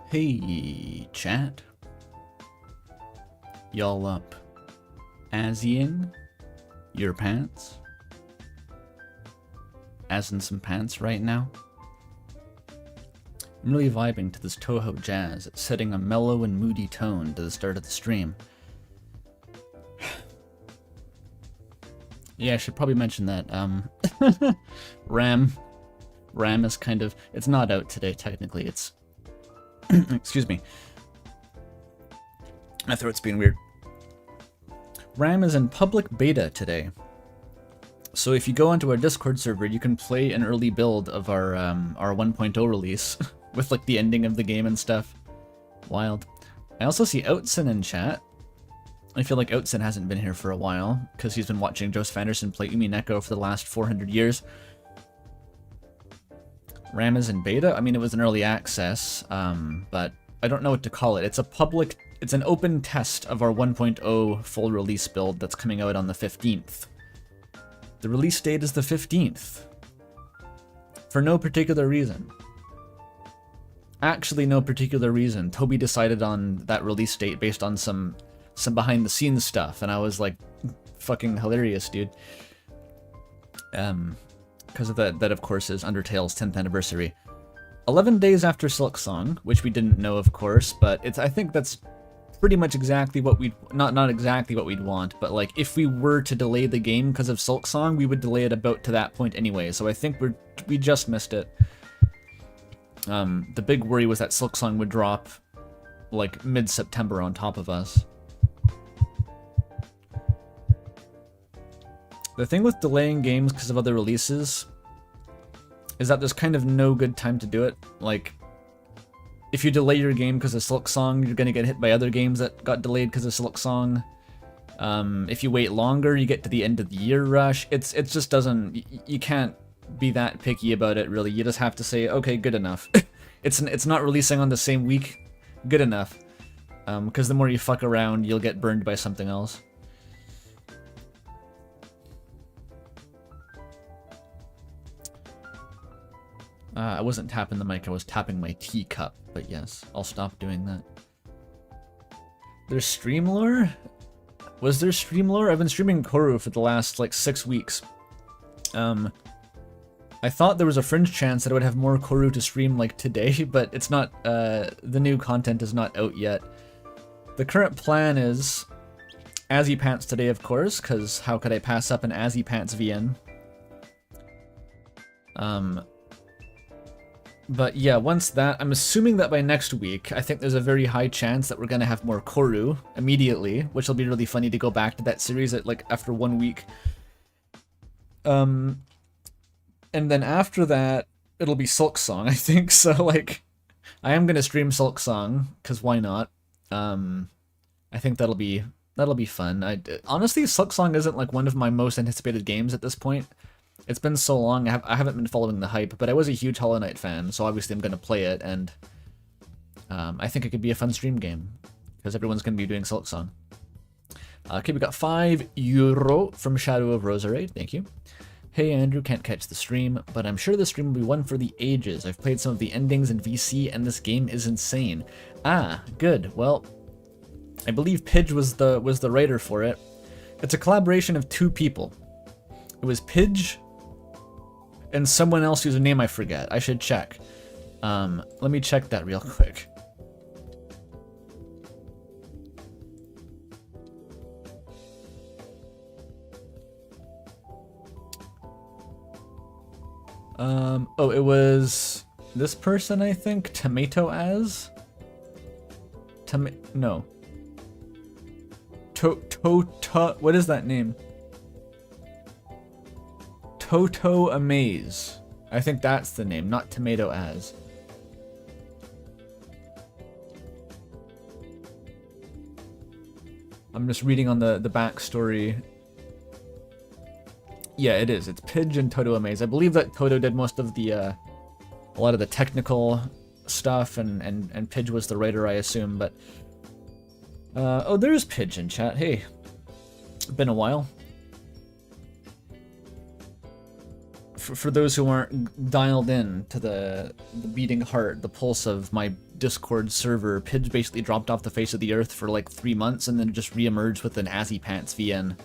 Hey, chat. Y'all up Azzying your pants? As in some pants right now? I'm really vibing to this Toho jazz. It's setting a mellow and moody tone to the start of the stream. Yeah, I should probably mention that. RAM is kind of... It's not out today, technically. It's... Excuse me. My throat's being weird. RAM is in public beta today. So if you go onto our Discord server, you can play an early build of our 1.0 release with like the ending of the game and stuff. Wild. I also see Outson in chat. I feel like Outson hasn't been here for a while because he's been watching Joseph Anderson play Umineko for the last 400 years. RAM is in beta. I mean, it was an early access, but I don't know what to call it. It's an open test of our 1.0 full release build that's coming out on the 15th. The release date is the 15th. For no particular reason. Actually, no particular reason. Toby decided on that release date based on some behind the scenes stuff, and I was like, fucking hilarious, dude. Because of that of course is Undertale's 10th anniversary. 11 days after Silksong, which we didn't know, of course, but I think that's pretty much exactly what we'd... Not exactly what we'd want, but like, if we were to delay the game because of Silksong, we would delay it about to that point anyway, so I think we just missed it. The big worry was that Silksong would drop, like, mid-September on top of us. The thing with delaying games because of other releases is that there's kind of no good time to do it. Like, if you delay your game because of Silksong, you're gonna get hit by other games that got delayed because of Silksong. If you wait longer, you get to the end of the year rush. It just doesn't... You can't be that picky about it, really. You just have to say, okay, good enough. It's not releasing on the same week. Good enough. Because the more you fuck around, you'll get burned by something else. I wasn't tapping the mic, I was tapping my teacup, but yes, I'll stop doing that. There's stream lore? Was there stream lore? I've been streaming Koru for the last, like, 6 weeks. I thought there was a fringe chance that I would have more Koru to stream, like, today, but it's not, the new content is not out yet. The current plan is AZZYPANTS today, of course, because how could I pass up an AZZYPANTS VN? But yeah, once that, I'm assuming that by next week, I think there's a very high chance that we're gonna have more Koru immediately, which will be really funny to go back to that series at, like, after 1 week. And then after that, it'll be Silksong, I think, so, like, I am gonna stream Silksong, because why not? I think that'll be fun. Honestly, Silksong isn't, like, one of my most anticipated games at this point. It's been so long, I haven't been following the hype, but I was a huge Hollow Knight fan, so obviously I'm going to play it, and I think it could be a fun stream game, because everyone's going to be doing Silksong. Okay, we got €5 from Shadow of Roserade, thank you. Hey Andrew, can't catch the stream, but I'm sure the stream will be one for the ages. I've played some of the endings in VC, and this game is insane. Ah, good, well, I believe Pidge was the writer for it. It's a collaboration of 2 people. It was Pidge and someone else whose name I forget. I should check. Let me check that real quick. Oh, it was this person, I think? Tomato as? No. What is that name? Toto Amaze. I think that's the name, not Tomato as. I'm just reading on the backstory. Yeah, it is. It's Pidge and Toto Amaze. I believe that Toto did most of the, a lot of the technical stuff, and Pidge was the writer, I assume, but... oh, there's Pidge in chat. Hey. Been a while. For those who aren't dialed in to the beating heart, the pulse of my Discord server, Pidge basically dropped off the face of the earth for like 3 months and then just re-emerged with an AZZYPANTS VN.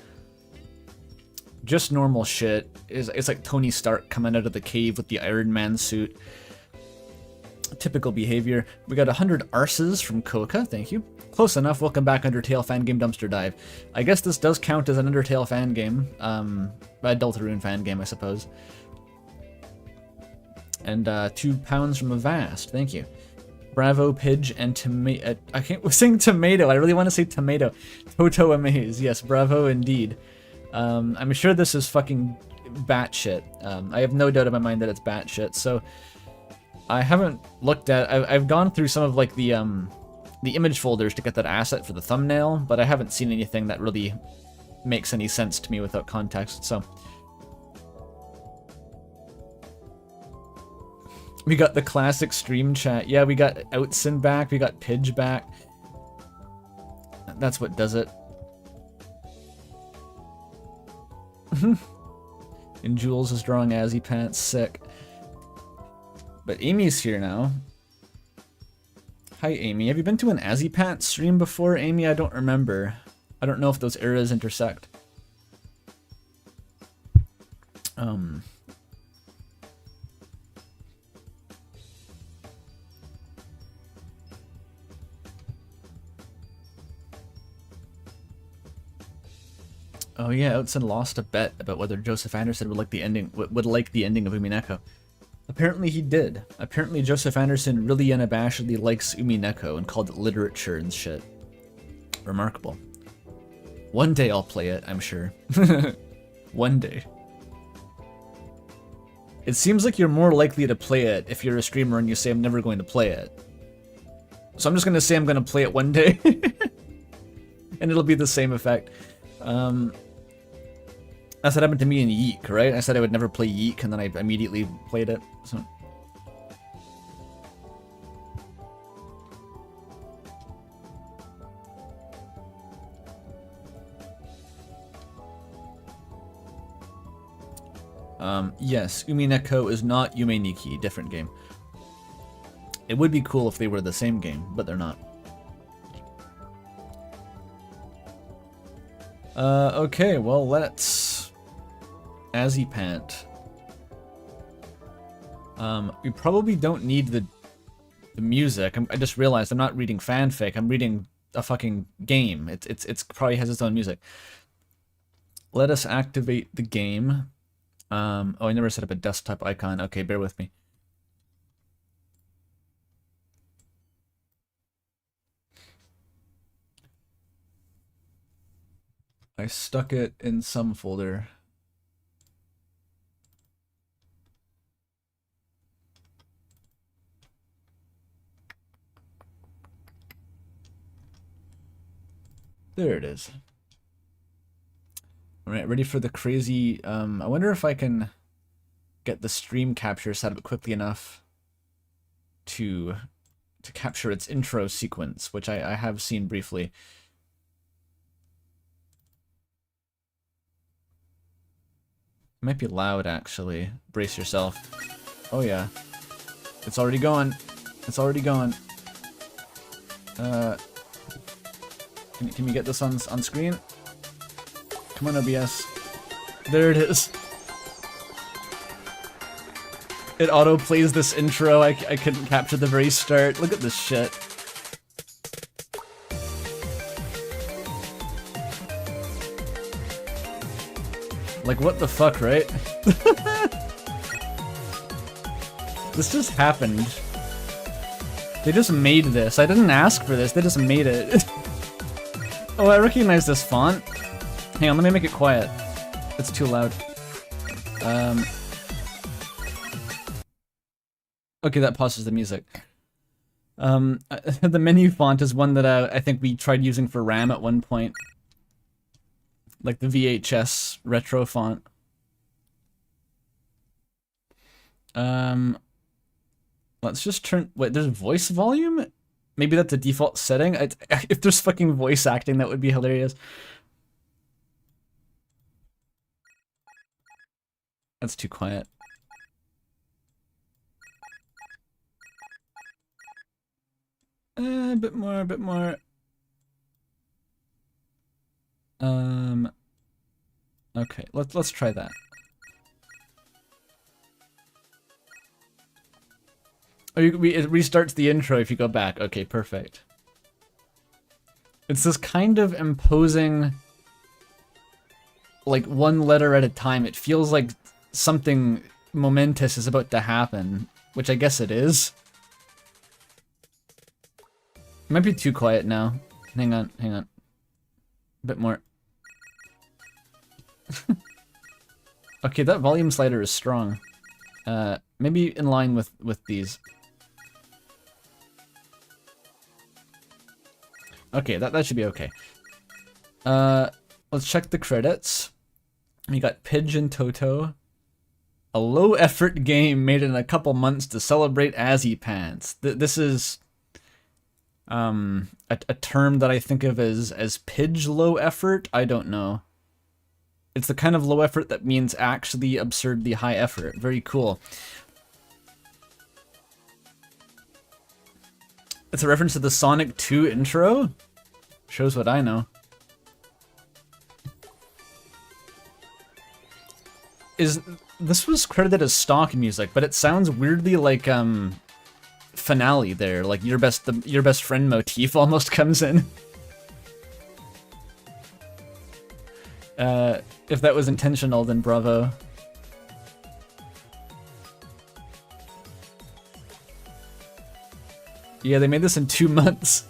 Just normal shit. It's like Tony Stark coming out of the cave with the Iron Man suit. Typical behavior. We got 100 arses from Coca, thank you. Close enough, welcome back Undertale fan game dumpster dive. I guess this does count as an Undertale fan game. A Deltarune fan game, I suppose. And £2 from Avast, thank you. Bravo, Pidge, and tomato. I can't sing tomato. I really want to say tomato. Toto Amaze. Yes, bravo indeed. I'm sure this is fucking batshit. I have no doubt in my mind that it's batshit. So I haven't looked at. I've gone through some of like the image folders to get that asset for the thumbnail, but I haven't seen anything that really makes any sense to me without context. So. We got the classic stream chat. Yeah, we got Outsin back. We got Pidge back. That's what does it. And Jules is drawing AZZYPANTS. Sick. But Amy's here now. Hi, Amy. Have you been to an AZZYPANTS stream before, Amy? I don't remember. I don't know if those eras intersect. Oh yeah, Outson lost a bet about whether Joseph Anderson would like the ending of Umineko. Apparently he did. Apparently Joseph Anderson really unabashedly likes Umineko and called it literature and shit. Remarkable. One day I'll play it, I'm sure. One day. It seems like you're more likely to play it if you're a streamer and you say I'm never going to play it. So I'm just going to say I'm going to play it one day. And it'll be the same effect. That's what happened to me in Yeek, right? I said I would never play Yeek, and then I immediately played it. So. Yes, Umineko is not Yume Nikki, different game. It would be cool if they were the same game, but they're not. Okay, well, let's AZZYPANT. We probably don't need the music. I just realized I'm not reading fanfic. I'm reading a fucking game. It's probably has its own music. Let us activate the game. Oh, I never set up a desktop icon. Okay, bear with me. I stuck it in some folder. There it is. Alright, ready for the crazy... I wonder if I can get the stream capture set up quickly enough to capture its intro sequence, which I have seen briefly. It might be loud, actually. Brace yourself. Oh yeah. It's already going. It's already going. Can we get this on screen? Come on, OBS. There it is. It auto-plays this intro. I couldn't capture the very start. Look at this shit. Like, what the fuck, right? This just happened. They just made this. I didn't ask for this. They just made it. Oh, I recognize this font. Hang on, let me make it quiet. It's too loud. Okay, that pauses the music. The menu font is one that I think we tried using for RAM at one point. Like the VHS retro font. Let's just turn... Wait, there's voice volume? Maybe that's a default setting? If there's fucking voice acting, that would be hilarious. That's too quiet. A bit more, a bit more. Okay, let's try that. Oh, it restarts the intro if you go back. Okay, perfect. It's this kind of imposing, like, one letter at a time. It feels like something momentous is about to happen, which I guess it is. It might be too quiet now. Hang on, hang on. A bit more. Okay, that volume slider is strong. Maybe in line with these. Okay, that should be okay. Let's check the credits. We got Pidge and Toto. A low-effort game made in a couple months to celebrate AZZYPANTS. This is a term that I think of as Pidge low effort. I don't know. It's the kind of low effort that means actually absurdly high effort. Very cool. It's a reference to the Sonic 2 intro. Shows what I know. This was credited as stock music, but it sounds weirdly like finale there, like your best friend motif almost comes in. If that was intentional, then bravo. Yeah, they made this in 2 months.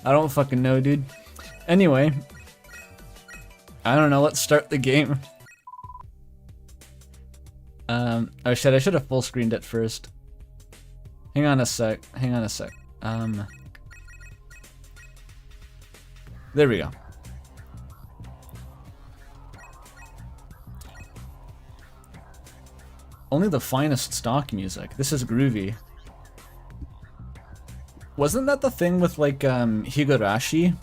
I don't fucking know, dude. Anyway, I don't know, let's start the game. Oh shit, I should have full screened it first. Hang on a sec, hang on a sec. There we go. Only the finest stock music. This is groovy. Wasn't that the thing with, like, Higurashi?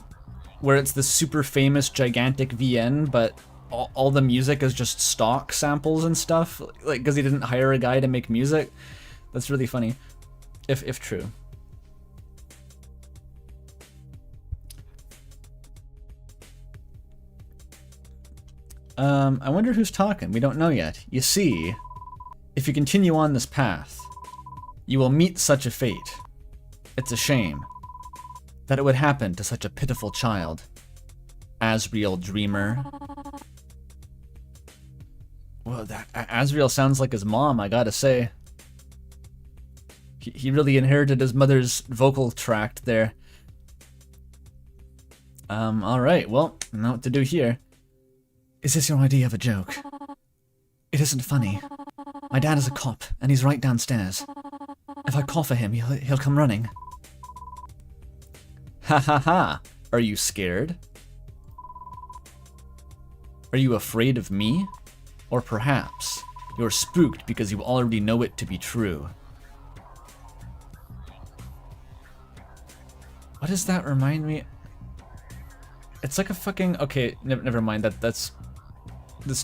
Where it's this super famous gigantic VN, but all the music is just stock samples and stuff? Like, because he didn't hire a guy to make music? That's really funny. If true. I wonder who's talking. We don't know yet. You see, if you continue on this path, you will meet such a fate. It's a shame that it would happen to such a pitiful child. Asriel Dreamer. Well, that Asriel sounds like his mom, I gotta say. He really inherited his mother's vocal tract there. Alright, well, I know what to do here. Is this your idea of a joke? It isn't funny. My dad is a cop, and he's right downstairs. If I call for him, he'll come running. Ha ha ha! Are you scared? Are you afraid of me? Or perhaps you're spooked because you already know it to be true. What does that remind me? It's like a fucking... Okay, never mind. That's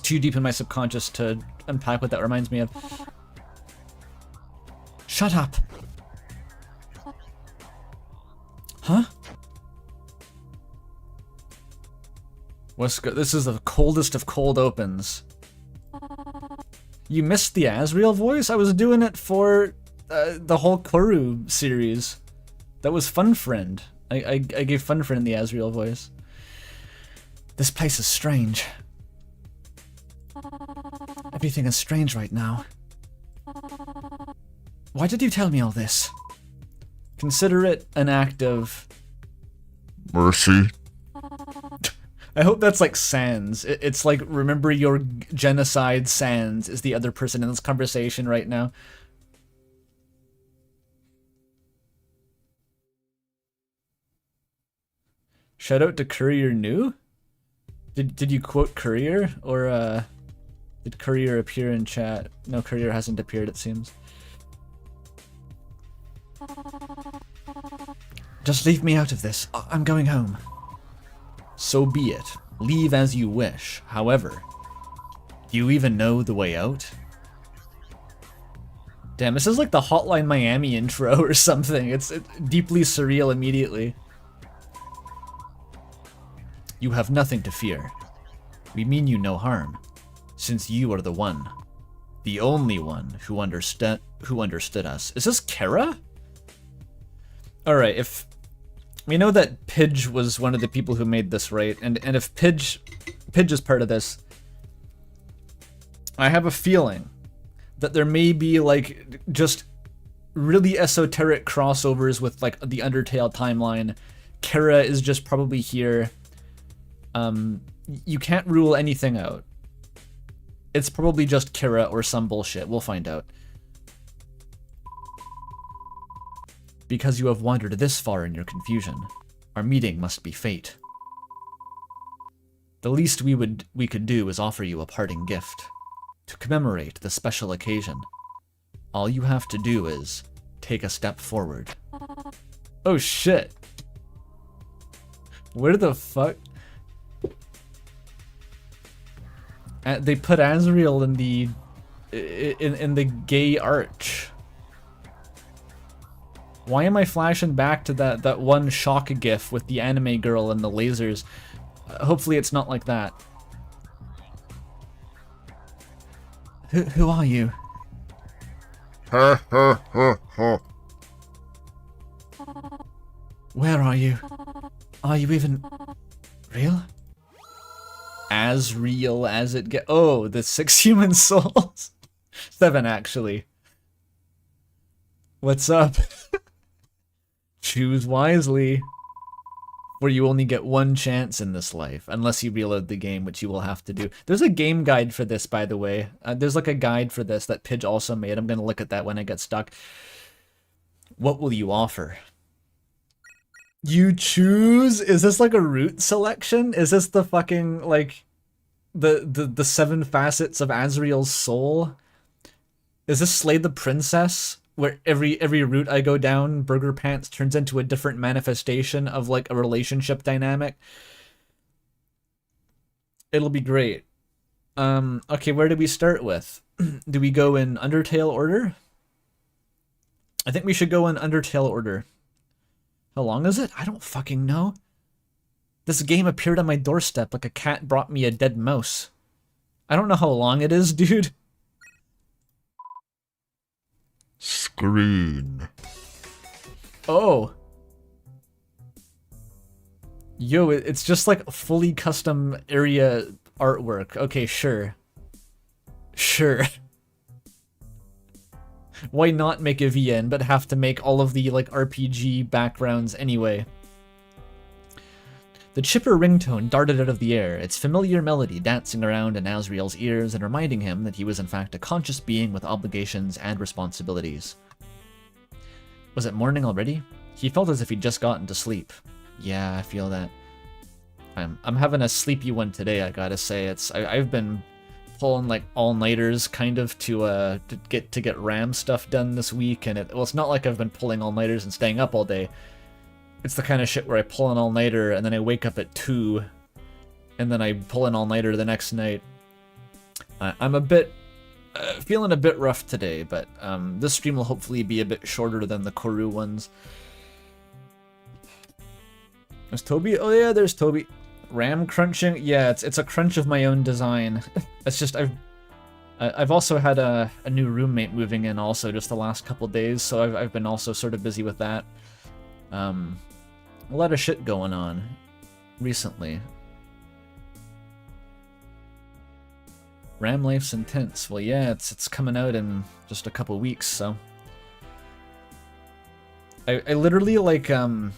too deep in my subconscious to unpack what that reminds me of. Shut up! Huh? This is the coldest of cold opens. You missed the Asriel voice? I was doing it for the whole Kuru series. That was Fun Friend. I gave Fun Friend the Asriel voice. This place is strange. Everything is strange right now. Why did you tell me all this? Consider it an act of... mercy. I hope that's like Sans. It's like, remember your genocide, Sans is the other person in this conversation right now. Shout out to Courier New? Did you quote Courier? Or did Courier appear in chat? No, Courier hasn't appeared, it seems. Just leave me out of this. I'm going home. So be it. Leave as you wish. However, do you even know the way out? Damn, this is like the Hotline Miami intro or something. It's deeply surreal immediately. You have nothing to fear. We mean you no harm, since you are the one. The only one who understood us. Is this Kara? Alright, if... We know that Pidge was one of the people who made this, right? And if Pidge is part of this, I have a feeling that there may be, like, just really esoteric crossovers with, like, the Undertale timeline. Kara is just probably here. You can't rule anything out. It's probably just Kara or some bullshit. We'll find out. Because you have wandered this far in your confusion, our meeting must be fate. The least we could do is offer you a parting gift. To commemorate the special occasion, all you have to do is take a step forward. Oh shit. Where the fuck? They put Azrael in the gay arch. Why am I flashing back to that one shock gif with the anime girl and the lasers? Hopefully it's not like that. Who are you? Where are you? Are you even real? As real as it gets. Oh, the 6 human souls. 7 actually. What's up? Choose wisely, or you only get one chance in this life, unless you reload the game, which you will have to do. There's a game guide for this, by the way. There's like a guide for this that Pidge also made. I'm gonna look at that when I get stuck. What will you offer? You choose? Is this like a route selection? Is this the fucking, like, the 7 facets of Azrael's soul? Is this Slay the Princess? Where every route I go down, Burger Pants turns into a different manifestation of, like, a relationship dynamic. It'll be great. Okay, where do we start with? Do we go in Undertale order? I think we should go in Undertale order. How long is it? I don't fucking know. This game appeared on my doorstep like a cat brought me a dead mouse. I don't know how long it is, dude. Screen. Oh. Yo, it's just like fully custom area artwork. Okay, sure. Sure. Why not make a VN, but have to make all of the, like, RPG backgrounds anyway? The chipper ringtone darted out of the air, its familiar melody dancing around in Azrael's ears and reminding him that he was in fact a conscious being with obligations and responsibilities. Was it morning already? He felt as if he'd just gotten to sleep. Yeah, I feel that. I'm having a sleepy one today, I gotta say. I've been pulling, like, all-nighters kind of to get RAM stuff done this week, and it's not like I've been pulling all-nighters and staying up all day. It's the kind of shit where I pull an all-nighter and then I wake up at 2 and then I pull an all-nighter the next night. I'm a bit feeling a bit rough today, but this stream will hopefully be a bit shorter than the Koru ones. There's Toby? Oh yeah, there's Toby. RAM crunching? Yeah, it's a crunch of my own design. It's just I've also had a new roommate moving in also just the last couple days, so I've been also sort of busy with that. A lot of shit going on recently. RAM Life's intense. Well, yeah, it's coming out in just a couple weeks, so. I literally, like,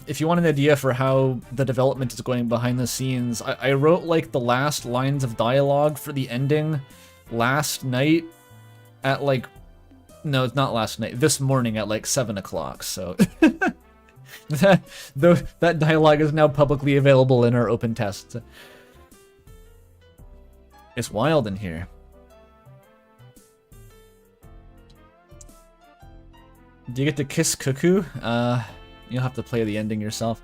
if you want an idea for how the development is going behind the scenes, I wrote, like, the last lines of dialogue for the ending last night at, like, no, it's not last night, this morning at, like, 7 o'clock, so. That dialogue is now publicly available in our open test. It's wild in here. Do you get to kiss Cuckoo? You'll have to play the ending yourself.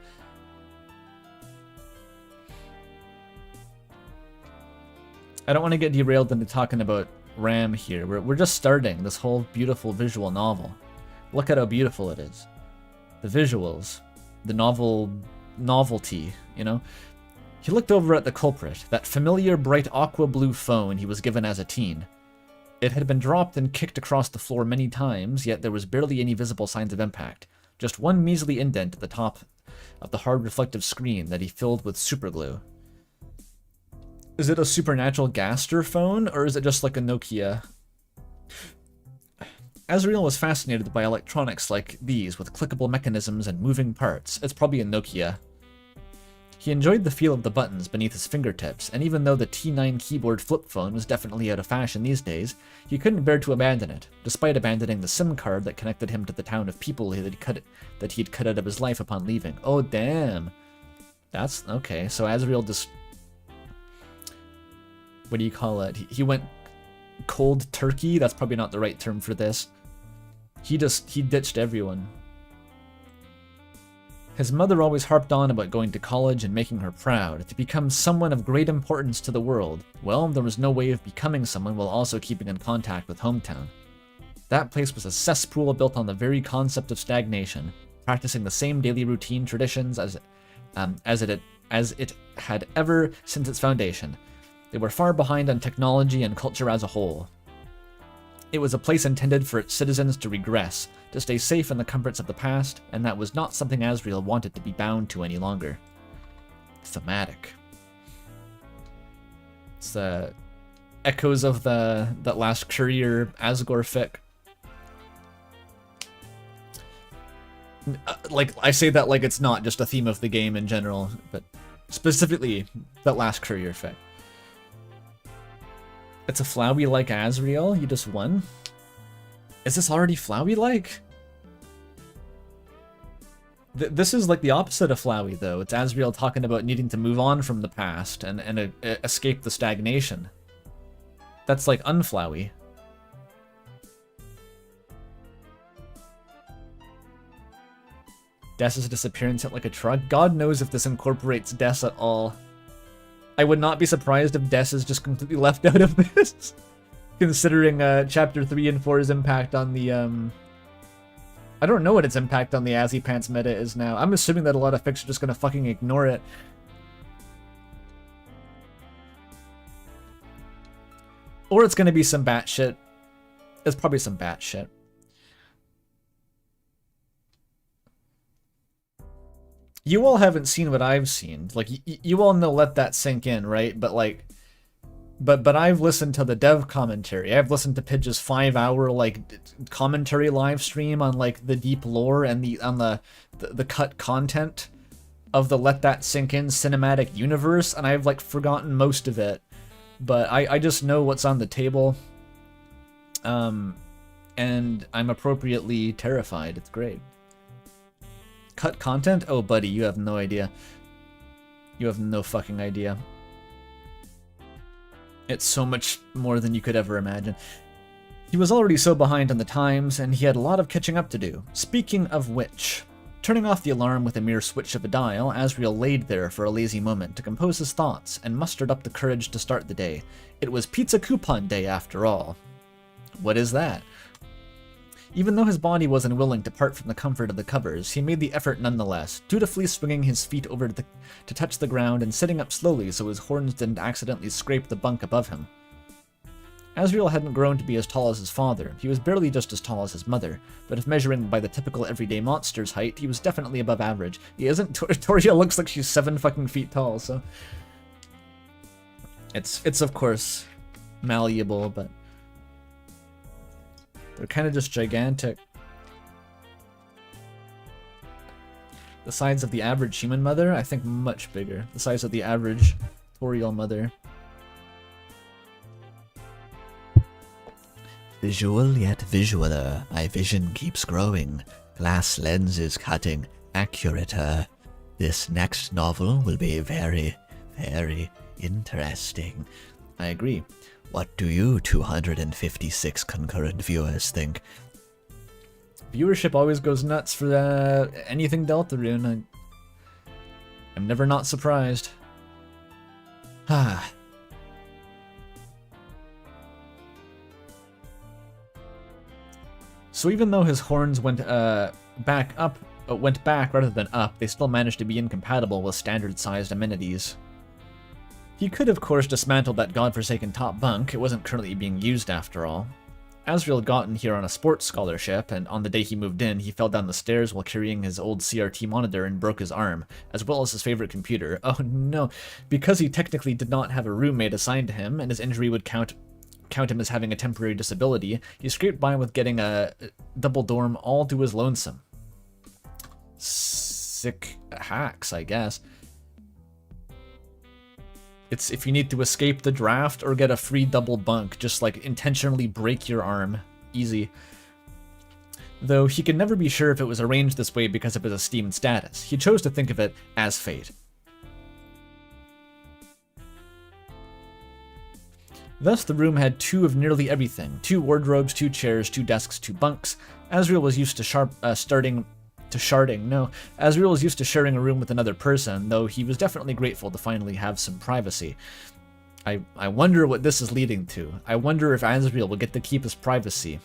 I don't want to get derailed into talking about RAM here. We're just starting this whole beautiful visual novel. Look at how beautiful it is. The visuals, the novelty, you know? He looked over at the culprit, that familiar bright aqua blue phone he was given as a teen. It had been dropped and kicked across the floor many times, yet there was barely any visible signs of impact. Just one measly indent at the top of the hard reflective screen that he filled with superglue. Is it a supernatural Gaster phone, or is it just like a Nokia? Azrael was fascinated by electronics like these, with clickable mechanisms and moving parts. It's probably a Nokia. He enjoyed the feel of the buttons beneath his fingertips, and even though the T9 keyboard flip phone was definitely out of fashion these days, he couldn't bear to abandon it, despite abandoning the SIM card that connected him to the town of people that he'd cut out of his life upon leaving. Oh, damn. That's... okay, so Azrael just... what do you call it? He went cold turkey? That's probably not the right term for this. He ditched everyone. His mother always harped on about going to college and making her proud, to become someone of great importance to the world. Well, there was no way of becoming someone while also keeping in contact with hometown. That place was a cesspool built on the very concept of stagnation, practicing the same daily routine traditions as it had ever since its foundation. They were far behind on technology and culture as a whole. It was a place intended for its citizens to regress, to stay safe in the comforts of the past, and that was not something Azrael wanted to be bound to any longer. Thematic. It's the echoes of that last Courier Asgore fic. Like, I say that like it's not just a theme of the game in general, but specifically that last Courier fic. It's a Flowey-like Azrael? You just won? Is this already Flowey-like? This is like the opposite of Flowey, though. It's Azrael talking about needing to move on from the past and escape the stagnation. That's like unflowy. Dessa's disappearance hit like a truck. God knows if this incorporates Dessa at all. I would not be surprised if Des is just completely left out of this, considering Chapter 3 and 4's impact on the, I don't know what its impact on the AZZYPANTS meta is now. I'm assuming that a lot of fics are just gonna fucking ignore it. Or it's gonna be some batshit. It's probably some batshit. You all haven't seen what I've seen. Like, you all know, let that sink in, right? But like, but I've listened to the dev commentary. I've listened to Pidge's 5-hour like commentary live stream on like the deep lore and the cut content of the Let That Sink In cinematic universe, and I've like forgotten most of it. But I just know what's on the table. And I'm appropriately terrified. It's great. Cut content? Oh, buddy, you have no idea. You have no fucking idea. It's so much more than you could ever imagine. He was already so behind on the times, and he had a lot of catching up to do. Speaking of which, turning off the alarm with a mere switch of a dial, Azrael laid there for a lazy moment to compose his thoughts and mustered up the courage to start the day. It was pizza coupon day after all. What is that? Even though his body was unwilling to part from the comfort of the covers, he made the effort nonetheless, dutifully swinging his feet over to touch the ground and sitting up slowly so his horns didn't accidentally scrape the bunk above him. Azrael hadn't grown to be as tall as his father. He was barely just as tall as his mother, but if measuring by the typical everyday monster's height, he was definitely above average. He isn't. Toria looks like she's 7 fucking feet tall, so... It's of course malleable, but... they're kind of just gigantic. The size of the average human mother? I think much bigger. The size of the average Toriel mother. Visual yet visualer, my vision keeps growing. Glass lenses cutting, accurater. This next novel will be very, very interesting. I agree. What do you 256 concurrent viewers think? Viewership always goes nuts for anything Deltarune. I'm never not surprised. So even though his horns went back rather than up, they still managed to be incompatible with standard-sized amenities. He could, of course, dismantle that godforsaken top bunk. It wasn't currently being used after all. Azrael got in here on a sports scholarship, and on the day he moved in, he fell down the stairs while carrying his old CRT monitor and broke his arm, as well as his favorite computer. Oh no, because he technically did not have a roommate assigned to him, and his injury would count him as having a temporary disability, he scraped by with getting a double dorm all to his lonesome. Sick hacks, I guess. It's if you need to escape the draft or get a free double bunk, just like intentionally break your arm. Easy. Though he could never be sure if it was arranged this way because of his esteemed status. He chose to think of it as fate. Thus, the room had two of nearly everything. 2 wardrobes, 2 chairs, 2 desks, 2 bunks. Azrael was used to sharing a room with another person, though he was definitely grateful to finally have some privacy. I wonder what this is leading to. I wonder if Azrael will get to keep his privacy.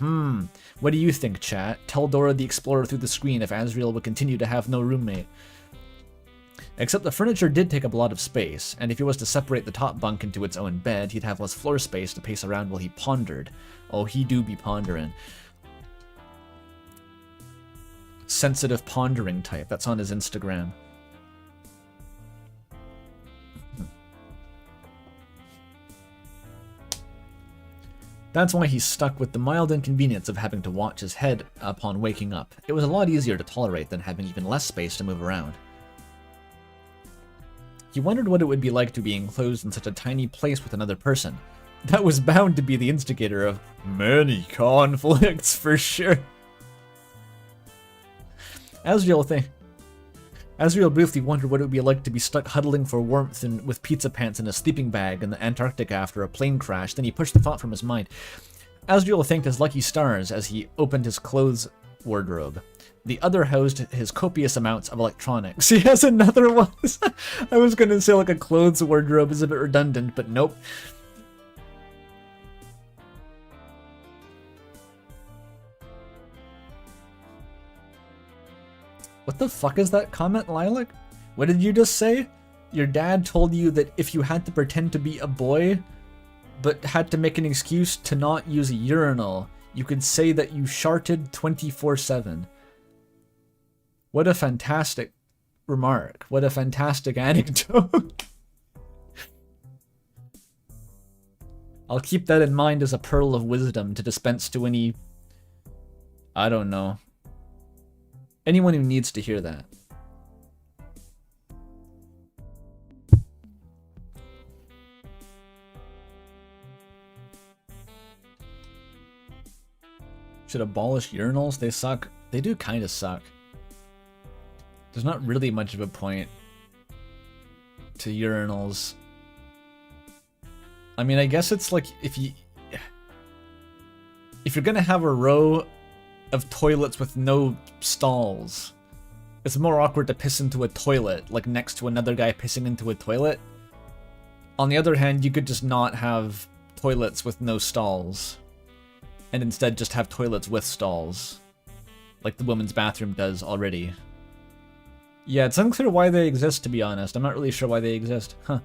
What do you think, chat? Tell Dora the Explorer through the screen if Azrael will continue to have no roommate. Except the furniture did take up a lot of space, and if he was to separate the top bunk into its own bed, he'd have less floor space to pace around while he pondered. Oh, he do be pondering. Sensitive pondering type. That's on his Instagram. That's why he's stuck with the mild inconvenience of having to watch his head upon waking up. It was a lot easier to tolerate than having even less space to move around. He wondered what it would be like to be enclosed in such a tiny place with another person. That was bound to be the instigator of many conflicts, for sure. Azrael briefly wondered what it would be like to be stuck huddling for warmth with pizza pants in a sleeping bag in the Antarctic after a plane crash, then he pushed the thought from his mind. Azrael thanked his lucky stars as he opened his clothes wardrobe. The other housed his copious amounts of electronics. He has another one. I was going to say like a clothes wardrobe is a bit redundant, but nope. What the fuck is that comment, Lilac? What did you just say? Your dad told you that if you had to pretend to be a boy, but had to make an excuse to not use a urinal, you could say that you sharted 24/7. What a fantastic remark. What a fantastic anecdote. I'll keep that in mind as a pearl of wisdom to dispense to any... I don't know. Anyone who needs to hear that. Should abolish urinals? They suck. They do kind of suck. There's not really much of a point to urinals. I mean, I guess it's like if you're gonna have a row of toilets with no stalls, it's more awkward to piss into a toilet, like next to another guy pissing into a toilet. On the other hand, you could just not have toilets with no stalls, and instead just have toilets with stalls, like the women's bathroom does already. Yeah, it's unclear why they exist, to be honest. I'm not really sure why they exist. Huh.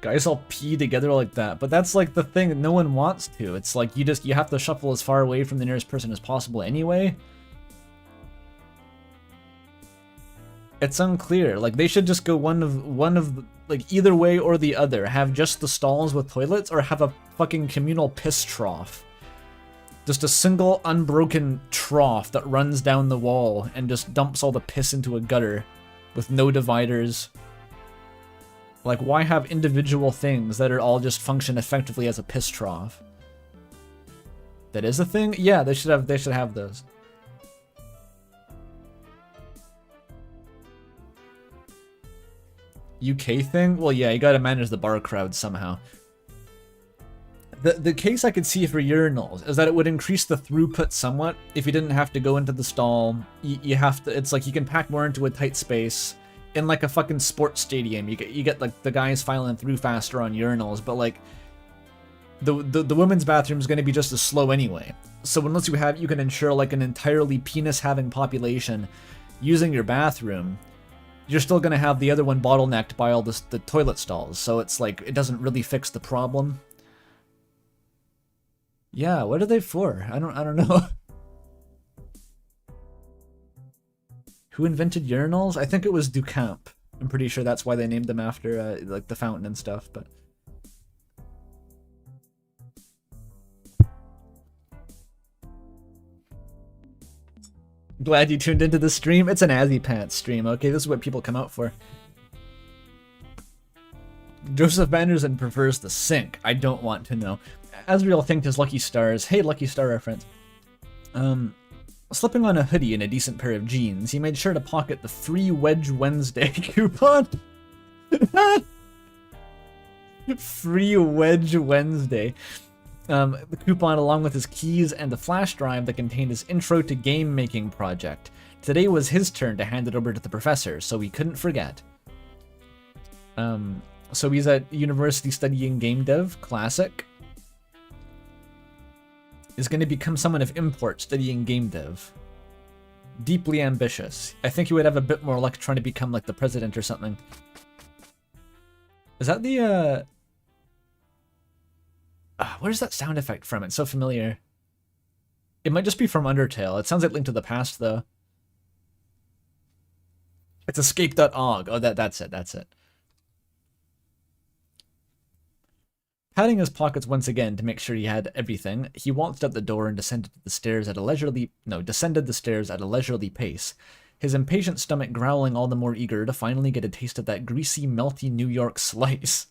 Guys all pee together like that, but that's like the thing that no one wants to. It's like you have to shuffle as far away from the nearest person as possible anyway. It's unclear. Like they should just go one of like either way or the other. Have just the stalls with toilets, or have a fucking communal piss trough. Just a single unbroken trough that runs down the wall and just dumps all the piss into a gutter with no dividers. Like, why have individual things that are all just function effectively as a piss trough? That is a thing? Yeah, they should have those. UK thing? Well, yeah, you gotta manage the bar crowd somehow. The case I could see for urinals is that it would increase the throughput somewhat if you didn't have to go into the stall. You have to, it's like you can pack more into a tight space. in like a fucking sports stadium, you get like the guys filing through faster on urinals, but like the women's bathroom is going to be just as slow anyway. So unless you can ensure like an entirely penis having population using your bathroom, you're still going to have the other one bottlenecked by all the toilet stalls. So it's like it doesn't really fix the problem. Yeah, what are they for? I don't know. Who invented urinals? I think it was Ducamp. I'm pretty sure that's why they named them after like the fountain and stuff, but glad you tuned into the stream. It's an AZZYPANTS stream, okay? This is what people come out for. Joseph Banderson prefers the sink. I don't want to know. Azrael thanked his lucky stars. Hey, lucky star reference. Slipping on a hoodie and a decent pair of jeans, he made sure to pocket the free Wedge Wednesday coupon. Free Wedge Wednesday. The coupon along with his keys and the flash drive that contained his intro to game making project. Today was his turn to hand it over to the professor, so he couldn't forget. So he's at university studying game dev, classic. Is going to become someone of import studying game dev. Deeply ambitious. I think he would have a bit more luck trying to become like the president or something. Is that the where's that sound effect from? It's so familiar. It might just be from Undertale. It sounds like Link to the Past though. It's escape.og. Oh, that's it. Patting his pockets once again to make sure he had everything, he walked out the door and descended the stairs at a leisurely pace, his impatient stomach growling all the more eager to finally get a taste of that greasy, melty New York slice.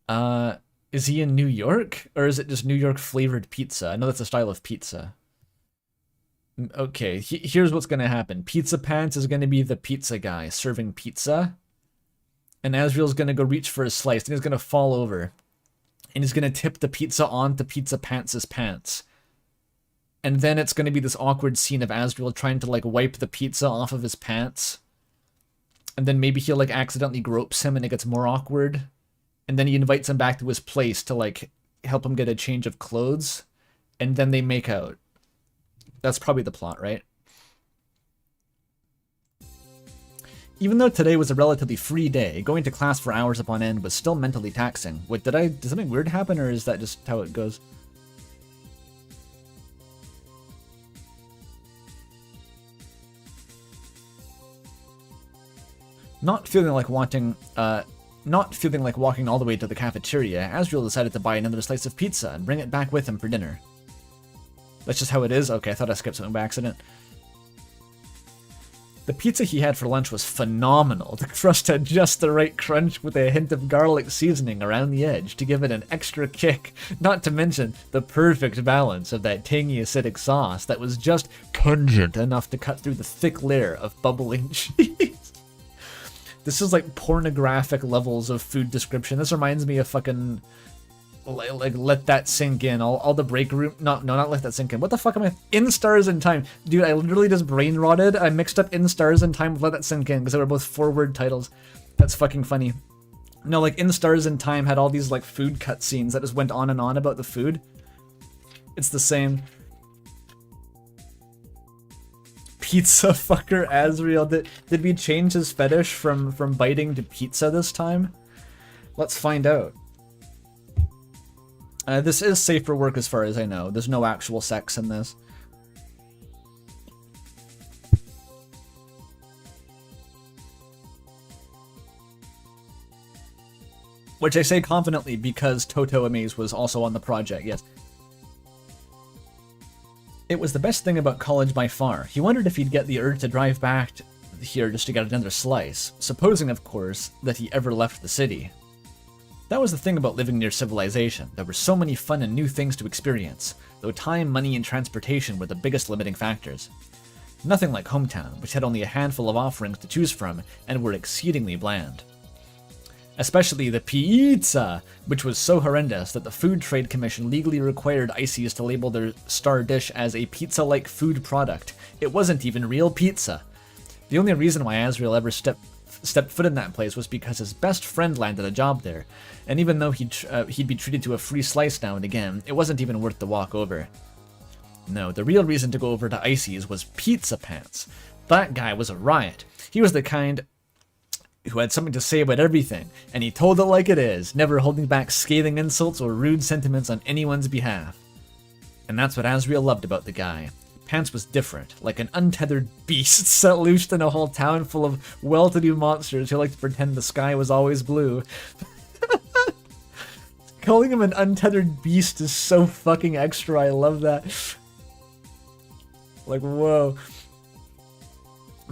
Is he in New York? Or is it just New York flavored pizza? I know that's a style of pizza. Okay, here's what's gonna happen. Pizza Pants is gonna be the pizza guy serving pizza. And Azrael's gonna go reach for his slice, and he's gonna fall over. And he's gonna tip the pizza onto Pizza Pants' pants. And then it's gonna be this awkward scene of Azrael trying to like wipe the pizza off of his pants. And then maybe he'll like accidentally gropes him and it gets more awkward. And then he invites him back to his place to like help him get a change of clothes. And then they make out. That's probably the plot, right? Even though today was a relatively free day, going to class for hours upon end was still mentally taxing. Wait, did something weird happen, or is that just how it goes? Not feeling like walking all the way to the cafeteria, Azrael decided to buy another slice of pizza and bring it back with him for dinner. That's just how it is? Okay, I thought I skipped something by accident. The pizza he had for lunch was phenomenal. The crust had just the right crunch with a hint of garlic seasoning around the edge to give it an extra kick, not to mention the perfect balance of that tangy acidic sauce that was just pungent enough to cut through the thick layer of bubbling cheese. This is like pornographic levels of food description. This reminds me of fucking like Let That Sink In. All the break room. No, not Let That Sink In. What the fuck am I? In Stars in Time. Dude, I literally just brain rotted. I mixed up In Stars in Time with Let That Sink In because they were both 4-word titles. That's fucking funny. No, like In Stars in Time had all these like food cutscenes that just went on and on about the food. It's the same. Pizza fucker Azrael. Did we change his fetish from biting to pizza this time? Let's find out. This is safe for work as far as I know. There's no actual sex in this. Which I say confidently because Toto Amaze was also on the project, yes. It was the best thing about college by far. He wondered if he'd get the urge to drive back here just to get another slice, supposing, of course, that he ever left the city. That was the thing about living near civilization. There were so many fun and new things to experience, though time, money, and transportation were the biggest limiting factors. Nothing like hometown, which had only a handful of offerings to choose from and were exceedingly bland. Especially the pizza, which was so horrendous that the Food Trade Commission legally required ICES to label their star dish as a pizza-like food product. It wasn't even real pizza. The only reason why Azrael ever stepped foot in that place was because his best friend landed a job there, and even though he'd be treated to a free slice now and again, it wasn't even worth the walk over. No, the real reason to go over to Icy's was Pizza Pants. That guy was a riot. He was the kind who had something to say about everything, and he told it like it is, never holding back scathing insults or rude sentiments on anyone's behalf. And that's what Azrael loved about the guy. Pants was different, like an untethered beast set loose in a whole town full of well-to-do monsters who liked to pretend the sky was always blue. Calling him an untethered beast is so fucking extra, I love that. Like, whoa.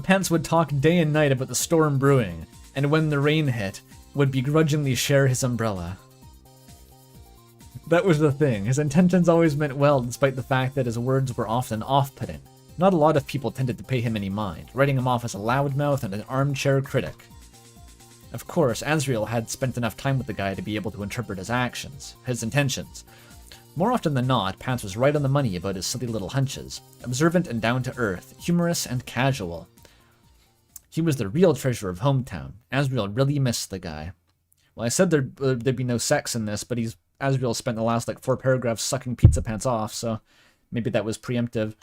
Pants would talk day and night about the storm brewing, and when the rain hit, would begrudgingly share his umbrella. That was the thing, his intentions always meant well despite the fact that his words were often off-putting. Not a lot of people tended to pay him any mind, writing him off as a loudmouth and an armchair critic. Of course, Azrael had spent enough time with the guy to be able to interpret his actions, his intentions. More often than not, Pants was right on the money about his silly little hunches, observant and down-to-earth, humorous and casual. He was the real treasure of Hometown. Azrael really missed the guy. Well, I said there'd be no sex in this, but Azrael spent the last, 4 paragraphs sucking Pizza Pants off, so maybe that was preemptive.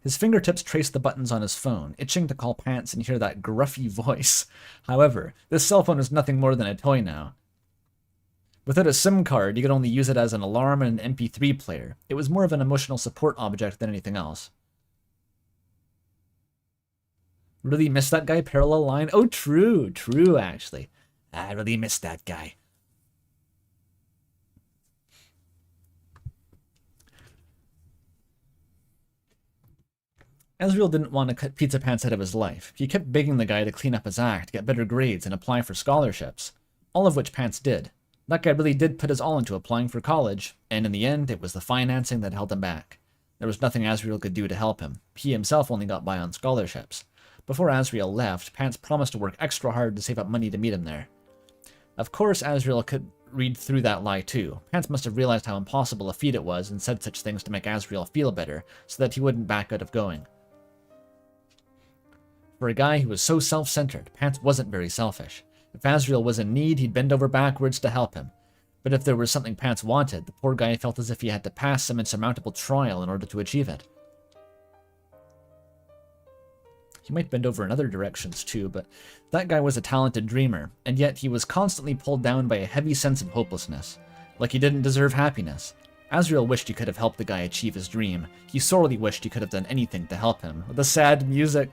His fingertips traced the buttons on his phone, itching to call Pants and hear that gruffy voice. However, this cell phone is nothing more than a toy now. Without a SIM card, you could only use it as an alarm and an MP3 player. It was more of an emotional support object than anything else. Really missed that guy? Parallel line? Oh, true, actually. I really missed that guy. Azrael didn't want to cut Pizza Pants out of his life. He kept begging the guy to clean up his act, get better grades, and apply for scholarships. All of which Pants did. That guy really did put his all into applying for college, and in the end, it was the financing that held him back. There was nothing Azrael could do to help him. He himself only got by on scholarships. Before Azrael left, Pants promised to work extra hard to save up money to meet him there. Of course, Azrael could read through that lie too. Pants must have realized how impossible a feat it was and said such things to make Azrael feel better, so that he wouldn't back out of going. For a guy who was so self-centered, Pants wasn't very selfish. If Azrael was in need, he'd bend over backwards to help him. But if there was something Pants wanted, the poor guy felt as if he had to pass some insurmountable trial in order to achieve it. He might bend over in other directions too, but that guy was a talented dreamer, and yet he was constantly pulled down by a heavy sense of hopelessness, like he didn't deserve happiness. Azrael wished he could have helped the guy achieve his dream. He sorely wished he could have done anything to help him. With the sad music.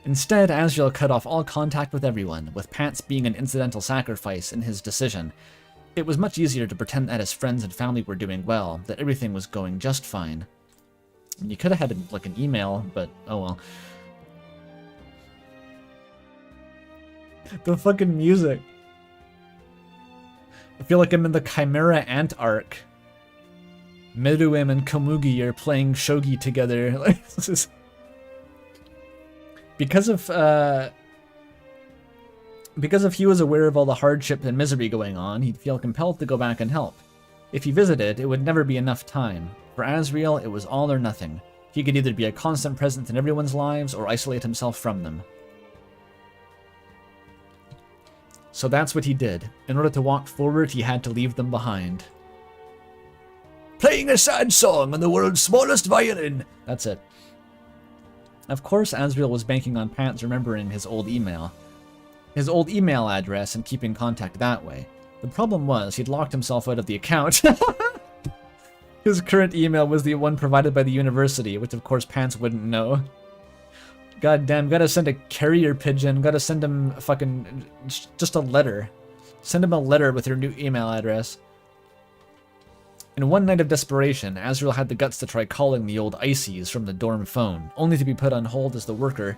Instead, Azrael cut off all contact with everyone, with Pants being an incidental sacrifice in his decision. It was much easier to pretend that his friends and family were doing well, that everything was going just fine. You could have had an email, but oh well. The fucking music. I feel like I'm in the Chimera Ant arc. Meruem and Komugi are playing shogi together. Like, this is... Because if he was aware of all the hardship and misery going on, he'd feel compelled to go back and help. If he visited, it would never be enough time. For Azrael, it was all or nothing. He could either be a constant presence in everyone's lives or isolate himself from them. So that's what he did. In order to walk forward, he had to leave them behind. Playing a sad song on the world's smallest violin! That's it. Of course, Azrael was banking on Pants remembering his old email. His old email address and keeping contact that way. The problem was, he'd locked himself out of the account. His current email was the one provided by the university, which of course Pants wouldn't know. God damn, gotta send a carrier pigeon, gotta send him fucking just a letter. Send him a letter with your new email address. In one night of desperation, Azrael had the guts to try calling the old Icy's from the dorm phone, only to be put on hold as the worker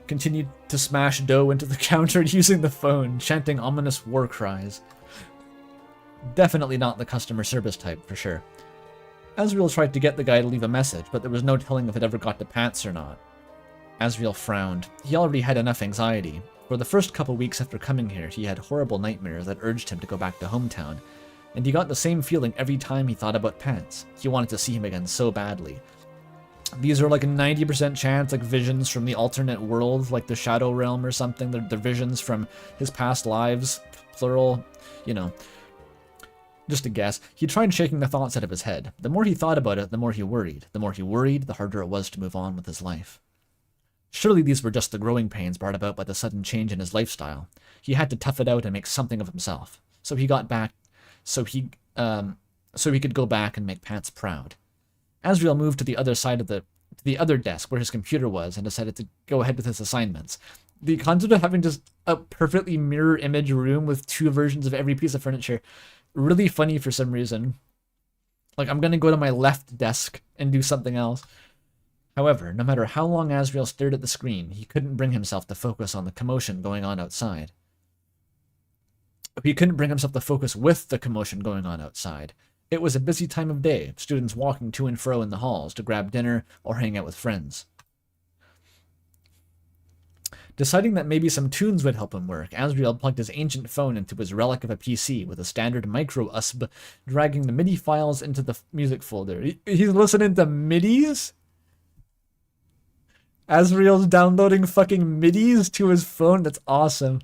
continued to smash dough into the counter using the phone, chanting ominous war cries. Definitely not the customer service type, for sure. Azrael tried to get the guy to leave a message, but there was no telling if it ever got to Pants or not. Azrael frowned. He already had enough anxiety. For the first couple weeks after coming here, he had horrible nightmares that urged him to go back to Hometown, and he got the same feeling every time he thought about Pants. He wanted to see him again so badly. These are like a 90% chance, like visions from the alternate world, like the Shadow Realm or something. They're visions from his past lives, plural, you know. Just a guess. He tried shaking the thoughts out of his head. The more he thought about it, the more he worried. The more he worried, the harder it was to move on with his life. Surely these were just the growing pains brought about by the sudden change in his lifestyle. He had to tough it out and make something of himself. So he got back, so he could go back and make Pants proud. Azrael moved to the other side of the other desk where his computer was and decided to go ahead with his assignments. The concept of having just a perfectly mirror image room with two versions of every piece of furniture, really funny for some reason. Like, I'm gonna go to my left desk and do something else. However, no matter how long Azrael stared at the screen, he couldn't bring himself to focus on the commotion going on outside. He couldn't bring himself to focus with the commotion going on outside. It was a busy time of day, students walking to and fro in the halls to grab dinner or hang out with friends. Deciding that maybe some tunes would help him work, Azrael plugged his ancient phone into his relic of a PC with a standard micro USB, dragging the MIDI files into the music folder. He's listening to MIDIs? Azrael's downloading fucking MIDIs to his phone? That's awesome.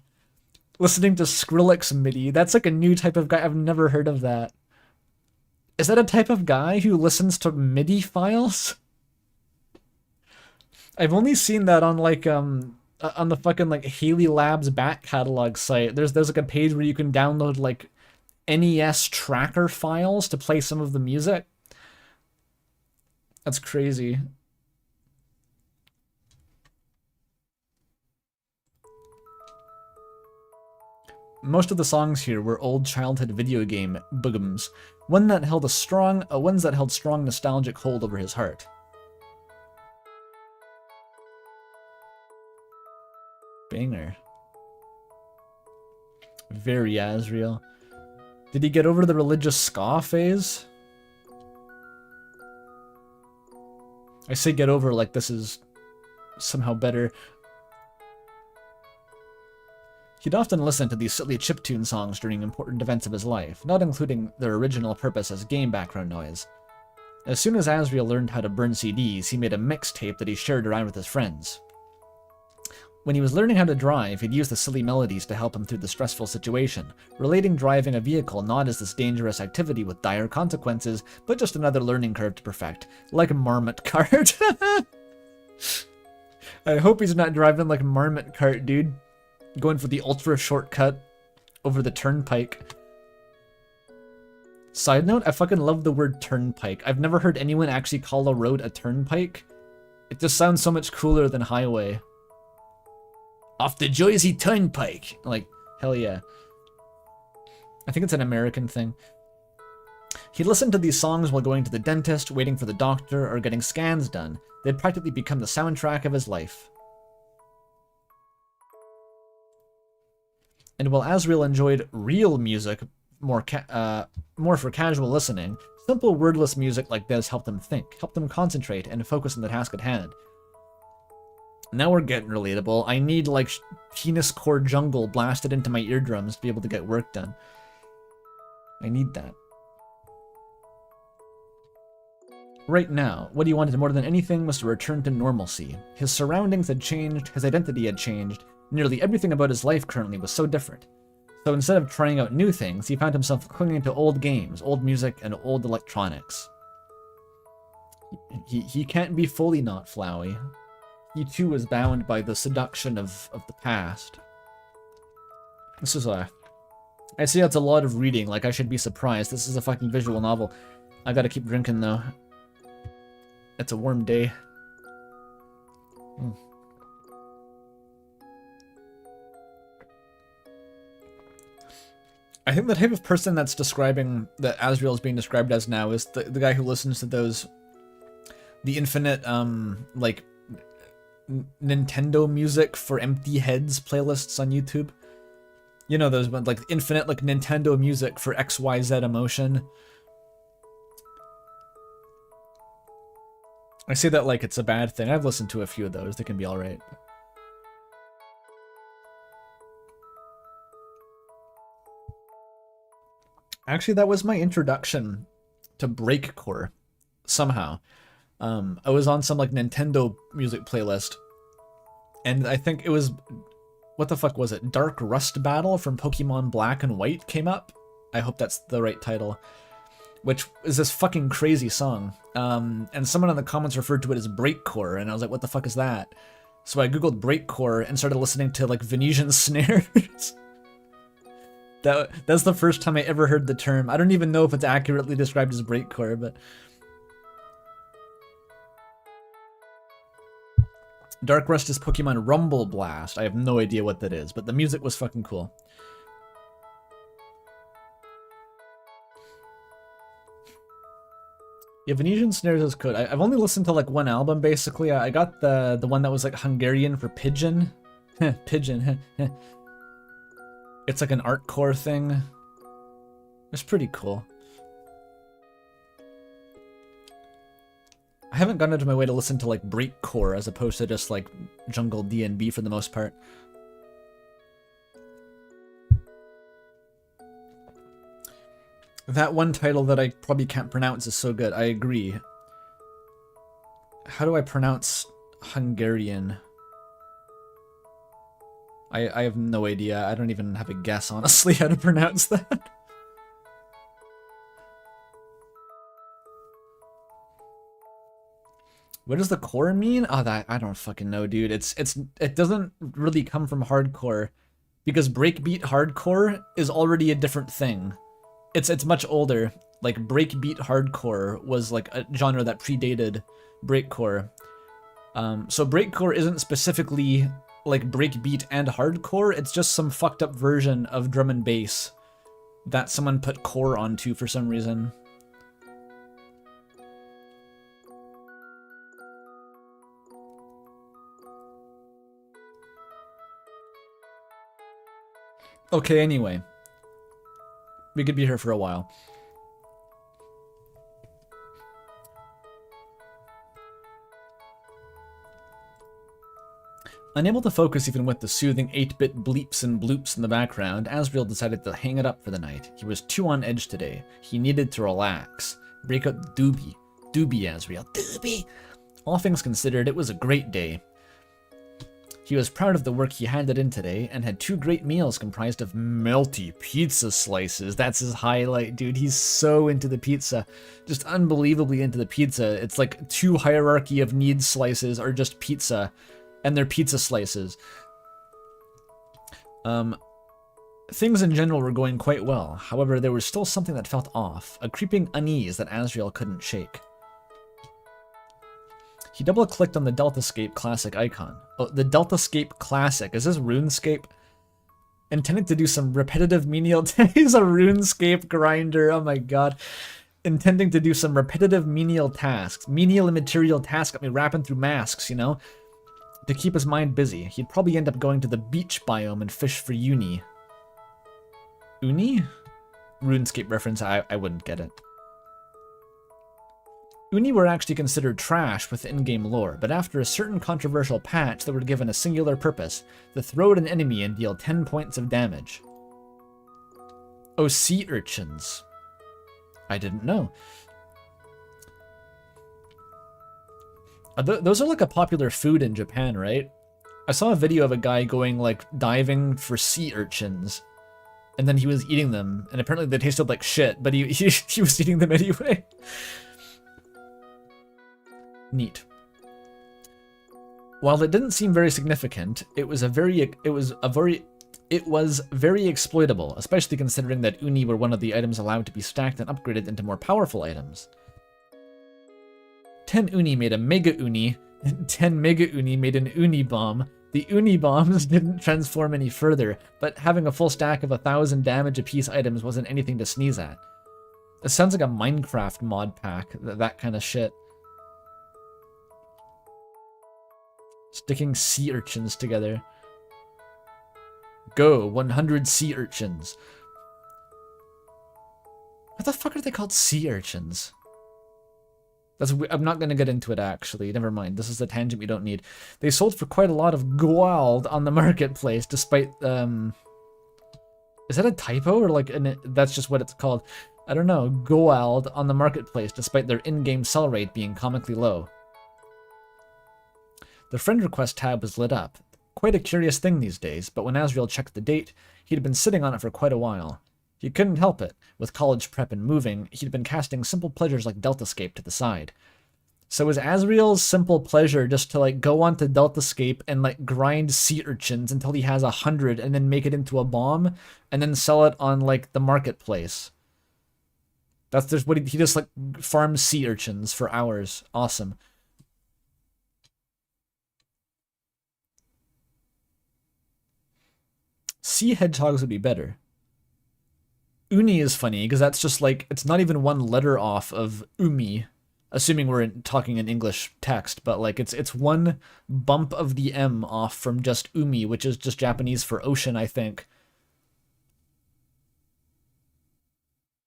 Listening to Skrillex MIDI. That's like a new type of guy. I've never heard of that. Is that a type of guy who listens to MIDI files? I've only seen that on like on the fucking like Haley Labs back catalog site. There's like a page where you can download like NES tracker files to play some of the music. That's crazy. Most of the songs here were old childhood video game boogums, ones that held strong nostalgic hold over his heart. Banger. Very Azrael. Did he get over the religious ska phase? I say get over like this is somehow better. He'd often listen to these silly chiptune songs during important events of his life, not including their original purpose as game background noise. As soon as Azrael learned how to burn CDs, he made a mixtape that he shared around with his friends. When he was learning how to drive, he'd use the silly melodies to help him through the stressful situation, relating driving a vehicle not as this dangerous activity with dire consequences, but just another learning curve to perfect, like a Marmot cart. I hope he's not driving like a Marmot cart, dude. Going for the ultra shortcut over the turnpike. Side note, I fucking love the word turnpike. I've never heard anyone actually call a road a turnpike. It just sounds so much cooler than highway. Off the Jersey Turnpike. Like, hell yeah. I think it's an American thing. He listened to these songs while going to the dentist, waiting for the doctor, or getting scans done. They'd practically become the soundtrack of his life. And while Azrael enjoyed real music more for casual listening, simple wordless music like this helped him think, helped him concentrate, and focus on the task at hand. Now we're getting relatable. I need like penis core jungle blasted into my eardrums to be able to get work done. I need that. Right now, what he wanted more than anything was to return to normalcy. His surroundings had changed, his identity had changed, nearly everything about his life currently was so different. So instead of trying out new things, he found himself clinging to old games, old music, and old electronics. He can't be fully not Flowey. He too was bound by the seduction of the past. This is I see that's a lot of reading, like I should be surprised. This is a fucking visual novel. I gotta keep drinking though. It's a warm day. I think the type of person that's describing, that Azrael is being described as now, is the guy who listens to those, the infinite, like, Nintendo music for empty heads playlists on YouTube. You know those ones, like infinite, like Nintendo music for XYZ emotion. I say that like it's a bad thing. I've listened to a few of those. They can be alright. Actually, that was my introduction to breakcore, somehow. I was on some like Nintendo music playlist, and I think it was, what the fuck was it? Dark Rust Battle from Pokemon Black and White came up. I hope that's the right title. Which is this fucking crazy song. And someone in the comments referred to it as breakcore, and I was like, what the fuck is that? So I googled breakcore and started listening to like Venetian snares. That's the first time I ever heard the term. I don't even know if it's accurately described as breakcore, but Dark Rust is Pokemon Rumble Blast. I have no idea what that is, but the music was fucking cool. Yeah, Venetian Snares is good. I've only listened to like one album basically. I got the one that was like Hungarian for pigeon. Pigeon. It's like an artcore thing. It's pretty cool. I haven't gone out of my way to listen to like breakcore as opposed to just like jungle D&B for the most part. That one title that I probably can't pronounce is so good. I agree. How do I pronounce Hungarian? I have no idea. I don't even have a guess, honestly, how to pronounce that. What does the core mean? Oh, that I don't fucking know, dude. It doesn't really come from hardcore, because breakbeat hardcore is already a different thing. It's much older. Like breakbeat hardcore was like a genre that predated breakcore. So breakcore isn't specifically like breakbeat and hardcore. It's just some fucked up version of drum and bass that someone put core onto for some reason. Okay, anyway. We could be here for a while. Unable to focus even with the soothing 8-bit bleeps and bloops in the background, Asriel decided to hang it up for the night. He was too on edge today. He needed to relax. Break out the doobie. Doobie, Asriel. Doobie! All things considered, it was a great day. He was proud of the work he handed in today, and had 2 great meals comprised of melty pizza slices. That's his highlight, dude. He's so into the pizza. Just unbelievably into the pizza. It's like 2 hierarchy of needs slices are just pizza, and they're pizza slices. Things in general were going quite well. However, there was still something that felt off, a creeping unease that Asriel couldn't shake. He double-clicked on the Deltascape Classic icon. Oh, the Deltascape Classic. Is this RuneScape? Intending to do some repetitive menial... He's a RuneScape grinder, oh my god. Intending to do some repetitive menial tasks. Menial and material tasks got me rapping through masks, you know? To keep his mind busy. He'd probably end up going to the beach biome and fish for uni. Uni? RuneScape reference, I wouldn't get it. Uni were actually considered trash with in-game lore, but after a certain controversial patch they were given a singular purpose, to throw at an enemy and deal 10 points of damage. Oh, sea urchins. I didn't know. Those are like a popular food in Japan, right? I saw a video of a guy going like diving for sea urchins, and then he was eating them, and apparently they tasted like shit, but he was eating them anyway. Neat. While it didn't seem very significant, it was very exploitable, especially considering that Uni were one of the items allowed to be stacked and upgraded into more powerful items. 10 Uni made a Mega Uni, and 10 Mega Uni made an Uni Bomb. The Uni Bombs didn't transform any further, but having a full stack of 1,000 damage apiece items wasn't anything to sneeze at. It sounds like a Minecraft mod pack, that kind of shit. Sticking sea urchins together. Go, 100 sea urchins. What the fuck are they called sea urchins? I'm not going to get into it, actually. Never mind. This is the tangent we don't need. They sold for quite a lot of gold on the marketplace, despite... Is that a typo? Or like, that's just what it's called. I don't know, Goald on the marketplace despite their in-game sell rate being comically low. The friend request tab was lit up. Quite a curious thing these days, but when Azrael checked the date, he'd been sitting on it for quite a while. He couldn't help it. With college prep and moving, he'd been casting simple pleasures like Deltascape to the side. So is Azrael's simple pleasure just to like go onto Deltascape and like grind sea urchins until he has 100 and then make it into a bomb and then sell it on like the marketplace? That's just what he just like farms sea urchins for hours. Awesome. Sea hedgehogs would be better. Uni is funny because that's just like, it's not even one letter off of umi, assuming we're talking in English text, but like it's one bump of the M off from just umi, which is just Japanese for ocean, I think.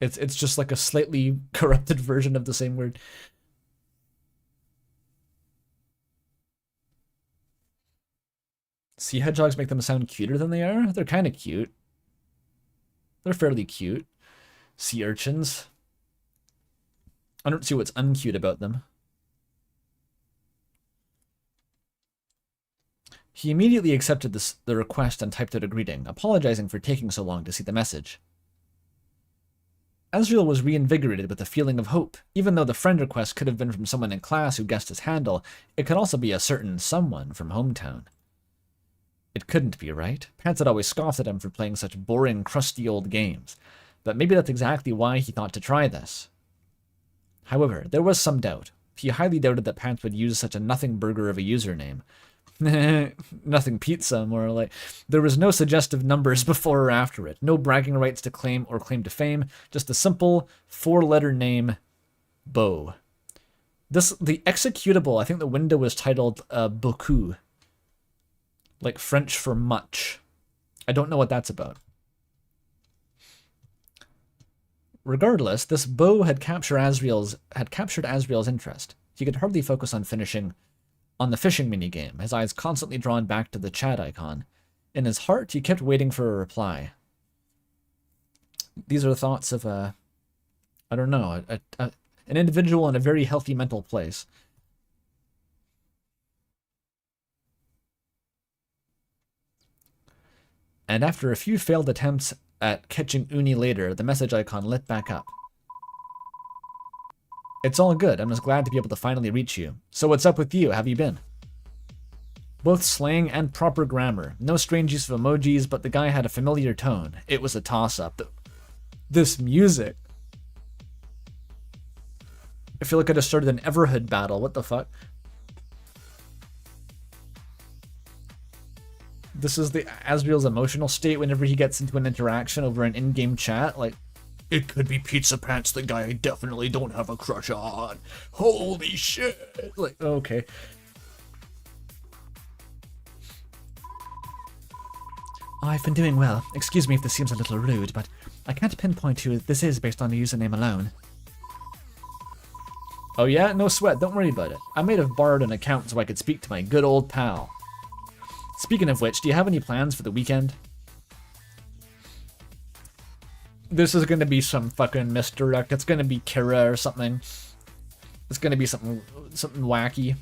It's just like a slightly corrupted version of the same word. Sea hedgehogs make them sound cuter than they are? They're kind of cute. They're fairly cute. Sea urchins. I don't see what's uncute about them. He immediately accepted the request and typed out a greeting, apologizing for taking so long to see the message. Azrael was reinvigorated with a feeling of hope. Even though the friend request could have been from someone in class who guessed his handle, it could also be a certain someone from hometown. It couldn't be, right? Pants had always scoffed at him for playing such boring, crusty old games. But maybe that's exactly why he thought to try this. However, there was some doubt. He highly doubted that Pants would use such a nothing burger of a username. Nothing pizza, more like. There was no suggestive numbers before or after it. No bragging rights to claim or claim to fame. Just a simple 4-letter name, Beau. The executable, I think the window was titled Beaucoup. Like French for much. I don't know what that's about. Regardless, this Beau had captured Azrael's interest. He could hardly focus on the fishing minigame, his eyes constantly drawn back to the chat icon. In his heart, he kept waiting for a reply. These are the thoughts of I don't know, an individual in a very healthy mental place. And after a few failed attempts at catching Uni later, the message icon lit back up. It's all good. I'm just glad to be able to finally reach you. So what's up with you? Have you been? Both slang and proper grammar. No strange use of emojis, but the guy had a familiar tone. It was a toss-up. This music. I feel like I just started an Everhood battle. What the fuck? This is the Azrael's emotional state whenever he gets into an interaction over an in-game chat. Like, it could be Pizza Pants, the guy I definitely don't have a crush on. Holy shit. Like, okay. I've been doing well. Excuse me if this seems a little rude, but I can't pinpoint who this is based on the username alone. Oh yeah? No sweat. Don't worry about it. I might have borrowed an account so I could speak to my good old pal. Speaking of which, do you have any plans for the weekend? This is gonna be some fucking misdirect. It's gonna be Kira or something. It's gonna be something wacky.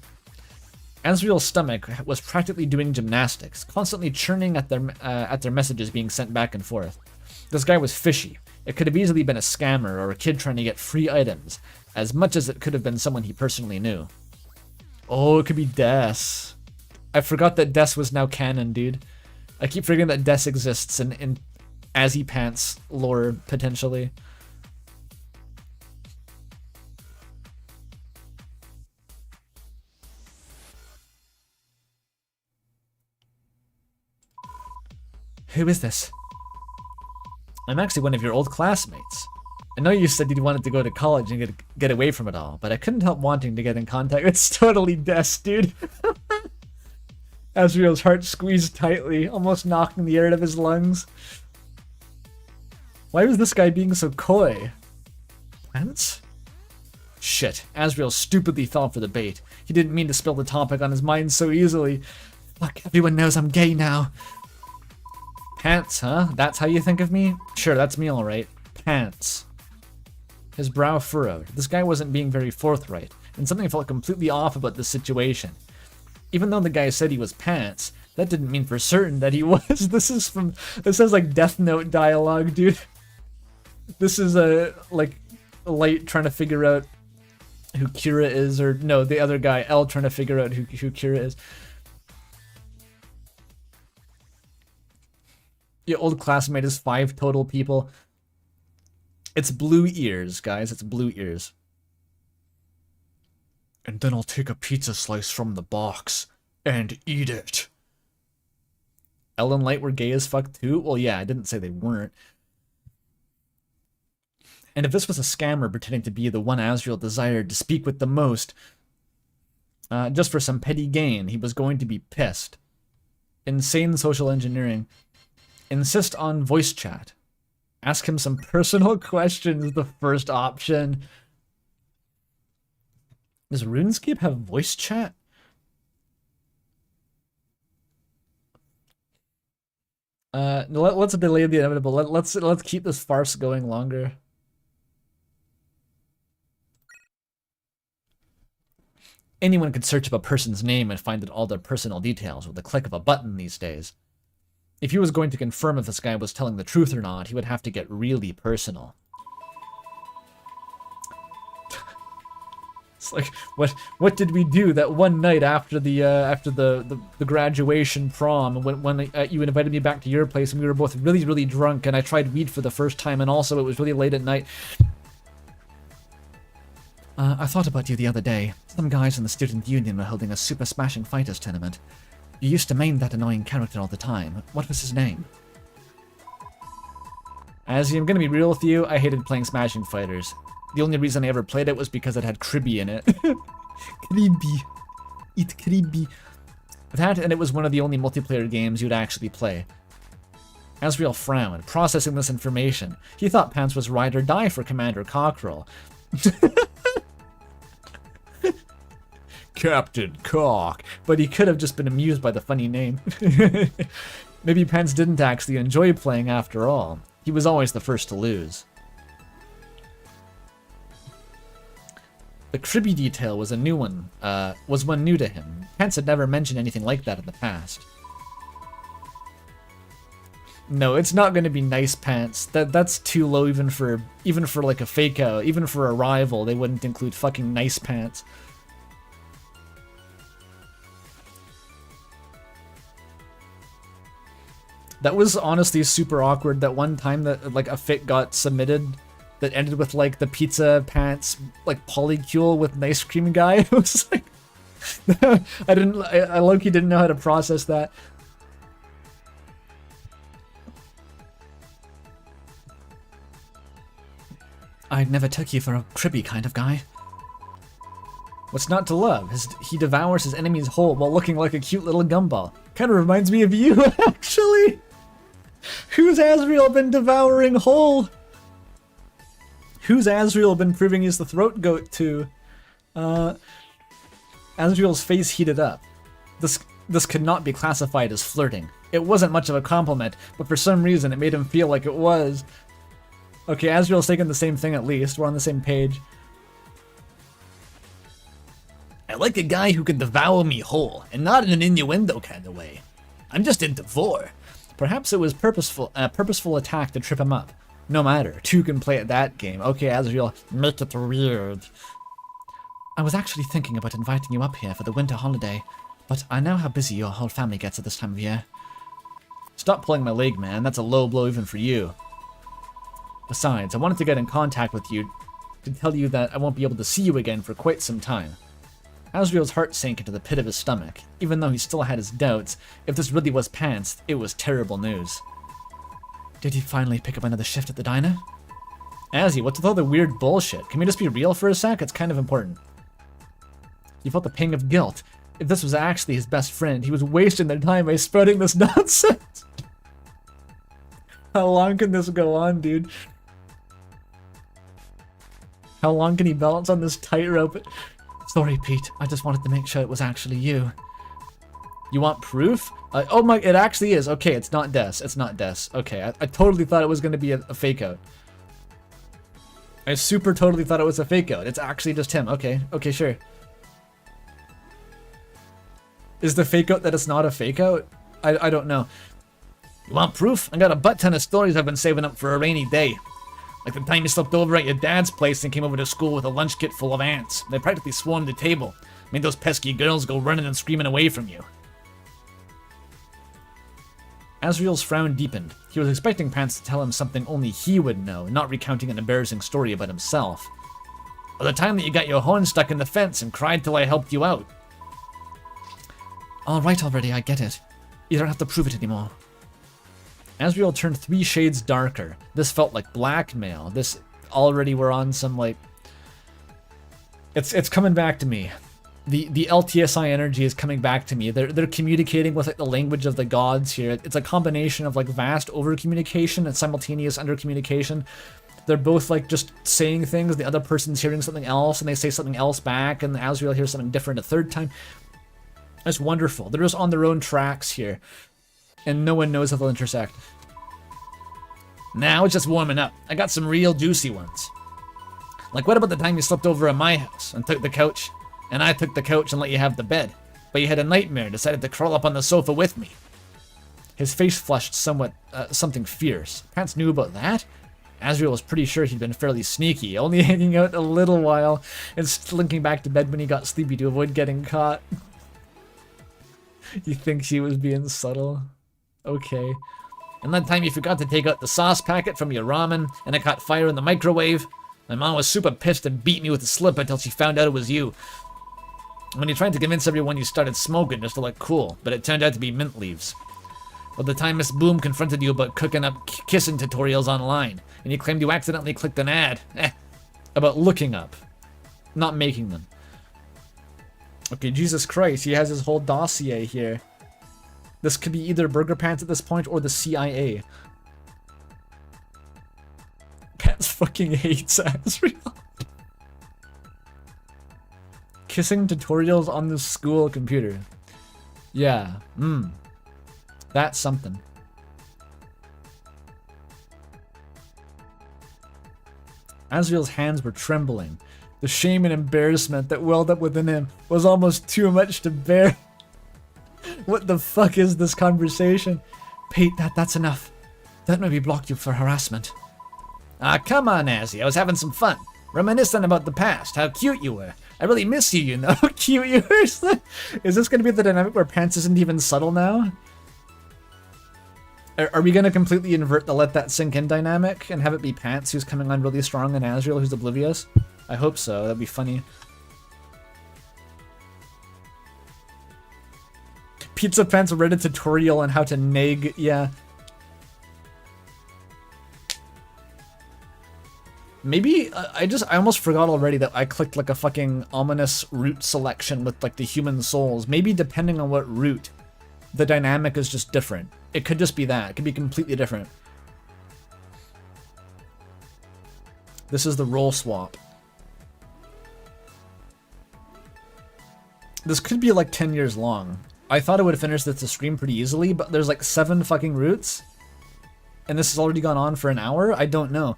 Azrael's stomach was practically doing gymnastics, constantly churning at their messages being sent back and forth. This guy was fishy. It could have easily been a scammer or a kid trying to get free items, as much as it could have been someone he personally knew. Oh, it could be Des. I forgot that Des was now canon, dude. I keep forgetting that Des exists in AZZYPANTS lore, potentially. Who is this? I'm actually one of your old classmates. I know you said you wanted to go to college and get away from it all, but I couldn't help wanting to get in contact. It's totally Des, dude. Azrael's heart squeezed tightly, almost knocking the air out of his lungs. Why was this guy being so coy? Plants? Shit, Azrael stupidly fell for the bait. He didn't mean to spill the topic on his mind so easily. Fuck, everyone knows I'm gay now. Pants, huh? That's how you think of me? Sure, that's me alright. Pants. His brow furrowed. This guy wasn't being very forthright, and something felt completely off about this situation. Even though the guy said he was Pants, that didn't mean for certain that he was. This sounds like Death Note dialogue, dude. This is like Light trying to figure out who Kira is, or no, the other guy, L, trying to figure out who Kira is. Your old classmate is 5 total people. It's blue ears, guys. It's blue ears. And then I'll take a pizza slice from the box and eat it. L and Light were gay as fuck too? Well, yeah, I didn't say they weren't. And if this was a scammer pretending to be the one Azrael desired to speak with the most, just for some petty gain, he was going to be pissed. Insane social engineering. Insist on voice chat. Ask him some personal questions, the first option. Does RuneScape have voice chat? Let's delay the inevitable. Let's keep this farce going longer. Anyone could search up a person's name and find out all their personal details with the click of a button these days. If he was going to confirm if this guy was telling the truth or not, he would have to get really personal. It's like, what did we do that one night after the graduation prom when you invited me back to your place and we were both really drunk and I tried weed for the first time and also it was really late at night. I thought about you the other day. Some guys in the student union were holding a Super Smashing Fighters tournament. You used to main that annoying character all the time. What was his name? Azzy, I'm gonna be real with you, I hated playing Smashing Fighters. The only reason I ever played it was because it had Kribby in it. Kribby. Eat Kribby. That, and it was one of the only multiplayer games you'd actually play. Azrael frowned, processing this information. He thought Pants was ride or die for Commander Cockerel. Captain Cock. But he could have just been amused by the funny name. Maybe Pants didn't actually enjoy playing after all. He was always the first to lose. The Kribby detail was a new one, was one new to him. Pants had never mentioned anything like that in the past. No, it's not going to be nice Pants. That's too low even for like a fake out. Even for a rival, they wouldn't include fucking nice Pants. That was honestly super awkward. That one time that like a fic got submitted that ended with like the pizza Pants like polycule with an ice cream guy. It was like I low-key didn't know how to process that. I never took you for a Kribby kind of guy. What's not to love? He devours his enemies whole while looking like a cute little gumball. Kind of reminds me of you, actually. Who's Azrael been devouring whole? Who's Azrael been proving he's the throat goat to? Azrael's face heated up. This could not be classified as flirting. It wasn't much of a compliment, but for some reason it made him feel like it was. Okay, Azrael's taking the same thing at least. We're on the same page. I like a guy who can devour me whole, and not in an innuendo kind of way. I'm just into vor. Perhaps it was a purposeful attack to trip him up. No matter, two can play at that game. Okay, Azrael, make it weird. I was actually thinking about inviting you up here for the winter holiday, but I know how busy your whole family gets at this time of year. Stop pulling my leg, man. That's a low blow even for you. Besides, I wanted to get in contact with you to tell you that I won't be able to see you again for quite some time. Azrael's heart sank into the pit of his stomach. Even though he still had his doubts, if this really was Pants, it was terrible news. Did he finally pick up another shift at the diner? Azzy, what's with all the weird bullshit? Can we just be real for a sec? It's kind of important. He felt the pang of guilt. If this was actually his best friend, he was wasting their time by spreading this nonsense. How long can this go on, dude? How long can he balance on this tightrope? Sorry, Pete. I just wanted to make sure it was actually you. You want proof? Oh my, it actually is. Okay, it's not Des. It's not Des. Okay, I totally thought it was going to be a fake out. I super totally thought it was a fake out. It's actually just him. Okay, okay, sure. Is the fake out that it's not a fake out? I don't know. You want proof? I got a butt ton of stories I've been saving up for a rainy day. Like the time you slept over at your dad's place and came over to school with a lunch kit full of ants. They practically swarmed the table. Made those pesky girls go running and screaming away from you. Azriel's frown deepened. He was expecting Pants to tell him something only he would know, not recounting an embarrassing story about himself. Or the time that you got your horn stuck in the fence and cried till I helped you out. Alright already, I get it. You don't have to prove it anymore. Azriel turned 3 shades darker. This felt like blackmail. This already we're on some like... It's coming back to me. The LTSI energy is coming back to me. They're communicating with like the language of the gods here. It's a combination of like vast over communication and simultaneous under communication. They're both like just saying things, the other person's hearing something else, and they say something else back, and Azriel hears something different a third time. It's wonderful. They're just on their own tracks here, and no one knows how they'll intersect. Now it's just warming up. I got some real juicy ones. Like, what about the time you slept over at my house and took the couch, and I took the couch and let you have the bed, but you had a nightmare and decided to crawl up on the sofa with me? His face flushed somewhat, something fierce. Pants knew about that? Azriel was pretty sure he'd been fairly sneaky, only hanging out a little while and slinking back to bed when he got sleepy to avoid getting caught. You think she was being subtle? Okay. And that time you forgot to take out the sauce packet from your ramen, and it caught fire in the microwave. My mom was super pissed and beat me with a slip until she found out it was you. When you tried to convince everyone you started smoking just to look cool, but it turned out to be mint leaves. Or the time Miss Boom confronted you about cooking up kissing tutorials online, and you claimed you accidentally clicked an ad. About looking up, not making them. Okay, Jesus Christ, he has his whole dossier here. This could be either Burger Pants at this point or the CIA. Pants fucking hates Azriel. Kissing tutorials on the school computer. Yeah, that's something. Azriel's hands were trembling. The shame and embarrassment that welled up within him was almost too much to bear. What the fuck is this conversation? Pete, that's enough. Don't make me block you for harassment. Ah, come on, Azzy. I was having some fun. Reminiscing about the past, how cute you were. I really miss you, you know. How cute you were. Is this going to be the dynamic where Pants isn't even subtle now? Are we going to completely invert the let that sink in dynamic and have it be Pants who's coming on really strong and Azriel who's oblivious? I hope so. That'd be funny. Pizza Pants read a tutorial on how to nag. Yeah. Maybe I almost forgot already that I clicked like a fucking ominous root selection with like the human souls. Maybe depending on what root, the dynamic is just different. It could just be that. It could be completely different. This is the role swap. This could be like 10 years long. I thought I would have finished this stream pretty easily, but there's like 7 fucking routes. And this has already gone on for an hour? I don't know.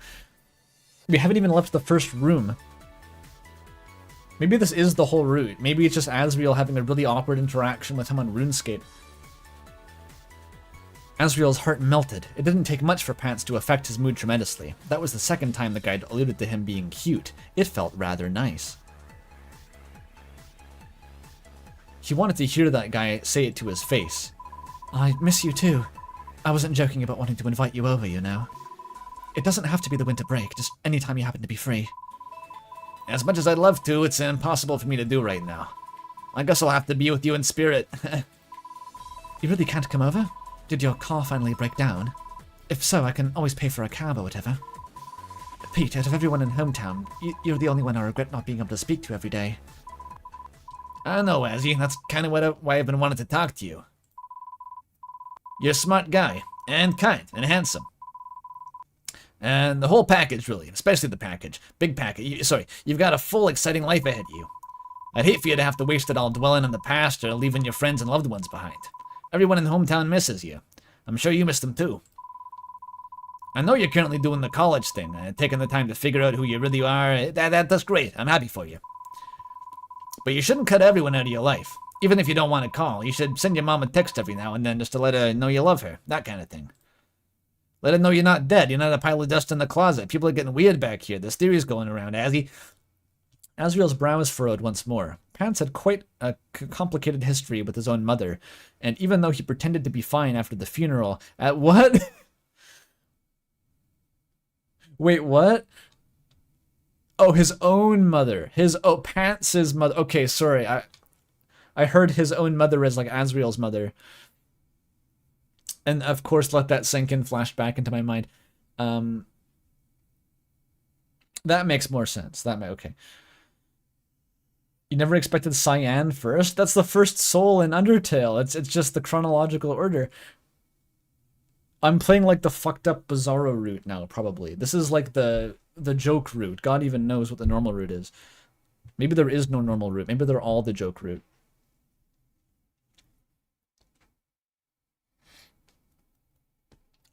We haven't even left the first room. Maybe this is the whole route. Maybe it's just Azriel having a really awkward interaction with him on RuneScape. Azriel's heart melted. It didn't take much for Pants to affect his mood tremendously. That was the second time the guide alluded to him being cute. It felt rather nice. He wanted to hear that guy say it to his face. I miss you too. I wasn't joking about wanting to invite you over, you know. It doesn't have to be the winter break, just anytime you happen to be free. As much as I'd love to, it's impossible for me to do right now. I guess I'll have to be with you in spirit. You really can't come over? Did your car finally break down? If so, I can always pay for a cab or whatever. Pete, out of everyone in hometown, you're the only one I regret not being able to speak to every day. I know, Azzy. That's kind of why I've been wanting to talk to you. You're a smart guy, and kind, and handsome. And the whole package, really, especially the package. Big package. You've got a full, exciting life ahead of you. I'd hate for you to have to waste it all dwelling in the past or leaving your friends and loved ones behind. Everyone in the hometown misses you. I'm sure you miss them too. I know you're currently doing the college thing, taking the time to figure out who you really are. That's great. I'm happy for you. But you shouldn't cut everyone out of your life. Even if you don't want to call, you should send your mom a text every now and then just to let her know you love her. That kind of thing. Let her know you're not dead. You're not a pile of dust in the closet. People are getting weird back here. There's theories going around, Azzy. Azriel's brow was furrowed once more. Pants had quite a complicated history with his own mother, and even though he pretended to be fine after the funeral, at what? Wait, what? Oh, his own mother. Pants' mother. Okay, sorry. I heard his own mother as like Azriel's mother. And of course, let that sink in, flash back into my mind. That makes more sense. Okay. You never expected Cyan first? That's the first soul in Undertale. It's just the chronological order. I'm playing like the fucked up Bizarro route now, probably. This is like the joke route. God even knows what the normal route is. Maybe there is no normal route. Maybe they're all the joke route.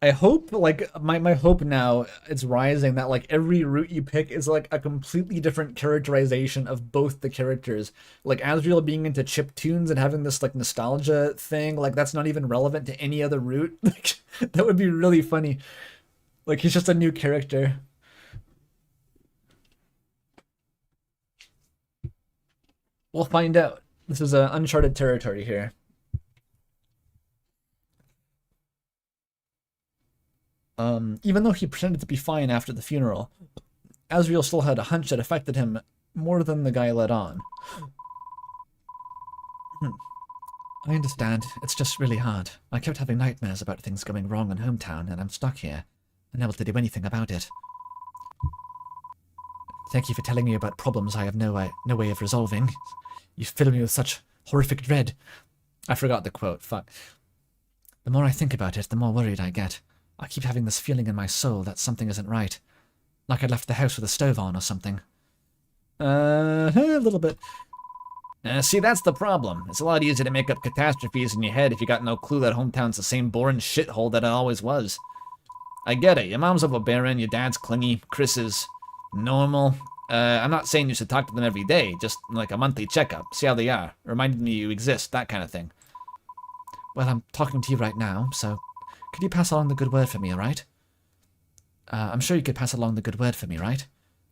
I hope, like, my hope now, it's rising, that, like, every route you pick is, like, a completely different characterization of both the characters. Like, Azriel being into chiptunes and having this, like, nostalgia thing, like, that's not even relevant to any other route. Like, that would be really funny. Like, he's just a new character. We'll find out. This is uncharted territory here. Even though he pretended to be fine after the funeral, Azriel still had a hunch that affected him more than the guy let on. I understand. It's just really hard. I kept having nightmares about things going wrong in hometown, and I'm stuck here, unable to do anything about it. Thank you for telling me about problems I have no way of resolving. You fill me with such horrific dread. I forgot the quote, fuck. The more I think about it, the more worried I get. I keep having this feeling in my soul that something isn't right. Like I left the house with a stove on or something. A little bit. See, that's the problem. It's a lot easier to make up catastrophes in your head if you got no clue that hometown's the same boring shithole that it always was. I get it. Your mom's overbearing, your dad's clingy, Chris is normal. I'm not saying you should talk to them every day, just like a monthly checkup, see how they are, reminding me you exist, that kind of thing. Well, I'm talking to you right now, so could you pass along the good word for me, alright? I'm sure you could pass along the good word for me, right?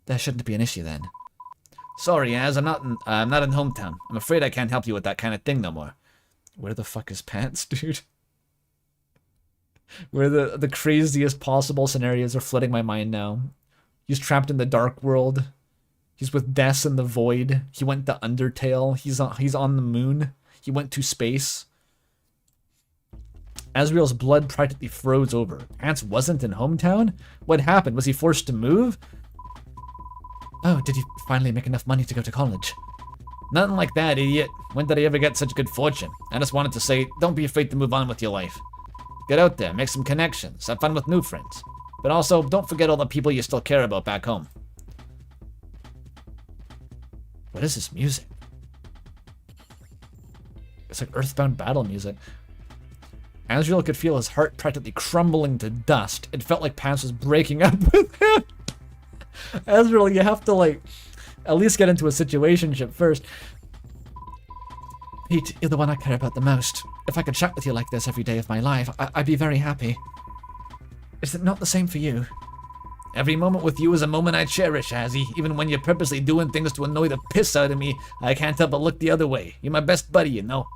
There shouldn't be an issue then. Sorry, Az, I'm not in hometown. I'm afraid I can't help you with that kind of thing no more. Where the fuck is Pants, dude? Where the craziest possible scenarios are flooding my mind now. He's trapped in the dark world. He's with Des in the void. He went to Undertale. He's on the moon. He went to space. Azriel's blood practically froze over. Pants wasn't in hometown? What happened? Was he forced to move? Oh, did he finally make enough money to go to college? Nothing like that, idiot. When did I ever get such good fortune? I just wanted to say, don't be afraid to move on with your life. Get out there, make some connections, have fun with new friends. But also, don't forget all the people you still care about back home. What is this music? It's like Earthbound battle music. Azriel could feel his heart practically crumbling to dust. It felt like Pants was breaking up with him. Azriel, you have to, like, at least get into a situationship first. Pete, you're the one I care about the most. If I could chat with you like this every day of my life, I'd be very happy. Is it not the same for you? Every moment with you is a moment I cherish, Azzy. Even when you're purposely doing things to annoy the piss out of me, I can't help but look the other way. You're my best buddy, you know.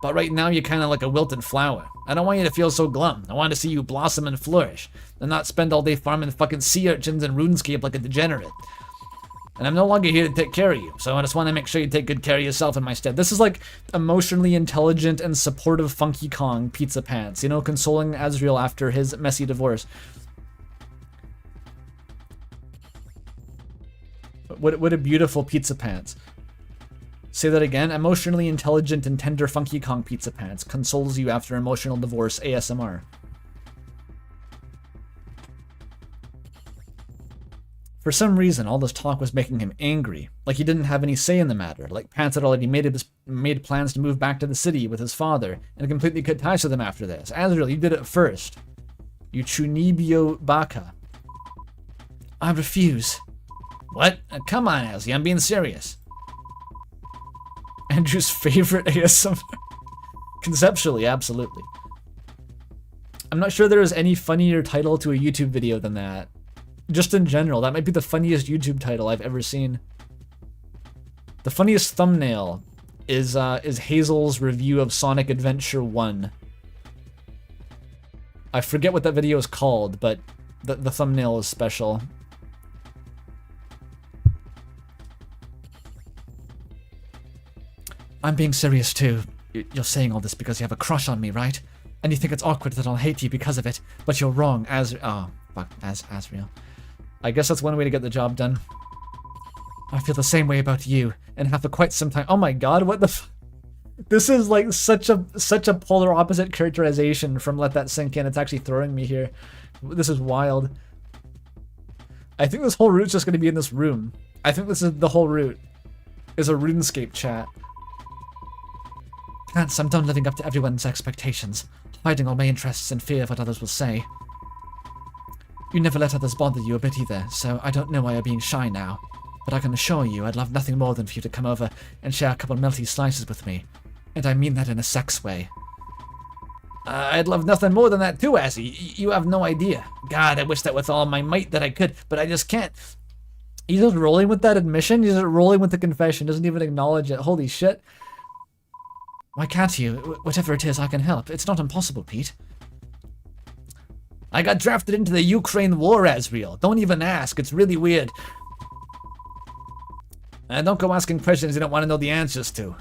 But right now, you're kind of like a wilted flower. I don't want you to feel so glum. I want to see you blossom and flourish, and not spend all day farming fucking sea urchins and RuneScape like a degenerate. And I'm no longer here to take care of you, so I just want to make sure you take good care of yourself in my stead. This is like emotionally intelligent and supportive Funky Kong Pizza Pants, you know, consoling Azriel after his messy divorce. What a beautiful Pizza Pants. Say that again. Emotionally intelligent and tender Funky Kong Pizza Pants consoles you after emotional divorce ASMR. For some reason, all this talk was making him angry, like he didn't have any say in the matter, like Pants had already made plans to move back to the city with his father, and completely cut ties with him after this. Azriel, you did it first. You Chunibyo Baka. I refuse. What? Come on, Azzy, I'm being serious. Andrew's favorite ASMR. Conceptually, absolutely. I'm not sure there is any funnier title to a YouTube video than that. Just in general, that might be the funniest YouTube title I've ever seen. The funniest thumbnail is Hazel's review of Sonic Adventure 1. I forget what that video is called, but the thumbnail is special. I'm being serious too. You're saying all this because you have a crush on me, right? And you think it's awkward that I'll hate you because of it, but you're wrong, Azrael. I guess that's one way to get the job done. I feel the same way about you, and have for quite some time. Oh my god, what the This is like such a polar opposite characterization from Let That Sink In. It's actually throwing me here. This is wild. I think this whole route's just gonna be in this room. I think this is the whole route. Is a RuneScape chat. Pants, I'm done living up to everyone's expectations, hiding all my interests in fear of what others will say. You never let others bother you a bit either, so I don't know why you're being shy now. But I can assure you I'd love nothing more than for you to come over and share a couple melty slices with me. And I mean that in a sex way. I'd love nothing more than that too, Azzy. You have no idea. God, I wish that with all my might that I could, but I just can't. He's just rolling with that admission? He's just rolling with the confession, doesn't even acknowledge it. Holy shit. Why can't you? Whatever it is, I can help. It's not impossible, Pete. I got drafted into the Ukraine war, Azrael. Don't even ask. It's really weird. Don't go asking questions you don't want to know the answers to.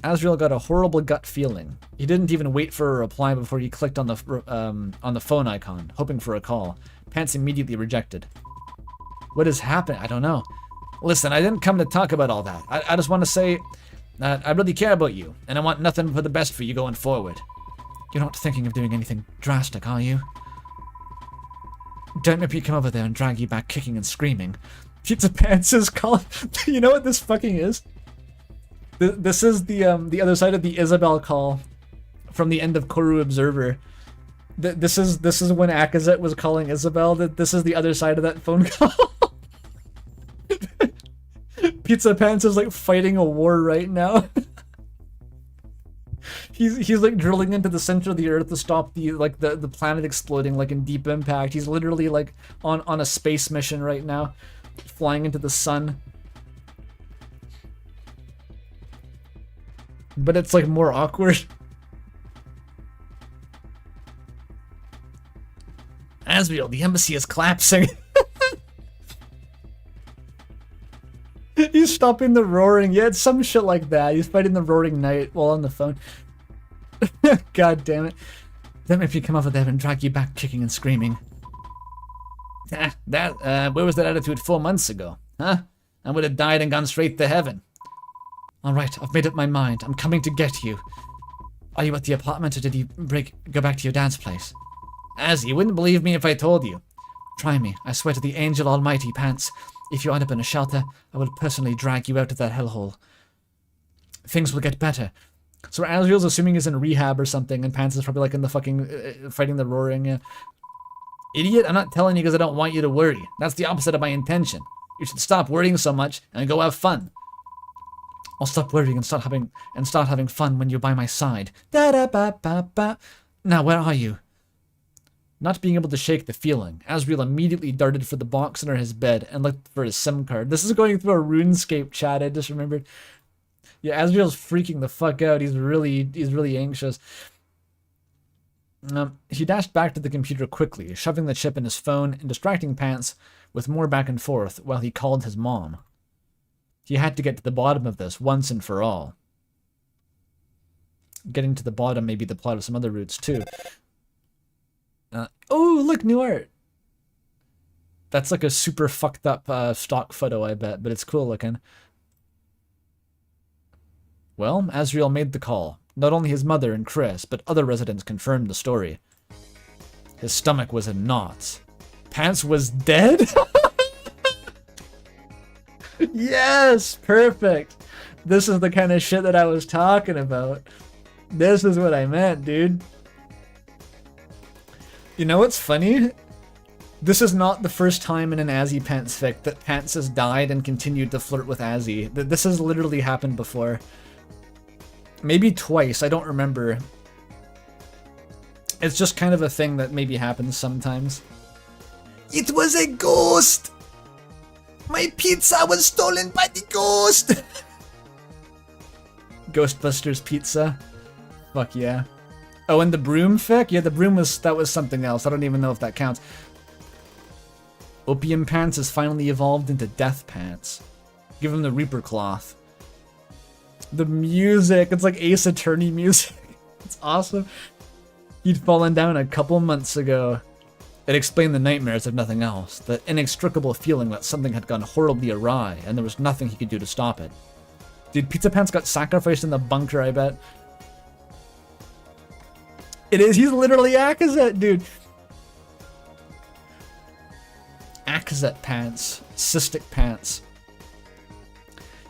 Azrael got a horrible gut feeling. He didn't even wait for a reply before he clicked on the phone icon, hoping for a call. Pants immediately rejected. What is happening? I don't know. Listen, I didn't come to talk about all that. I just want to say that I really care about you, and I want nothing but the best for you going forward. You're not thinking of doing anything drastic, are you? Don't make me come over there and drag you back kicking and screaming. Pizza Pants is calling. You know what this fucking is? This is the other side of the Isabel call from the end of Koru Observer. This is when Akazet was calling Isabel. This is the other side of that phone call. Pizza Pants is like fighting a war right now. He's like drilling into the center of the earth to stop the planet exploding like in Deep Impact. He's literally like on a space mission right now, flying into the sun. But it's like more awkward. Azrael, the embassy is collapsing. He's stopping the roaring. Yeah, it's some shit like that. He's fighting the roaring knight while on the phone. God damn it. Don't make me come over there and drag you back kicking and screaming. Where was that attitude 4 months ago? Huh? I would have died and gone straight to heaven. Alright, I've made up my mind. I'm coming to get you. Are you at the apartment or did you go back to your dad's place? Azzy, you wouldn't believe me if I told you. Try me. I swear to the angel almighty, Pants. If you end up in a shelter, I will personally drag you out of that hellhole. Things will get better. So Azrael's assuming he's in rehab or something, and Pants is probably like in the fucking fighting the roaring. Idiot, I'm not telling you because I don't want you to worry. That's the opposite of my intention. You should stop worrying so much and go have fun. I'll stop worrying and start having fun when you're by my side. Da-da-ba-ba-ba. Now, where are you? Not being able to shake the feeling, Azrael immediately darted for the box under his bed and looked for his SIM card. This is going through a RuneScape chat, I just remembered. Yeah, Azrael's freaking the fuck out. He's really anxious. He dashed back to the computer quickly, shoving the chip in his phone and distracting Pants with more back and forth while he called his mom. He had to get to the bottom of this once and for all. Getting to the bottom may be the plot of some other routes too. Oh, look, new art. That's like a super fucked up stock photo, I bet, but it's cool looking. Well, Azrael made the call. Not only his mother and Chris, but other residents confirmed the story. His stomach was in knots. Pants was dead? Yes, perfect. This is the kind of shit that I was talking about. This is what I meant, dude. You know what's funny? This is not the first time in an AZZYPANTS fic that Pants has died and continued to flirt with Azzy. This has literally happened before. Maybe twice, I don't remember. It's just kind of a thing that maybe happens sometimes. It was a ghost! My pizza was stolen by the ghost! Ghostbusters pizza. Fuck yeah. Oh, and the broom fic? Yeah, the broom that was something else. I don't even know if that counts. Opium Pants has finally evolved into Death Pants. Give him the Reaper cloth. The music, it's like Ace Attorney music. It's awesome. He'd fallen down a couple months ago. It explained the nightmares if nothing else. The inextricable feeling that something had gone horribly awry and there was nothing he could do to stop it. Dude, Pizza Pants got sacrificed in the bunker, I bet. It is, he's literally AZZYPANTS, dude. AZZYPANTS Pants. Cystic Pants.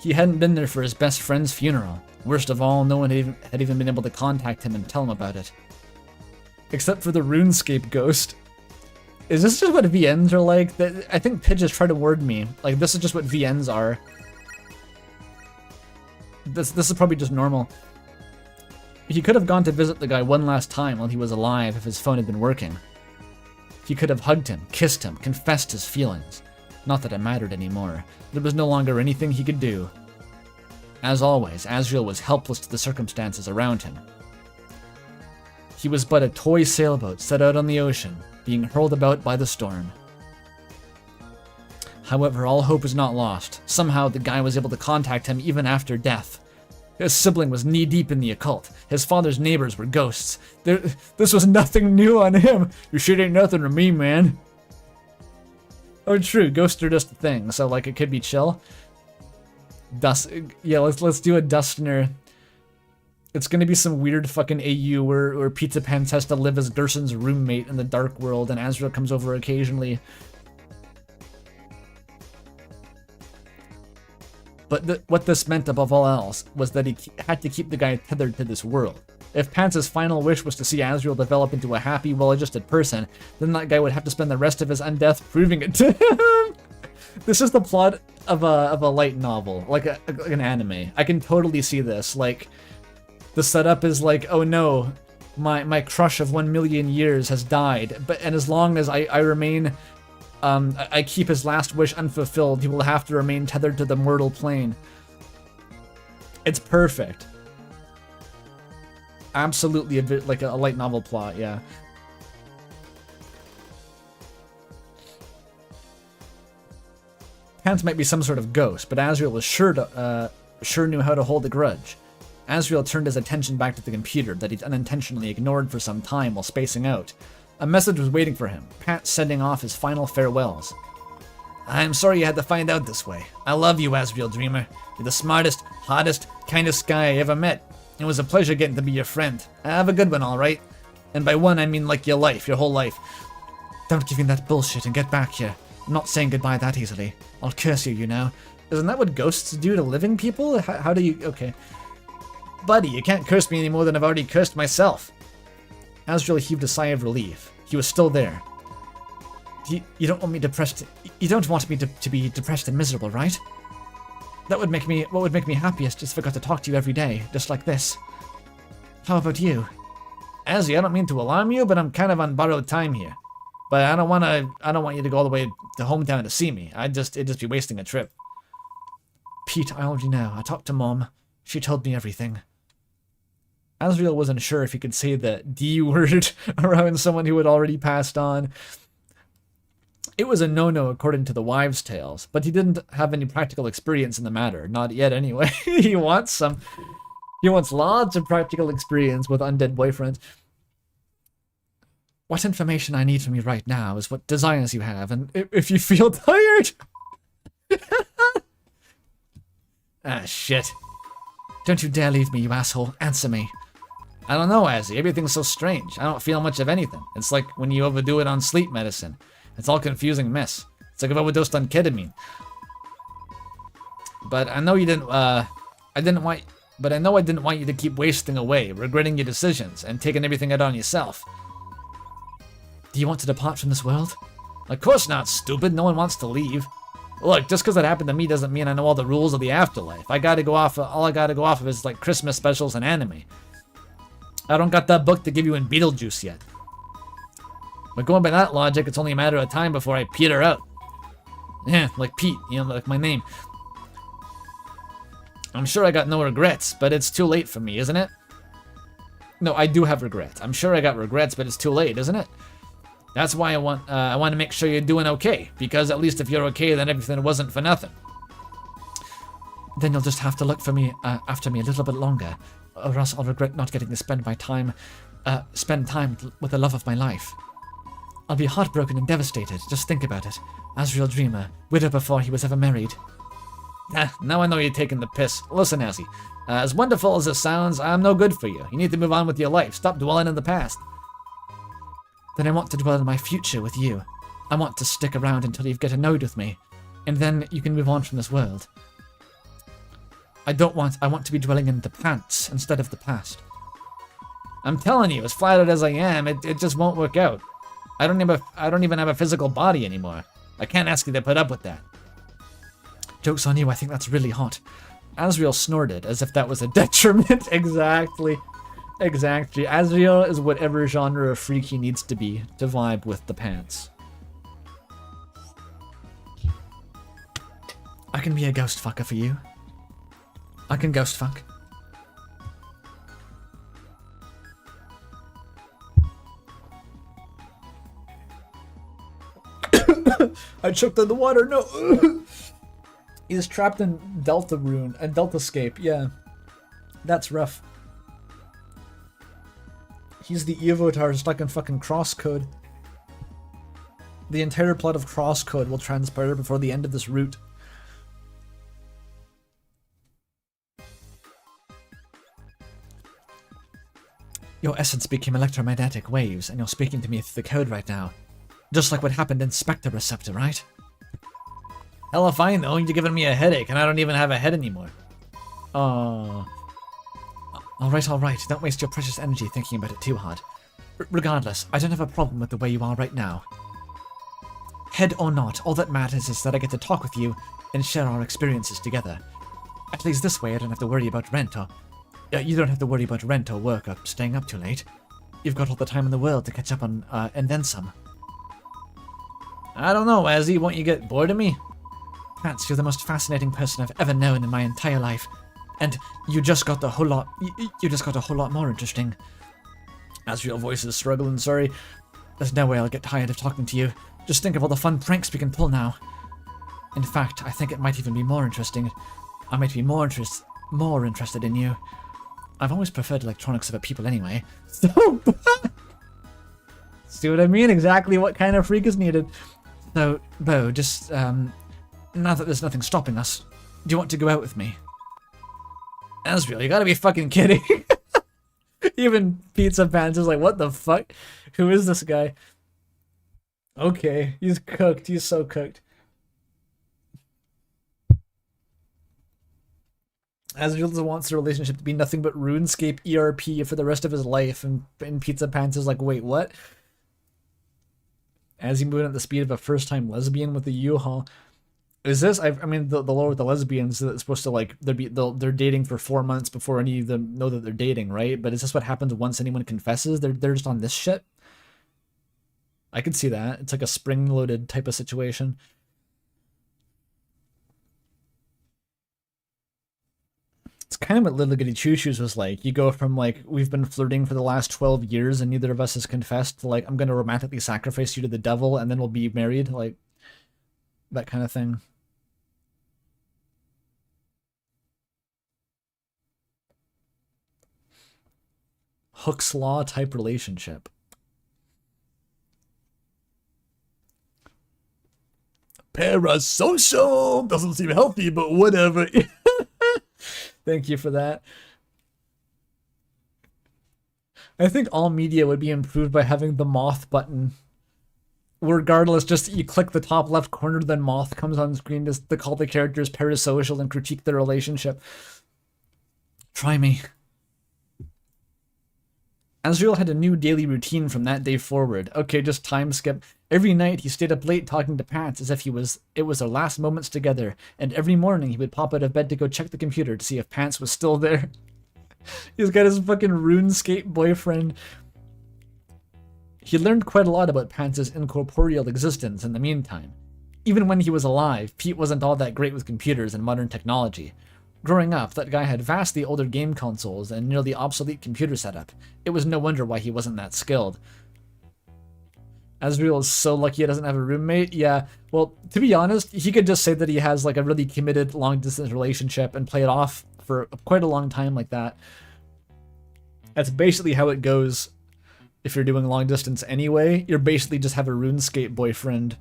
He hadn't been there for his best friend's funeral. Worst of all, no one had even been able to contact him and tell him about it. Except for the RuneScape ghost. Is this just what VNs are like? I think Pidge has tried to word me. Like, this is just what VNs are. This is probably just normal. He could have gone to visit the guy one last time while he was alive if his phone had been working. He could have hugged him, kissed him, confessed his feelings. Not that it mattered anymore. There was no longer anything he could do. As always, Azrael was helpless to the circumstances around him. He was but a toy sailboat set out on the ocean, being hurled about by the storm. However, all hope was not lost. Somehow the guy was able to contact him even after death. His sibling was knee-deep in the occult. His father's neighbors were ghosts. This was nothing new on him. Your shit ain't nothing to me, man. Oh, true. Ghosts are just a thing, so like it could be chill. Yeah, let's do a Dustiner. It's gonna be some weird fucking AU where Pizza Pants has to live as Gerson's roommate in the dark world, and Azrael comes over occasionally. But what this meant above all else was that he had to keep the guy tethered to this world. If Pants' final wish was to see Azrael develop into a happy, well-adjusted person, then that guy would have to spend the rest of his undeath proving it to him. This is the plot of a light novel, like an anime. I can totally see this. Like, the setup is like, oh no, my crush of 1 million years has died, and as long as I remain, I keep his last wish unfulfilled, he will have to remain tethered to the mortal plane. It's perfect. Absolutely a bit like a light novel plot, yeah. Pants might be some sort of ghost, but Azrael was sure knew how to hold a grudge. Azrael turned his attention back to the computer that he'd unintentionally ignored for some time while spacing out. A message was waiting for him, Pants sending off his final farewells. I'm sorry you had to find out this way. I love you, Azrael Dreamer. You're the smartest, hottest, kindest guy I ever met. It was a pleasure getting to be your friend. Have a good one, alright? And by one, I mean like your life, your whole life. Don't give me that bullshit and get back here. I'm not saying goodbye that easily. I'll curse you, you know. Isn't that what ghosts do to living people? How do you... Okay. Buddy, you can't curse me any more than I've already cursed myself. Azrael heaved a sigh of relief. He was still there. You don't want me depressed... You don't want me to be depressed and miserable, right? That would make me... What would make me happiest is if I got to talk to you every day, just like this. How about you? Azzy, I don't mean to alarm you, but I'm kind of on borrowed time here. But I don't want you to go all the way to hometown to see me. It'd just be wasting a trip. Pete, I already know. I talked to Mom. She told me everything. Azrael wasn't sure if he could say the D word around someone who had already passed on. It was a no-no according to the wives' tales, but he didn't have any practical experience in the matter. Not yet, anyway. He wants some. He wants lots of practical experience with undead boyfriends. What information I need from you right now is what desires you have, and if you feel tired... Ah, shit. Don't you dare leave me, you asshole. Answer me. I don't know, Azzy. Everything's so strange. I don't feel much of anything. It's like when you overdo it on sleep medicine. It's all confusing mess. It's like I've overdosed on ketamine. But I know you didn't, I know I didn't want you to keep wasting away, regretting your decisions, and taking everything out on yourself. Do you want to depart from this world? Of course not, stupid. No one wants to leave. Look, just because it happened to me doesn't mean I know all the rules of the afterlife. All I gotta go off of is like Christmas specials and anime. I don't got that book to give you in Beetlejuice yet. But going by that logic, it's only a matter of time before I peter out. Yeah, like Pete, like my name. I'm sure I got no regrets, but it's too late for me, isn't it? No, I do have regrets. I'm sure I got regrets, but it's too late, isn't it? That's why I want to make sure you're doing okay, because at least if you're okay, then everything wasn't for nothing. Then you'll just have to look for me after me a little bit longer, or else I'll regret not getting to spend time with the love of my life. I'll be heartbroken and devastated. Just think about it. Azrael Dreamer, widow before he was ever married. Now I know you're taking the piss. Listen, Azzy, as wonderful as it sounds, I'm no good for you. You need to move on with your life. Stop dwelling in the past. Then I want to dwell in my future with you. I want to stick around until you get annoyed with me, and then you can move on from this world. I want to be dwelling in the pants instead of the past. I'm telling you, as flattered as I am, it just won't work out. I don't even have a physical body anymore. I can't ask you to put up with that. Joke's on you, I think that's really hot. Azrael snorted, as if that was a detriment. Exactly. Azrael is whatever genre of freak he needs to be to vibe with the pants. I can be a ghost fucker for you. I can ghost fuck. I choked on the water, no! He's trapped in Delta Rune, and Deltascape, yeah. That's rough. He's the Evotar stuck in fucking Crosscode. The entire plot of Crosscode will transpire before the end of this route. Your essence became electromagnetic waves, and you're speaking to me through the code right now. Just like what happened in Spectre Receptor, right? Hell if I know, you're giving me a headache, and I don't even have a head anymore. Oh. Alright, don't waste your precious energy thinking about it too hard. Regardless, I don't have a problem with the way you are right now. Head or not, all that matters is that I get to talk with you and share our experiences together. At least this way I don't have to worry about rent or... you don't have to worry about rent or work or staying up too late. You've got all the time in the world to catch up on, and then some. I don't know, Azzy, won't you get bored of me? Pats, you're the most fascinating person I've ever known in my entire life. And you just got a whole lot more interesting. Azrael voice is struggling, sorry. There's no way I'll get tired of talking to you. Just think of all the fun pranks we can pull now. In fact, I think it might even be more interesting. I might be more interested in you. I've always preferred electronics over people anyway. So, see what I mean? Exactly what kind of freak is needed. So, Bo, just, now that there's nothing stopping us, do you want to go out with me? Azrael, you gotta be fucking kidding. Even Pizza Pants is like, what the fuck? Who is this guy? Okay, he's cooked. He's so cooked. Azrael wants the relationship to be nothing but RuneScape ERP for the rest of his life, and Pizza Pants is like, wait, what? As he moved at the speed of a first-time lesbian with a U-Haul. Is this? I mean, the lore with the lesbians that's supposed to like they're dating for 4 months before any of them know that they're dating, right? But is this what happens once anyone confesses? They're just on this shit. I could see that. It's like a spring-loaded type of situation. It's kind of what Little Goody Choo Shoes was like. You go from like, we've been flirting for the last 12 years and neither of us has confessed, to like, I'm going to romantically sacrifice you to the devil and then we'll be married. Like, that kind of thing. Hook's Law type relationship. Parasocial! Doesn't seem healthy, but whatever. Thank you for that. I think all media would be improved by having the moth button. Regardless, just you click the top left corner, then moth comes on screen to call the characters parasocial and critique their relationship. Try me. Azrael had a new daily routine from that day forward. Okay, just time skip. Every night he stayed up late talking to Pants as if it was their last moments together, and every morning he would pop out of bed to go check the computer to see if Pants was still there. He's got his fucking RuneScape boyfriend. He learned quite a lot about Pants' incorporeal existence in the meantime. Even when he was alive, Pete wasn't all that great with computers and modern technology. Growing up, that guy had vastly older game consoles and nearly obsolete computer setup. It was no wonder why he wasn't that skilled. Azrael is so lucky he doesn't have a roommate. Yeah, well, to be honest, he could just say that he has like a really committed long-distance relationship and play it off for quite a long time like that. That's basically how it goes if you're doing long distance anyway. You basically just have a RuneScape boyfriend.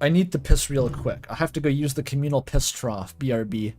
I need to piss real quick. I have to go use the communal piss trough, BRB.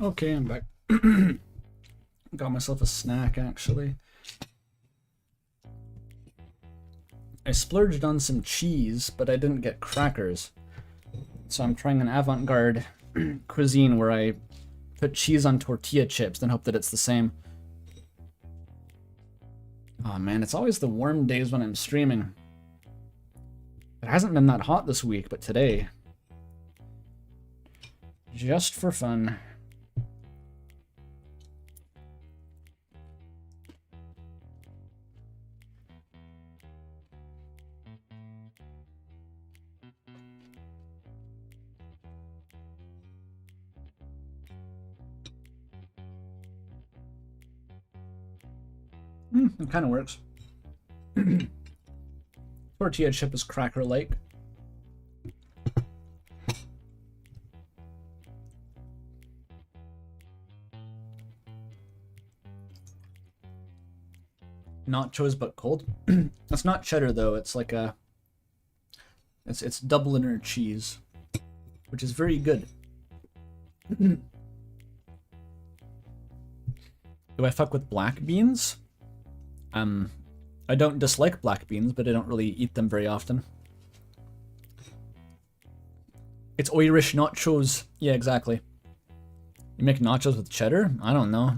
Okay, I'm back. Got myself a snack, actually. I splurged on some cheese, but I didn't get crackers. So I'm trying an avant-garde cuisine where I put cheese on tortilla chips and hope that it's the same. Oh man, it's always the warm days when I'm streaming. It hasn't been that hot this week, but today. Just for fun. It kind of works. Tortilla chip is cracker-like. Nachos but cold. It's not cheddar though. It's like a. It's Dubliner cheese, which is very good. Do I fuck with black beans? I don't dislike black beans, but I don't really eat them very often. It's Irish nachos. Yeah, exactly. You make nachos with cheddar? I don't know.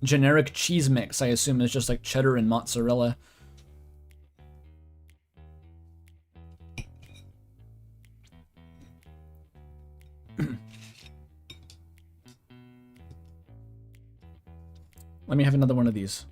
Generic cheese mix, I assume, is just like cheddar and mozzarella. Let me have another one of these.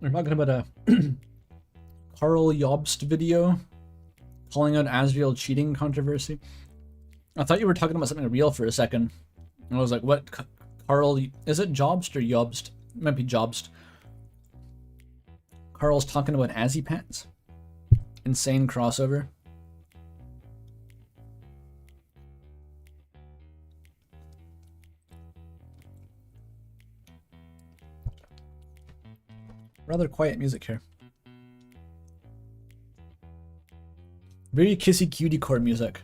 We're talking about a Carl Jobst video calling out Asriel cheating controversy. I thought you were talking about something real for a second. I was like, what? Carl, is it Jobst or Jobst? It might be Jobst. Carl's talking about AZZYPANTS. Insane crossover. Rather quiet music here. Very kissy cutie core music.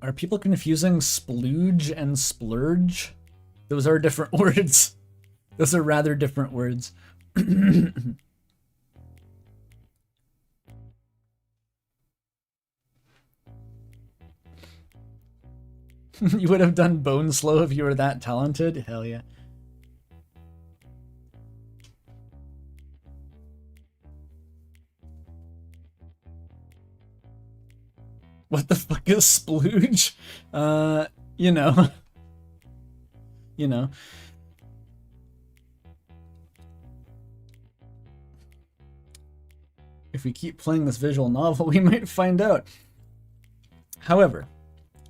Are people confusing splooge and splurge? Those are different words. Those are rather different words. You would have done Bone Slow if you were that talented? Hell yeah. What the fuck is splooge? You know. You know. If we keep playing this visual novel, we might find out. However,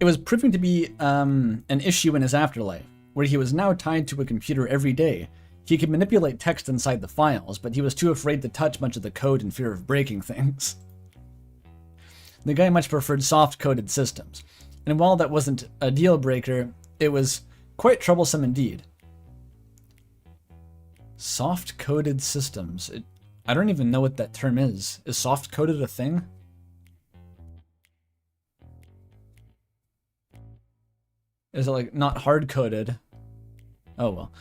it was proving to be an issue in his afterlife, where he was now tied to a computer every day. He could manipulate text inside the files, but he was too afraid to touch much of the code in fear of breaking things. The guy much preferred soft-coded systems, and while that wasn't a deal breaker, it was quite troublesome indeed. Soft-coded systems. I don't even know what that term is. Is soft-coded a thing? Is it like not hard-coded? Oh well.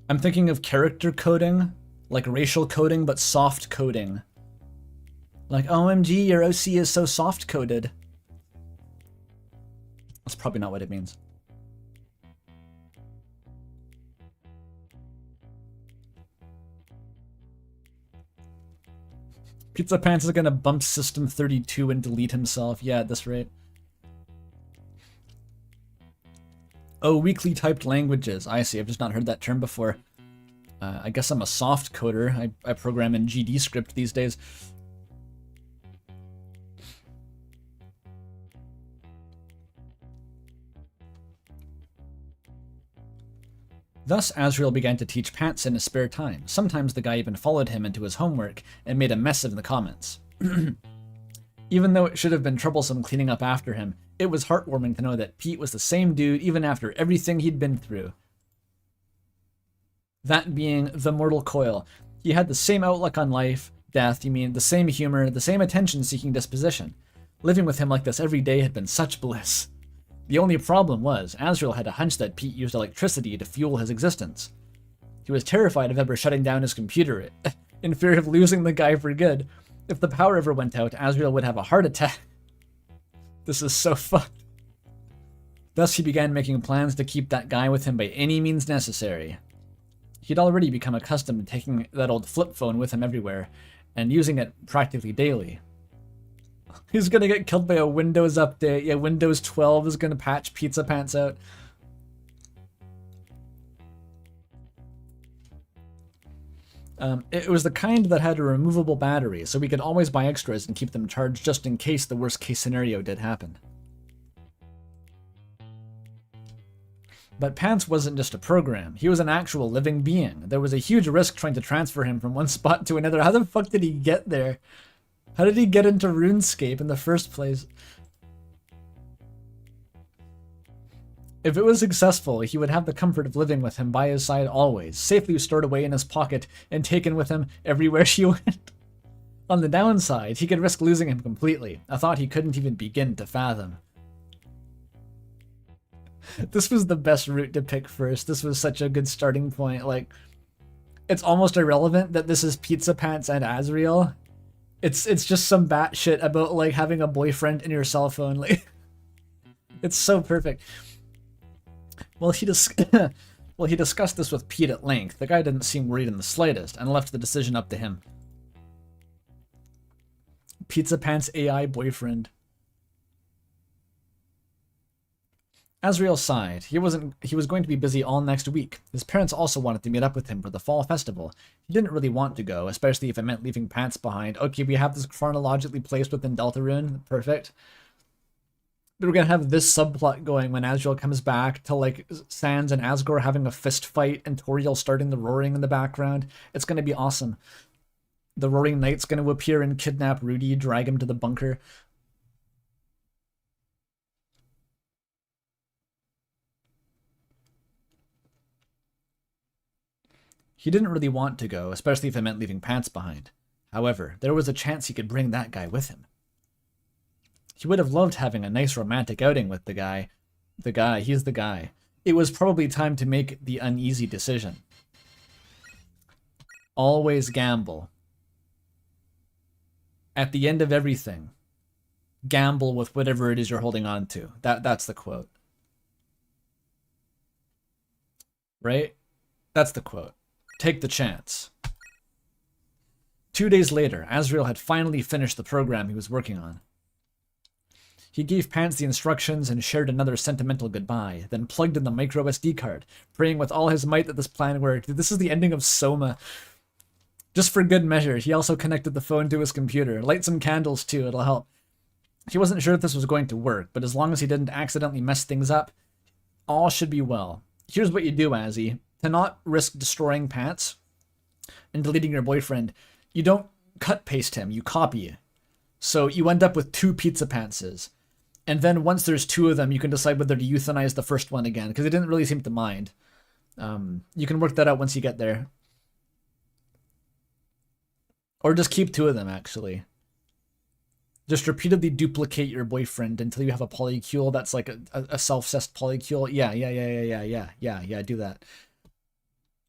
I'm thinking of character coding, like racial coding, but soft coding. Like, OMG, your OC is so soft coded. That's probably not what it means. Pizza Pants is gonna bump System 32 and delete himself. Yeah, at this rate. Oh, weakly typed languages. I see. I've just not heard that term before. I guess I'm a soft coder. I program in GD script these days. Thus, Azrael began to teach Pants in his spare time. Sometimes the guy even followed him into his homework and made a mess in the comments. Even though it should have been troublesome cleaning up after him, it was heartwarming to know that Pete was the same dude even after everything he'd been through. That being the mortal coil. He had the same outlook on life, death, the same humor, the same attention-seeking disposition. Living with him like this every day had been such bliss. The only problem was, Azrael had a hunch that Pete used electricity to fuel his existence. He was terrified of ever shutting down his computer, in fear of losing the guy for good. If the power ever went out, Azrael would have a heart attack. This is so fucked. Thus he began making plans to keep that guy with him by any means necessary. He'd already become accustomed to taking that old flip phone with him everywhere, and using it practically daily. He's gonna get killed by a Windows update. Yeah, Windows 12 is gonna patch Pizza Pants out. It was the kind that had a removable battery, so we could always buy extras and keep them charged just in case the worst case scenario did happen. But Pants wasn't just a program, he was an actual living being. There was a huge risk trying to transfer him from one spot to another. How the fuck did he get there? How did he get into RuneScape in the first place? If it was successful, he would have the comfort of living with him by his side always, safely stored away in his pocket and taken with him everywhere he went. On the downside, he could risk losing him completely, a thought he couldn't even begin to fathom. This was the best route to pick first. This was such a good starting point. Like, it's almost irrelevant that this is Pizza Pants and Azrael. It's just some batshit about like having a boyfriend in your cell phone. Like, it's so perfect. Well, he discussed this with Pete at length. The guy didn't seem worried in the slightest, and left the decision up to him. Pizza Pants AI boyfriend. Azrael sighed. He was going to be busy all next week. His parents also wanted to meet up with him for the fall festival. He didn't really want to go, especially if it meant leaving Pants behind. Okay, we have this chronologically placed within Deltarune. Perfect. We're gonna have this subplot going when Azrael comes back to like Sans and Asgore having a fist fight and Toriel starting the roaring in the background. It's gonna be awesome. The Roaring Knight's gonna appear and kidnap Rudy, drag him to the bunker. He didn't really want to go, especially if it meant leaving Pants behind. However, there was a chance he could bring that guy with him. He would have loved having a nice romantic outing with the guy. He's the guy. It was probably time to make the uneasy decision. Always gamble. At the end of everything, gamble with whatever it is you're holding on to. That's the quote. Right? That's the quote. Take the chance. 2 days later, Azrael had finally finished the program he was working on. He gave Pants the instructions and shared another sentimental goodbye, then plugged in the micro SD card, praying with all his might that this plan worked. This is the ending of Soma. Just for good measure, he also connected the phone to his computer. Light some candles too, it'll help. He wasn't sure if this was going to work, but as long as he didn't accidentally mess things up, all should be well. Here's what you do, Azzy. To not risk destroying Pants and deleting your boyfriend, you don't cut-paste him, you copy. So you end up with 2 Pizza Pantses. And then once there's 2 of them, you can decide whether to euthanize the first one again, because it didn't really seem to mind. You can work that out once you get there. Or just keep 2 of them, actually. Just repeatedly duplicate your boyfriend until you have a polycule that's like a self-cessed polycule. Yeah, do that.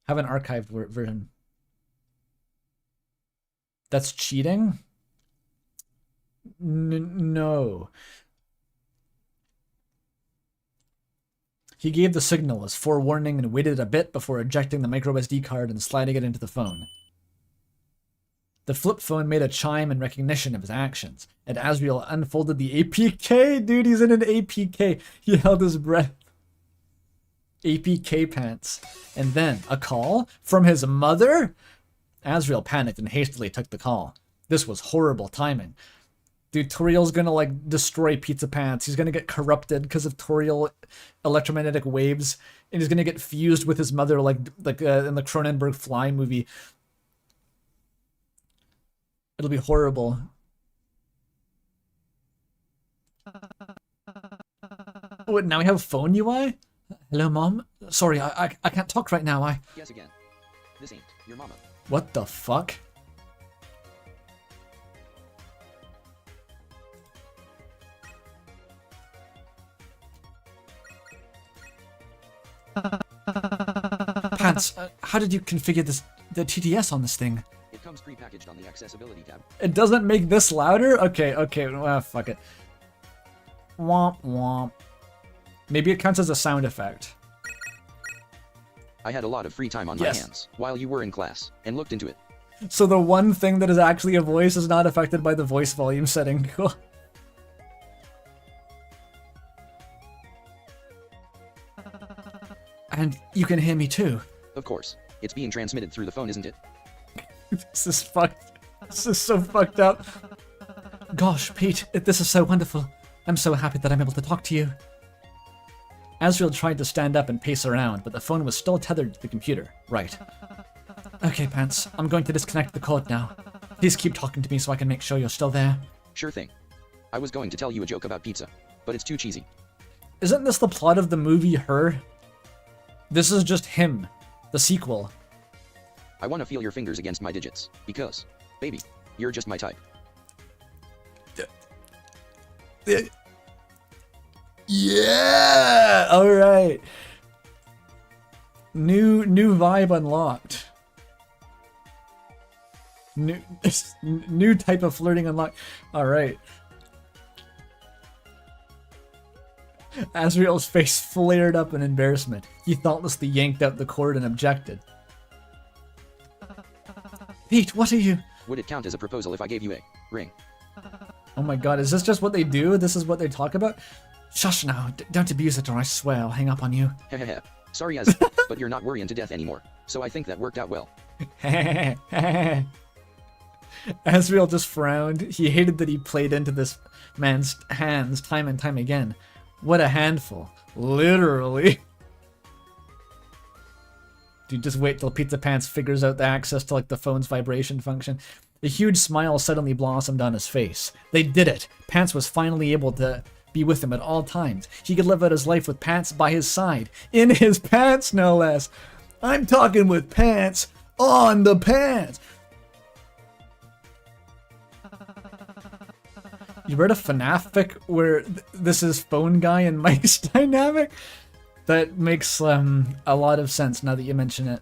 Have an archived version. That's cheating? No. He gave the signal as forewarning and waited a bit before ejecting the microSD card and sliding it into the phone. The flip phone made a chime in recognition of his actions, and Azrael unfolded the APK. Dude, he's in an APK. He held his breath. APK pants. And then a call from his mother? Azrael panicked and hastily took the call. This was horrible timing. Dude, Toriel's gonna like destroy Pizza Pants. He's gonna get corrupted because of Toriel electromagnetic waves, and he's gonna get fused with his mother like in the Cronenberg Fly movie. It'll be horrible. Oh, now we have phone UI? Hello, Mom? Sorry, I can't talk right now. Yes, again. This ain't your mama. What the fuck? Pants, how did you configure the TTS on this thing? It comes pre-packaged on the accessibility tab. It doesn't make this louder? Okay, well, fuck it. Womp womp. Maybe it counts as a sound effect. I had a lot of free time on my hands while you were in class and looked into it. So the one thing that is actually a voice is not affected by the voice volume setting. Cool. And you can hear me too. Of course. It's being transmitted through the phone, isn't it? This is fucked. This is so fucked up. Gosh, Pete, this is so wonderful. I'm so happy that I'm able to talk to you. Azrael tried to stand up and pace around, but the phone was still tethered to the computer. Right. Okay, Pants, I'm going to disconnect the cord now. Please keep talking to me so I can make sure you're still there. Sure thing. I was going to tell you a joke about pizza, but it's too cheesy. Isn't this the plot of the movie Her? This is just him, the sequel. I want to feel your fingers against my digits, because, baby, you're just my type. Yeah! Alright. New vibe unlocked. New type of flirting unlocked. Alright. Azrael's face flared up in embarrassment. He thoughtlessly yanked out the cord and objected. Pete, what are you? Would it count as a proposal if I gave you a ring? Oh my god, is this just what they do? This is what they talk about? Shush now, don't abuse it or I swear I'll hang up on you. Hehehe. Sorry, Az, but you're not worrying to death anymore, so I think that worked out well. Azrael just frowned. He hated that he played into this man's hands time and time again. What a handful. Literally. Dude, just wait till Pizza Pants figures out the access to like the phone's vibration function. A huge smile suddenly blossomed on his face. They did it. Pants was finally able to be with him at all times. He could live out his life with Pants by his side. In his pants, no less. I'm talking with Pants on the pants. You read a FNAF fic where this is Phone Guy and Mike's dynamic? That makes a lot of sense now that you mention it.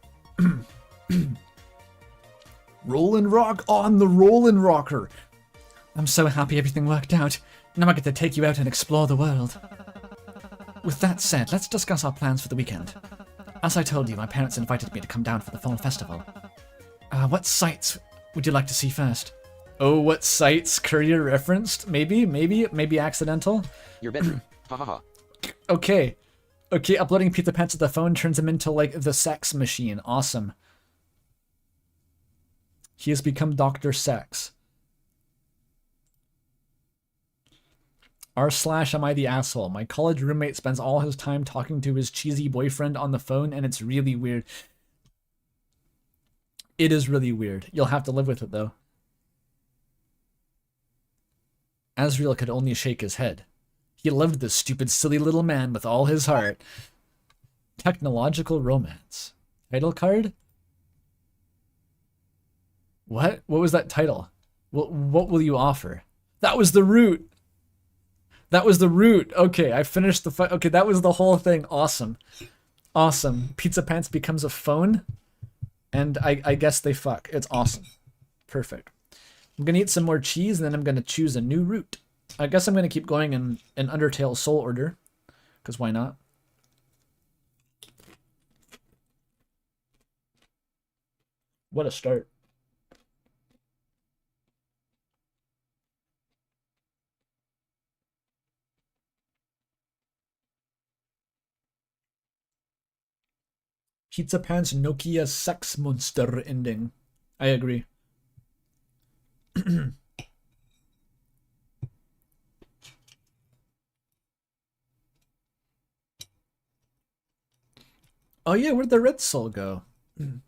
Rollin' Rock on the Rollin' Rocker. I'm so happy everything worked out. Now I get to take you out and explore the world. With that said, let's discuss our plans for the weekend. As I told you, my parents invited me to come down for the fall festival. What sights would you like to see first? Oh, what sights? Courier referenced? Maybe accidental? Your bedroom. Ha ha ha. Okay. Okay, uploading Pizza Pants to the phone turns him into, like, the sex machine. Awesome. He has become Dr. Sex. r/am I the asshole? My college roommate spends all his time talking to his cheesy boyfriend on the phone, and it's really weird. It is really weird. You'll have to live with it, though. Azrael could only shake his head. He loved this stupid, silly little man with all his heart. Technological romance. Title card? What? What was that title? What will you offer? That was the root! That was the root! Okay, I finished the okay, that was the whole thing. Awesome. Awesome. Pizza Pants becomes a phone, and I guess they fuck. It's awesome. Perfect. I'm gonna eat some more cheese, and then I'm gonna choose a new route. I guess I'm gonna keep going in Undertale Soul order, because why not? What a start. Pizza Pants Nokia Sex Monster ending. I agree. Oh yeah, where'd the red soul go?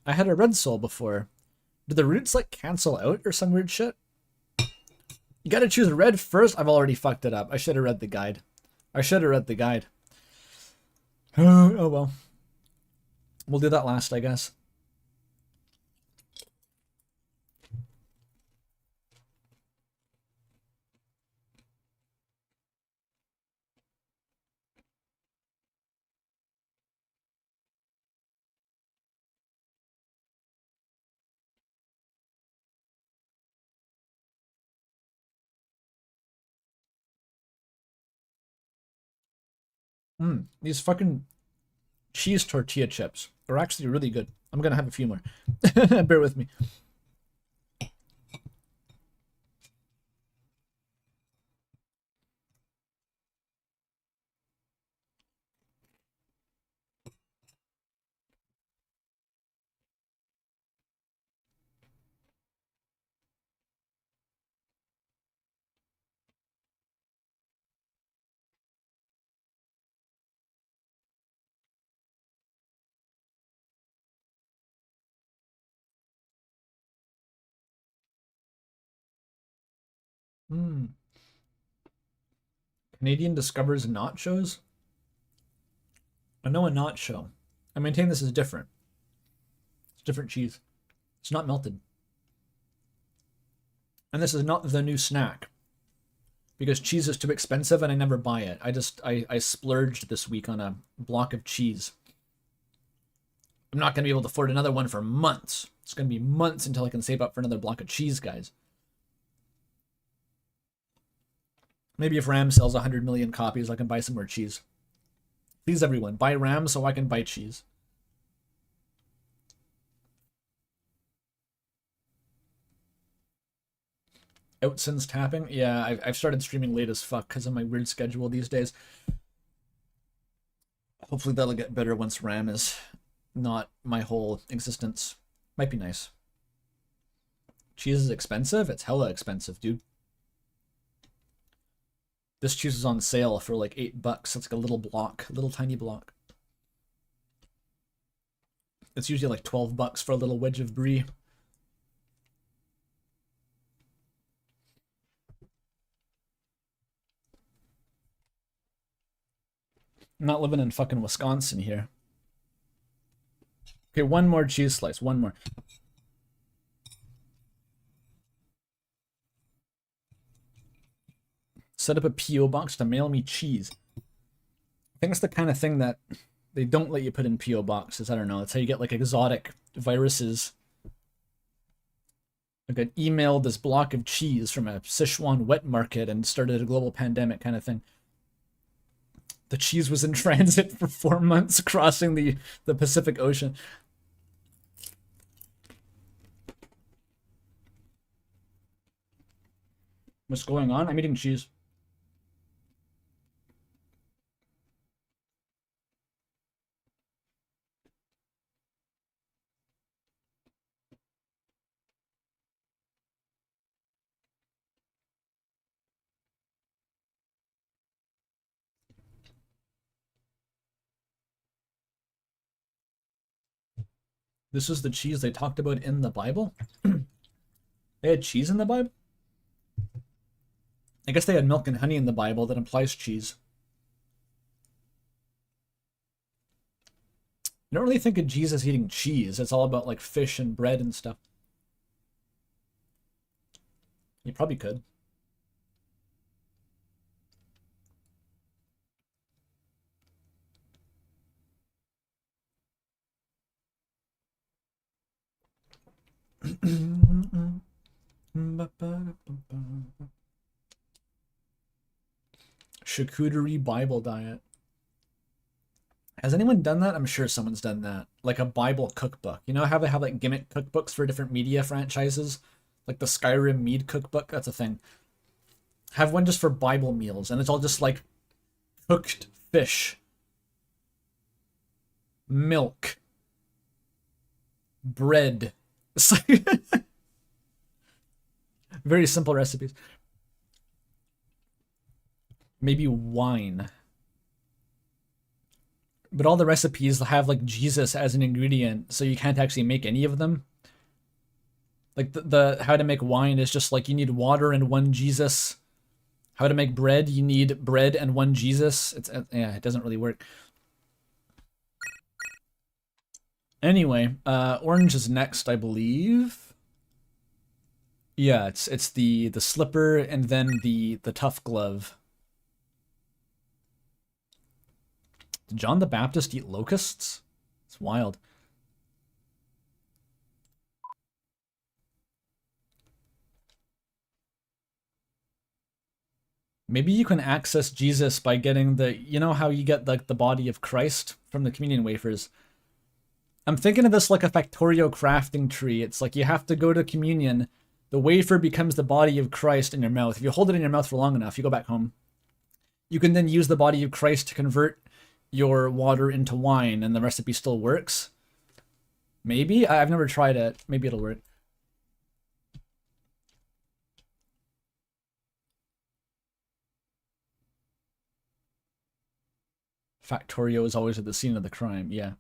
I had a red soul before. Did the roots like cancel out or some weird shit? You gotta choose red first? I've already fucked it up. I should have read the guide. Oh well. We'll do that last, I guess. These fucking cheese tortilla chips are actually really good. I'm gonna have a few more. Bear with me. Canadian discovers nachos? I know a nacho. I maintain this is different. It's different cheese. It's not melted. And this is not the new snack. Because cheese is too expensive and I never buy it. I splurged this week on a block of cheese. I'm not going to be able to afford another one for months. It's going to be months until I can save up for another block of cheese, guys. Maybe if RAM sells 100 million copies, I can buy some more cheese. Please, everyone, buy RAM so I can buy cheese. Out since tapping? Yeah, I've started streaming late as fuck because of my weird schedule these days. Hopefully that'll get better once RAM is not my whole existence. Might be nice. Cheese is expensive? It's hella expensive, dude. This cheese is on sale for like $8. It's like a little block, a little tiny block. It's usually like $12 for a little wedge of brie. I'm not living in fucking Wisconsin here. Okay, one more cheese slice, one more. Set up a P.O. box to mail me cheese. I think it's the kind of thing that they don't let you put in P.O. boxes. I don't know. That's how you get like exotic viruses. Like I emailed this block of cheese from a Sichuan wet market and started a global pandemic kind of thing. The cheese was in transit for 4 months crossing the Pacific Ocean. What's going on? I'm eating cheese. This is the cheese they talked about in the Bible? They had cheese in the Bible? I guess they had milk and honey in the Bible that implies cheese. I don't really think of Jesus eating cheese. It's all about like fish and bread and stuff. You probably could. Charcuterie Bible diet. Has anyone done that? I'm sure someone's done that. Like a Bible cookbook. You know how they have like gimmick cookbooks for different media franchises? Like the Skyrim Mead cookbook? That's a thing. Have one just for Bible meals, and it's all just like cooked fish, milk, bread. It's like very simple recipes. Maybe wine. But all the recipes have like Jesus as an ingredient, so you can't actually make any of them. Like the how to make wine is just like you need water and one Jesus. How to make bread, you need bread and one Jesus. It's yeah, it doesn't really work. Anyway, orange is next, I believe. Yeah, it's the slipper and then the tough glove. Did John the Baptist eat locusts? It's wild. Maybe you can access Jesus by getting the, you know how you get like the body of Christ from the communion wafers? I'm thinking of this like a Factorio crafting tree. It's like you have to go to communion, the wafer becomes the body of Christ in your mouth. If you hold it in your mouth for long enough, you go back home. You can then use the body of Christ to convert your water into wine and the recipe still works. Maybe? I've never tried it. Maybe it'll work. Factorio is always at the scene of the crime. Yeah.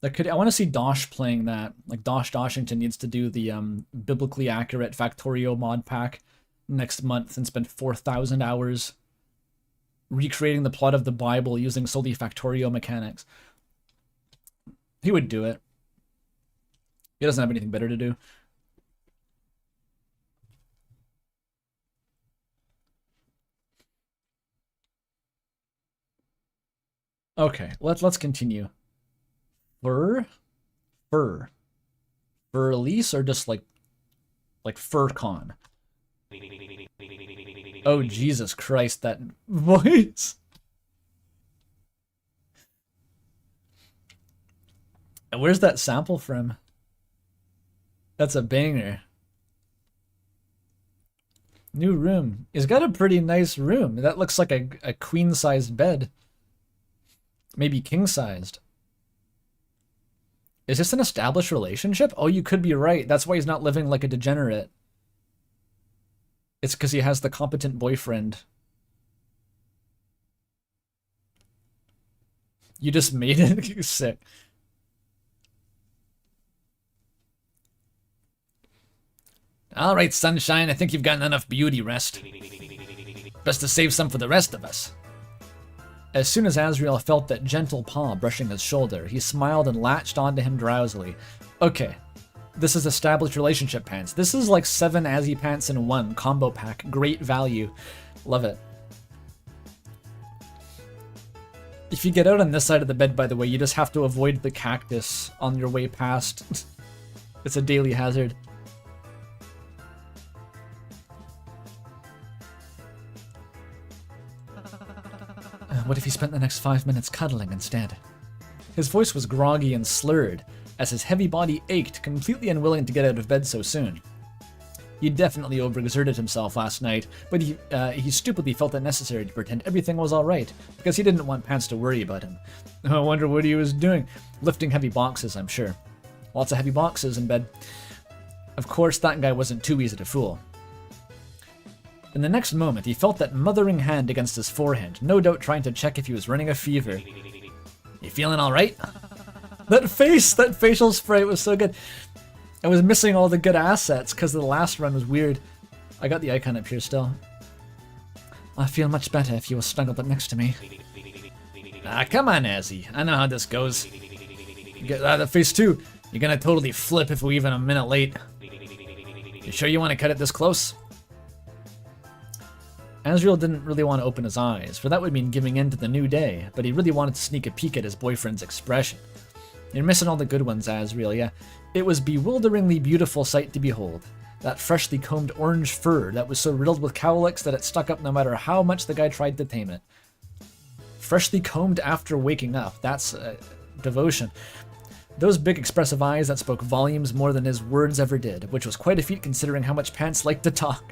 I want to see Dosh playing that. Like Dosh Doshington needs to do the biblically accurate Factorio mod pack next month and spend 4,000 hours recreating the plot of the Bible using solely Factorio mechanics. He would do it. He doesn't have anything better to do. Okay, let's continue. Fur release or just like FurCon? Oh Jesus Christ, that voice. And where's that sample from? That's a banger. New room. He's got a pretty nice room. That looks like a queen-sized bed. Maybe king-sized. Is this an established relationship? Oh, you could be right. That's why he's not living like a degenerate. It's because he has the competent boyfriend. You just made it sick. All right, sunshine, I think you've gotten enough beauty rest. Best to save some for the rest of us. As soon as Azrael felt that gentle paw brushing his shoulder, he smiled and latched onto him drowsily. Okay, this is established relationship pants. This is like 7 Azzy pants in 1 combo pack. Great value. Love it. If you get out on this side of the bed, by the way, you just have to avoid the cactus on your way past. It's a daily hazard. What if he spent the next 5 minutes cuddling instead? His voice was groggy and slurred, as his heavy body ached, completely unwilling to get out of bed so soon. He definitely overexerted himself last night, but he stupidly felt it necessary to pretend everything was alright, because he didn't want Pants to worry about him. I wonder what he was doing. Lifting heavy boxes, I'm sure. Lots of heavy boxes in bed. Of course, that guy wasn't too easy to fool. In the next moment, he felt that mothering hand against his forehead, no doubt trying to check if he was running a fever. You feeling alright? That facial sprite was so good. I was missing all the good assets because the last run was weird. I got the icon up here still. I feel much better if you were snuggled up next to me. Ah, come on, Azzy. I know how this goes. You get out of the face too. You're gonna totally flip if we're even a minute late. You sure you want to cut it this close? Azrael didn't really want to open his eyes, for that would mean giving in to the new day, but he really wanted to sneak a peek at his boyfriend's expression. You're missing all the good ones, Azrael, yeah. It was bewilderingly beautiful sight to behold. That freshly combed orange fur that was so riddled with cowlicks that it stuck up no matter how much the guy tried to tame it. Freshly combed after waking up, that's devotion. Those big expressive eyes that spoke volumes more than his words ever did, which was quite a feat considering how much Pants liked to talk.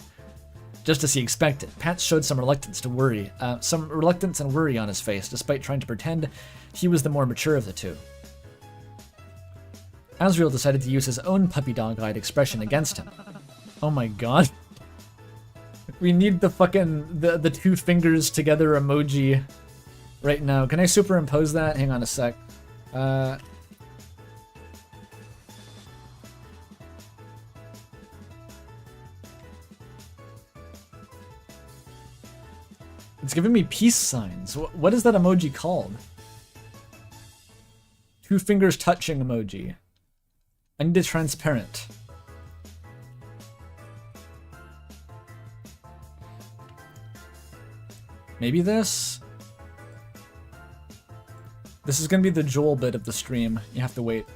Just as he expected, Pants showed some reluctance and worry on his face, despite trying to pretend he was the more mature of the two. Azrael decided to use his own puppy dog-eyed expression against him. Oh my god. We need the fucking, the two fingers together emoji right now. Can I superimpose that? Hang on a sec. It's giving me peace signs. What is that emoji called? Two fingers touching emoji. I need a transparent. Maybe this? This is gonna be the Joel bit of the stream. You have to wait.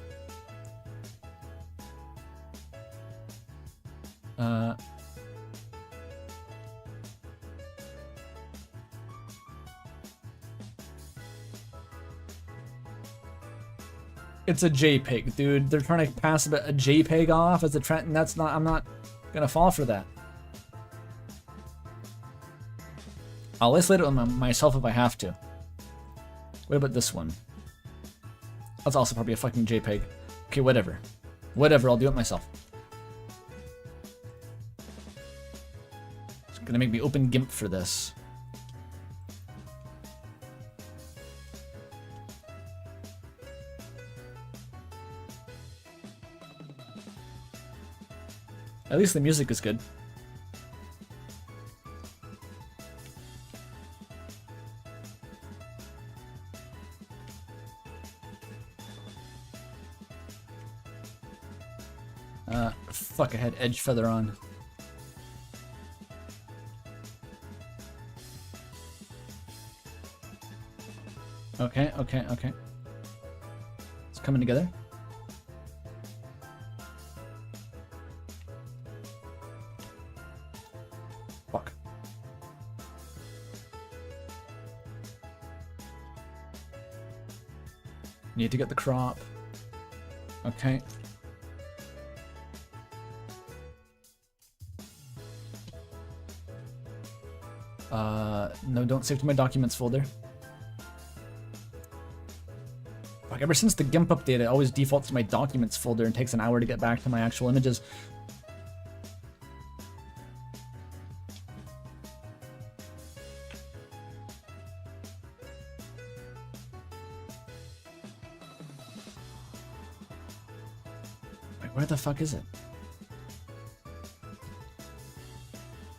It's a JPEG, dude. They're trying to pass a JPEG off as a trend, and that's not. I'm not gonna fall for that. I'll isolate it on myself if I have to. What about this one? That's also probably a fucking JPEG. Okay, whatever. Whatever, I'll do it myself. It's gonna make me open GIMP for this. At least the music is good. Fuck, I had edge feather on. Okay. It's coming together. Fuck. Need to get the crop. Okay. No, don't save to my documents folder. Fuck, ever since the GIMP update, it always defaults to my documents folder and takes an hour to get back to my actual images. Wait, where the fuck is it?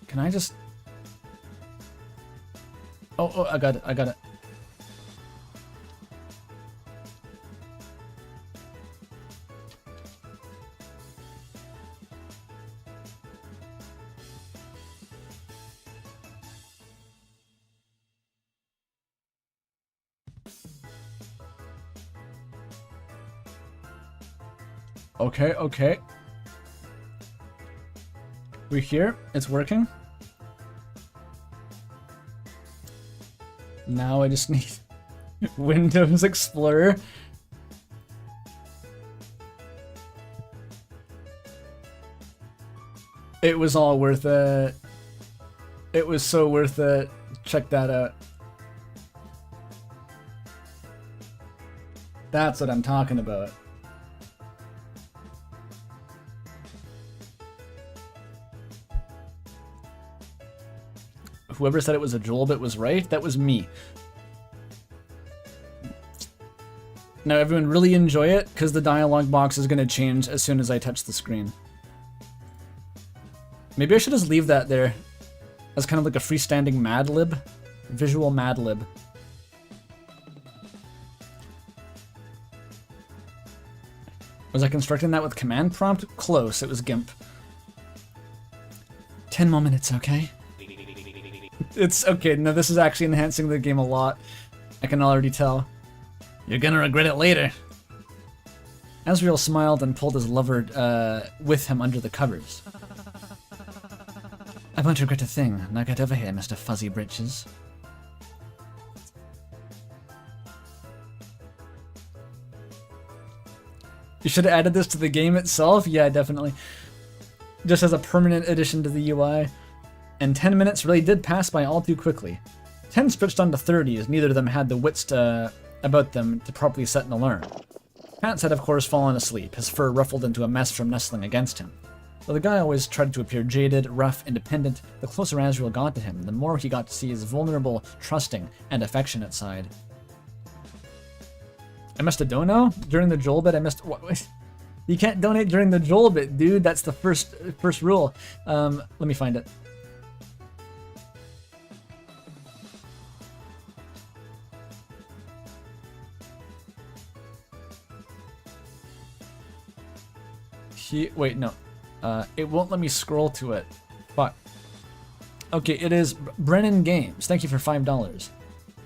Can I just... Oh, I got it. Okay. We're here. It's working. Now I just need Windows Explorer. It was all worth it. It was so worth it. Check that out. That's what I'm talking about. Whoever said it was a Joel bit was right. That was me. Now everyone really enjoy it, because the dialogue box is going to change as soon as I touch the screen. Maybe I should just leave that there as kind of like a freestanding Mad Lib. Visual Mad Lib. Was I constructing that with command prompt? Close, it was GIMP. 10 more minutes, okay? It's okay, no, this is actually enhancing the game a lot. I can already tell. You're gonna regret it later. Azrael smiled and pulled his lover with him under the covers. I won't regret a thing. Now get over here, Mr. Fuzzy Britches. You should have added this to the game itself? Yeah, definitely. Just as a permanent addition to the UI. And 10 minutes really did pass by all too quickly. 10 stretched on to 30 as neither of them had the wits about them to properly set an alarm. Pants had of course fallen asleep, his fur ruffled into a mess from nestling against him. Though the guy always tried to appear jaded, rough, independent, the closer Azrael got to him, the more he got to see his vulnerable, trusting, and affectionate side. I missed a dono? During the Joel bit, I missed... What? You can't donate during the Joel bit, dude. That's the first rule. Let me find it. Wait, no. It won't let me scroll to it. Fuck. Okay, it is Brennan Games. Thank you for $5.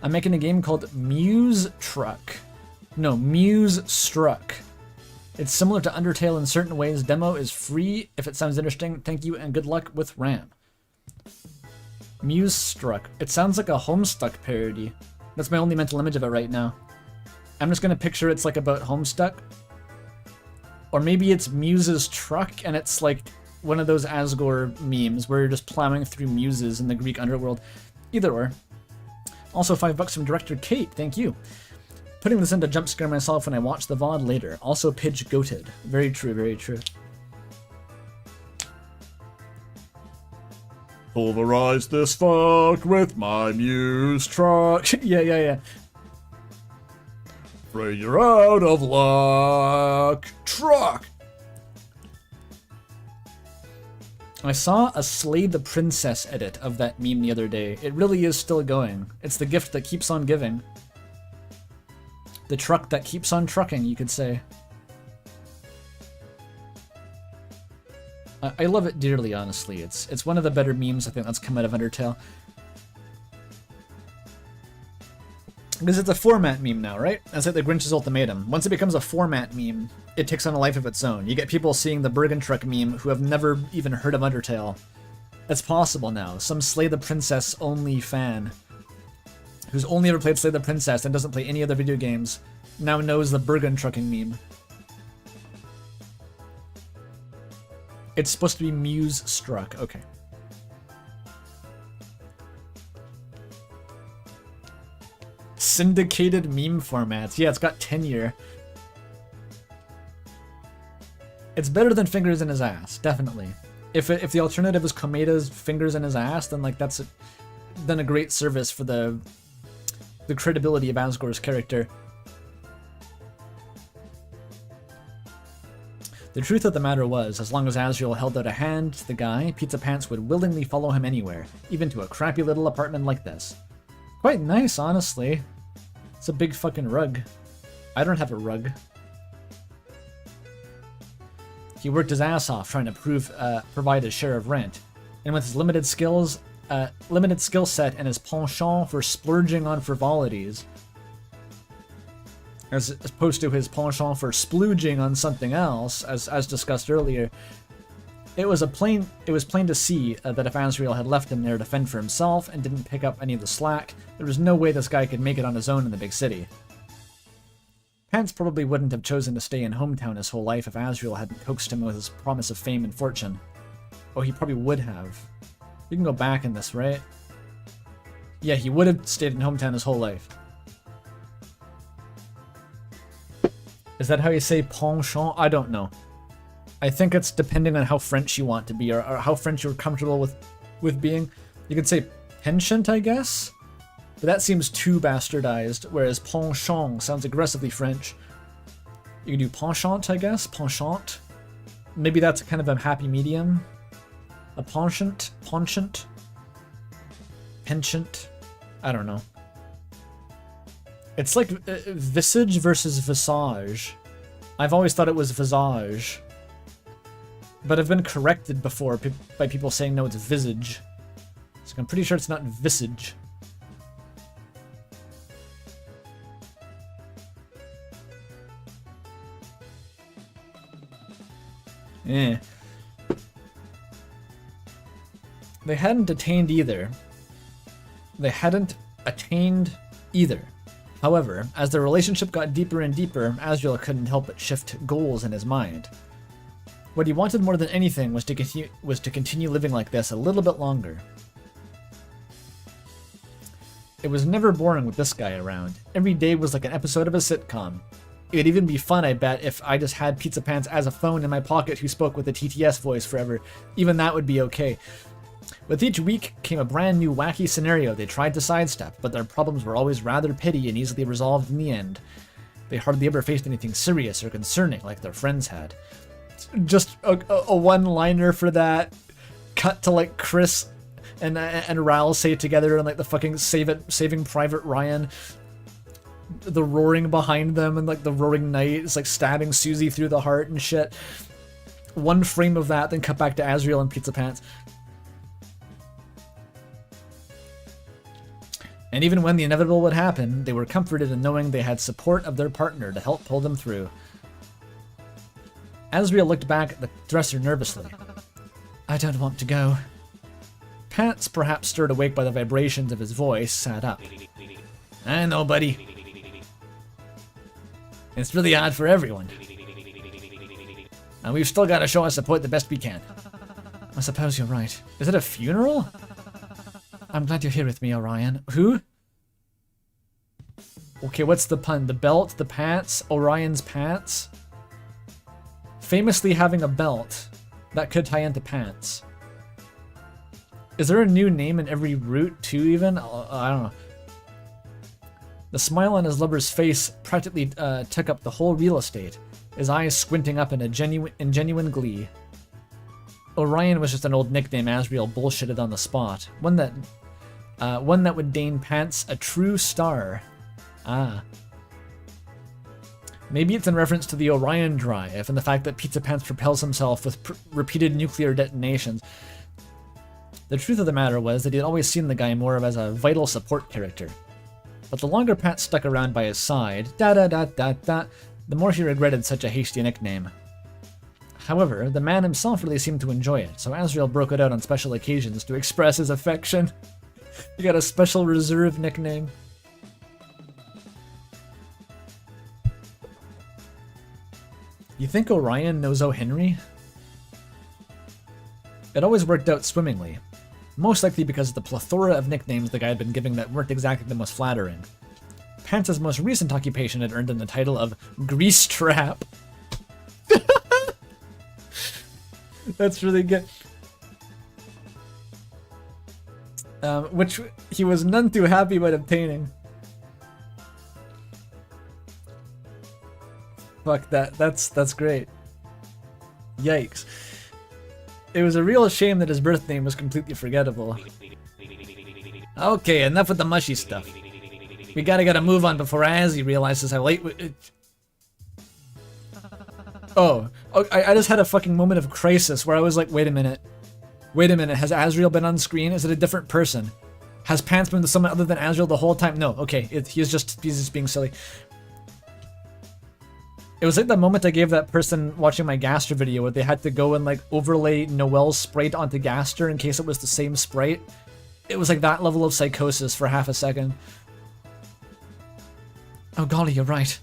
I'm making a game called Muse Struck. No, Muse Struck. It's similar to Undertale in certain ways. Demo is free. If it sounds interesting, thank you and good luck with RAM. Muse Struck. It sounds like a Homestuck parody. That's my only mental image of it right now. I'm just gonna picture it's like about Homestuck. Or maybe it's Muse's truck and it's like one of those Asgore memes where you're just plowing through muses in the Greek underworld. Either or. Also $5 from director Kate, thank you. Putting this in to jump scare myself when I watch the VOD later. Also Pidge goated. Very true, very true. Pulverize this fuck with my Muse truck. Yeah. Afraid you're out of luck. Truck. I saw a Slay the Princess edit of that meme the other day. It really is still going. It's the gift that keeps on giving. The truck that keeps on trucking, you could say. I love it dearly, honestly. It's one of the better memes I think that's come out of Undertale. Because it's a format meme now, right? That's like the Grinch's Ultimatum. Once it becomes a format meme, it takes on a life of its own. You get people seeing the Bergen Truck meme who have never even heard of Undertale. That's possible now. Some Slay the Princess only fan who's only ever played Slay the Princess and doesn't play any other video games now knows the Bergen Trucking meme. It's supposed to be Muse Struck. Okay. Syndicated meme formats. Yeah, it's got tenure. It's better than Fingers in His Ass, definitely. If the alternative is Komeda's Fingers in His Ass, then like that's done a great service for the credibility of Asgore's character. The truth of the matter was, as long as Azrael held out a hand to the guy, Pizza Pants would willingly follow him anywhere, even to a crappy little apartment like this. Quite nice, honestly. It's a big fucking rug. I don't have a rug. He worked his ass off trying to provide his share of rent, and with his limited skill set and his penchant for splurging on frivolities, as opposed to his penchant for splooging on something else, as discussed earlier, it was plain to see that if Azrael had left him there to fend for himself and didn't pick up any of the slack, there was no way this guy could make it on his own in the big city. Pants probably wouldn't have chosen to stay in hometown his whole life if Azrael hadn't coaxed him with his promise of fame and fortune. Oh, he probably would have. You can go back in this, right? Yeah, he would have stayed in hometown his whole life. Is that how you say penchant? I don't know. I think it's depending on how French you want to be, or how French you're comfortable with being. You could say penchant, I guess? But that seems too bastardized, whereas penchant sounds aggressively French. You can do penchant, I guess? Penchant? Maybe that's kind of a happy medium? A penchant? Penchant? Penchant? I don't know. It's like visage versus visage. I've always thought it was visage. But I've been corrected before by people saying no, it's visage. So I'm pretty sure it's not visage. Eh. They hadn't attained either. However, as their relationship got deeper and deeper, Azrael couldn't help but shift goals in his mind. What he wanted more than anything was to continue living like this a little bit longer. It was never boring with this guy around. Every day was like an episode of a sitcom. It'd even be fun, I bet, if I just had Pizza Pants as a phone in my pocket who spoke with the TTS voice forever. Even that would be okay. With each week came a brand new wacky scenario they tried to sidestep, but their problems were always rather petty and easily resolved in the end. They hardly ever faced anything serious or concerning like their friends had. Just a one-liner for that. Cut to like Chris and Ral say together and like the fucking Saving Private Ryan. The roaring behind them and like the roaring knight is like stabbing Susie through the heart and shit. One frame of that, then cut back to Azrael and Pizza Pants. And even when the inevitable would happen, they were comforted in knowing they had support of their partner to help pull them through. Azrael looked back at the dresser nervously. I don't want to go. Pants, perhaps stirred awake by the vibrations of his voice, sat up. I know, buddy. It's really odd for everyone. And we've still got to show our support the best we can. I suppose you're right. Is it a funeral? I'm glad you're here with me, Orion. Who? Okay, what's the pun? The belt, the pants, Orion's pants? Famously having a belt. That could tie into pants. Is there a new name in every route, too, even? I don't know. The smile on his lover's face practically took up the whole real estate, his eyes squinting up in genuine glee. Orion was just an old nickname Azrael bullshitted on the spot, one that would deign Pants a true star. Ah. Maybe it's in reference to the Orion Drive and the fact that Pizza Pants propels himself with repeated nuclear detonations. The truth of the matter was that he'd always seen the guy more of as a vital support character. But the longer Pants stuck around by his side, the more he regretted such a hasty nickname. However, the man himself really seemed to enjoy it, so Azrael broke it out on special occasions to express his affection. He got a special reserve nickname. You think Orion knows O. Henry? It always worked out swimmingly. Most likely because of the plethora of nicknames the guy had been giving that weren't exactly the most flattering. Pants' most recent occupation had earned him the title of Grease Trap. That's really good. Which he was none too happy about obtaining. Fuck that. That's great. Yikes. It was a real shame that his birth name was completely forgettable. Okay, enough with the mushy stuff. We gotta get a move on before Azzy realizes how late I just had a fucking moment of crisis where I was like, wait a minute, has Azrael been on screen? Is it a different person? Has Pants been someone other than Azrael the whole time? No, okay, he's just being silly. It was like the moment I gave that person watching my Gaster video where they had to go and like overlay Noelle's sprite onto Gaster in case it was the same sprite. It was like that level of psychosis for half a second. Oh golly, you're right.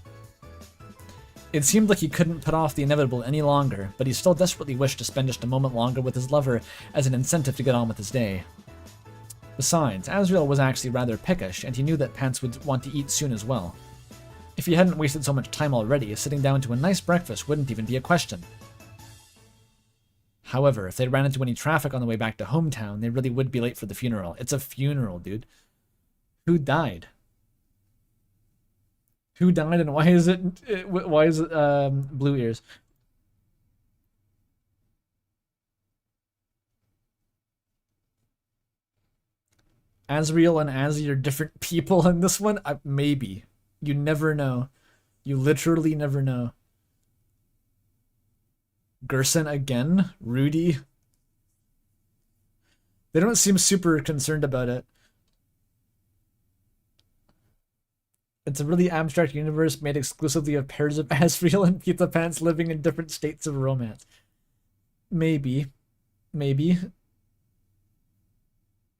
It seemed like he couldn't put off the inevitable any longer, but he still desperately wished to spend just a moment longer with his lover as an incentive to get on with his day. Besides, Azrael was actually rather peckish, and he knew that Pants would want to eat soon as well. If he hadn't wasted so much time already, sitting down to a nice breakfast wouldn't even be a question. However, if they ran into any traffic on the way back to hometown, they really would be late for the funeral. It's a funeral, dude. Who died? Who died and why is it blue ears? Azrael and Azzy are different people in this one? Maybe. You never know. You literally never know. Gerson again? Rudy? They don't seem super concerned about it. It's a really abstract universe made exclusively of pairs of Azrael and Pizza Pants living in different states of romance. Maybe. Maybe.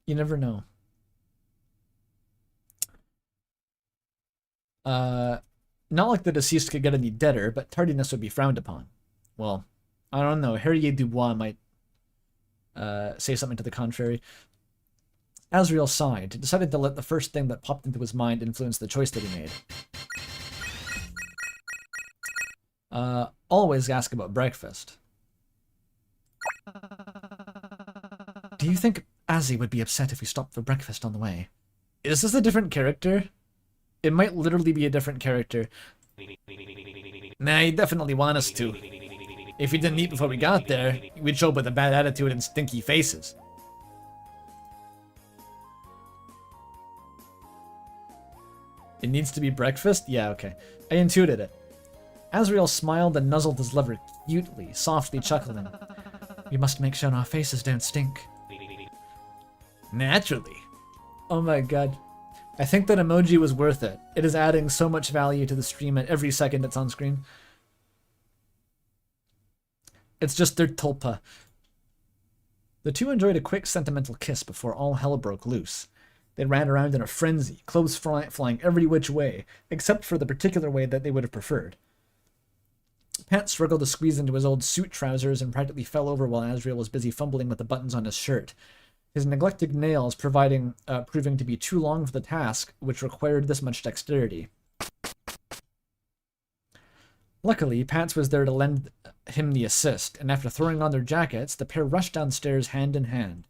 You never know. Not like the deceased could get any deader, but tardiness would be frowned upon. Well, I don't know. Harriet Dubois might say something to the contrary. Azrael sighed, decided to let the first thing that popped into his mind influence the choice that he made. Always ask about breakfast. Do you think Azzy would be upset if we stopped for breakfast on the way? Is this a different character? It might literally be a different character. Nah, he'd definitely want us to. If we didn't eat before we got there, we'd show up with a bad attitude and stinky faces. It needs to be breakfast? Yeah, okay. I intuited it. Azrael smiled and nuzzled his lover cutely, softly chuckling. We must make sure our faces don't stink. Naturally. Oh my god. I think that emoji was worth it. It is adding so much value to the stream at every second it's on screen. It's just their tulpa. The two enjoyed a quick sentimental kiss before all hell broke loose. They ran around in a frenzy, clothes flying every which way, except for the particular way that they would have preferred. Pants struggled to squeeze into his old suit trousers and practically fell over while Azrael was busy fumbling with the buttons on his shirt. His neglected nails proving to be too long for the task, which required this much dexterity. Luckily, Pants was there to lend him the assist, and after throwing on their jackets, the pair rushed downstairs hand in hand.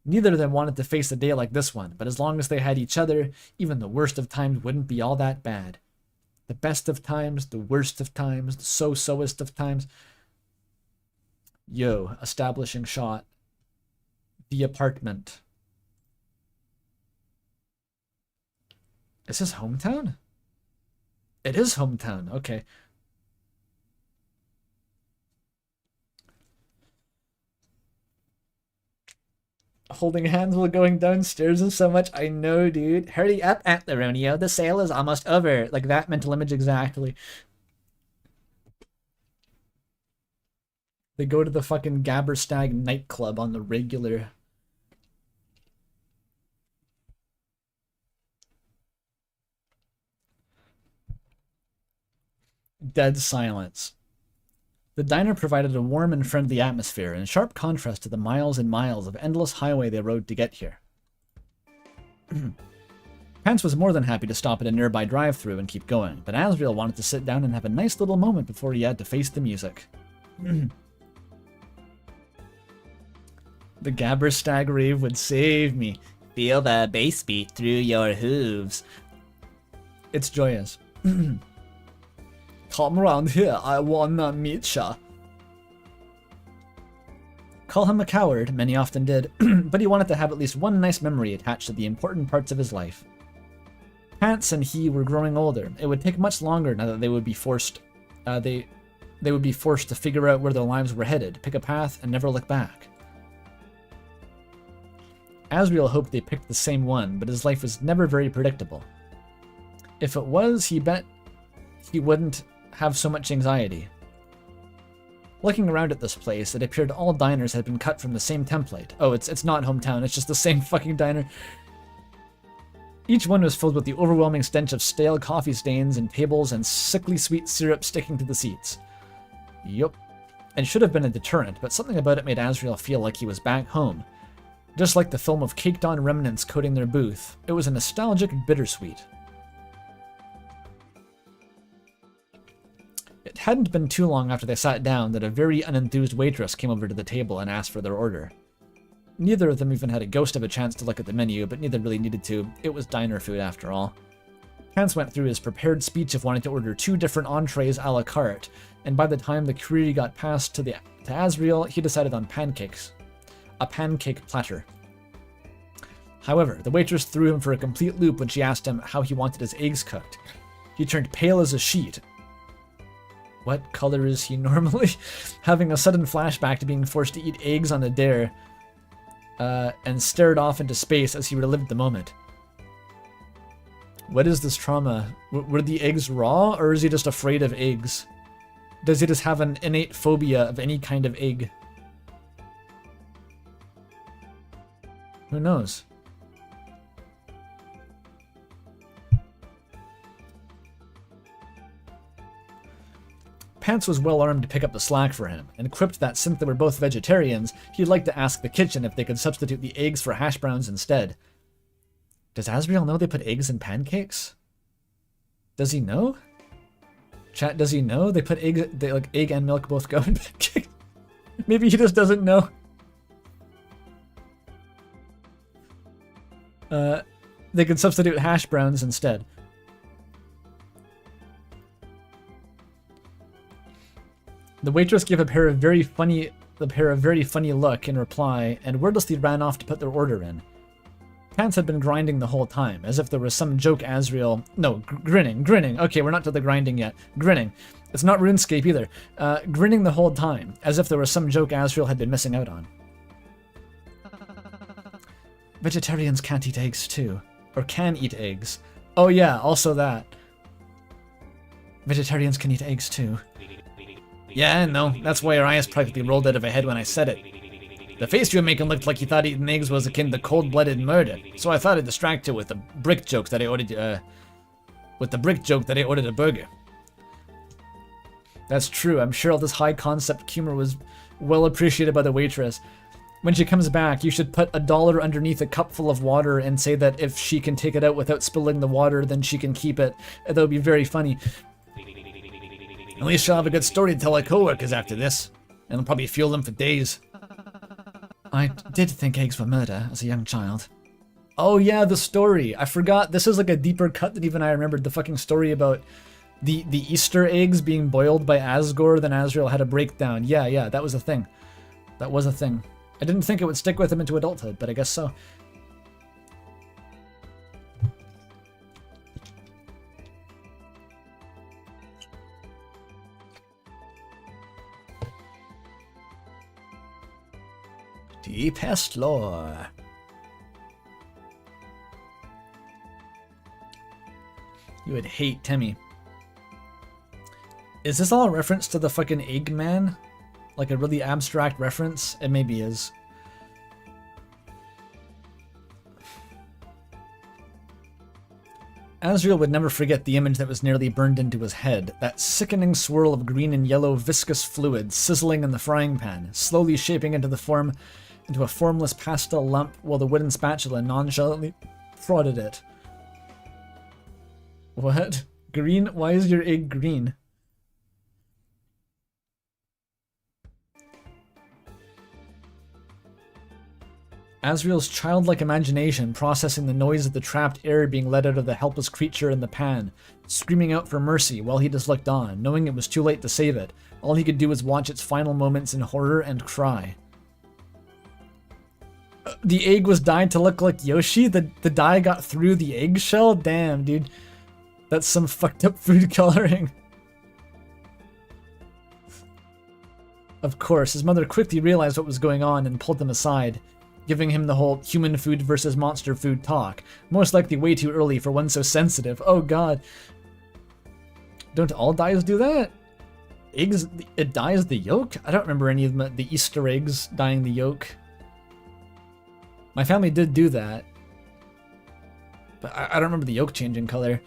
Neither of them wanted to face a day like this one, but as long as they had each other, even the worst of times wouldn't be all that bad. The best of times, the worst of times, the so-soest of times. Yo, establishing shot. The apartment. Is this hometown? It is hometown, okay. Holding hands while going downstairs is so much. I know, dude. Hurry up, Antleronio. The sale is almost over. Like that mental image exactly. They go to the fucking Gabberstag nightclub on the regular. Dead silence. The diner provided a warm and friendly atmosphere, in sharp contrast to the miles and miles of endless highway they rode to get here. Pants was more than happy to stop at a nearby drive-thru and keep going, but Azrael wanted to sit down and have a nice little moment before he had to face the music. The Gabberstag rave would save me. Feel the bass beat through your hooves. It's joyous. Come around here, I wanna meet ya. Call him a coward, many often did, but he wanted to have at least one nice memory attached to the important parts of his life. Pants and he were growing older. It would take much longer now that they would be forced they would be forced to figure out where their lives were headed, pick a path, and never look back. Azrael hoped they picked the same one, but his life was never very predictable. If it was, he bet he wouldn't have so much anxiety. Looking around at this place, it appeared all diners had been cut from the same template. Oh, it's not hometown, it's just the same fucking diner. Each one was filled with the overwhelming stench of stale coffee stains and tables and sickly sweet syrup sticking to the seats. Yup. It should have been a deterrent, but something about it made Azrael feel like he was back home. Just like the film of caked-on remnants coating their booth, it was a nostalgic bittersweet. It hadn't been too long after they sat down that a very unenthused waitress came over to the table and asked for their order. Neither of them even had a ghost of a chance to look at the menu, but neither really needed to. It was diner food after all. Hans went through his prepared speech of wanting to order 2 different entrees a la carte, and by the time the query got passed to Azrael, he decided on pancakes. A pancake platter. However, the waitress threw him for a complete loop when she asked him how he wanted his eggs cooked. He turned pale as a sheet. What color is he normally? Having a sudden flashback to being forced to eat eggs on a dare, and stared off into space as he relived the moment. What is this trauma? Were the eggs raw, or is he just afraid of eggs? Does he just have an innate phobia of any kind of egg? Who knows? Pants was well armed to pick up the slack for him, and quipped that since they were both vegetarians, he'd like to ask the kitchen if they could substitute the eggs for hash browns instead. Does Azrael know they put eggs in pancakes? Does he know? Chat, does he know? They put egg, like egg and milk both go in pancake. Maybe he just doesn't know. They could substitute hash browns instead. The waitress gave a pair of very funny look in reply, and wordlessly ran off to put their order in. Pants had been grinding the whole time, as if there was some joke Azrael... No, grinning. Okay, we're not to the grinding yet. Grinning. It's not RuneScape either. Grinning the whole time, as if there was some joke Azrael had been missing out on. Vegetarians can't eat eggs too. Or can eat eggs. Oh yeah, also that. Vegetarians can eat eggs too. Yeah, no, that's why your eyes practically rolled out of her head when I said it. The face you were making looked like you thought eating eggs was akin to cold-blooded murder, so I thought I'd distract you with the brick joke that I ordered a burger. That's true. I'm sure all this high-concept humor was well appreciated by the waitress. When she comes back, you should put $1 underneath a cup full of water and say that if she can take it out without spilling the water, then she can keep it. That would be very funny. At least she'll have a good story to tell her co-workers after this, and it'll probably fuel them for days. I did think eggs were murder as a young child. Oh yeah, the story. I forgot. This is like a deeper cut than even I remembered. The fucking story about the Easter eggs being boiled by Asgore, then Azrael had a breakdown. Yeah, that was a thing. That was a thing. I didn't think it would stick with him into adulthood, but I guess so. Deepest lore. You would hate Timmy. Is this all a reference to the fucking Eggman? Like a really abstract reference? It maybe is. Azrael would never forget the image that was nearly burned into his head. That sickening swirl of green and yellow viscous fluid sizzling in the frying pan, slowly shaping into a formless pastel lump while the wooden spatula nonchalantly prodded it. What? Green? Why is your egg green? Azrael's childlike imagination processing the noise of the trapped air being let out of the helpless creature in the pan, screaming out for mercy while he just looked on, knowing it was too late to save it. All he could do was watch its final moments in horror and cry. The egg was dyed to look like Yoshi? The dye got through the eggshell? Damn, dude. That's some fucked up food coloring. Of course, his mother quickly realized what was going on and pulled him aside, giving him the whole human food versus monster food talk. Most likely way too early for one so sensitive. Oh god. Don't all dyes do that? Eggs, it dyes the yolk? I don't remember any of the Easter eggs dyeing the yolk. My family did do that. But I don't remember the yolk changing color.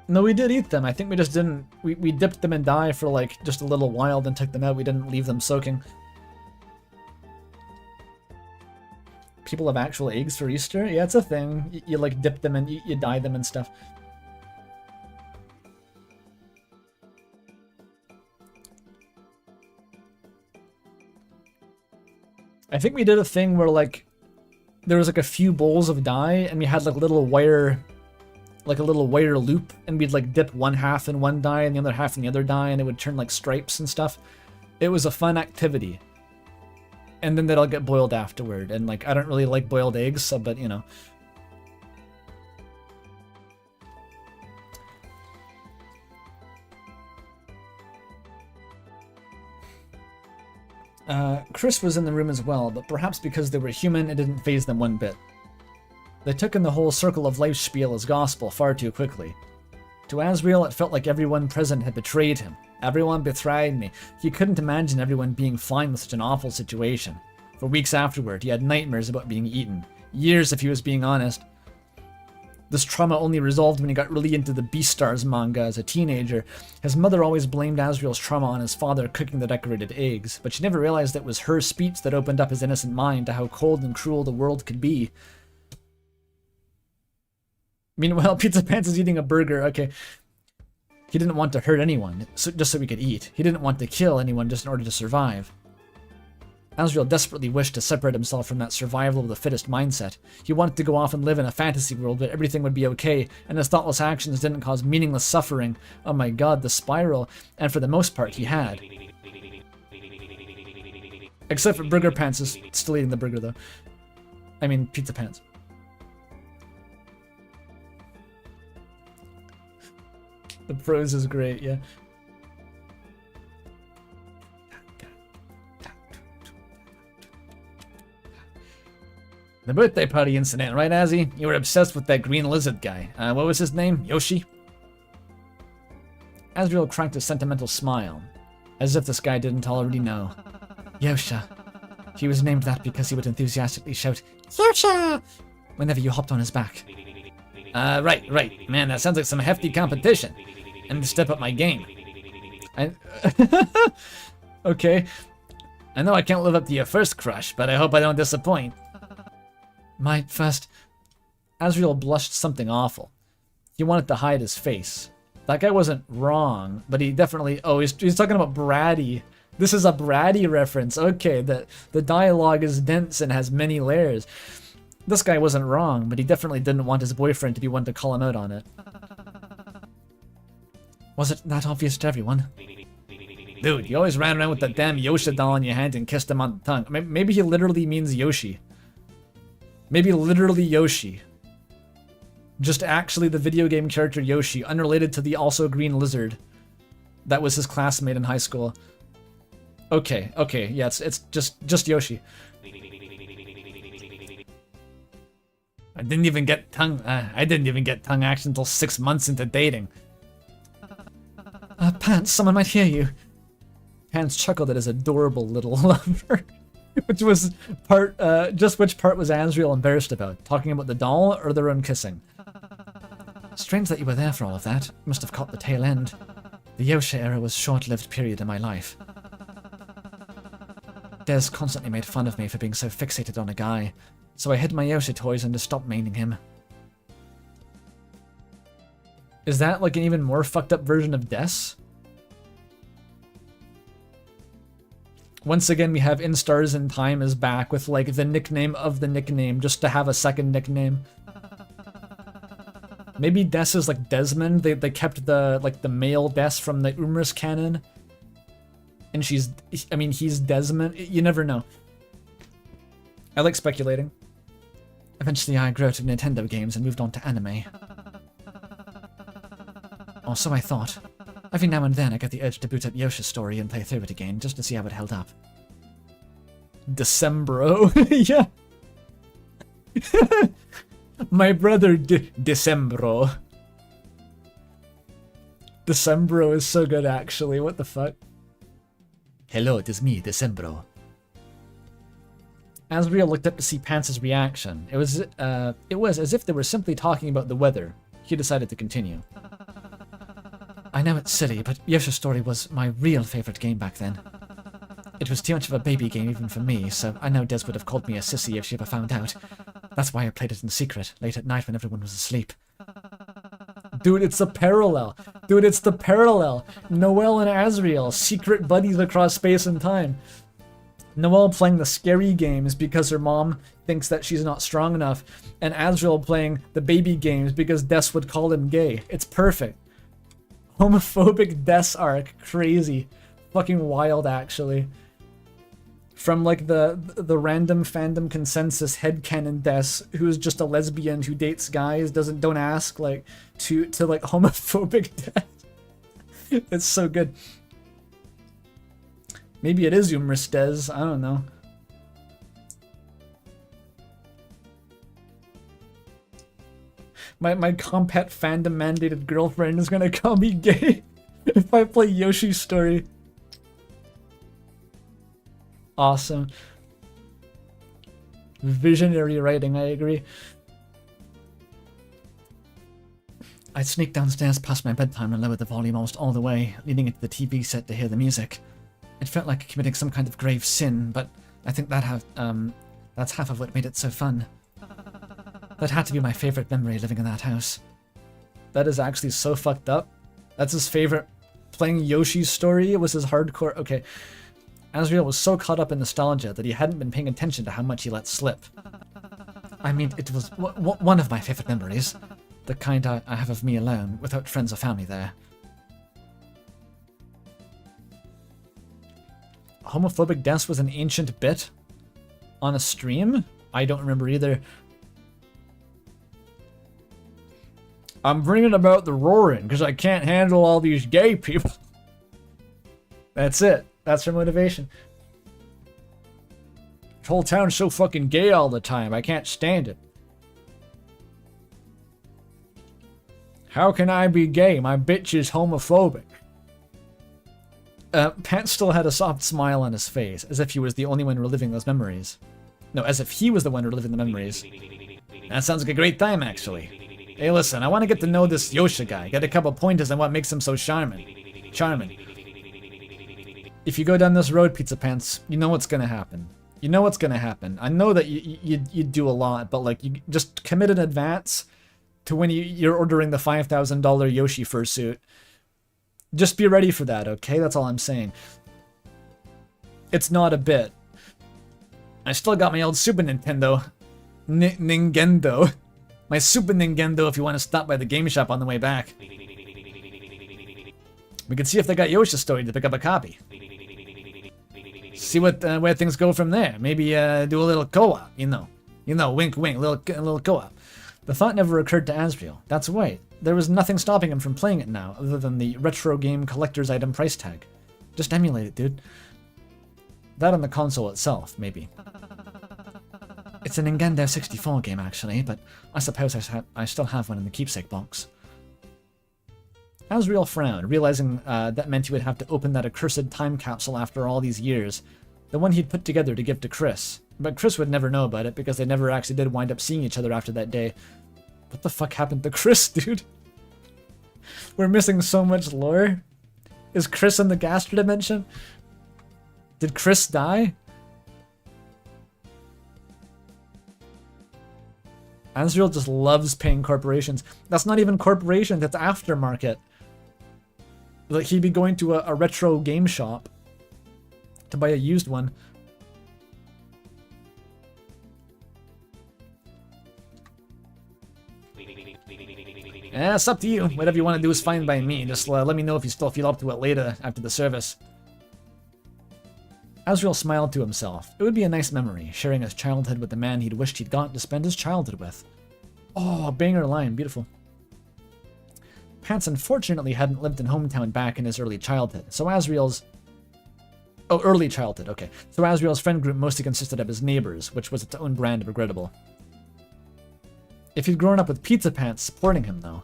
No, we did eat them. I think we just didn't... We dipped them in dye for like just a little while, then took them out. We didn't leave them soaking. People have actual eggs for Easter? Yeah, it's a thing. You like dip them and you dye them and stuff. I think we did a thing where like there was like a few bowls of dye and we had like a little wire loop, and we'd like dip one half in one dye and the other half in the other dye, and it would turn like stripes and stuff. It was a fun activity. And then they'd all get boiled afterward, and like I don't really like boiled eggs, so, but you know. Chris was in the room as well, but perhaps because they were human, it didn't faze them one bit. They took in the whole circle of life spiel as gospel far too quickly. To Azrael, it felt like everyone present had betrayed him. Everyone betrayed me. He couldn't imagine everyone being fine with such an awful situation. For weeks afterward, he had nightmares about being eaten. Years, if he was being honest. This trauma only resolved when he got really into the Beastars manga as a teenager. His mother always blamed Azriel's trauma on his father cooking the decorated eggs, but she never realized it was her speech that opened up his innocent mind to how cold and cruel the world could be. Meanwhile, Pizza Pants is eating a burger. Okay. He didn't want to hurt anyone, just so he could eat. He didn't want to kill anyone just in order to survive. Azriel desperately wished to separate himself from that survival of the fittest mindset. He wanted to go off and live in a fantasy world where everything would be okay, and his thoughtless actions didn't cause meaningless suffering. Oh my god, the spiral. And for the most part, he had. Except for Burger Pants is still eating the burger, though. I mean, Pizza Pants. The prose is great, yeah. The birthday party incident, right, Azzy? You were obsessed with that green lizard guy. What was his name? Yoshi? Azriel cracked a sentimental smile, as if this guy didn't already know. Yosha. He was named that because he would enthusiastically shout, Yosha! Whenever you hopped on his back. Right. Man, that sounds like some hefty competition. I need to step up my game. Okay. I know I can't live up to your first crush, but I hope I don't disappoint. My first... Azriel blushed something awful. He wanted to hide his face. That guy wasn't wrong, but he definitely... Oh, he's talking about Bratty. This is a Bratty reference. Okay, the dialogue is dense and has many layers. This guy wasn't wrong, but he definitely didn't want his boyfriend to be one to call him out on it. Was it that obvious to everyone? Dude, you always ran around with that damn Yoshi doll in your hand and kissed him on the tongue. Maybe he literally means Yoshi. Maybe literally Yoshi. Just actually the video game character Yoshi, unrelated to the also green lizard. That was his classmate in high school. Okay, yeah, it's just Yoshi. I didn't even get tongue action until 6 months into dating. Pants, someone might hear you. Pants chuckled at his adorable little lover. Which was which part was Azriel embarrassed about? Talking about the doll or their own kissing? Strange that you were there for all of that. Must have caught the tail end. The Yoshi era was a short-lived period in my life. Des constantly made fun of me for being so fixated on a guy, so I hid my Yoshi toys and just stopped maining him. Is that like an even more fucked up version of Des? Once again, we have Instars in Time is back with like the nickname of the nickname just to have a second nickname. Maybe Des is like Desmond. They kept the male Des from the Umris canon. And he's Desmond. You never know. I like speculating. Eventually I grew out of Nintendo games and moved on to anime. Or so I thought. Every now and then I get the urge to boot up Yoshi's story and play through it again, just to see how it held up. Decembro. Yeah. My brother Decembro. Decembro is so good actually, what the fuck? Hello, it is me, Decembro. Azriel looked up to see Pants' reaction. It was as if they were simply talking about the weather. He decided to continue. I know it's silly, but Yoshi's Story was my real favorite game back then. It was too much of a baby game even for me, so I know Des would have called me a sissy if she ever found out. That's why I played it in secret, late at night when everyone was asleep. Dude, it's a parallel. Dude, it's the parallel. Noelle and Azriel, secret buddies across space and time. Noelle playing the scary games because her mom thinks that she's not strong enough, and Azriel playing the baby games because Des would call him gay. It's perfect. Homophobic Des arc, crazy. Fucking wild, actually. From like the random fandom consensus headcanon Des, who's just a lesbian who dates guys, don't ask, like, to like homophobic Des. It's so good. Maybe it is Umris Des, I don't know. My compet fandom mandated girlfriend is gonna call me gay if I play Yoshi's Story. Awesome. Visionary writing, I agree. I'd sneak downstairs past my bedtime and lower the volume almost all the way, leaning into the TV set to hear the music. It felt like committing some kind of grave sin, but I think that's half of what made it so fun. That had to be my favorite memory living in that house. That is actually so fucked up. That's his favorite. Playing Yoshi's Story was his hardcore. Okay. Azrael was so caught up in nostalgia that he hadn't been paying attention to how much he let slip. I mean, it was one of my favorite memories. The kind I have of me alone, without friends or family there. Homophobic deaths was an ancient bit on a stream? I don't remember either. I'm bringing about the roaring because I can't handle all these gay people. That's it. That's her motivation. This whole town's so fucking gay all the time. I can't stand it. How can I be gay? My bitch is homophobic. Pants still had a soft smile on his face, as if he was the only one reliving those memories. No, as if he was the one reliving the memories. That sounds like a great time, actually. Hey, listen, I want to get to know this Yosha guy. Get a couple pointers on what makes him so charming. If you go down this road, Pizza Pants, you know what's gonna happen. You know what's gonna happen. I know that you do a lot, but like, you just commit in advance to when you're ordering the $5,000 Yoshi fursuit. Just be ready for that, okay? That's all I'm saying. It's not a bit. I still got my old Super Nintendo. Nintendo. My Super Nintendo if you want to stop by the game shop on the way back. We can see if they got Yoshi's Story to pick up a copy. See what where things go from there. Maybe do a little co-op, you know, wink wink, little co-op. The thought never occurred to Azrael. That's right. There was nothing stopping him from playing it now, other than the retro game collector's item price tag. Just emulate it, dude. That on the console itself, maybe. It's a Nintendo 64 game, actually, but I suppose I still have one in the keepsake box. Azrael frowned, realizing that meant he would have to open that accursed time capsule after all these years, the one he'd put together to give to Chris. But Chris would never know about it, because they never actually did wind up seeing each other after that day. What the fuck happened to Chris, dude? We're missing so much lore. Is Chris in the Gastro dimension? Did Chris die? Azrael just loves paying corporations. That's not even corporations, that's aftermarket. Like, he'd be going to a retro game shop to buy a used one. Yeah, it's up to you. Whatever you want to do is fine by me. Just let me know if you still feel up to it later after the service. Azrael smiled to himself. It would be a nice memory, sharing his childhood with the man he'd wished he'd gotten to spend his childhood with. Oh, banger line. Beautiful. Pants unfortunately hadn't lived in hometown back in his early childhood, so Azrael's... Oh, early childhood, okay. So Azrael's friend group mostly consisted of his neighbors, which was its own brand of regrettable. If he'd grown up with Pizza Pants supporting him, though,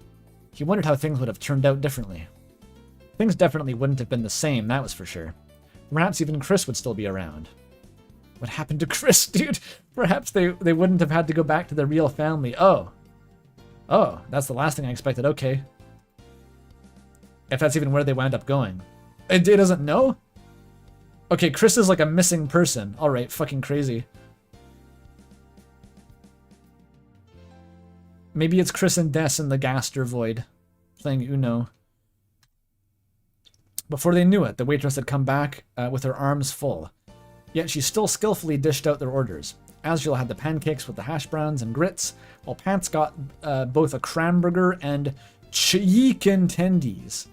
he wondered how things would have turned out differently. Things definitely wouldn't have been the same, that was for sure. Perhaps even Chris would still be around. What happened to Chris, dude? Perhaps they wouldn't have had to go back to their real family. Oh, that's the last thing I expected. Okay. If that's even where they wound up going. It doesn't know? Okay, Chris is like a missing person. Alright, fucking crazy. Maybe it's Chris and Des in the Gaster Void, playing Uno. Before they knew it, the waitress had come back with her arms full. Yet she still skillfully dished out their orders. Azrael had the pancakes with the hash browns and grits, while Pants got both a cranburger and chicken tendies.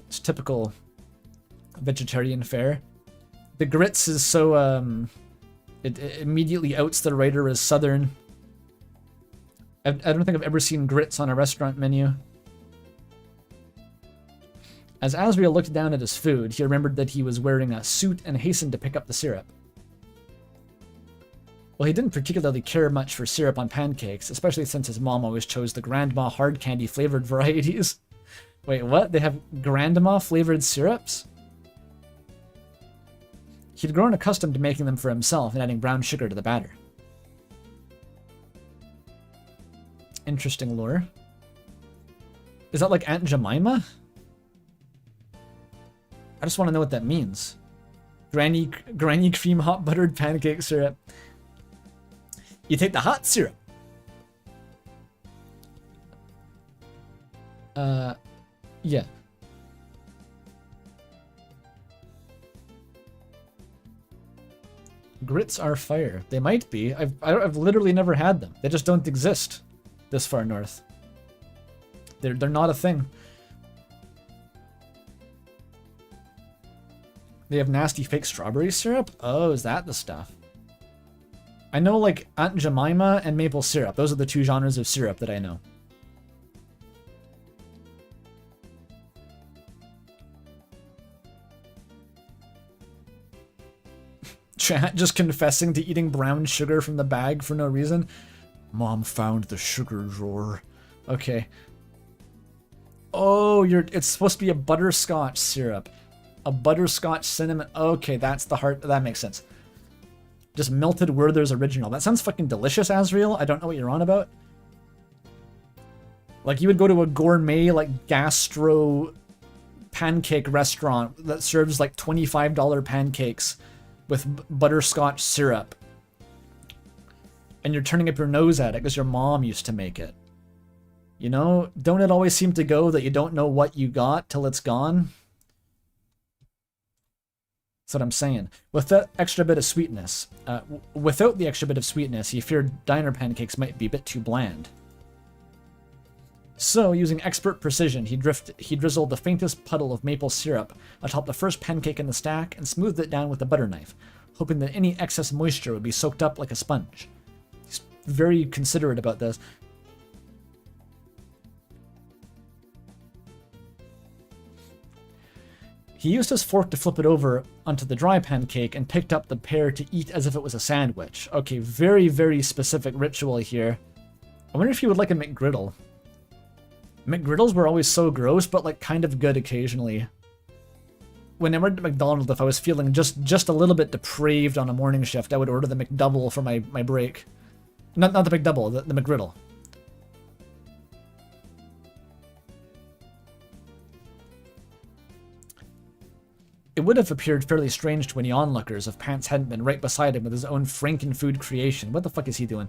It's typical vegetarian fare. The grits is so, it immediately outs the writer as Southern. I don't think I've ever seen grits on a restaurant menu. As Azrael looked down at his food, he remembered that he was wearing a suit and hastened to pick up the syrup. Well, he didn't particularly care much for syrup on pancakes, especially since his mom always chose the Grandma hard candy flavored varieties. Wait, what? They have Grandma flavored syrups? He'd grown accustomed to making them for himself and adding brown sugar to the batter. Interesting lore. Is that like Aunt Jemima? I just want to know what that means. Granny cream hot buttered pancake syrup. You take the hot syrup. Yeah. Grits are fire. They might be. I've literally never had them. They just don't exist this far north. They're not a thing. They have nasty fake strawberry syrup? Oh, is that the stuff? I know like Aunt Jemima and maple syrup. Those are the two genres of syrup that I know. Chat just confessing to eating brown sugar from the bag for no reason. Mom found the sugar drawer. Okay. Oh, it's supposed to be a butterscotch syrup. A butterscotch cinnamon. Okay, that's the heart. That makes sense. Just melted Werther's original. That sounds fucking delicious, Azriel. I don't know what you're on about. Like, you would go to a gourmet, like, gastro pancake restaurant that serves, like, $25 pancakes with butterscotch syrup. And you're turning up your nose at it because your mom used to make it. You know? Don't it always seem to go that you don't know what you got till it's gone? That's what I'm saying. With that extra bit of sweetness, without the extra bit of sweetness, he feared diner pancakes might be a bit too bland. So, using expert precision, he drizzled the faintest puddle of maple syrup atop the first pancake in the stack and smoothed it down with a butter knife, hoping that any excess moisture would be soaked up like a sponge. He's very considerate about this. He used his fork to flip it over onto the dry pancake and picked up the pear to eat as if it was a sandwich. Okay, very, very specific ritual here. I wonder if he would like a McGriddle. McGriddles were always so gross, but like kind of good occasionally. When I worked at McDonald's, if I was feeling just a little bit depraved on a morning shift, I would order the McDouble for my break. Not the McDouble, the McGriddle. It would have appeared fairly strange to any onlookers if Pants hadn't been right beside him with his own Frankenfood creation. What the fuck is he doing?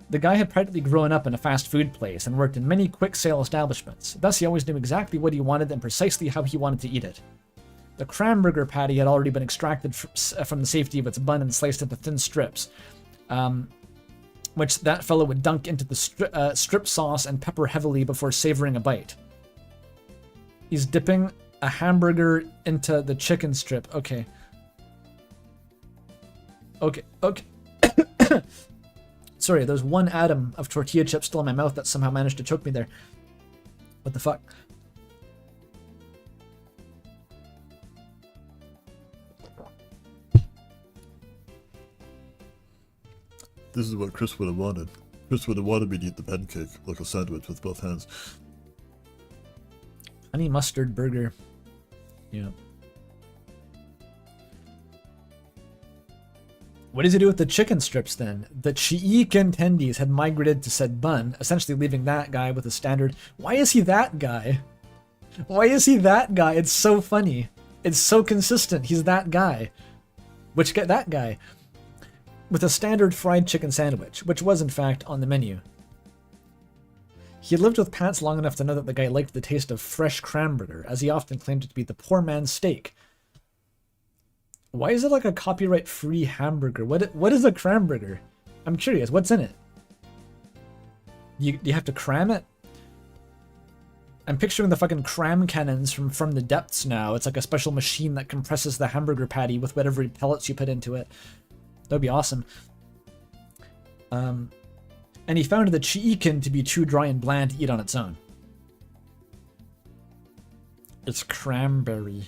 The guy had practically grown up in a fast food place and worked in many quick sale establishments. Thus, he always knew exactly what he wanted and precisely how he wanted to eat it. The cranberger patty had already been extracted from the safety of its bun and sliced into thin strips, which that fellow would dunk into the strip sauce and pepper heavily before savoring a bite. He's dipping a hamburger into the chicken strip. Okay. Okay. Sorry, there's one atom of tortilla chip still in my mouth that somehow managed to choke me there. What the fuck? This is what Chris would have wanted. Chris would have wanted me to eat the pancake like a sandwich with both hands. Honey mustard burger. Yeah. What does he do with the chicken strips then? The chicken tendies had migrated to said bun, essentially leaving that guy with a standard. Why is he that guy? Why is he that guy? It's so funny. It's so consistent. He's that guy. Which get that guy? With a standard fried chicken sandwich, which was in fact on the menu. He had lived with Pants long enough to know that the guy liked the taste of fresh cranberger, as he often claimed it to be the poor man's steak. Why is it like a copyright-free hamburger? What is a cranberger? I'm curious, what's in it? You have to cram it? I'm picturing the fucking cram cannons from the depths now. It's like a special machine that compresses the hamburger patty with whatever pellets you put into it. That'd be awesome. And he found the chicken to be too dry and bland to eat on its own. It's cranberry.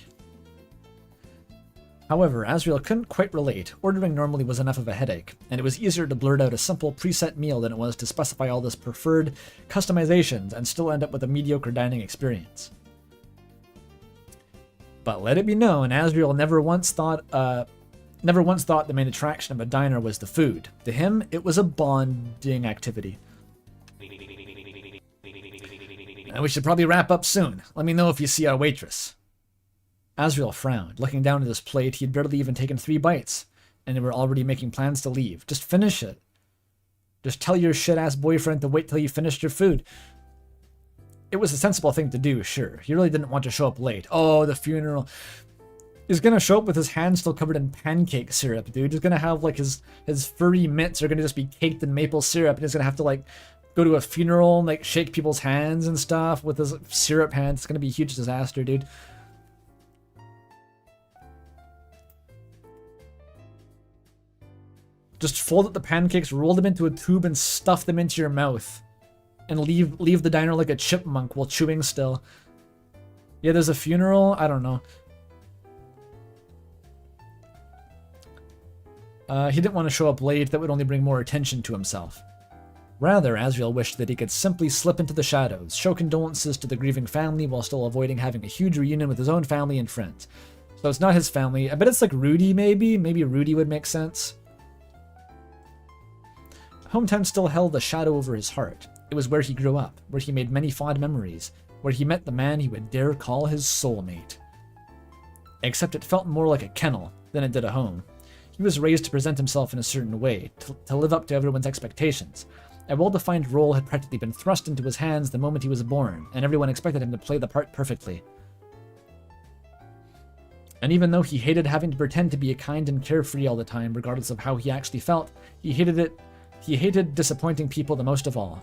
However, Azriel couldn't quite relate. Ordering normally was enough of a headache, and it was easier to blurt out a simple preset meal than it was to specify all this preferred customizations and still end up with a mediocre dining experience. But let it be known, Azriel never once thought the main attraction of a diner was the food. To him, it was a bonding activity. And we should probably wrap up soon. Let me know if you see our waitress. Azrael frowned. Looking down at his plate, he had barely even taken 3 bites, and they were already making plans to leave. Just finish it. Just tell your shit-ass boyfriend to wait till you finished your food. It was a sensible thing to do, sure. He really didn't want to show up late. Oh, the funeral. He's gonna show up with his hands still covered in pancake syrup, dude. He's gonna have, like, his furry mitts are gonna just be caked in maple syrup, and he's gonna have to, like, go to a funeral and, like, shake people's hands and stuff with his syrup hands. It's gonna be a huge disaster, dude. Just fold up the pancakes, roll them into a tube, and stuff them into your mouth. And leave the diner like a chipmunk while chewing still. Yeah, there's a funeral? I don't know. He didn't want to show up late. That would only bring more attention to himself. Rather, Azrael wished that he could simply slip into the shadows, show condolences to the grieving family while still avoiding having a huge reunion with his own family and friends. So it's not his family. I bet it's like Rudy, maybe? Maybe Rudy would make sense. Hometown still held a shadow over his heart. It was where he grew up, where he made many fond memories, where he met the man he would dare call his soulmate. Except it felt more like a kennel than it did a home. He was raised to present himself in a certain way, to live up to everyone's expectations. A well-defined role had practically been thrust into his hands the moment he was born, and everyone expected him to play the part perfectly. And even though he hated having to pretend to be kind and carefree all the time, regardless of how he actually felt, he hated it. He hated disappointing people the most of all.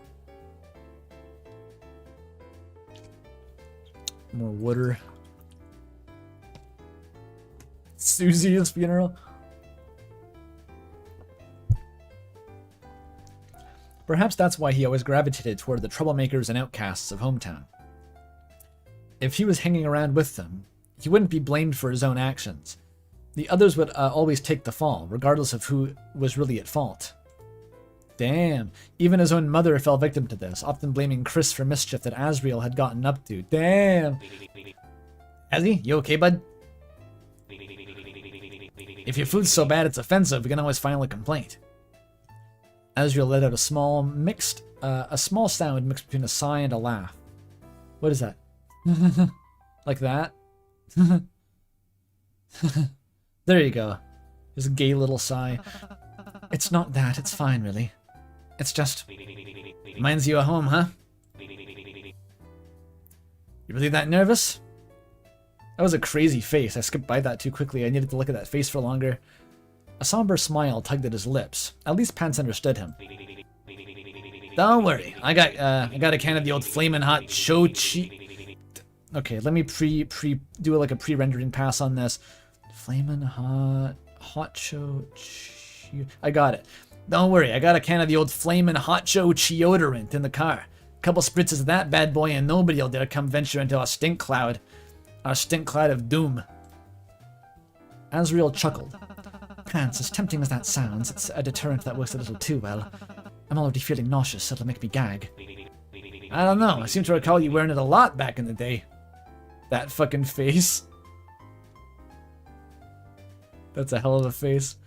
More water. Susie's funeral. Perhaps that's why he always gravitated toward the troublemakers and outcasts of hometown. If he was hanging around with them, he wouldn't be blamed for his own actions. The others would always take the fall, regardless of who was really at fault. Damn, even his own mother fell victim to this, often blaming Chris for mischief that Azrael had gotten up to. Damn! Azzy, you okay, bud? If your food's so bad it's offensive, we can always file a complaint. Azrael let out a small sound mixed between a sigh and a laugh. What is that? Like that? There you go. His gay little sigh. It's not that, it's fine, really. It's just... Reminds you of home, huh? You really that nervous? That was a crazy face. I skipped by that too quickly. I needed to look at that face for longer. A somber smile tugged at his lips. At least Pants understood him. Don't worry. I got a can of the old flamin' hot chochi. Okay, let me do like a pre-rendering pass on this. Flamin' hot chochi. I got it. Don't worry. I got a can of the old flamin' hot chochi-odorant in the car. A couple spritzes of that bad boy and nobody'll dare come venture into our stink cloud. Our stink cloud of doom. Azrael chuckled. Pants, as tempting as that sounds, it's a deterrent that works a little too well. I'm already feeling nauseous, it'll make me gag. I don't know, I seem to recall you wearing it a lot back in the day. That fucking face. That's a hell of a face.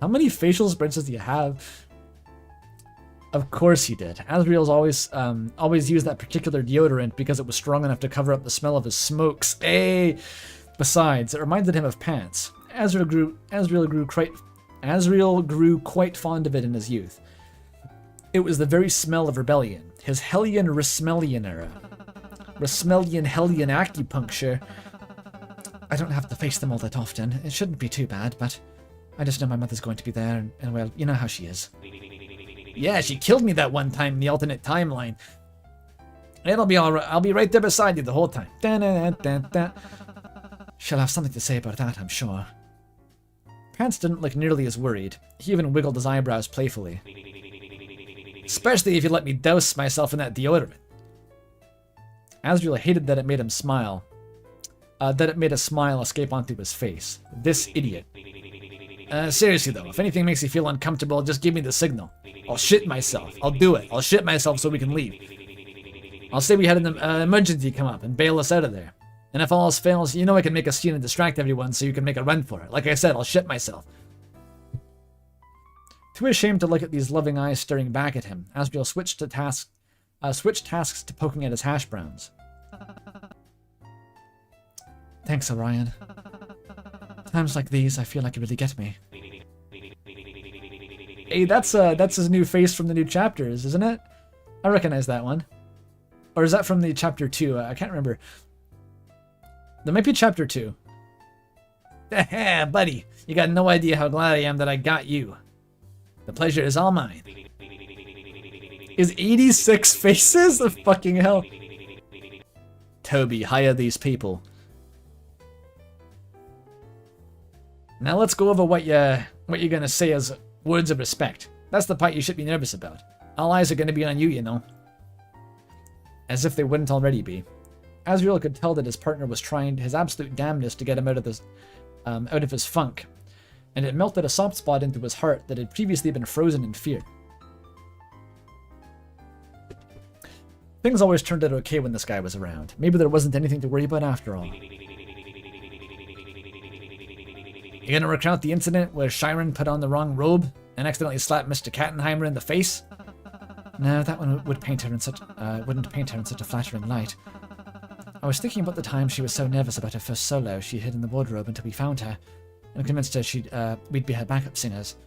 How many facial spritzes do you have? Of course he did. Azrael's always used that particular deodorant because it was strong enough to cover up the smell of his smokes. Hey! Besides, it reminded him of Pants. Azrael grew quite fond of it in his youth. It was the very smell of rebellion, his Hellion Rismellian era. Rismellian Hellion acupuncture. I don't have to face them all that often. It shouldn't be too bad, but I just know my mother's going to be there, and well, you know how she is. Yeah, she killed me that one time in the alternate timeline. It'll be alright. I'll be right there beside you the whole time. Da-da-da-da-da. She'll have something to say about that, I'm sure. Pants didn't look nearly as worried. He even wiggled his eyebrows playfully. Especially if you let me douse myself in that deodorant. Azrael hated that it made him smile. That it made a smile escape onto his face. This idiot. Seriously though, if anything makes you feel uncomfortable, just give me the signal. I'll shit myself. I'll do it. I'll shit myself so we can leave. I'll say we had an emergency come up and bail us out of there. And if all else fails, you know I can make a scene and distract everyone so you can make a run for it. Like I said, I'll shit myself. Too ashamed to look at these loving eyes staring back at him, Azrael switched to task switched tasks to poking at his hash browns. Thanks, Orion. Times like these, I feel like you really get me. Hey, that's his new face from the new chapters, isn't it? I recognize that one. Or is that from the chapter 2? I can't remember. That might be chapter 2. Buddy, you got no idea how glad I am that I got you. The pleasure is all mine. Is 86 faces? The fucking hell. Toby, hire these people. Now let's go over what you're gonna say as words of respect. That's the part you should be nervous about. All eyes are gonna be on you, you know. As if they wouldn't already be. Azrael could tell that his partner was trying his absolute damnedest to get him out of his funk, and it melted a soft spot into his heart that had previously been frozen in fear. Things always turned out okay when this guy was around. Maybe there wasn't anything to worry about after all. You gonna recount the incident where Chiron put on the wrong robe and accidentally slapped Mr. Kattenheimer in the face? No, that one wouldn't paint her in such a flattering light. I was thinking about the time she was so nervous about her first solo she hid in the wardrobe until we found her, and convinced her we'd be her backup singers.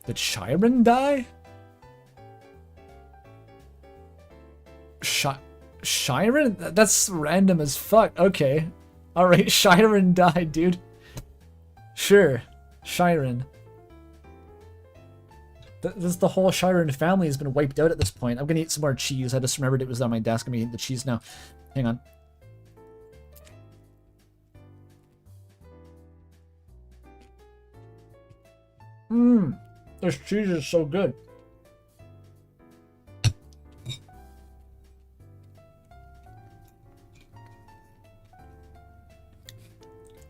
Did Chiron die? Chiron? That's random as fuck. Okay. Alright, Chiron died, dude. Sure. Chiron. The whole Chiron family has been wiped out at this point. I'm gonna eat some more cheese. I just remembered it was on my desk. I'm eating the cheese now. Hang on. This cheese is so good.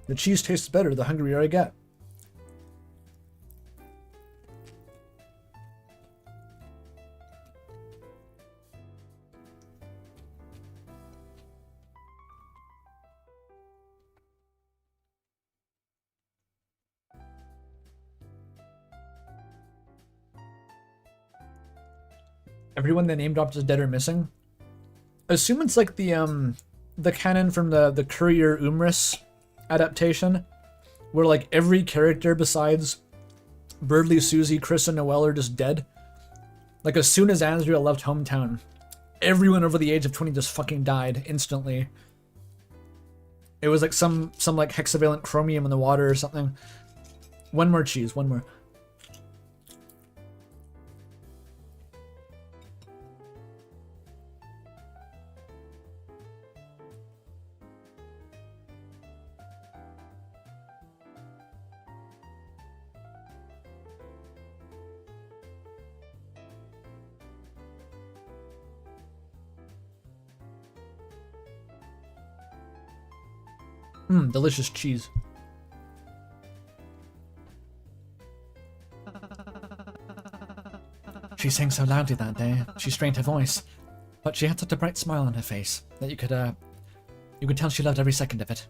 The cheese tastes better the hungrier I get. Everyone they name dropped is dead or missing. Assume it's like the canon from the Courier Umris adaptation, where like every character besides Birdley, Susie, Chris, and Noelle are just dead. Like as soon as Azrael left hometown, everyone over the age of 20 just fucking died instantly. It was like some like hexavalent chromium in the water or something. One more cheese, one more. Delicious cheese. She sang so loudly that day, she strained her voice, but she had such a bright smile on her face that you could tell she loved every second of it.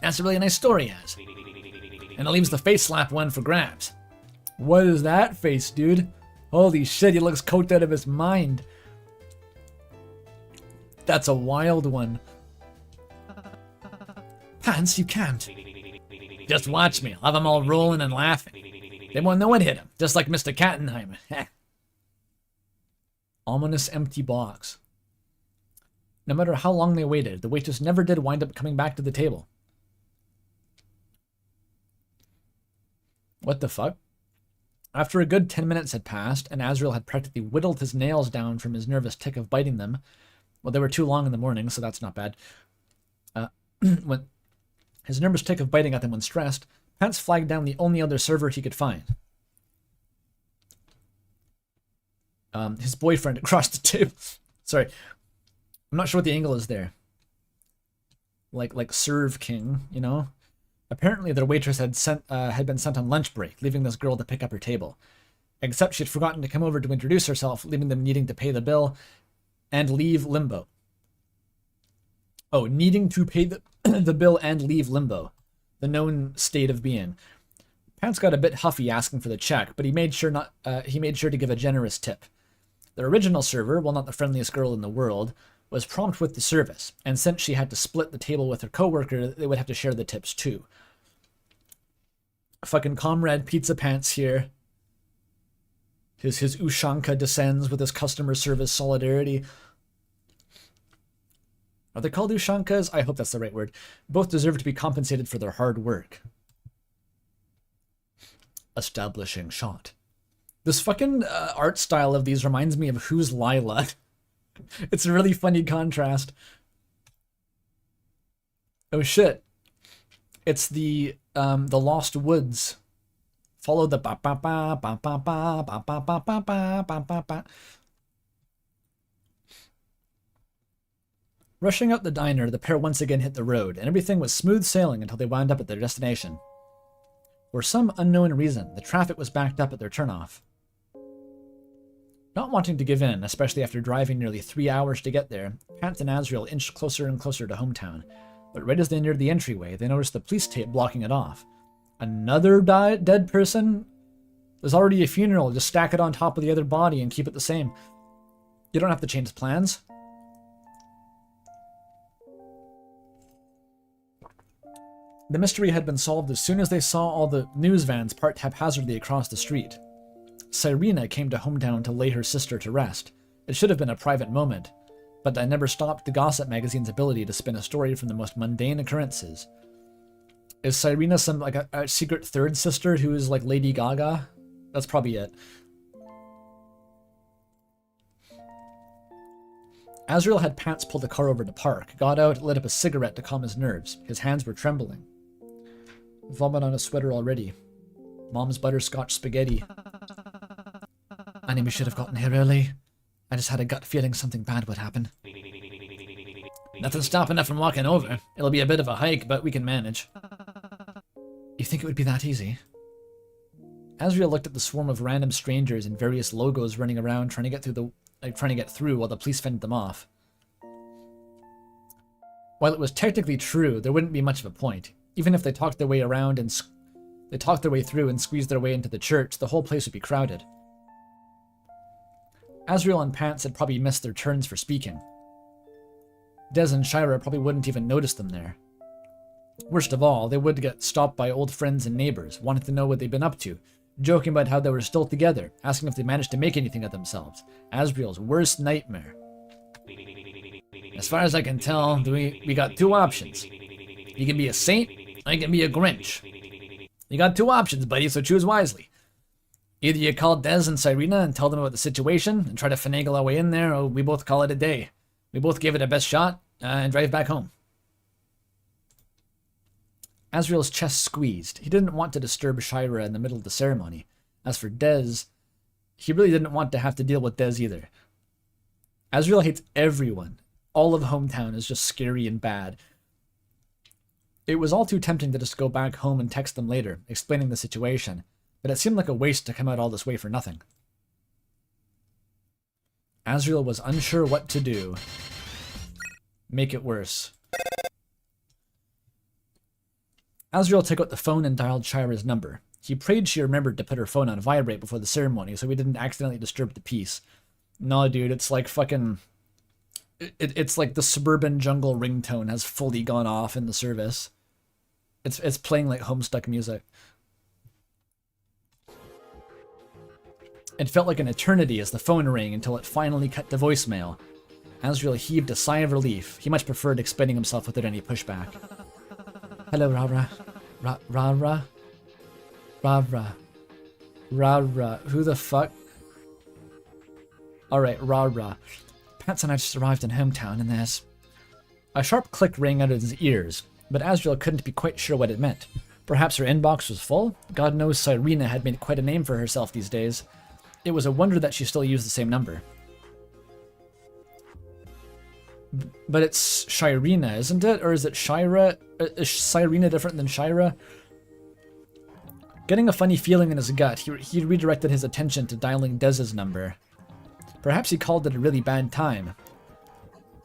That's a really nice story, Az. And it leaves the face slap one for grabs. What is that face, dude? Holy shit, he looks coked out of his mind. That's a wild one. Pants, you can't. Just watch me. I'll have them all rolling and laughing. They won't know what hit him, just like Mr. Kattenheimer. Ominous empty box. No matter how long they waited, the waitress never did wind up coming back to the table. What the fuck? After a good 10 minutes had passed, and Azrael had practically whittled his nails down from his nervous tick of biting them, well, they were too long in the morning, so that's not bad. When his nervous tick of biting at them when stressed, Pants flagged down the only other server he could find. His boyfriend across the table. Sorry. I'm not sure what the angle is there. Like Serve King, you know? Apparently their waitress had been sent on lunch break, leaving this girl to pick up her table. Except she'd forgotten to come over to introduce herself, leaving them needing to pay the bill and leave limbo. Oh, needing to pay the bill and leave limbo. The known state of being. Pants got a bit huffy asking for the check, but he made sure to give a generous tip. The original server, while not the friendliest girl in the world, was prompt with the service, and since she had to split the table with her coworker, they would have to share the tips too. Fucking Comrade Pizza Pants here. His Ushanka descends with his customer service solidarity. Are they called Ushankas? I hope that's the right word. Both deserve to be compensated for their hard work. Establishing shot. This fucking art style of these reminds me of Who's Lila. It's a really funny contrast. Oh shit. It's the Lost Woods. Follow the ba ba ba ba ba ba ba ba ba ba ba ba ba ba. Rushing out the diner, the pair once again hit the road, and everything was smooth sailing until they wound up at their destination. For some unknown reason, the traffic was backed up at their turnoff. Not wanting to give in, especially after driving nearly 3 hours to get there, Pants and Azrael inched closer and closer to hometown. But right as they neared the entryway, they noticed the police tape blocking it off. Another dead person? There's already a funeral, just stack it on top of the other body and keep it the same. You don't have to change plans. The mystery had been solved as soon as they saw all the news vans parked haphazardly across the street. Cyrena came to hometown to lay her sister to rest. It should have been a private moment, but that never stopped the gossip magazine's ability to spin a story from the most mundane occurrences. Is Cyrena some like a secret third sister who is like Lady Gaga? That's probably it. Azrael had Pants pull the car over to park, got out, lit up a cigarette to calm his nerves. His hands were trembling. Vomit on a sweater already. Mom's butterscotch spaghetti. I knew we should have gotten here early. I just had a gut feeling something bad would happen. Nothing stopping us from walking over. It'll be a bit of a hike, but we can manage. You think it would be that easy? Azrael looked at the swarm of random strangers in various logos running around trying to get through while the police fended them off. While it was technically true, there wouldn't be much of a point. Even if they talked their way around and through and squeezed their way into the church, the whole place would be crowded. Azrael and Pants had probably missed their turns for speaking. Des and Shira probably wouldn't even notice them there. Worst of all, they would get stopped by old friends and neighbors, wanting to know what they'd been up to, joking about how they were still together, asking if they managed to make anything of themselves. Azrael's worst nightmare. As far as I can tell, we got two options. You can be a saint, or you can be a Grinch. You got two options, buddy, so choose wisely. Either you call Des and Cyrena and tell them about the situation and try to finagle our way in there, or we both call it a day. We both give it our best shot and drive back home. Azrael's chest squeezed. He didn't want to disturb Shira in the middle of the ceremony. As for Des, he really didn't want to have to deal with Des either. Azrael hates everyone. All of hometown is just scary and bad. It was all too tempting to just go back home and text them later, explaining the situation, but it seemed like a waste to come out all this way for nothing. Azrael was unsure what to do. Make it worse. Azrael took out the phone and dialed Shira's number. He prayed she remembered to put her phone on vibrate before the ceremony so he didn't accidentally disturb the peace. No, dude, it's like fucking... It's like the suburban jungle ringtone has fully gone off in the service. It's playing like Homestuck music. It felt like an eternity as the phone rang until it finally cut to voicemail. Azrael heaved a sigh of relief. He much preferred explaining himself without any pushback. Hello, Rara. Rara? Rara. Rara. Who the fuck? Alright, Rara. Pants and I just arrived in hometown and there's... A sharp click rang out of his ears, but Azrael couldn't be quite sure what it meant. Perhaps her inbox was full? God knows Cyrena had made quite a name for herself these days. It was a wonder that she still used the same number. But it's Shirena, isn't it? Or is it Shira? Is Cyrena different than Shira? Getting a funny feeling in his gut, he redirected his attention to dialing Dez's number. Perhaps he called it a really bad time.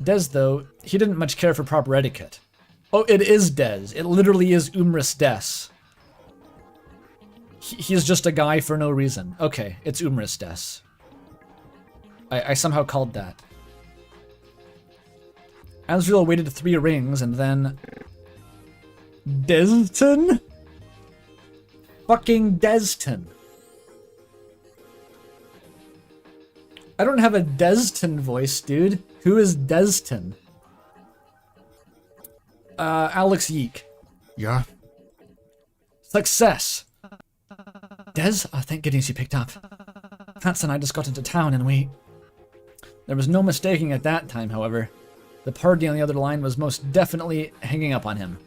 Des, though, he didn't much care for proper etiquette. Oh, it is Des. It literally is Umris Des. He's just a guy for no reason. Okay, it's Umris Des. I somehow called that. Azrael waited 3 rings and then... Deston? Fucking Deston. I don't have a Deston voice, dude. Who is Deston? Alex Yeek. Yeah? Success. Des? Oh, thank goodness you picked up. Hans and I just got into town and we... There was no mistaking at that time, however. The party on the other line was most definitely hanging up on him.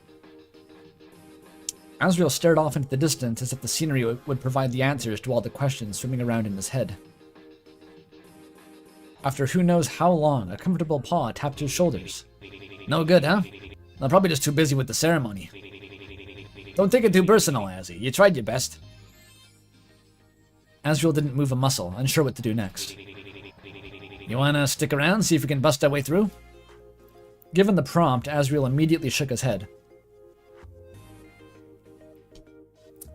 Azrael stared off into the distance as if the scenery would provide the answers to all the questions swimming around in his head. After who knows how long, a comfortable paw tapped his shoulders. No good, huh? I'm probably just too busy with the ceremony. Don't take it too personal, Azzy. You tried your best. Azrael didn't move a muscle, unsure what to do next. You wanna stick around, see if we can bust our way through? Given the prompt, Azrael immediately shook his head.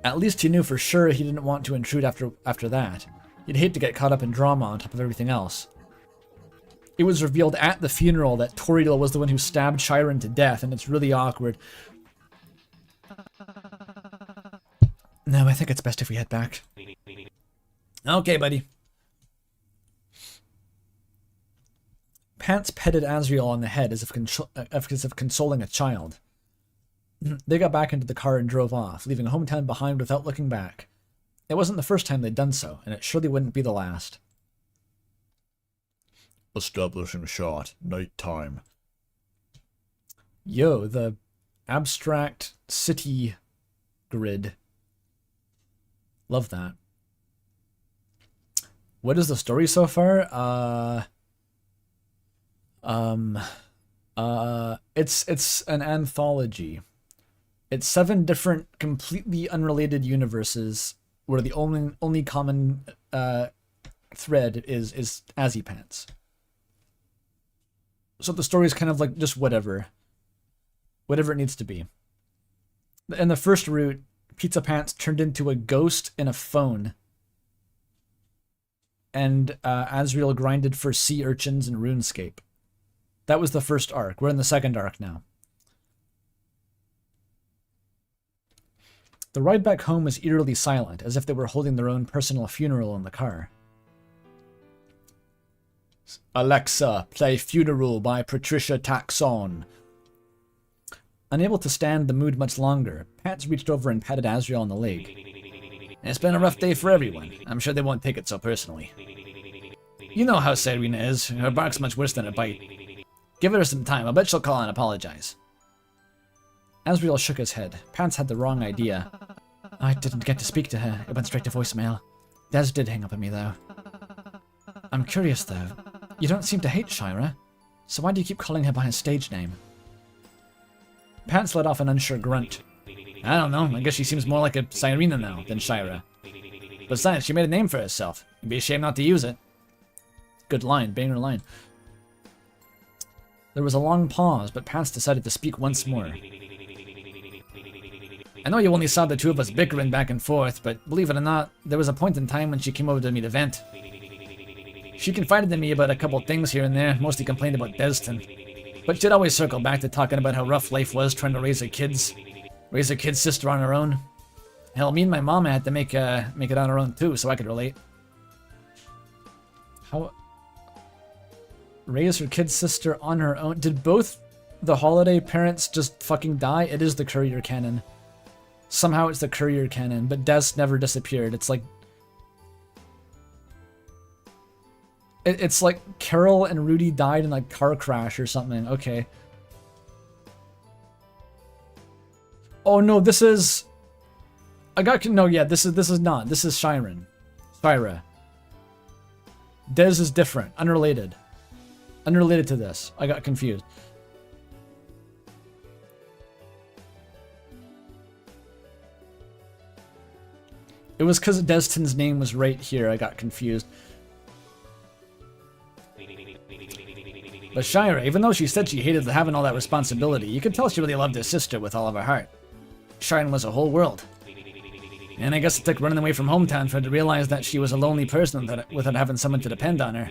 At least he knew for sure he didn't want to intrude after that. He'd hate to get caught up in drama on top of everything else. It was revealed at the funeral that Toriel was the one who stabbed Chiron to death, and it's really awkward. No, I think it's best if we head back. Okay, buddy. Pants petted Azrael on the head as if consoling a child. They got back into the car and drove off, leaving hometown behind without looking back. It wasn't the first time they'd done so, and it surely wouldn't be the last. Establishing shot. Night time. Yo, the abstract city grid. Love that. What is the story so far? It's an anthology. It's 7 different, completely unrelated universes where the only common thread is AZZYPANTS. So the story is kind of like just whatever it needs to be. In the first route, Pizza Pants turned into a ghost in a phone, and Azrael grinded for sea urchins and RuneScape. That was the first arc. We're in the second arc now. The ride back home was eerily silent, as if they were holding their own personal funeral in the car. Alexa, play Funeral by Patricia Taxon. Unable to stand the mood much longer, Pats reached over and patted Azrael on the leg. It's been a rough day for everyone. I'm sure they won't take it so personally. You know how Serena is. Her bark's much worse than her bite. Give her some time. I bet she'll call and apologize. Azrael shook his head. Pants had the wrong idea. I didn't get to speak to her. It went straight to voicemail. Des did hang up on me, though. I'm curious, though. You don't seem to hate Shira, so why do you keep calling her by her stage name? Pants let off an unsure grunt. I don't know. I guess she seems more like a Sirena now than Shira. Besides, she made a name for herself. It'd be a shame not to use it. Good line. Banger line. There was a long pause, but Pants decided to speak once more. I know you only saw the two of us bickering back and forth, but believe it or not, there was a point in time when she came over to me to vent. She confided to me about a couple things here and there, mostly complained about Deston. But she'd always circle back to talking about how rough life was trying to raise her kid's sister on her own. Hell, me and my mama had to make it on our own too, so I could relate. How... Raise her kid's sister on her own? Did both the Holiday parents just fucking die? It is the courier canon. Somehow it's the courier canon, but Des never disappeared. It's like... It's like Carol and Rudy died in a car crash or something. Okay. Oh no, this is... No, yeah, this is not. This is Chiron. Shira. Des is different. Unrelated. Unrelated to this. I got confused. It was because Destin's name was right here. I got confused. But Shira, even though she said she hated having all that responsibility, you could tell she really loved her sister with all of her heart. Chiron was a whole world. And I guess it took running away from hometown for her to realize that she was a lonely person without having someone to depend on her.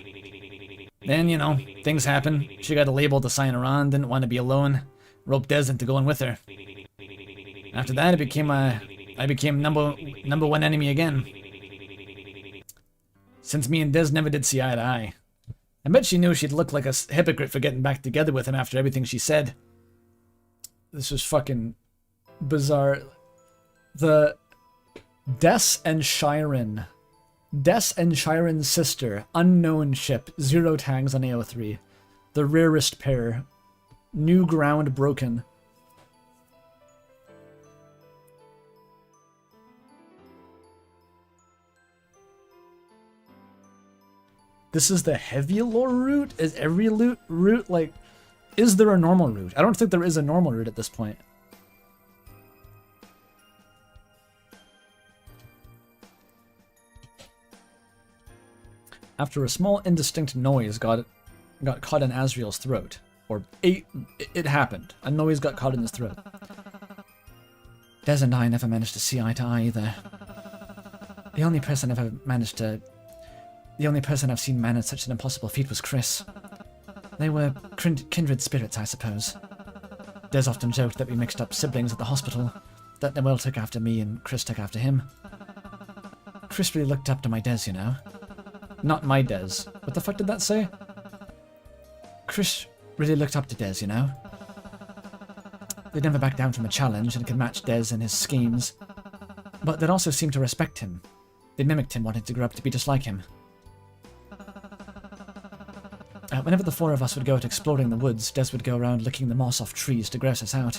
Then, you know, things happen. She got a label to sign her on, didn't want to be alone. Roped Des into going with her. After that, I became number one enemy again. Since me and Des never did see eye to eye. I bet she knew she'd look like a hypocrite for getting back together with him after everything she said. This was fucking bizarre. The Des and Shiren. Des and Shiren's sister. Unknown ship. 0 tags on AO3. The rarest pair. New ground broken. This is the heavy lore route? Is every route, like... Is there a normal route? I don't think there is a normal route at this point. After a small indistinct noise got caught in Azriel's throat. Or it happened. A noise got caught in his throat. Des and I never managed to see eye to eye either. The only person I've seen manage such an impossible feat was Chris. They were kindred spirits, I suppose. Des often joked that we mixed up siblings at the hospital, that Noel took after me and Chris took after him. Chris really looked up to my Des, you know. Not my Des. What the fuck did that say? Chris really looked up to Des, you know. They'd never back down from a challenge and could match Des in his schemes. But they'd also seem to respect him. They mimicked him, wanting to grow up to be just like him. Whenever the 4 of us would go out exploring the woods, Des would go around licking the moss off trees to gross us out.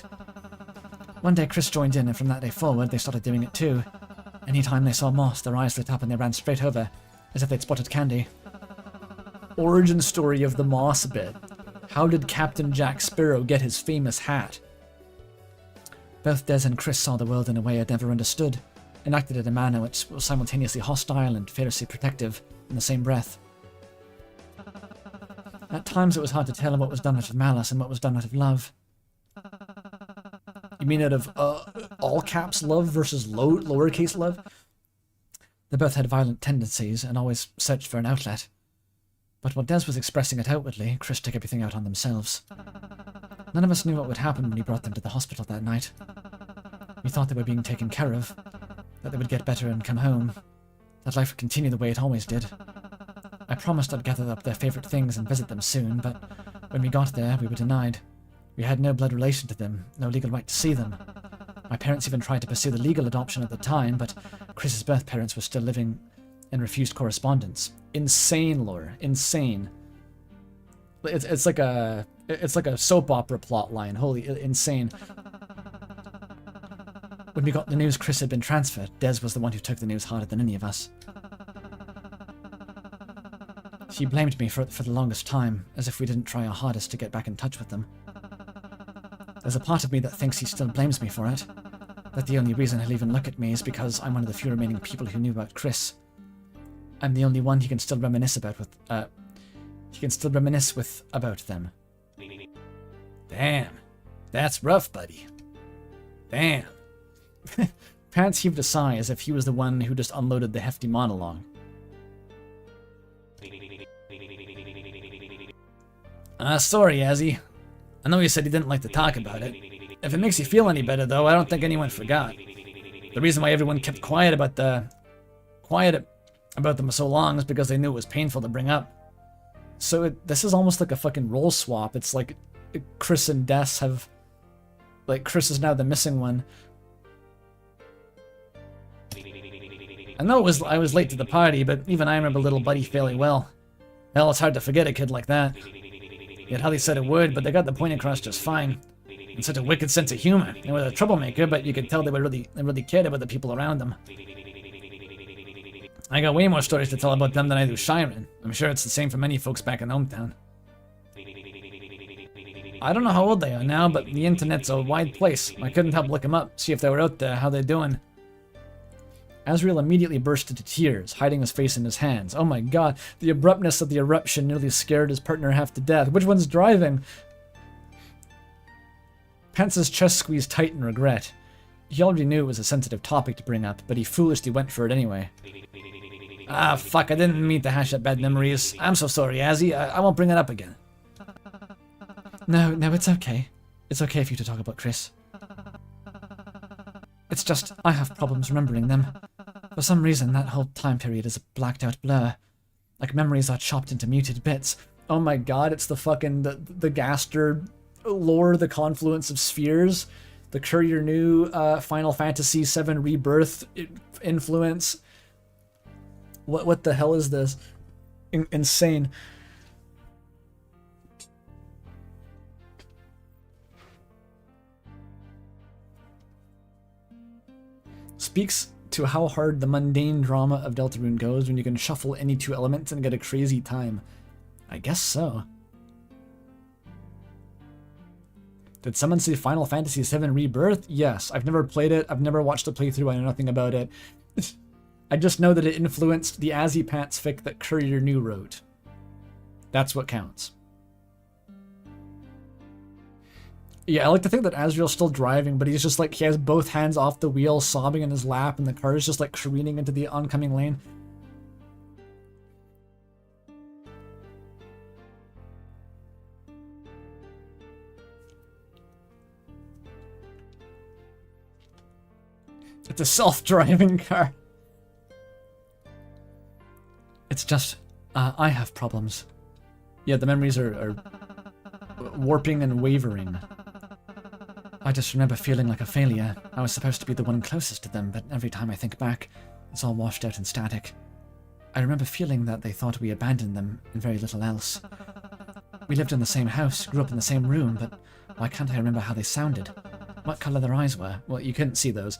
One day Chris joined in, and from that day forward they started doing it too. Anytime they saw moss, their eyes lit up and they ran straight over, as if they'd spotted candy. Origin story of the moss bit. How did Captain Jack Sparrow get his famous hat? Both Des and Chris saw the world in a way I'd never understood, and acted in a manner which was simultaneously hostile and fiercely protective in the same breath. At times it was hard to tell what was done out of malice and what was done out of love. You mean out of all caps love versus lowercase love? They both had violent tendencies and always searched for an outlet. But while Des was expressing it outwardly, Chris took everything out on themselves. None of us knew what would happen when he brought them to the hospital that night. We thought they were being taken care of, that they would get better and come home, that life would continue the way it always did. I promised I'd gather up their favorite things and visit them soon, but when we got there, we were denied. We had no blood relation to them, no legal right to see them. My parents even tried to pursue the legal adoption at the time, but Chris's birth parents were still living and refused correspondence. Insane lore. Insane. It's like a soap opera plot line. Holy, insane. When we got the news Chris had been transferred, Des was the one who took the news harder than any of us. She blamed me for the longest time, as if we didn't try our hardest to get back in touch with them. There's a part of me that thinks he still blames me for it, that the only reason he'll even look at me is because I'm one of the few remaining people who knew about Chris. I'm the only one he can still reminisce about about them. Damn. That's rough, buddy. Damn. Pants heaved a sigh as if he was the one who just unloaded the hefty monologue. Sorry, Azzy. I know you said you didn't like to talk about it. If it makes you feel any better, though, I don't think anyone forgot. The reason why everyone kept quiet about them so long is because they knew it was painful to bring up. So this is almost like a fucking role swap. It's like Chris and Des have... Like, Chris is now the missing one. I know I was late to the party, but even I remember little Buddy fairly well. Hell, it's hard to forget a kid like that. He had hardly said a word, but they got the point across just fine. And such a wicked sense of humor. They were a troublemaker, but you could tell they really cared about the people around them. I got way more stories to tell about them than I do Shiren. I'm sure it's the same for many folks back in hometown. I don't know how old they are now, but the internet's a wide place. I couldn't help look them up, see if they were out there, how they're doing. Azriel immediately burst into tears, hiding his face in his hands. Oh my god, the abruptness of the eruption nearly scared his partner half to death. Which one's driving? Pance's chest squeezed tight in regret. He already knew it was a sensitive topic to bring up, but he foolishly went for it anyway. Ah, fuck, I didn't mean to hash up bad memories. I'm so sorry, Azzy. I won't bring it up again. No, it's okay. It's okay for you to talk about Chris. It's just, I have problems remembering them. For some reason, that whole time period is a blacked out blur. Like memories are chopped into muted bits. Oh my god, it's the fucking, the Gaster lore, the confluence of spheres, the Courier New Final Fantasy VII Rebirth influence. What the hell is this? Insane. Speaks to how hard the mundane drama of Deltarune goes when you can shuffle any two elements and get a crazy time. I guess so. Did someone say Final Fantasy VII Rebirth? Yes. I've never played it. I've never watched a playthrough. I know nothing about it. I just know that it influenced the AZZYPANTS fic that Courier New wrote. That's what counts. Yeah, I like to think that Azriel's still driving, but he's just like, he has both hands off the wheel, sobbing in his lap, and the car is just like careening into the oncoming lane. It's a self-driving car. It's just, I have problems. Yeah, the memories are warping and wavering. I just remember feeling like a failure. I was supposed to be the one closest to them, but every time I think back, it's all washed out and static. I remember feeling that they thought we abandoned them and very little else. We lived in the same house, grew up in the same room, but why can't I remember how they sounded? What colour their eyes were? Well, you couldn't see those.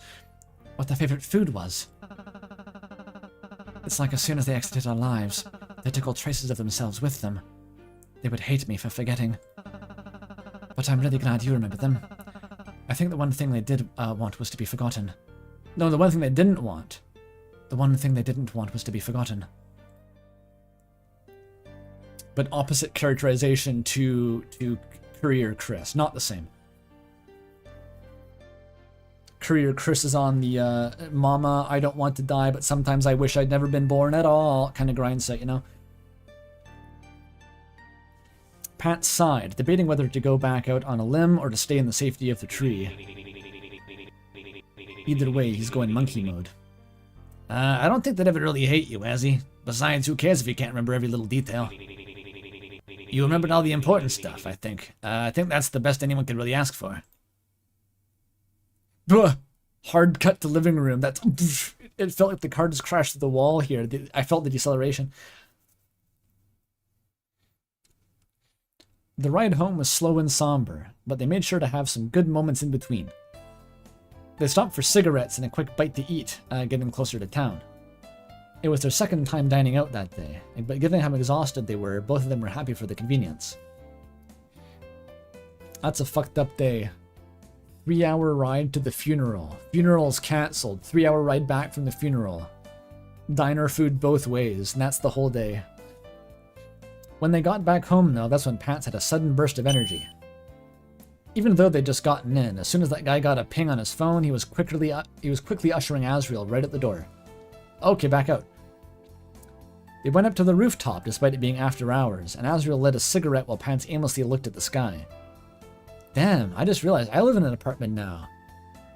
What their favourite food was. It's like as soon as they exited our lives, they took all traces of themselves with them. They would hate me for forgetting. But I'm really glad you remember them. I think the one thing they did want was to be forgotten. No, the one thing they didn't want. The one thing they didn't want was to be forgotten. But opposite characterization to Courier Chris. Not the same. Courier Chris is on the Mama, I don't want to die, but sometimes I wish I'd never been born at all kind of grind set, you know? Pat sighed, debating whether to go back out on a limb or to stay in the safety of the tree. Either way, he's going monkey mode. I don't think they'd ever really hate you, Azzy. Besides, who cares if you can't remember every little detail? You remembered all the important stuff, I think. I think that's the best anyone could really ask for. Ugh. Hard cut to living room. That's... It felt like the car just crashed through the wall here. I felt the deceleration. The ride home was slow and somber, but they made sure to have some good moments in between. They stopped for cigarettes and a quick bite to eat, getting closer to town. It was their second time dining out that day, but given how exhausted they were, both of them were happy for the convenience. That's a fucked up day. 3-hour ride to the funeral. Funeral's cancelled. 3-hour ride back from the funeral. Diner food both ways, and that's the whole day. When they got back home, though, that's when Pats had a sudden burst of energy. Even though they'd just gotten in, as soon as that guy got a ping on his phone, he was quickly ushering Azriel right at the door. Okay, back out. They went up to the rooftop, despite it being after hours, and Azriel lit a cigarette while Pants aimlessly looked at the sky. Damn, I just realized I live in an apartment now.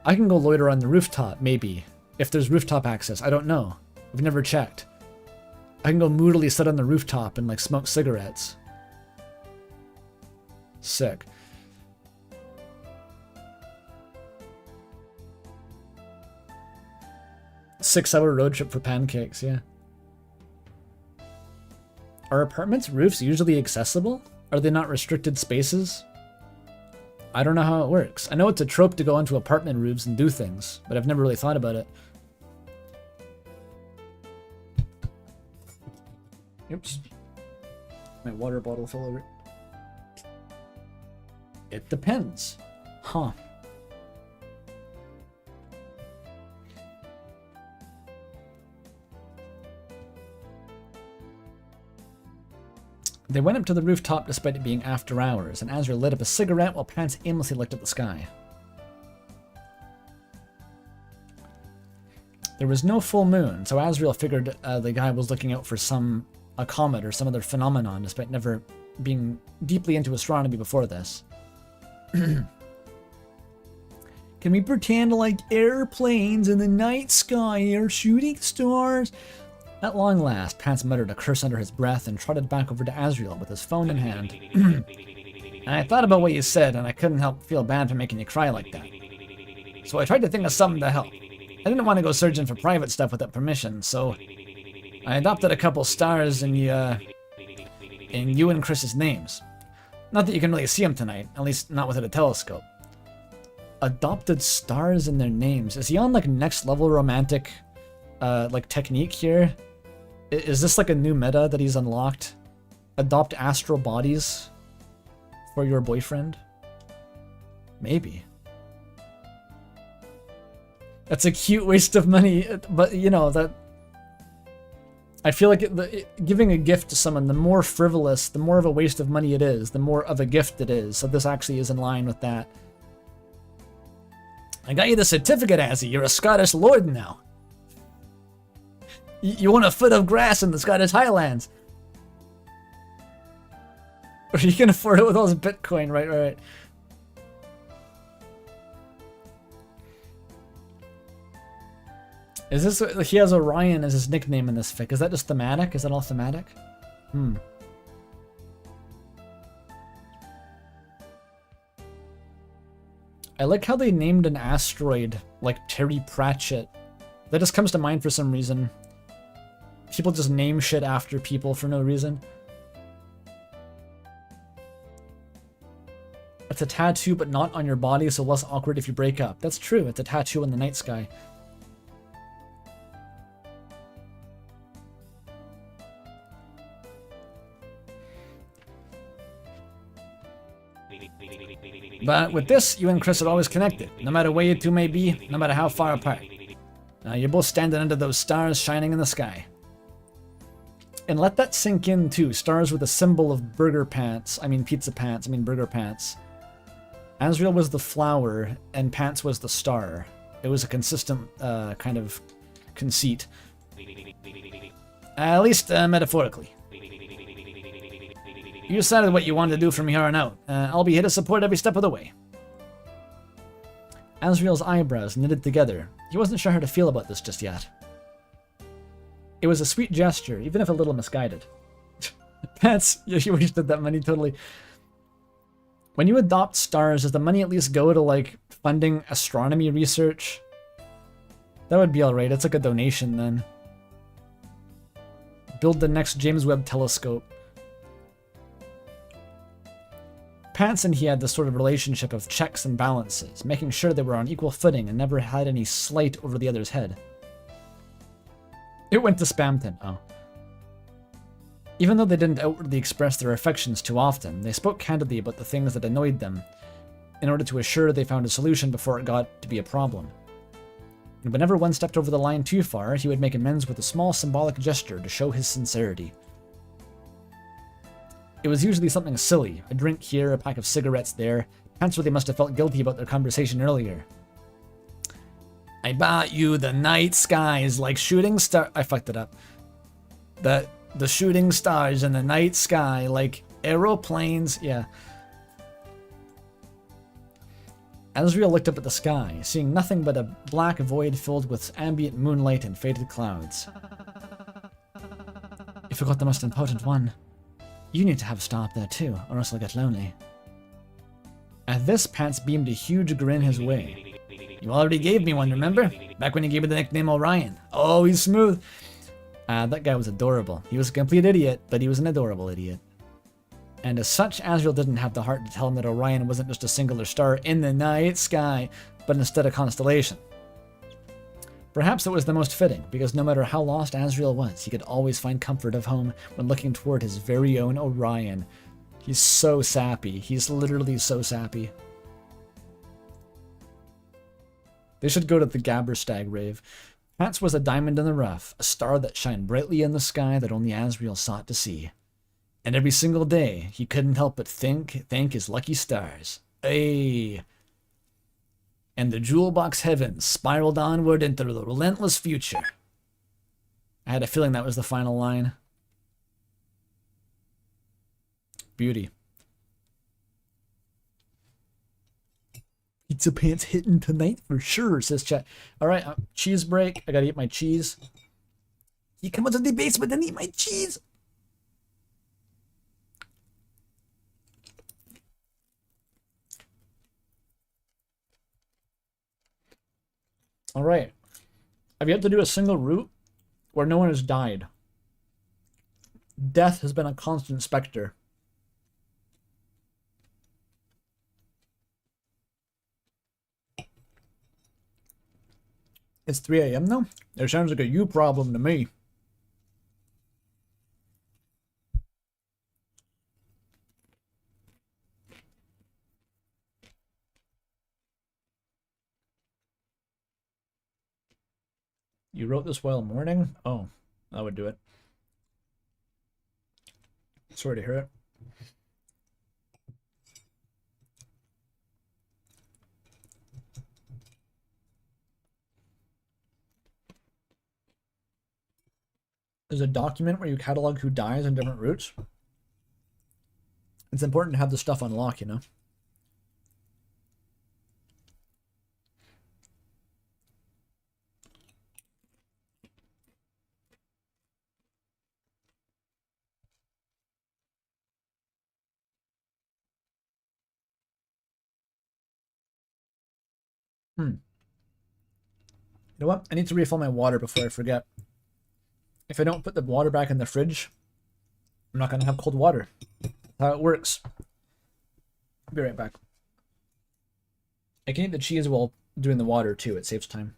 I can go loiter on the rooftop, maybe. If there's rooftop access, I don't know. I've never checked. I can go moodily sit on the rooftop and, like, smoke cigarettes. Sick. Six-hour road trip for pancakes, yeah. Are apartments' roofs usually accessible? Are they not restricted spaces? I don't know how it works. I know it's a trope to go onto apartment roofs and do things, but I've never really thought about it. Oops. My water bottle fell over. It depends. Huh. They went up to the rooftop despite it being after hours, and Azra lit up a cigarette while Pants aimlessly looked at the sky. There was no full moon, so Azrael figured the guy was looking out for a comet or some other phenomenon, despite never being deeply into astronomy before this. Can we pretend like airplanes in the night sky are shooting stars? At long last, Pants muttered a curse under his breath and trotted back over to Azrael with his phone in hand. I thought about what you said, and I couldn't help feel bad for making you cry like that. So I tried to think of something to help. I didn't want to go searching for private stuff without permission, so I adopted a couple stars in you and Chris's names. Not that you can really see them tonight, at least not without a telescope. Adopted stars in their names. Is he on like next level romantic like technique here? Is this like a new meta that he's unlocked? Adopt astral bodies for your boyfriend? Maybe. That's a cute waste of money, but you know, that I feel like giving a gift to someone, the more frivolous, the more of a waste of money it is, the more of a gift it is. So this actually is in line with that. I got you the certificate, Azzy. You're a Scottish lord now. You own a foot of grass in the Scottish Highlands. Or you can afford it with all this Bitcoin, right. Is this, he has Orion as his nickname in this fic. Is that just thematic? Is that all thematic? I like how they named an asteroid like Terry Pratchett. That just comes to mind for some reason. People just name shit after people for no reason. It's a tattoo, but not on your body, so less awkward if you break up. That's true. It's a tattoo in the night sky. But with this, you and Chris are always connected, no matter where you two may be, no matter how far apart. Now you're both standing under those stars shining in the sky. And let that sink in too. Stars with a symbol of burger pants. I mean pizza pants. I mean burger pants. Azrael was the flower, and Pants was the star. It was a consistent kind of conceit. At least metaphorically. You decided what you wanted to do from here on out. I'll be here to support every step of the way. Azrael's eyebrows knitted together. He wasn't sure how to feel about this just yet. It was a sweet gesture, even if a little misguided. Pants, you wasted that money totally. When you adopt stars, does the money at least go to, like, funding astronomy research? That would be alright. It's like a donation, then. Build the next James Webb telescope. Pants and he had this sort of relationship of checks and balances, making sure they were on equal footing and never had any slight over the other's head. It went to Spamton, oh. Even though they didn't outwardly express their affections too often, they spoke candidly about the things that annoyed them, in order to assure they found a solution before it got to be a problem. And whenever one stepped over the line too far, he would make amends with a small symbolic gesture to show his sincerity. It was usually something silly, a drink here, a pack of cigarettes there. Pants really must have felt guilty about their conversation earlier. I bought you the night skies like shooting star. I fucked it up. The shooting stars in the night sky like aeroplanes. Yeah. Azrael looked up at the sky, seeing nothing but a black void filled with ambient moonlight and faded clouds. You forgot the most important one. You need to have a stop there too, or else I'll get lonely. At this, Pants beamed a huge grin his way. You already gave me one, remember? Back when you gave me the nickname Orion. Oh, he's smooth. That guy was adorable. He was a complete idiot, but he was an adorable idiot. And as such, Azrael didn't have the heart to tell him that Orion wasn't just a singular star in the night sky, but instead a constellation. Perhaps it was the most fitting, because no matter how lost Azrael was, he could always find comfort of home when looking toward his very own Orion. He's so sappy. He's literally so sappy. They should go to the Gabberstag rave. Pants was a diamond in the rough, a star that shined brightly in the sky that only Azrael sought to see. And every single day, he couldn't help but thank his lucky stars. Hey. and the jewel box heavens spiraled onward into the relentless future. I had a feeling that was the final line. Beauty. Pizza Pants hitting tonight for sure, says chat. All right, cheese break. I gotta eat my cheese. You come out to the basement and eat my cheese. All right. I've yet to do a single route where no one has died. Death has been a constant specter. It's 3 a.m. though? It sounds like a you problem to me. You wrote this while mourning? Oh, that would do it. Sorry to hear it. There's a document where you catalog who dies on different routes. It's important to have the stuff unlocked, you know? You know what? I need to refill my water before I forget. If I don't put the water back in the fridge, I'm not going to have cold water. That's how it works. I'll be right back. I can eat the cheese while doing the water too. It saves time.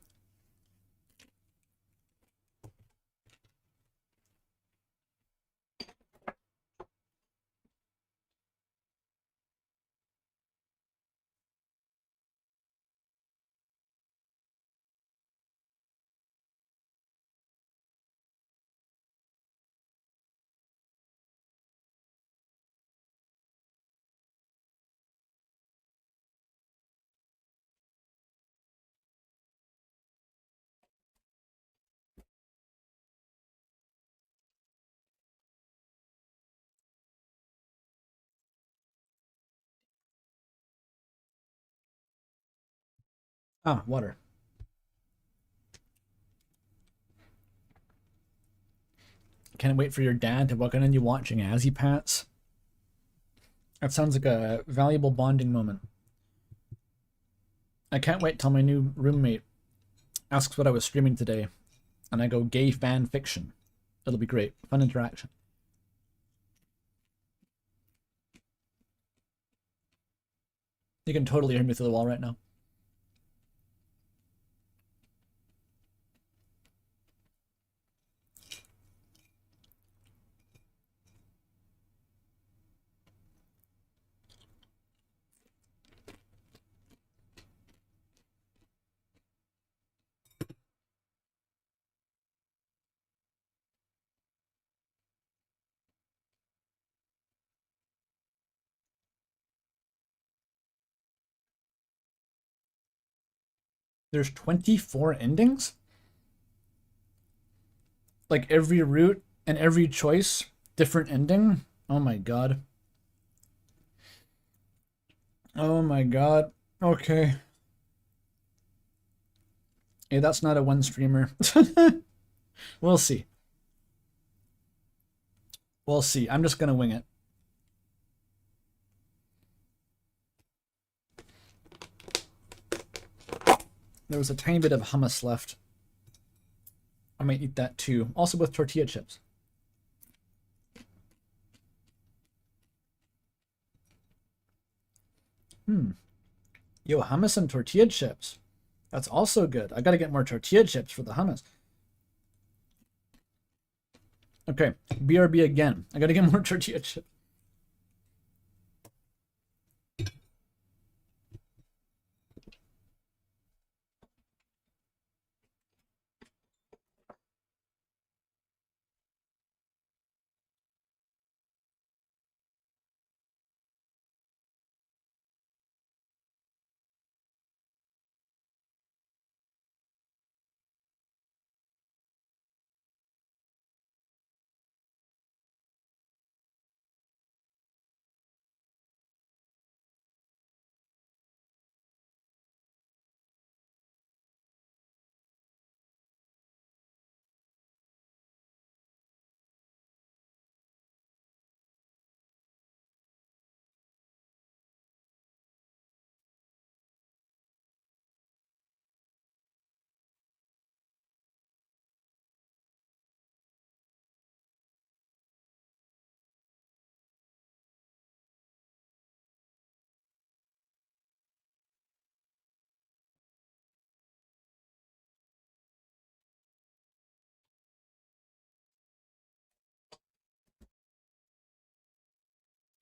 Ah, water. Can't wait for your dad to walk in on you watching AZZYPANTS. That sounds like a valuable bonding moment. I can't wait till my new roommate asks what I was streaming today, and I go gay fan fiction. It'll be great. Fun interaction. You can totally hear me through the wall right now. There's 24 endings? Like every route and every choice, different ending? Oh my god. Oh my god. Okay. Hey, that's not a one streamer. We'll see. We'll see. I'm just gonna wing it. There was a tiny bit of hummus left. I might eat that too. Also with tortilla chips. Yo, hummus and tortilla chips. That's also good. I gotta get more tortilla chips for the hummus. Okay, BRB again. I gotta get more tortilla chips.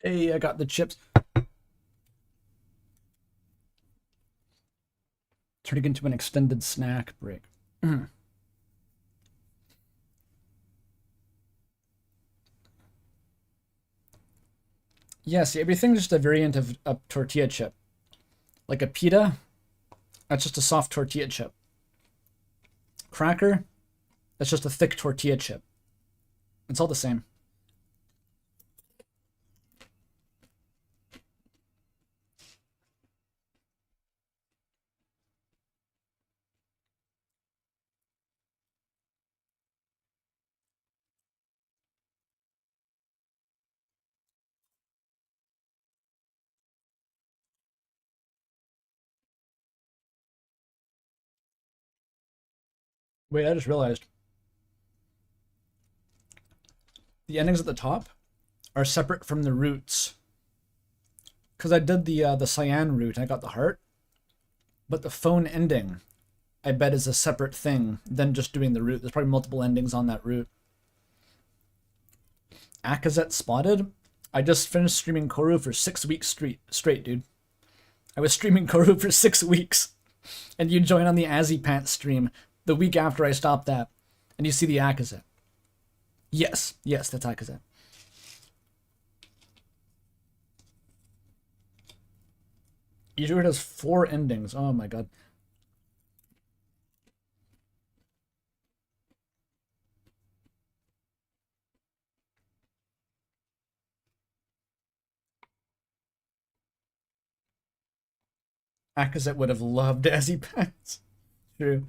Hey, I got the chips. Turning into an extended snack break. Yeah, see, everything's just a variant of a tortilla chip. Like a pita, that's just a soft tortilla chip. Cracker, that's just a thick tortilla chip. It's all the same. Wait, I just realized the endings at the top are separate from the roots. Because I did the cyan root, I got the heart. But the phone ending, I bet, is a separate thing than just doing the root. There's probably multiple endings on that root. Akazet spotted. I just finished streaming Koru for 6 weeks straight, dude. I was streaming Koru for 6 weeks. And you join on the AZZYPANTS stream the week after I stopped that. And you see the Akazet. Yes, that's Akazet. Each root has 4 endings. Oh my god. Akazet would have loved AZZYPANTS. True.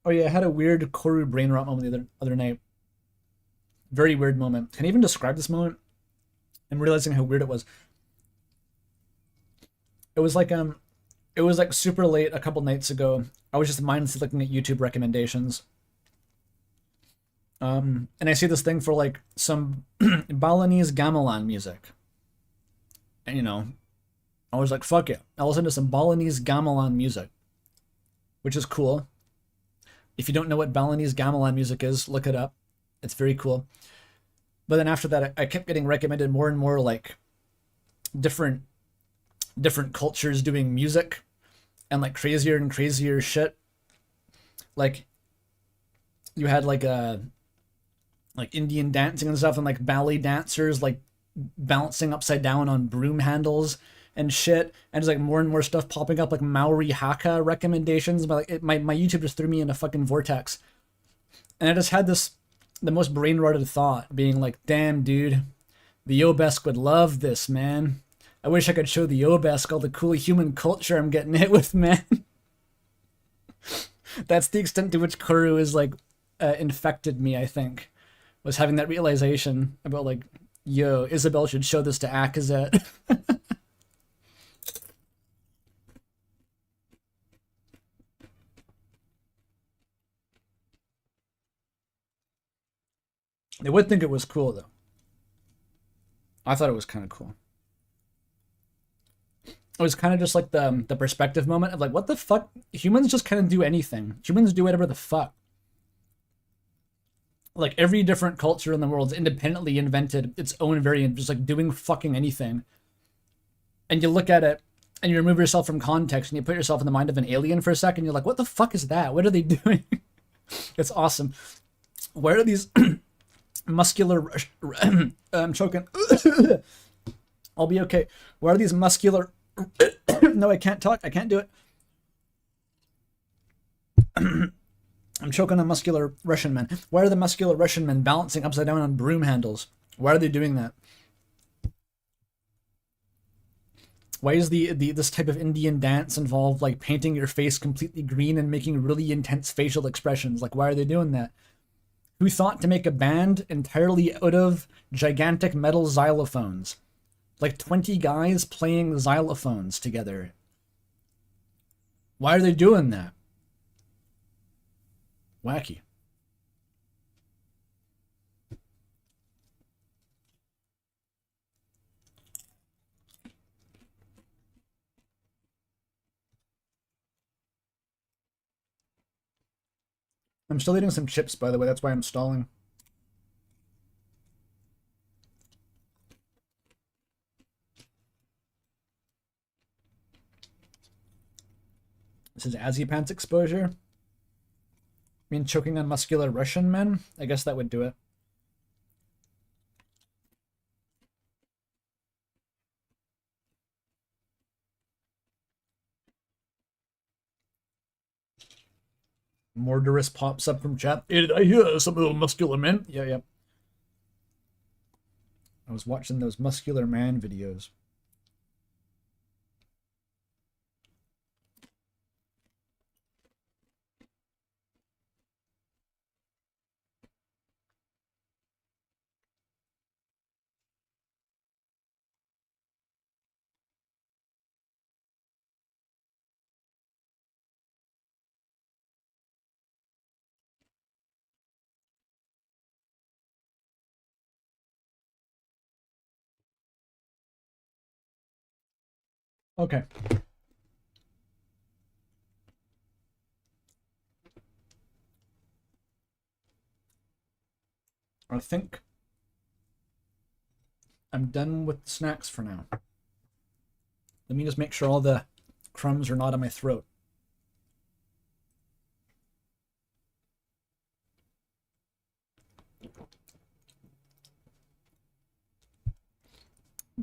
Oh yeah, I had a weird Koru brain rot moment the other night. Very weird moment. Can I even describe this moment? I'm realizing how weird it was. It was like super late a couple nights ago. I was just mindlessly looking at YouTube recommendations. And I see this thing for like some Balinese gamelan music. And you know, I was like, fuck it. I'll listen to some Balinese gamelan music. Which is cool. If you don't know what Balinese gamelan music is, look it up. It's very cool. But then after that, I kept getting recommended more and more like different cultures doing music and like crazier and crazier shit. Like you had like Indian dancing and stuff, and like ballet dancers like bouncing upside down on broom handles and shit, and just like more and more stuff popping up, like Maori Haka recommendations. But like my YouTube just threw me in a fucking vortex, and I just had the most brain rotted thought, being like, damn dude, the Obesk would love this, man. I wish I could show the Obesk all the cool human culture I'm getting hit with, man. That's the extent to which Kuru is like infected me, I think, was having that realization about like, yo, Isabel should show this to Akazet. They would think it was cool though. I thought it was kind of cool. It was kind of just like the perspective moment of like, what the fuck? Humans just kind of do anything. Humans do whatever the fuck. Like every different culture in the world's independently invented its own variant, just like doing fucking anything. And you look at it and you remove yourself from context and you put yourself in the mind of an alien for a second. You're like, what the fuck is that? What are they doing? It's awesome. Where are these muscular? I'm choking. I'll be okay. Where are these muscular? No, I can't talk. I can't do it. I'm choking on muscular Russian men. Why are the muscular Russian men balancing upside down on broom handles? Why are they doing that? Why is this type of Indian dance involve like painting your face completely green and making really intense facial expressions? Like, why are they doing that? Who thought to make a band entirely out of gigantic metal xylophones? Like 20 guys playing xylophones together. Why are they doing that? Wacky. I'm still eating some chips, by the way. That's why I'm stalling. This is AZZYPANTS exposure. I mean, choking on muscular Russian men? I guess that would do it. Murderous pops up from chat. Hey, did I hear some of those muscular men? Yeah. I was watching those muscular man videos. Okay. I think I'm done with the snacks for now. Let me just make sure all the crumbs are not in my throat.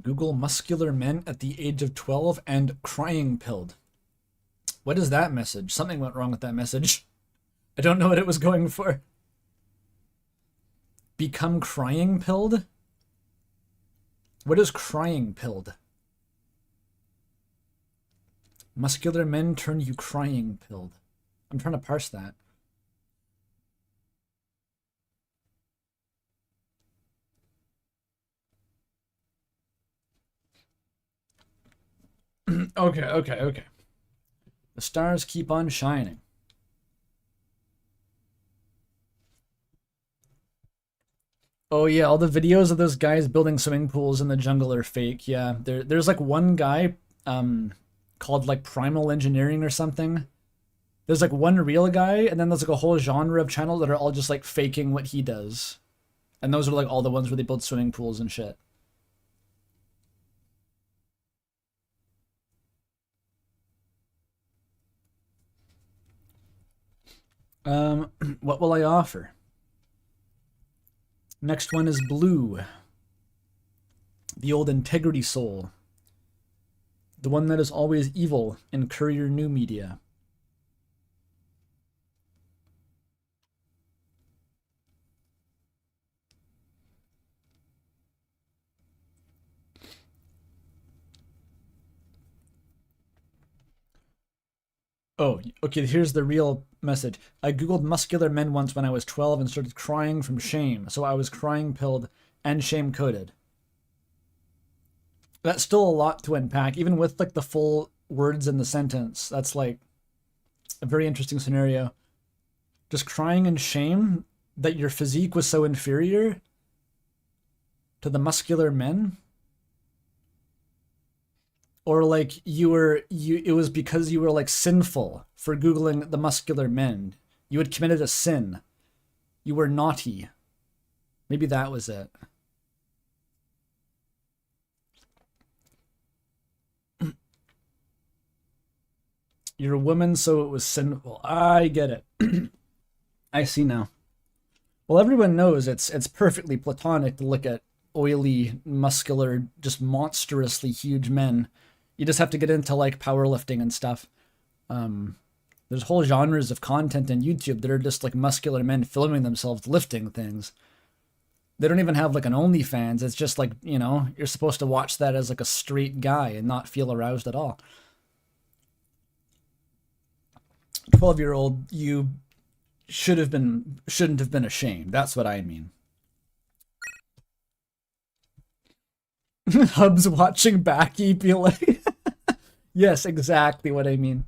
Google muscular men at the age of 12 and crying pilled. What is that message? Something went wrong with that message. I don't know what it was going for. Become crying pilled? What is crying pilled? Muscular men turn you crying pilled. I'm trying to parse that. Okay. The stars keep on shining. Oh yeah, all the videos of those guys building swimming pools in the jungle are fake. Yeah, there's like one guy called like Primal Engineering or something. There's like one real guy, and then there's like a whole genre of channels that are all just like faking what he does. And those are like all the ones where they build swimming pools and shit. What will I offer? Next one is Blue. The old integrity soul. The one that is always evil in Courier New Media. Oh, okay, here's the real message. I googled muscular men once when I was 12 and started crying from shame, so I was crying pilled and shame-coded. That's still a lot to unpack, even with like the full words in the sentence. That's like a very interesting scenario. Just crying in shame that your physique was so inferior to the muscular men? Or like it was because you were like sinful for Googling the muscular men. You had committed a sin. You were naughty. Maybe that was it. You're a woman, so it was sinful. I get it. I see now. Well, everyone knows it's perfectly platonic to look at oily, muscular, just monstrously huge men. You just have to get into like powerlifting and stuff. There's whole genres of content in YouTube that are just like muscular men filming themselves lifting things. They don't even have like an OnlyFans. It's just like, you know, you're supposed to watch that as like a straight guy and not feel aroused at all. 12-year-old, you shouldn't have been ashamed. That's what I mean. Hubs watching Baki be like, yes, exactly what I mean.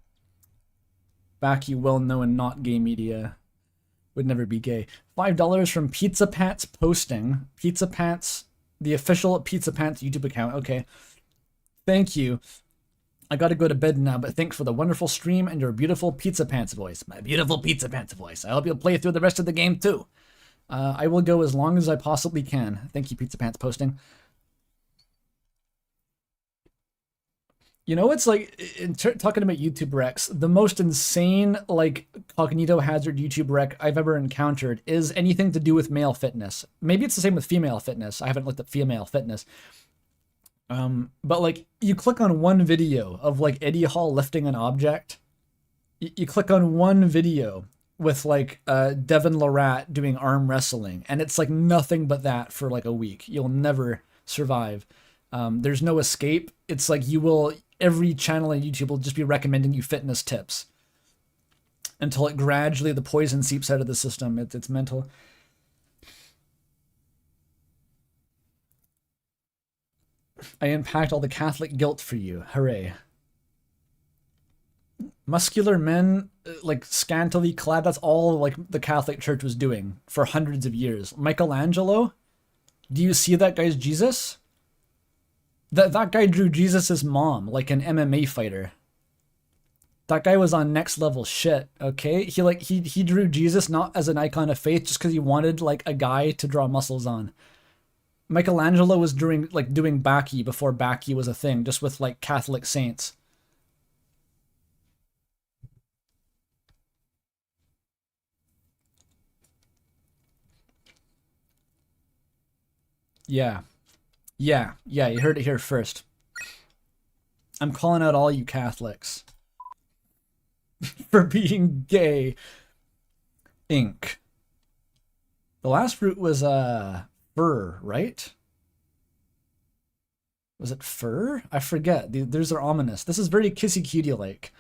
Baki, well known not gay media, would never be gay. $5 from Pizza Pants posting. Pizza Pants, the official Pizza Pants YouTube account. Okay, thank you. I gotta go to bed now, but thanks for the wonderful stream and your beautiful Pizza Pants voice. My beautiful Pizza Pants voice. I hope you'll play through the rest of the game too. I will go as long as I possibly can. Thank you, Pizza Pants posting. You know, it's like, talking about YouTube recs, the most insane, like, cognito hazard YouTube rec I've ever encountered is anything to do with male fitness. Maybe it's the same with female fitness. I haven't looked at female fitness. But, like, you click on one video of, like, Eddie Hall lifting an object. You click on one video with, like, Devin Lorat doing arm wrestling, and it's, like, nothing but that for, like, a week. You'll never survive. There's no escape. It's like every channel on YouTube will just be recommending you fitness tips until it gradually, the poison seeps out of the system. It's mental. I unpacked all the Catholic guilt for you. Hooray. Muscular men, like scantily clad, that's all like the Catholic Church was doing for hundreds of years. Michelangelo, do you see that guy's Jesus? That guy drew Jesus's mom like an MMA fighter. That guy was on next level shit, okay? He drew Jesus not as an icon of faith just because he wanted like a guy to draw muscles on. Michelangelo was doing Bacchae before Bacchae was a thing, just with like Catholic saints. Yeah, you heard it here first. I'm calling out all you Catholics for being gay. Ink. The last fruit was fur, right? Was it fur? I forget. These are ominous. This is very Kissy Cutie like.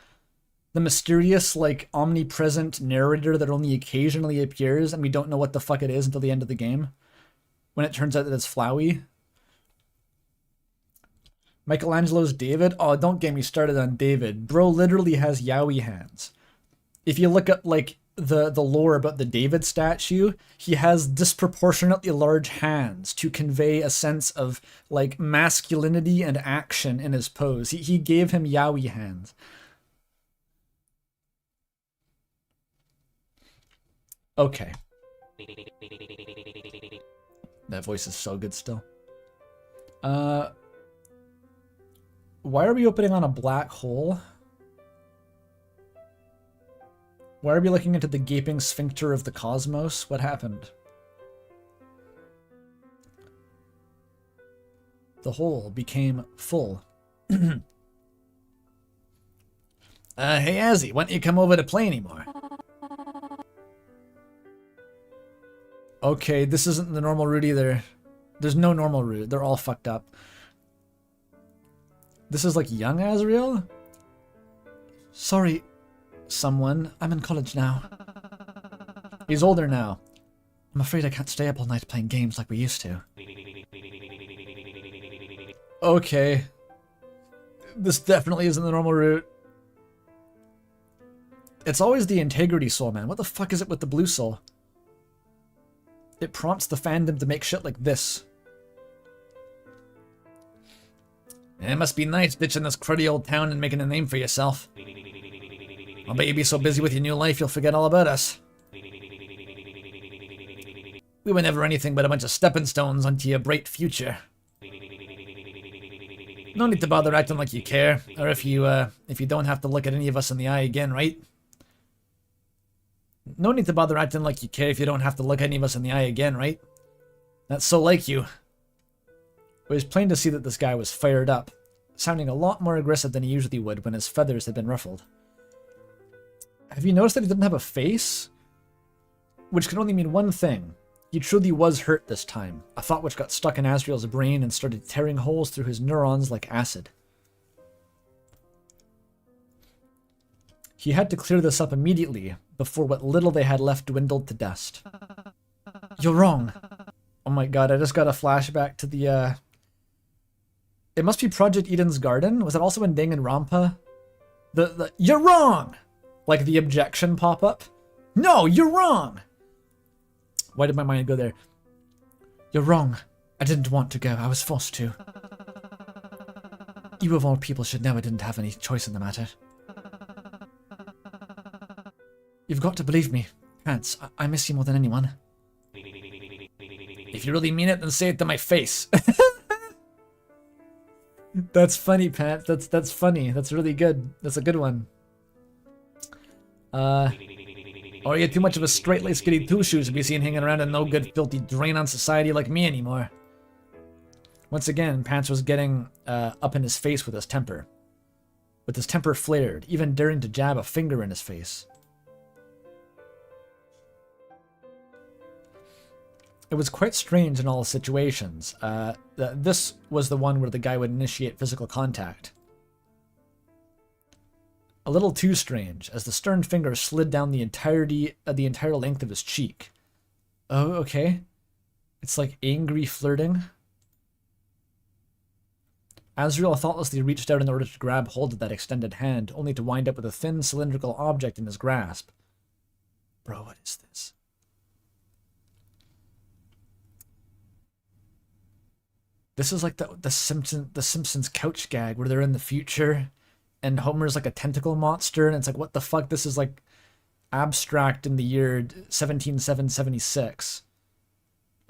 The mysterious, like, omnipresent narrator that only occasionally appears and we don't know what the fuck it is until the end of the game. When it turns out that it's Flowey. Michelangelo's David? Oh, don't get me started on David. Bro literally has yaoi hands. If you look at, like, the lore about the David statue, he has disproportionately large hands to convey a sense of, like, masculinity and action in his pose. He gave him yaoi hands. Okay. That voice is so good still. Why are we opening on a black hole? Why are we looking into the gaping sphincter of the cosmos? What happened? The hole became full. Hey, Azzy, why don't you come over to play anymore? Okay, this isn't the normal route either. There's no normal route. They're all fucked up. This is like young Azrael? Sorry, someone. I'm in college now. He's older now. I'm afraid I can't stay up all night playing games like we used to. Okay. This definitely isn't the normal route. It's always the integrity soul, man. What the fuck is it with the blue soul? It prompts the fandom to make shit like this. It must be nice ditching this cruddy old town and making a name for yourself. I'll bet you'll be so busy with your new life you'll forget all about us. We were never anything but a bunch of stepping stones onto your bright future. No need to bother acting like you care, or if you don't have to look at any of us in the eye again, right? No need to bother acting like you care if you don't have to look any of us in the eye again, right? That's so like you. It was plain to see that this guy was fired up, sounding a lot more aggressive than he usually would when his feathers had been ruffled. Have you noticed that he didn't have a face? Which can only mean one thing. He truly was hurt this time, a thought which got stuck in Azrael's brain and started tearing holes through his neurons like acid. He had to clear this up immediately, before what little they had left dwindled to dust. You're wrong. Oh my god, I just got a flashback to the, It must be Project Eden's Garden? Was it also in Danganronpa? The You're wrong! Like the objection pop-up? No, you're wrong! Why did my mind go there? You're wrong. I didn't want to go. I was forced to. You of all people should know I didn't have any choice in the matter. You've got to believe me. Pants, I miss you more than anyone. If you really mean it, then say it to my face. That's funny, Pat. That's funny. That's really good. That's a good one. Or you're too much of a straight-laced goody two-shoes to be seen hanging around a no-good, filthy drain on society like me anymore. Once again, Pants was getting up in his face with his temper. With his temper flared, even daring to jab a finger in his face. It was quite strange in all situations. This was the one where the guy would initiate physical contact. A little too strange, as the stern finger slid down the entire length of his cheek. Oh, okay. It's like angry flirting. Azrael thoughtlessly reached out in order to grab hold of that extended hand, only to wind up with a thin, cylindrical object in his grasp. Bro, what is this? This is like the Simpsons couch gag where they're in the future and Homer's like a tentacle monster and it's like, what the fuck? This is like abstract in the year 17776.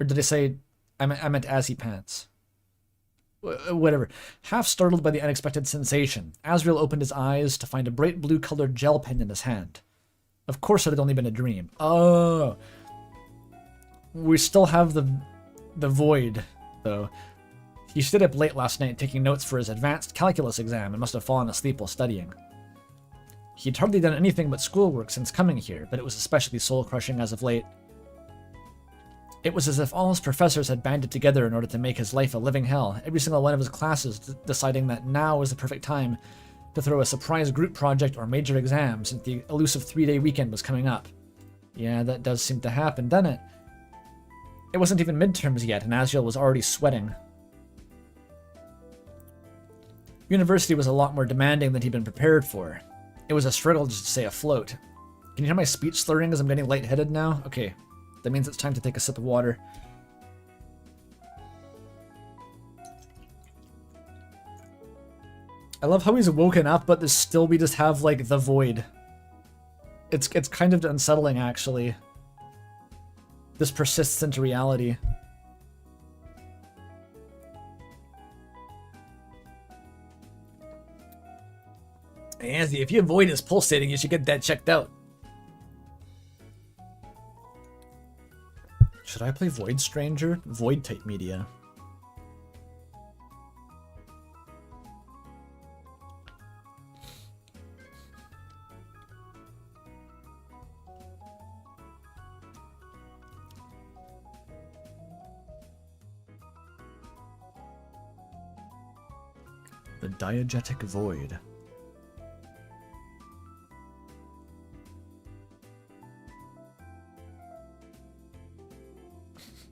Or did I say, I meant AZZYPANTS. Whatever. Half startled by the unexpected sensation, Azrael opened his eyes to find a bright blue colored gel pen in his hand. Of course it had only been a dream. Oh. We still have the void, though. He stayed up late last night taking notes for his advanced calculus exam and must have fallen asleep while studying. He'd hardly done anything but schoolwork since coming here, but it was especially soul-crushing as of late. It was as if all his professors had banded together in order to make his life a living hell, every single one of his classes deciding that now was the perfect time to throw a surprise group project or major exam since the elusive 3-day weekend was coming up. Yeah, that does seem to happen, doesn't it? It wasn't even midterms yet, and Azrael was already sweating. University was a lot more demanding than he'd been prepared for. It was a struggle just to stay afloat. Can you hear my speech slurring as I'm getting lightheaded now? Okay, that means it's time to take a sip of water. I love how he's woken up, but there's still we just have like the void. It's kind of unsettling actually. This persists into reality. Hey, Anthony, if your void is pulsating, you should get that checked out. Should I play Void Stranger? Void type media. The Diegetic Void.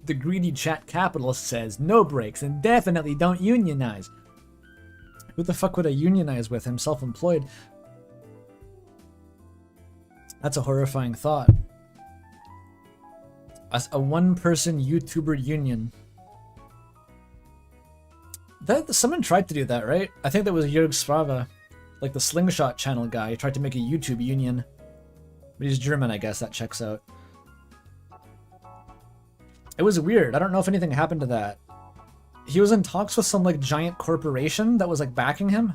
The greedy chat capitalist says, no breaks and definitely don't unionize. Who the fuck would I unionize with? I'm self-employed. That's a horrifying thought. As a one-person YouTuber union. Someone tried to do that, right? I think that was Jörg Sprava, like the Slingshot channel guy. He tried to make a YouTube union. But he's German, I guess. That checks out. It was weird. I don't know if anything happened to that. He was in talks with some like giant corporation that was like backing him.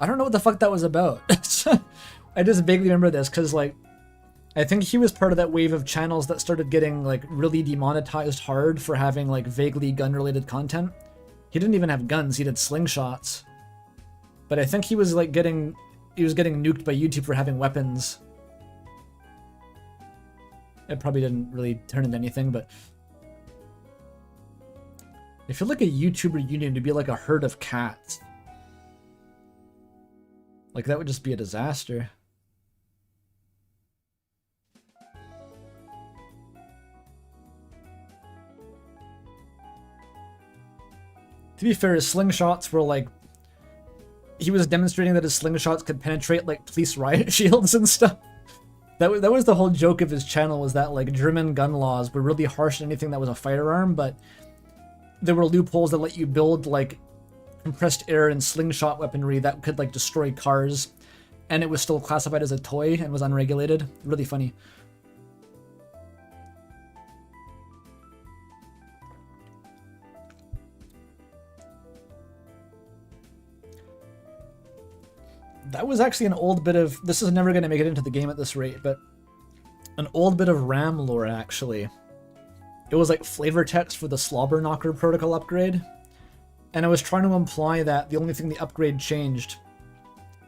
I don't know what the fuck that was about. I just vaguely remember this because like I think he was part of that wave of channels that started getting like really demonetized hard for having like vaguely gun-related content. He didn't even have guns, he did slingshots. But I think he was like getting nuked by YouTube for having weapons. It probably didn't really turn into anything, but I feel like a YouTuber union to be like a herd of cats. Like that would just be a disaster. To be fair, his slingshots were like... He was demonstrating that his slingshots could penetrate like police riot shields and stuff. That was the whole joke of his channel, was that like German gun laws were really harsh on anything that was a firearm, but there were loopholes that let you build like compressed air and slingshot weaponry that could like destroy cars, and it was still classified as a toy and was unregulated. Really funny. That was actually an old bit of... This is never going to make it into the game at this rate, but an old bit of RAM lore, actually. It was like flavor text for the Slobber Knocker protocol upgrade, and I was trying to imply that the only thing the upgrade changed...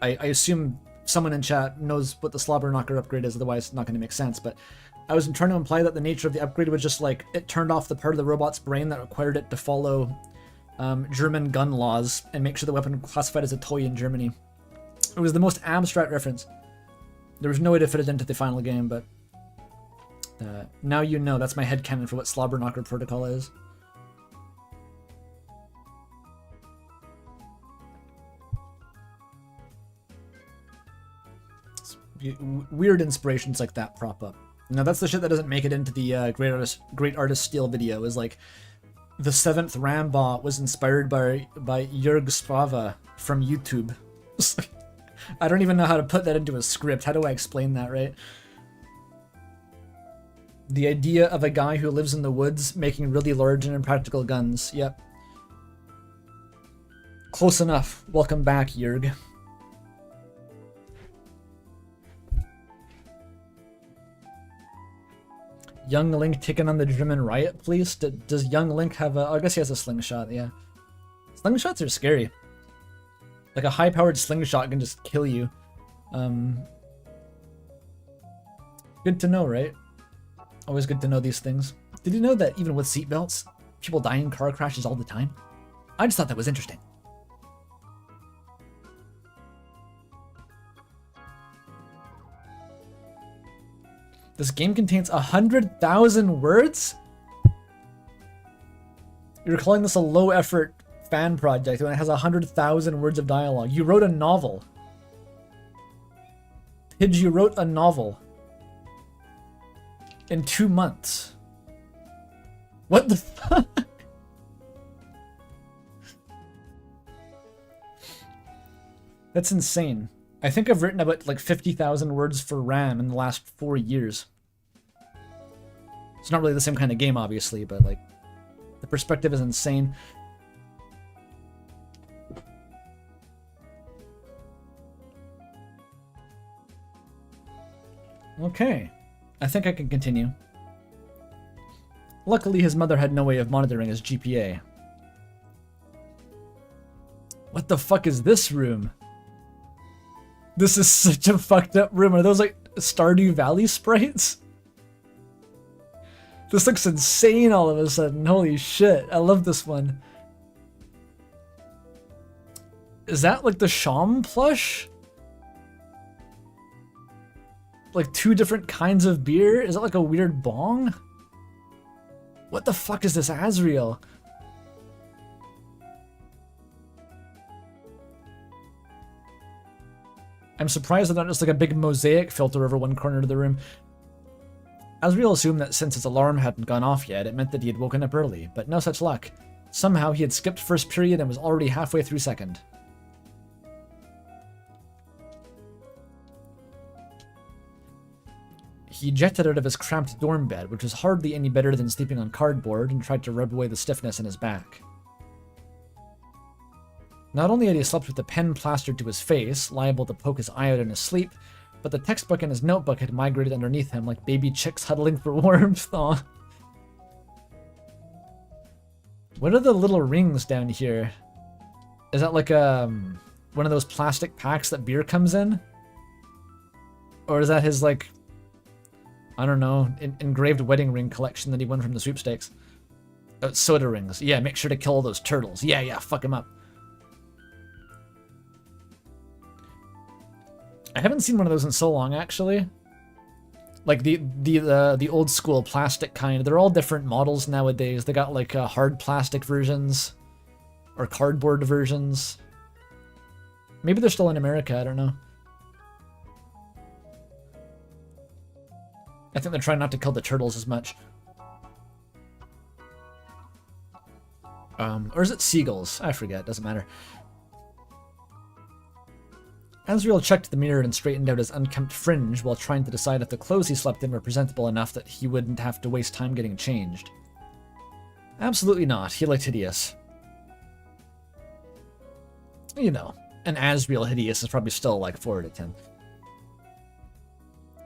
I assume someone in chat knows what the Slobber Knocker upgrade is, otherwise it's not going to make sense, but I was trying to imply that the nature of the upgrade was just like, it turned off the part of the robot's brain that required it to follow German gun laws and make sure the weapon classified as a toy in Germany. It was the most abstract reference. There was no way to fit it into the final game, but now you know. That's my headcanon for what Slobber Knocker protocol is. Weird inspirations like that prop up. Now that's the shit that doesn't make it into the Great Artist Steal video, is like the 7th Rambot was inspired by Jörg Sprava from YouTube. I don't even know how to put that into a script. How do I explain that, right? The idea of a guy who lives in the woods making really large and impractical guns. Yep. Close enough. Welcome back, Jörg. Young Link taking on the German riot police? Does Young Link have a... I guess he has a slingshot, yeah. Slingshots are scary. Like a high-powered slingshot can just kill you. Good to know, right? Always good to know these things. Did you know that even with seatbelts, people die in car crashes all the time? I just thought that was interesting. This game contains 100,000 words? You're calling this a low-effort fan project when it has 100,000 words of dialogue. You wrote a novel. Pidge, you wrote a novel. In 2 months. What the fuck? That's insane. I think I've written about like 50,000 words for RAM in the last 4 years. It's not really the same kind of game, obviously, but like the perspective is insane. Okay, I think I can continue. Luckily, his mother had no way of monitoring his GPA. What the fuck is this room? This is such a fucked up room. Are those like Stardew Valley sprites? This looks insane all of a sudden. Holy shit. I love this one. Is that like the Sham plush? Like 2 different kinds of beer? Is that like a weird bong? What the fuck is this Azrael? I'm surprised they're not just like a big mosaic filter over one corner of the room. Azrael assumed that since his alarm hadn't gone off yet, it meant that he had woken up early, but no such luck. Somehow he had skipped first period and was already halfway through second. He ejected out of his cramped dorm bed, which was hardly any better than sleeping on cardboard, and tried to rub away the stiffness in his back. Not only had he slept with the pen plastered to his face, liable to poke his eye out in his sleep, but the textbook and his notebook had migrated underneath him like baby chicks huddling for warmth. Aw. What are the little rings down here? Is that like one of those plastic packs that beer comes in? Or is that his like, I don't know, engraved wedding ring collection that he won from the sweepstakes? Soda rings. Yeah, make sure to kill all those turtles. Yeah, fuck him up. I haven't seen one of those in so long, actually. Like the old school plastic kind. They're all different models nowadays. They got like hard plastic versions or cardboard versions. Maybe they're still in America. I don't know. I think they're trying not to kill the turtles as much. Or is it seagulls? I forget. Doesn't matter. Azrael checked the mirror and straightened out his unkempt fringe while trying to decide if the clothes he slept in were presentable enough that he wouldn't have to waste time getting changed. Absolutely not. He looked hideous. You know, an Asriel hideous is probably still like 4 out of 10.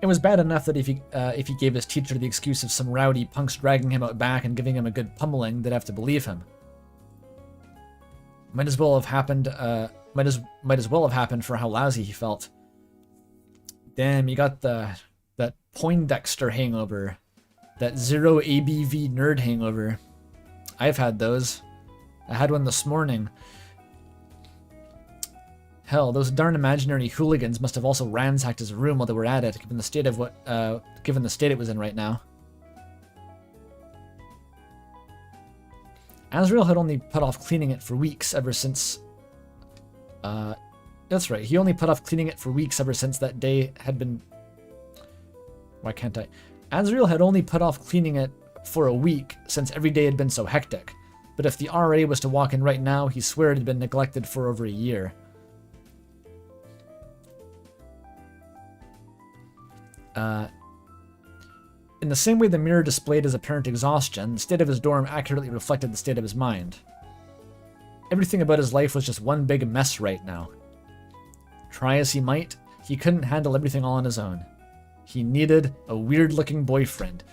It was bad enough that if he gave his teacher the excuse of some rowdy punks dragging him out back and giving him a good pummeling, they'd have to believe him. Might as well have happened. Might as well have happened for how lousy he felt. Damn, you got that Poindexter hangover, that 0 ABV nerd hangover. I've had those. I had one this morning. Hell, those darn imaginary hooligans must have also ransacked his room while they were at it, given the state of given the state it was in right now. Azrael had only put off cleaning it for weeks ever since. That's right. He only put off cleaning it for weeks ever since that day had been. Why can't I? Azrael had only put off cleaning it for a week since every day had been so hectic. But if the RA was to walk in right now, he swore it had been neglected for over a year. In the same way the mirror displayed his apparent exhaustion, the state of his dorm accurately reflected the state of his mind. Everything about his life was just one big mess right now. Try as he might, he couldn't handle everything all on his own. He needed a weird-looking boyfriend.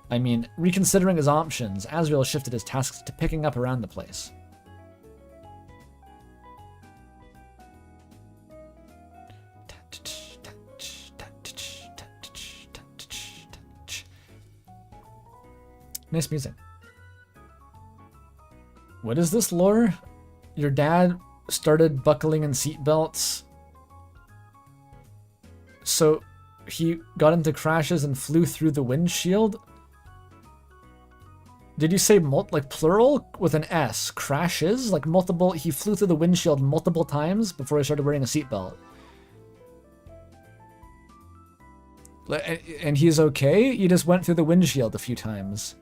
I mean, reconsidering his options, Azrael shifted his tasks to picking up around the place. Nice music. What is this lore? Your dad started buckling in seatbelts. So he got into crashes and flew through the windshield? Did you say like plural with an S? Crashes? Like multiple? He flew through the windshield multiple times before he started wearing a seatbelt. And he's okay? He just went through the windshield a few times.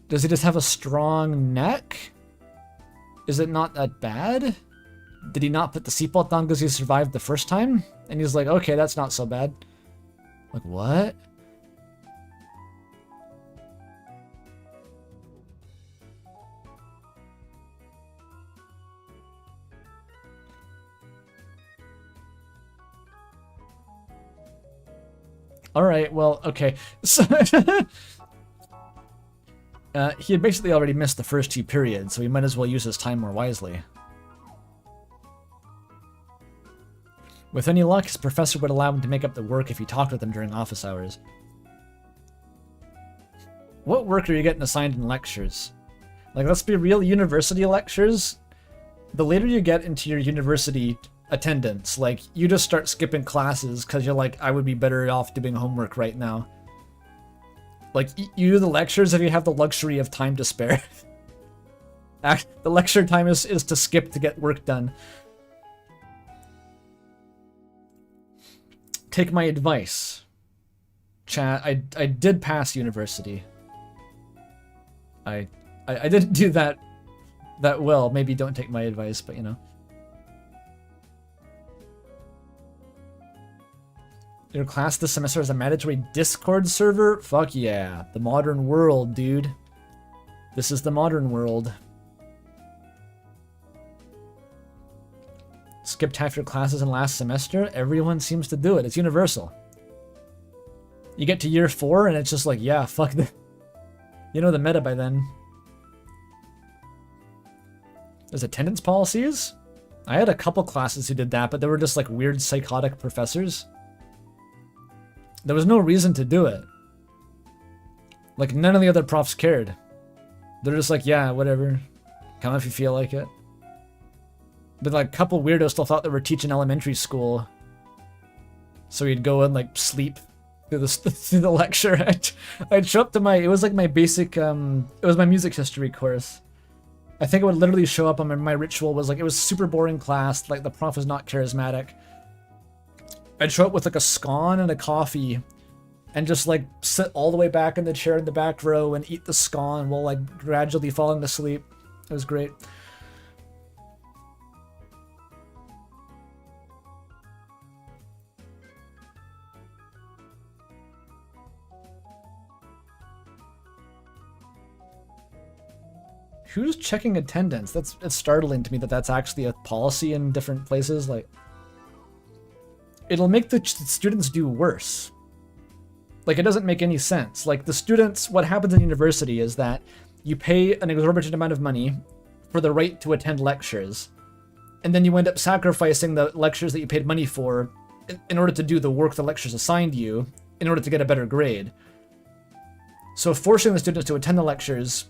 Does he just have a strong neck? Is it not that bad? Did he not put the seatbelt on because he survived the first time? And he's like, okay, that's not so bad. Like, what? Alright, well, okay. So he had basically already missed the first 2 periods, so he might as well use his time more wisely. With any luck, his professor would allow him to make up the work if he talked with him during office hours. What work are you getting assigned in lectures? Like, let's be real, university lectures, the later you get into your university attendance, like, you just start skipping classes because you're like, I would be better off doing homework right now. Like, you do the lectures if you have the luxury of time to spare. The lecture time is to skip to get work done. Take my advice. Chat, I did pass university. I didn't do that well. Maybe don't take my advice, but you know. Your class this semester is a mandatory Discord server? Fuck yeah. The modern world, dude. This is the modern world. Skipped half your classes in last semester? Everyone seems to do it. It's universal. You get to year 4 and it's just like, yeah, fuck the... You know the meta by then. There's attendance policies? I had a couple classes who did that, but they were just like weird psychotic professors. There was no reason to do it. Like, none of the other profs cared. They're just like, yeah, whatever. Come if you feel like it. But like, a couple weirdos still thought they were teaching elementary school. So you'd go and like sleep through the lecture. I'd show up to it was like my basic, it was my music history course. I think it would literally show up on my ritual was like, it was super boring class, like the prof was not charismatic. I'd show up with like a scone and a coffee and just like sit all the way back in the chair in the back row and eat the scone while like gradually falling asleep. It was great. Who's checking attendance? It's startling to me that that's actually a policy in different places. Like, it'll make the students do worse. Like, it doesn't make any sense. Like, the students, what happens in university is that you pay an exorbitant amount of money for the right to attend lectures, and then you end up sacrificing the lectures that you paid money for in order to do the work the lectures assigned you in order to get a better grade. So forcing the students to attend the lectures,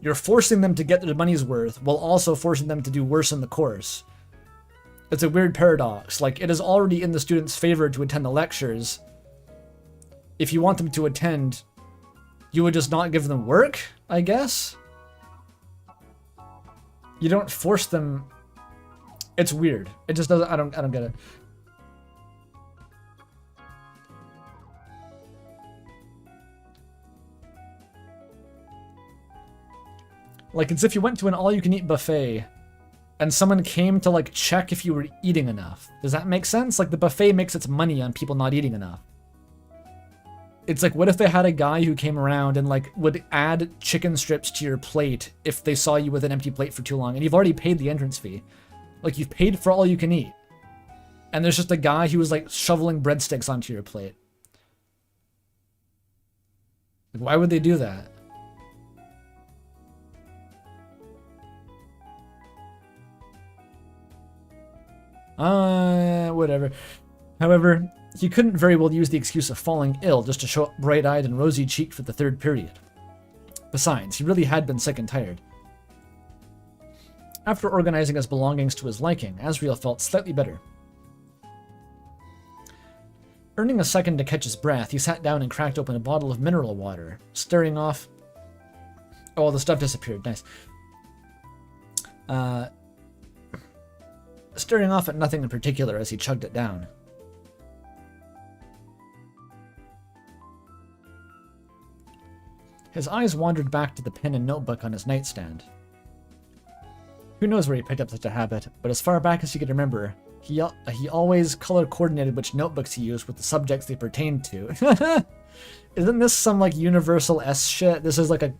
you're forcing them to get their money's worth while also forcing them to do worse in the course. It's a weird paradox. Like, it is already in the students' favor to attend the lectures. If you want them to attend, you would just not give them work, I guess? You don't force them. It's weird. It just doesn't, I don't get it. Like, it's if you went to an all-you-can-eat buffet and someone came to, like, check if you were eating enough. Does that make sense? Like, the buffet makes its money on people not eating enough. It's like, what if they had a guy who came around and, like, would add chicken strips to your plate if they saw you with an empty plate for too long, and you've already paid the entrance fee. Like, you've paid for all you can eat. And there's just a guy who was, like, shoveling breadsticks onto your plate. Like, why would they do that? Whatever. However, he couldn't very well use the excuse of falling ill just to show up bright-eyed and rosy-cheeked for the third period. Besides, he really had been sick and tired. After organizing his belongings to his liking, Azrael felt slightly better. Earning a second to catch his breath, he sat down and cracked open a bottle of mineral water, staring off... Oh, the stuff disappeared. Nice. Staring off at nothing in particular as he chugged it down. His eyes wandered back to the pen and notebook on his nightstand. Who knows where he picked up such a habit, but as far back as he could remember, he always color-coordinated which notebooks he used with the subjects they pertained to. Isn't this some, like, universal S shit? This is like a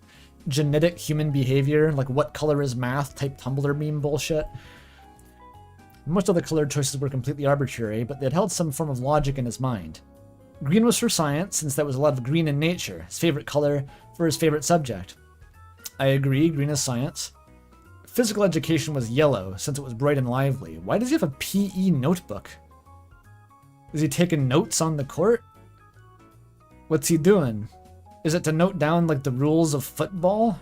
genetic human behavior, like what color is math type Tumblr meme bullshit. Most of the color choices were completely arbitrary, but they had held some form of logic in his mind. Green was for science, since there was a lot of green in nature, his favorite color for his favorite subject. I agree, green is science. Physical education was yellow, since it was bright and lively. Why does he have a PE notebook? Is he taking notes on the court? What's he doing? Is it to note down, like, the rules of football?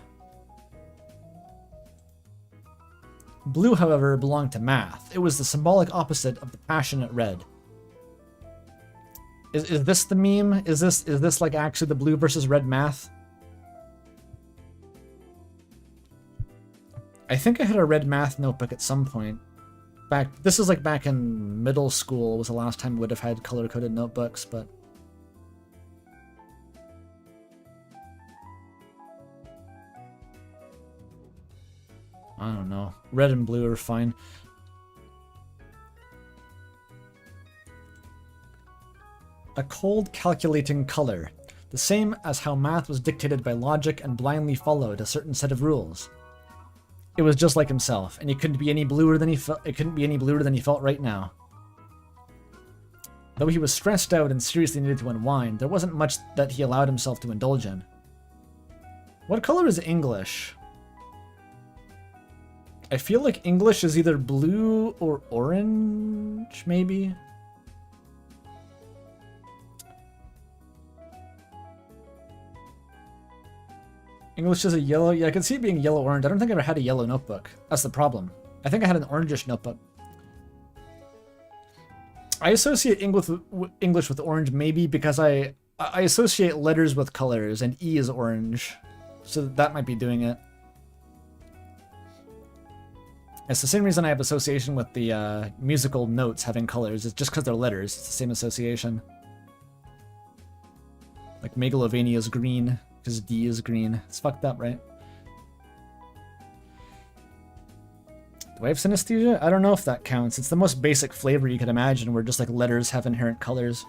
Blue, however, belonged to math. It was the symbolic opposite of the passionate red. Is this the meme? Is this like actually the blue versus red math? I think I had a red math notebook at some point. This is like back in middle school was the last time I would have had color-coded notebooks, but... I don't know. Red and blue are fine. A cold, calculating color. The same as how math was dictated by logic and blindly followed a certain set of rules. It was just like himself, and it couldn't be any bluer than he felt right now. Though he was stressed out and seriously needed to unwind, there wasn't much that he allowed himself to indulge in. What color is English? I feel like English is either blue or orange, maybe? English is a yellow. Yeah, I can see it being yellow-orange. I don't think I ever had a yellow notebook. That's the problem. I think I had an orangish notebook. I associate English with orange maybe because I associate letters with colors, and E is orange. So that might be doing it. It's the same reason I have association with the musical notes having colors. It's just because they're letters. It's the same association. Like Megalovania is green because D is green. It's fucked up, right? Do I have synesthesia? I don't know if that counts. It's the most basic flavor you could imagine where just like letters have inherent colors.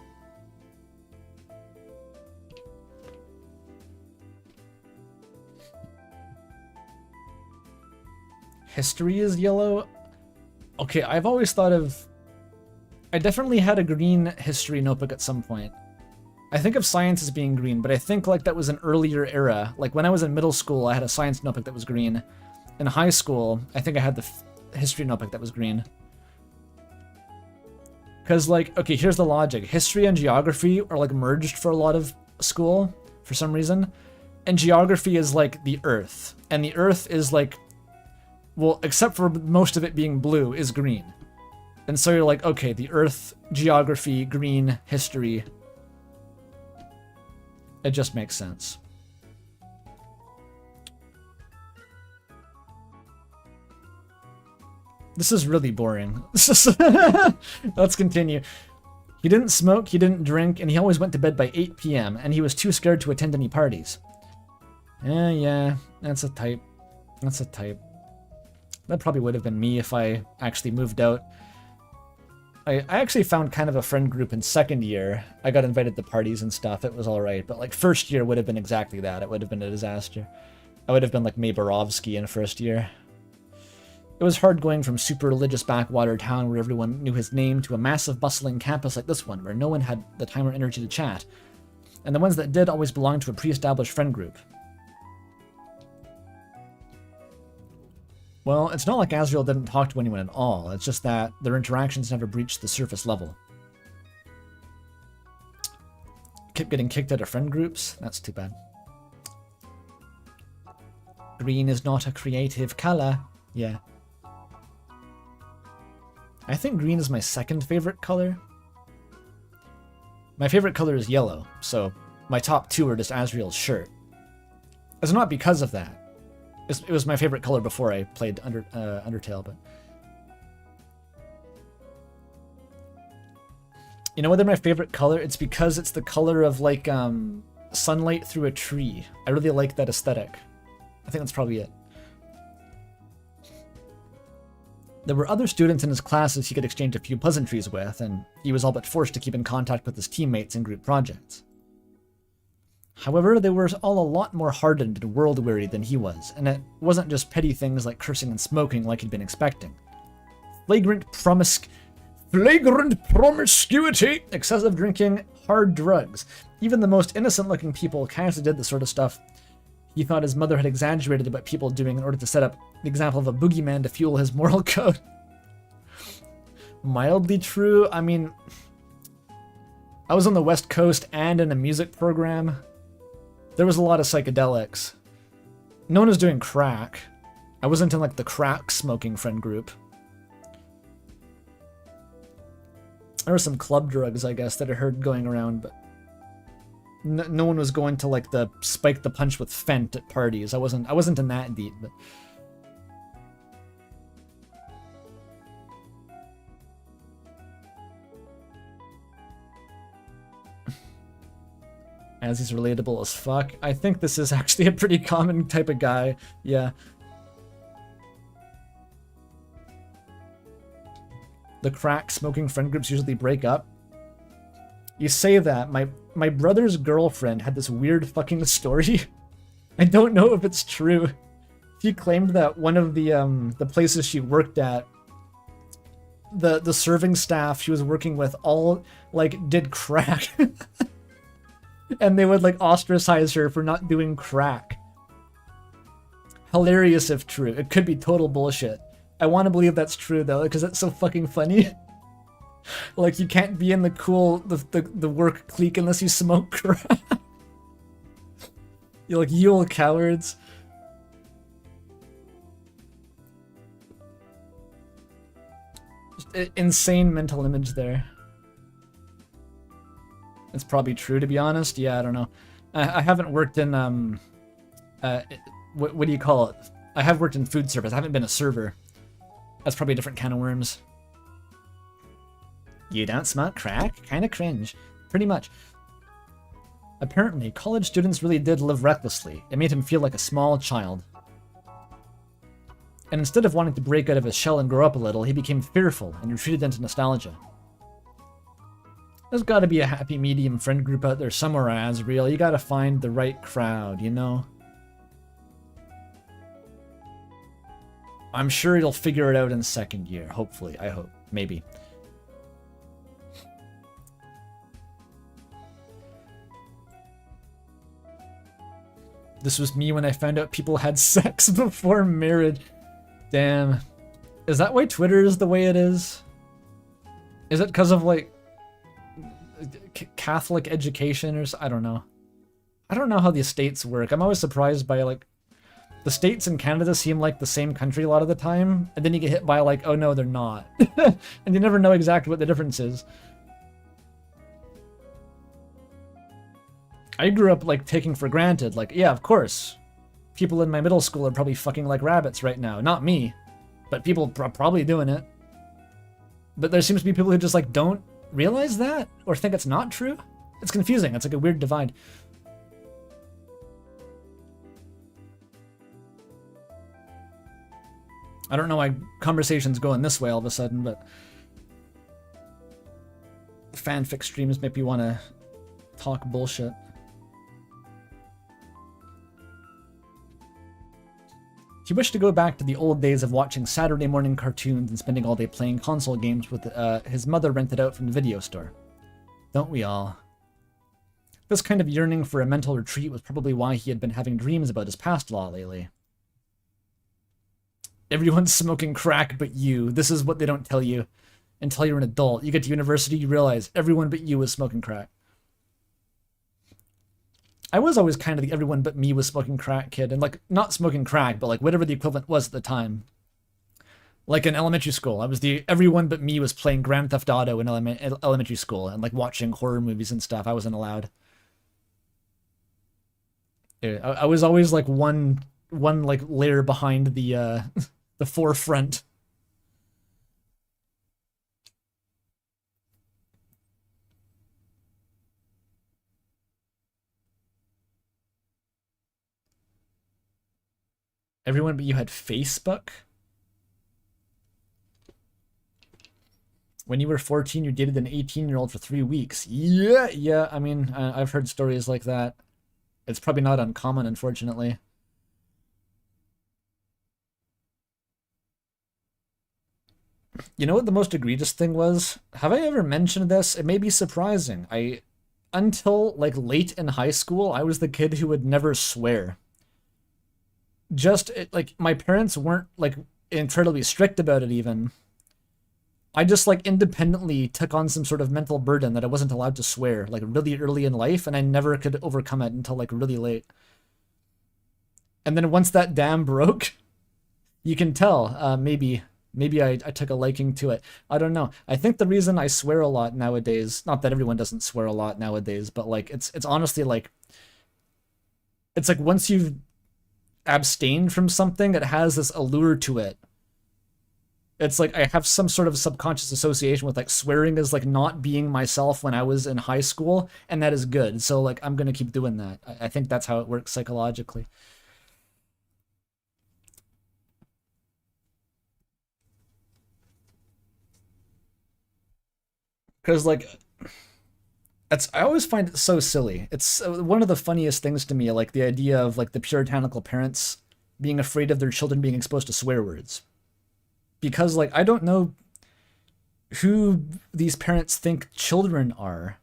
history is yellow. Okay, I've always thought of... I definitely had a green history notebook at some point. I think of science as being green, but I think like that was an earlier era. Like when I was in middle school, I had a science notebook that was green. In high school, I think I had the history notebook that was green. Because like, okay, here's the logic. History and geography are like merged for a lot of school for some reason. And geography is like the Earth. And the Earth is like, well, except for most of it being blue, is green. And so you're like, okay, the Earth, geography, green, history. It just makes sense. This is really boring. Let's continue. He didn't smoke, he didn't drink, and he always went to bed by 8 p.m., and he was too scared to attend any parties. Yeah, that's a type. That's a type. That probably would have been me if I actually moved out. I actually found kind of a friend group in second year. I got invited to parties and stuff. It was alright. But like first year would have been exactly that. It would have been a disaster. I would have been like Mayborovsky in first year. It was hard going from super religious backwater town where everyone knew his name to a massive bustling campus like this one where no one had the time or energy to chat. And the ones that did always belonged to a pre-established friend group. Well, it's not like Azrael didn't talk to anyone at all, it's just that their interactions never breached the surface level. Kept getting kicked out of friend groups? That's too bad. Green is not a creative color. Yeah. I think green is my second favorite color. My favorite color is yellow, so my top two are just Azrael's shirt. It's not because of that. It was my favorite color before I played Undertale, but... You know whether my favorite color? It's because it's the color of, like, sunlight through a tree. I really like that aesthetic. I think that's probably it. There were other students in his classes he could exchange a few pleasantries with, and he was all but forced to keep in contact with his teammates in group projects. However, they were all a lot more hardened and world-weary than he was, and it wasn't just petty things like cursing and smoking like he'd been expecting. Flagrant promiscuity, excessive drinking, hard drugs. Even the most innocent-looking people kind of did the sort of stuff he thought his mother had exaggerated about people doing in order to set up the example of a boogeyman to fuel his moral code. Mildly true? I mean, I was on the West Coast and in a music program. There was a lot of psychedelics. No one was doing crack. I wasn't in like the crack smoking friend group. There were some club drugs, I guess, that I heard going around, but no one was going to like the spike the punch with Fent at parties. I wasn't in that deep, but as he's relatable as fuck. I think this is actually a pretty common type of guy. Yeah. The crack smoking friend groups usually break up. You say that. My brother's girlfriend had this weird fucking story. I don't know if it's true. She claimed that one of the places she worked at, the serving staff she was working with all like did crack. And they would like ostracize her for not doing crack. Hilarious if true. It could be total bullshit. I want to believe that's true though, because it's so fucking funny. Like you can't be in the cool the work clique unless you smoke crack. You're like Yule cowards. Just insane mental image there. It's probably true, to be honest. Yeah, I don't know. I haven't worked in, what do you call it? I have worked in food service. I haven't been a server. That's probably a different can of worms. You don't smoke crack? Kinda cringe. Pretty much. Apparently, college students really did live recklessly. It made him feel like a small child. And instead of wanting to break out of his shell and grow up a little, he became fearful and retreated into nostalgia. There's gotta be a happy medium friend group out there somewhere, Azrael. You gotta find the right crowd, you know? I'm sure he'll figure it out in second year, hopefully. I hope. Maybe. This was me when I found out people had sex before marriage. Damn. Is that why Twitter is the way it is? Is it because of, like, Catholic education or I don't know. I don't know how the states work. I'm always surprised by, like, the states and Canada seem like the same country a lot of the time, and then you get hit by, like, oh no, they're not. And you never know exactly what the difference is. I grew up, like, taking for granted, like, yeah, of course. People in my middle school are probably fucking like rabbits right now. Not me, but people probably doing it. But there seems to be people who just, like, don't realize that or think it's not true. It's confusing. It's like a weird divide. I don't know why conversation's going this way all of a sudden, but fanfic streams make me want to talk bullshit. He wished to go back to the old days of watching Saturday morning cartoons and spending all day playing console games with his mother rented out from the video store. Don't we all? This kind of yearning for a mental retreat was probably why he had been having dreams about his past law lately. Everyone's smoking crack but you. This is what they don't tell you until you're an adult. You get to university, you realize everyone but you was smoking crack. I was always kind of the everyone but me was smoking crack kid, and, like, not smoking crack, but, like, whatever the equivalent was at the time. Like, in elementary school, I was the everyone but me was playing Grand Theft Auto in elementary school and, like, watching horror movies and stuff. I wasn't allowed. I was always, like, one like layer behind the the forefront. Everyone but you had Facebook? When you were 14, you dated an 18-year-old for 3 weeks. Yeah, I mean, I've heard stories like that. It's probably not uncommon, unfortunately. You know what the most egregious thing was? Have I ever mentioned this? It may be surprising. Until, like, late in high school, I was the kid who would never swear. Like, my parents weren't, like, incredibly strict about it even. I just, like, independently took on some sort of mental burden that I wasn't allowed to swear, like, really early in life, and I never could overcome it until, like, really late. And then once that dam broke, you can tell, maybe I took a liking to it. I don't know. I think the reason I swear a lot nowadays, not that everyone doesn't swear a lot nowadays, but, like, it's honestly, like, it's like once you've abstained from something, it has this allure to it. It's like I have some sort of subconscious association with, like, swearing as, like, not being myself when I was in high school, and that is good. So, like, I'm gonna keep doing that. I think that's how it works psychologically. Because, like, I always find it so silly. It's one of the funniest things to me, like, the idea of, like, the puritanical parents being afraid of their children being exposed to swear words. Because, like, I don't know who these parents think children are.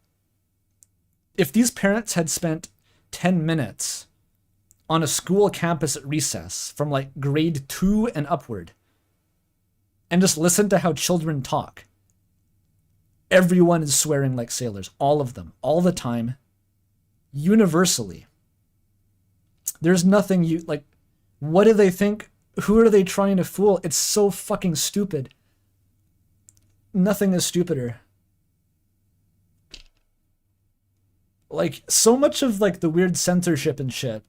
If these parents had spent 10 minutes on a school campus at recess from, like, grade 2 and upward and just listened to how children talk, everyone is swearing like sailors. All of them. All the time. Universally. There's nothing like, what do they think? Who are they trying to fool? It's so fucking stupid. Nothing is stupider. Like, so much of, like, the weird censorship and shit,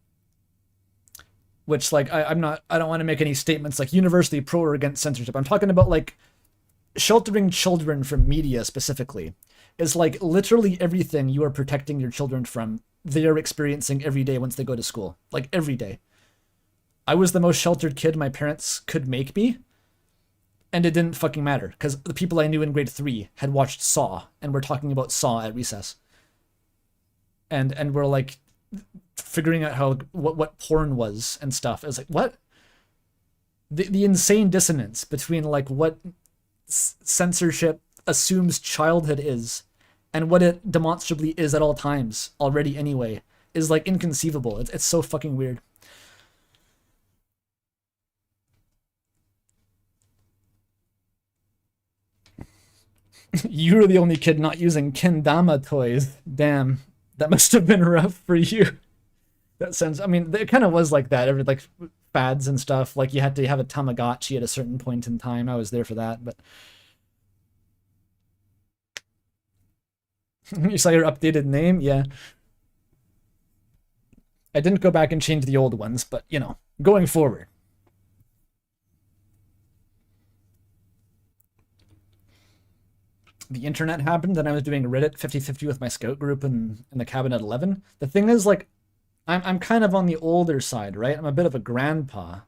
which, like, I don't want to make any statements, like, universally pro or against censorship. I'm talking about, like, sheltering children from media specifically is, like, literally everything you are protecting your children from, they are experiencing every day once they go to school. Like, every day. I was the most sheltered kid my parents could make me, and it didn't fucking matter, because the people I knew in grade 3 had watched Saw, and were talking about Saw at recess. And we're, like, figuring out how what porn was and stuff. It was like, what? the insane dissonance between like what censorship assumes childhood is and what it demonstrably is at all times already anyway is like inconceivable. It's so fucking weird. You were the only kid not using kendama toys. Damn, that must have been rough for you. That sounds, I mean, it kind of was like that. Every like fads and stuff. Like you had to have a Tamagotchi at a certain point in time. I was there for that, but you saw your updated name? Yeah. I didn't go back and change the old ones, but you know, going forward. The internet happened, and I was doing Reddit 50-50 with my scout group in the cabin at 11. The thing is, like, I'm kind of on the older side, right? I'm a bit of a grandpa.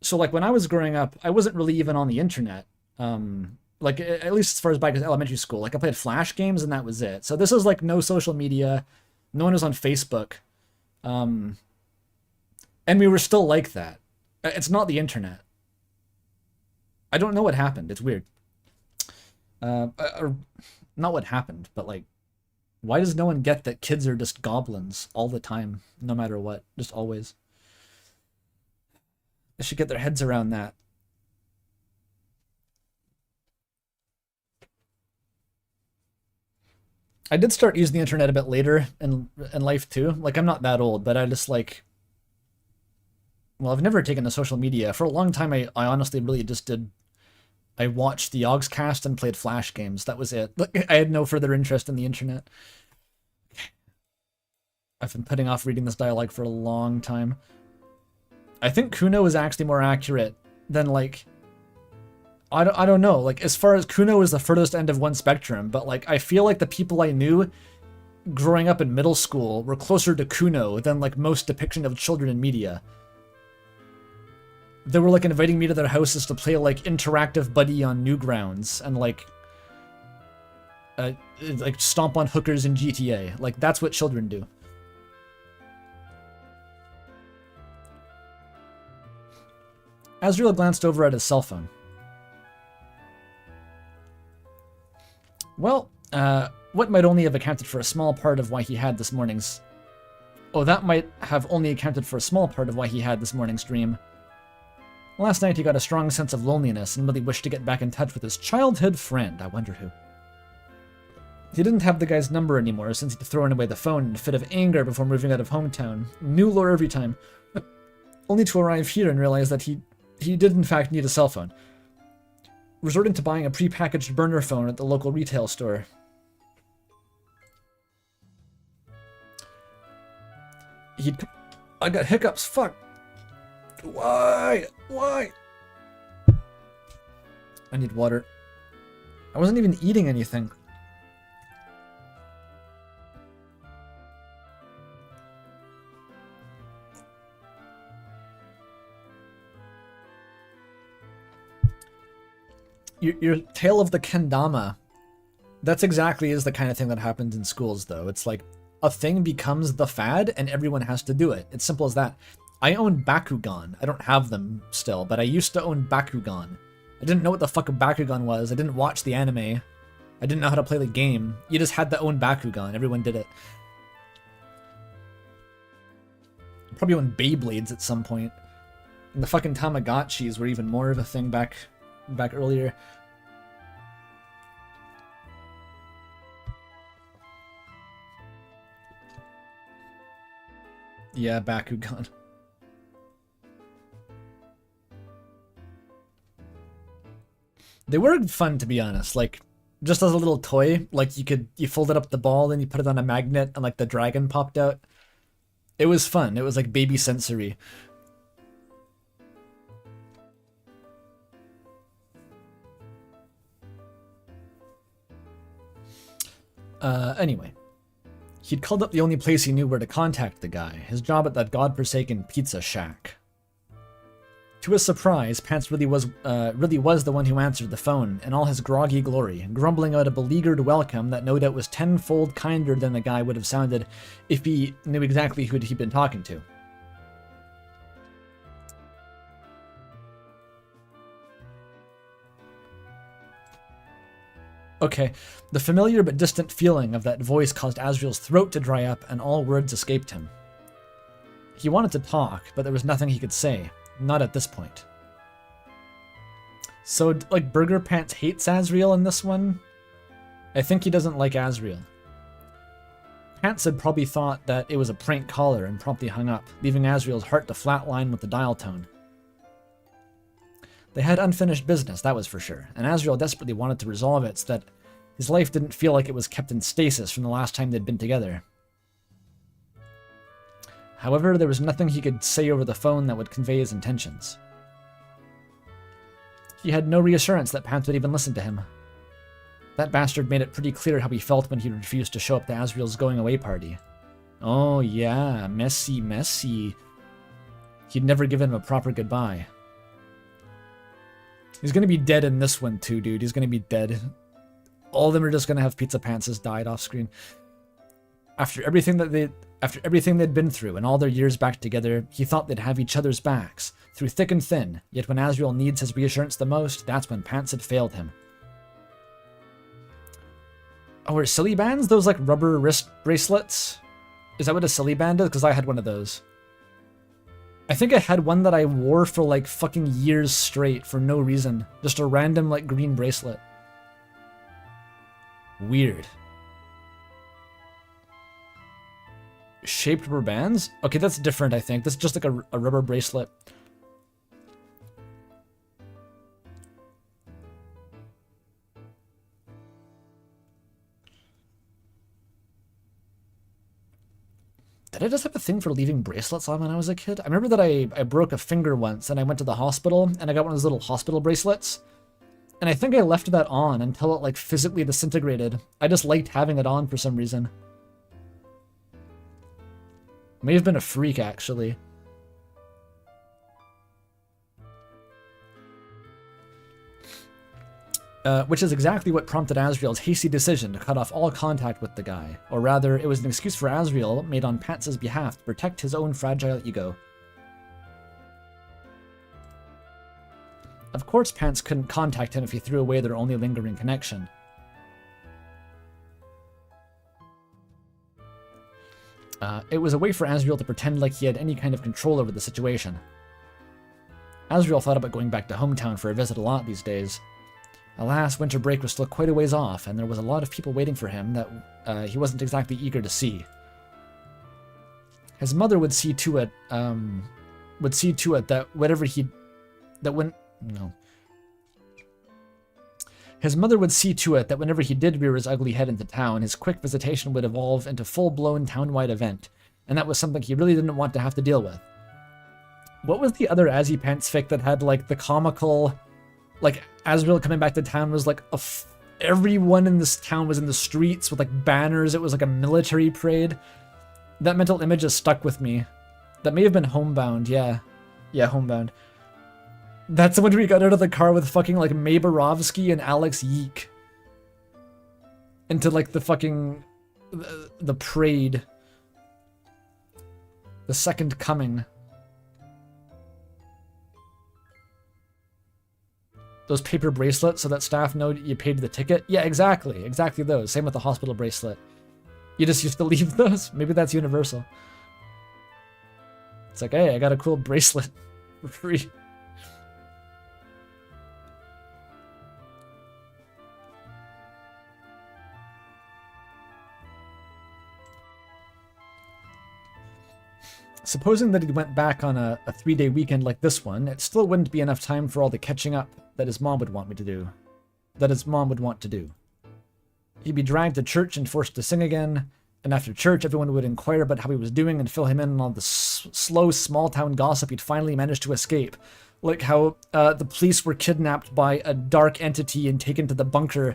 So, like, when I was growing up, I wasn't really even on the internet. Like, at least as far as back as elementary school. Like, I played Flash games, and that was it. So this was, like, no social media. No one was on Facebook. And we were still like that. It's not the internet. I don't know what happened. It's weird. Or not what happened, but like, why does no one get that kids are just goblins all the time, no matter what, just always? They should get their heads around that. I did start using the internet a bit later in life too. Like, I'm not that old, but I just like, well, I've never taken to social media. For a long time, I honestly really just did. I watched the Yogscast and played Flash games. That was it. I had no further interest in the internet. I've been putting off reading this dialogue for a long time. I think Kuno is actually more accurate than, like... I don't know. Like, as far as Kuno is the furthest end of one spectrum, but, like, I feel like the people I knew growing up in middle school were closer to Kuno than, like, most depiction of children in media. They were like inviting me to their houses to play like interactive Buddy on Newgrounds and like stomp on hookers in GTA. Like, that's what children do. Azrael glanced over at his cell phone. Well, what might only have accounted for a small part of why he had this morning's... Oh, that might have only accounted for a small part of why he had this morning's dream. Last night he got a strong sense of loneliness and really wished to get back in touch with his childhood friend. I wonder who. He didn't have the guy's number anymore since he'd thrown away the phone in a fit of anger before moving out of hometown. New lure every time. Only to arrive here and realize that he did in fact need a cell phone. Resorting to buying a pre-packaged burner phone at the local retail store. I got hiccups, fuck. Why? I need water. I wasn't even eating anything. Your tale of the kendama. That's exactly is the kind of thing that happens in schools, though. It's like a thing becomes the fad and everyone has to do it. It's simple as that. I own Bakugan. I don't have them still, but I used to own Bakugan. I didn't know what the fuck a Bakugan was. I didn't watch the anime. I didn't know how to play the game. You just had to own Bakugan. Everyone did it. Probably owned Beyblades at some point. And the fucking Tamagotchis were even more of a thing back earlier. Yeah, Bakugan. They were fun, to be honest. Like, just as a little toy, like you folded up the ball and you put it on a magnet and like the dragon popped out. It was fun. It was like baby sensory. Anyway. He'd called up the only place he knew where to contact the guy, his job at that godforsaken pizza shack. To his surprise, Pants really was the one who answered the phone, in all his groggy glory, grumbling out a beleaguered welcome that no doubt was tenfold kinder than the guy would have sounded if he knew exactly who he'd been talking to. Okay, the familiar but distant feeling of that voice caused Azriel's throat to dry up and all words escaped him. He wanted to talk, but there was nothing he could say. Not at this point. So, like, Burger Pants hates Azriel in this one? I think he doesn't like Azriel. Pants had probably thought that it was a prank caller and promptly hung up, leaving Azriel's heart to flatline with the dial tone. They had unfinished business, that was for sure, and Azriel desperately wanted to resolve it so that his life didn't feel like it was kept in stasis from the last time they'd been together. However, there was nothing he could say over the phone that would convey his intentions. He had no reassurance that Pants would even listen to him. That bastard made it pretty clear how he felt when he refused to show up to Azriel's going-away party. Oh yeah, messy. He'd never given him a proper goodbye. He's gonna be dead in this one too, dude. He's gonna be dead. All of them are just gonna have Pizza Pants died off screen. After everything they'd been through and all their years back together, he thought they'd have each other's backs, through thick and thin, yet when Azriel needs his reassurance the most, that's when Pants had failed him. Oh, are silly bands those like rubber wrist bracelets? Is that what a silly band is? Because I had one of those. I think I had one that I wore for like fucking years straight for no reason. Just a random like green bracelet. Weird. Shaped rubber bands? Okay, that's different, I think. That's just like a rubber bracelet. Did I just have a thing for leaving bracelets on when I was a kid? I remember that I broke a finger once and I went to the hospital and I got one of those little hospital bracelets. And I think I left that on until it like physically disintegrated. I just liked having it on for some reason. May have been a freak, actually. Which is exactly what prompted Azriel's hasty decision to cut off all contact with the guy. Or rather, it was an excuse for Azriel made on Pants' behalf to protect his own fragile ego. Of course Pants couldn't contact him if he threw away their only lingering connection. It was a way for Azriel to pretend like he had any kind of control over the situation. Azriel thought about going back to hometown for a visit a lot these days. Alas, winter break was still quite a ways off, and there was a lot of people waiting for him that he wasn't exactly eager to see. His mother would see to it that whatever he... His mother would see to it that whenever he did rear his ugly head into town, his quick visitation would evolve into full-blown town-wide event, and that was something he really didn't want to have to deal with. What was the other AZZYPANTS fic that had, like, the comical... Like, Azriel coming back to town was like, everyone in this town was in the streets with, like, banners. It was like a military parade. That mental image has stuck with me. That may have been Homebound, yeah. Yeah, Homebound. That's the one where he got out of the car with fucking, like, Mae Borovsky and Alex Yeek. Into, like, the fucking... The parade. The second coming. Those paper bracelets so that staff know you paid the ticket? Yeah, exactly. Exactly those. Same with the hospital bracelet. You just used to leave those? Maybe that's universal. It's like, hey, I got a cool bracelet for free. Supposing that he went back on a 3-day weekend like this one, it still wouldn't be enough time for all the catching up that his mom would want me to do. He'd be dragged to church and forced to sing again, and after church everyone would inquire about how he was doing and fill him in on all the slow small-town gossip he'd finally managed to escape. Like how the police were kidnapped by a dark entity and taken to the bunker,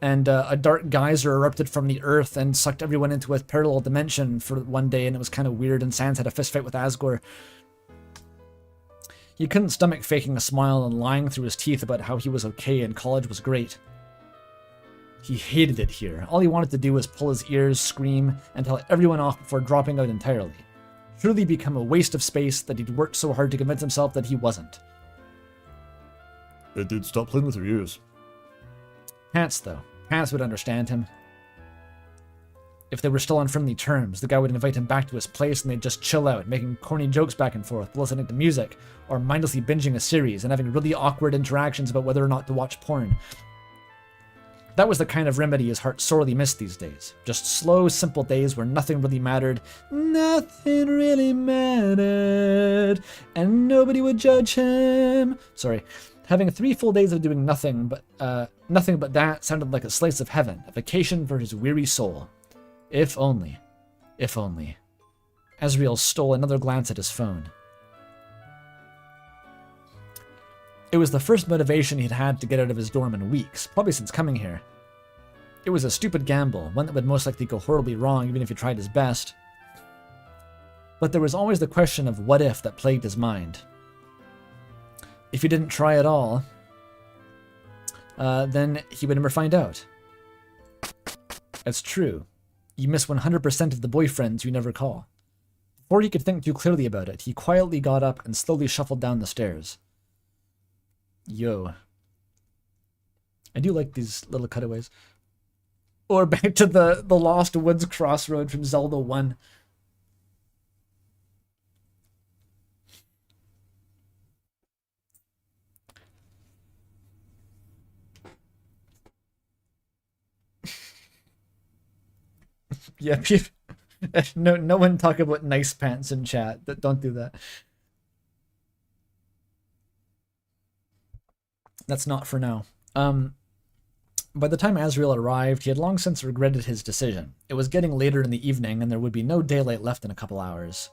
and a dark geyser erupted from the earth and sucked everyone into a parallel dimension for one day, and it was kind of weird, and Sans had a fistfight with Asgore. He couldn't stomach faking a smile and lying through his teeth about how he was okay and college was great. He hated it here. All he wanted to do was pull his ears, scream, and tell everyone off before dropping out entirely. Truly become a waste of space that he'd worked so hard to convince himself that he wasn't. Hey dude, stop playing with your ears. Pants, though. Pants would understand him. If they were still on friendly terms, the guy would invite him back to his place and they'd just chill out, making corny jokes back and forth, listening to music, or mindlessly binging a series and having really awkward interactions about whether or not to watch porn. That was the kind of remedy his heart sorely missed these days. Just slow, simple days where nothing really mattered. Nothing really mattered. And nobody would judge him. Sorry. Having 3 full days of doing nothing but that sounded like a slice of heaven, a vacation for his weary soul. If only. If only. Azrael stole another glance at his phone. It was the first motivation he'd had to get out of his dorm in weeks, probably since coming here. It was a stupid gamble, one that would most likely go horribly wrong even if he tried his best. But there was always the question of what if that plagued his mind. If he didn't try at all, then he would never find out. That's true. You miss 100% of the boyfriends you never call. Before he could think too clearly about it, he quietly got up and slowly shuffled down the stairs. Yo. I do like these little cutaways. Or back to the Lost Woods crossroad from Zelda 1. Yeah, no one talk about nice pants in chat. Don't do that. That's not for now. By the time Azrael arrived, he had long since regretted his decision. It was getting later in the evening, and there would be no daylight left in a couple hours.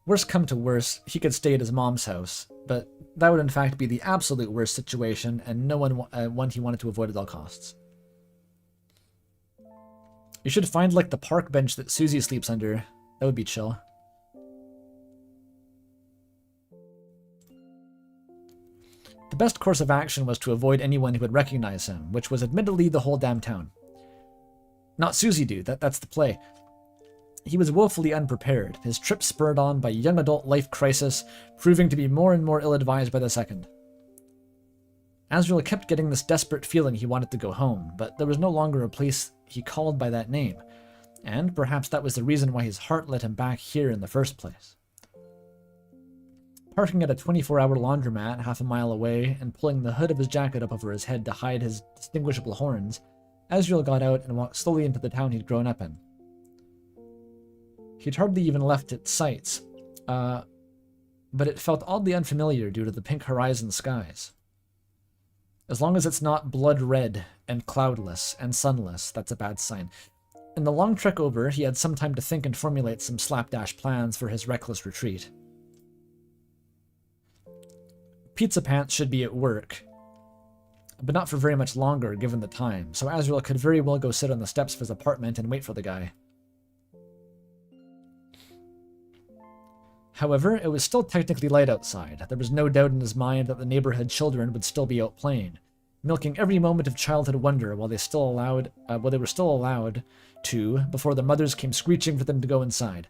Worst come to worst, he could stay at his mom's house, but that would in fact be the absolute worst situation, and one he wanted to avoid at all costs. You should find, like, the park bench that Susie sleeps under. That would be chill. The best course of action was to avoid anyone who would recognize him, which was admittedly the whole damn town. Not Susie, dude. That's the play. He was woefully unprepared, his trip spurred on by young adult life crisis, proving to be more and more ill-advised by the second. Azrael kept getting this desperate feeling he wanted to go home, but there was no longer a place he called by that name, and perhaps that was the reason why his heart led him back here in the first place. Parking at a 24-hour laundromat half a mile away and pulling the hood of his jacket up over his head to hide his distinguishable horns, Azrael got out and walked slowly into the town he'd grown up in. He'd hardly even left its sights, but it felt oddly unfamiliar due to the pink horizon skies. As long as it's not blood red and cloudless and sunless, that's a bad sign. In the long trek over, he had some time to think and formulate some slapdash plans for his reckless retreat. Pizza Pants should be at work, but not for very much longer given the time, so Azrael could very well go sit on the steps of his apartment and wait for the guy. However, it was still technically light outside. There was no doubt in his mind that the neighborhood children would still be out playing, milking every moment of childhood wonder while they were still allowed to before their mothers came screeching for them to go inside.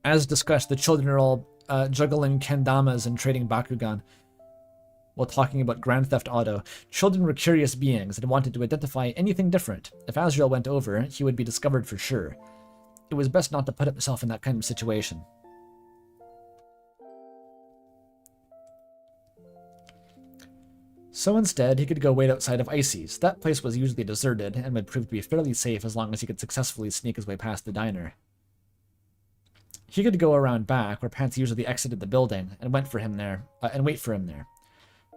As discussed, the children are all juggling kendamas and trading Bakugan while talking about Grand Theft Auto. Children were curious beings and wanted to identify anything different. If Azrael went over, he would be discovered for sure. It was best not to put himself in that kind of situation. So instead, he could go wait outside of Icy's. That place was usually deserted and would prove to be fairly safe as long as he could successfully sneak his way past the diner. He could go around back, where Pants usually exited the building, and wait for him there.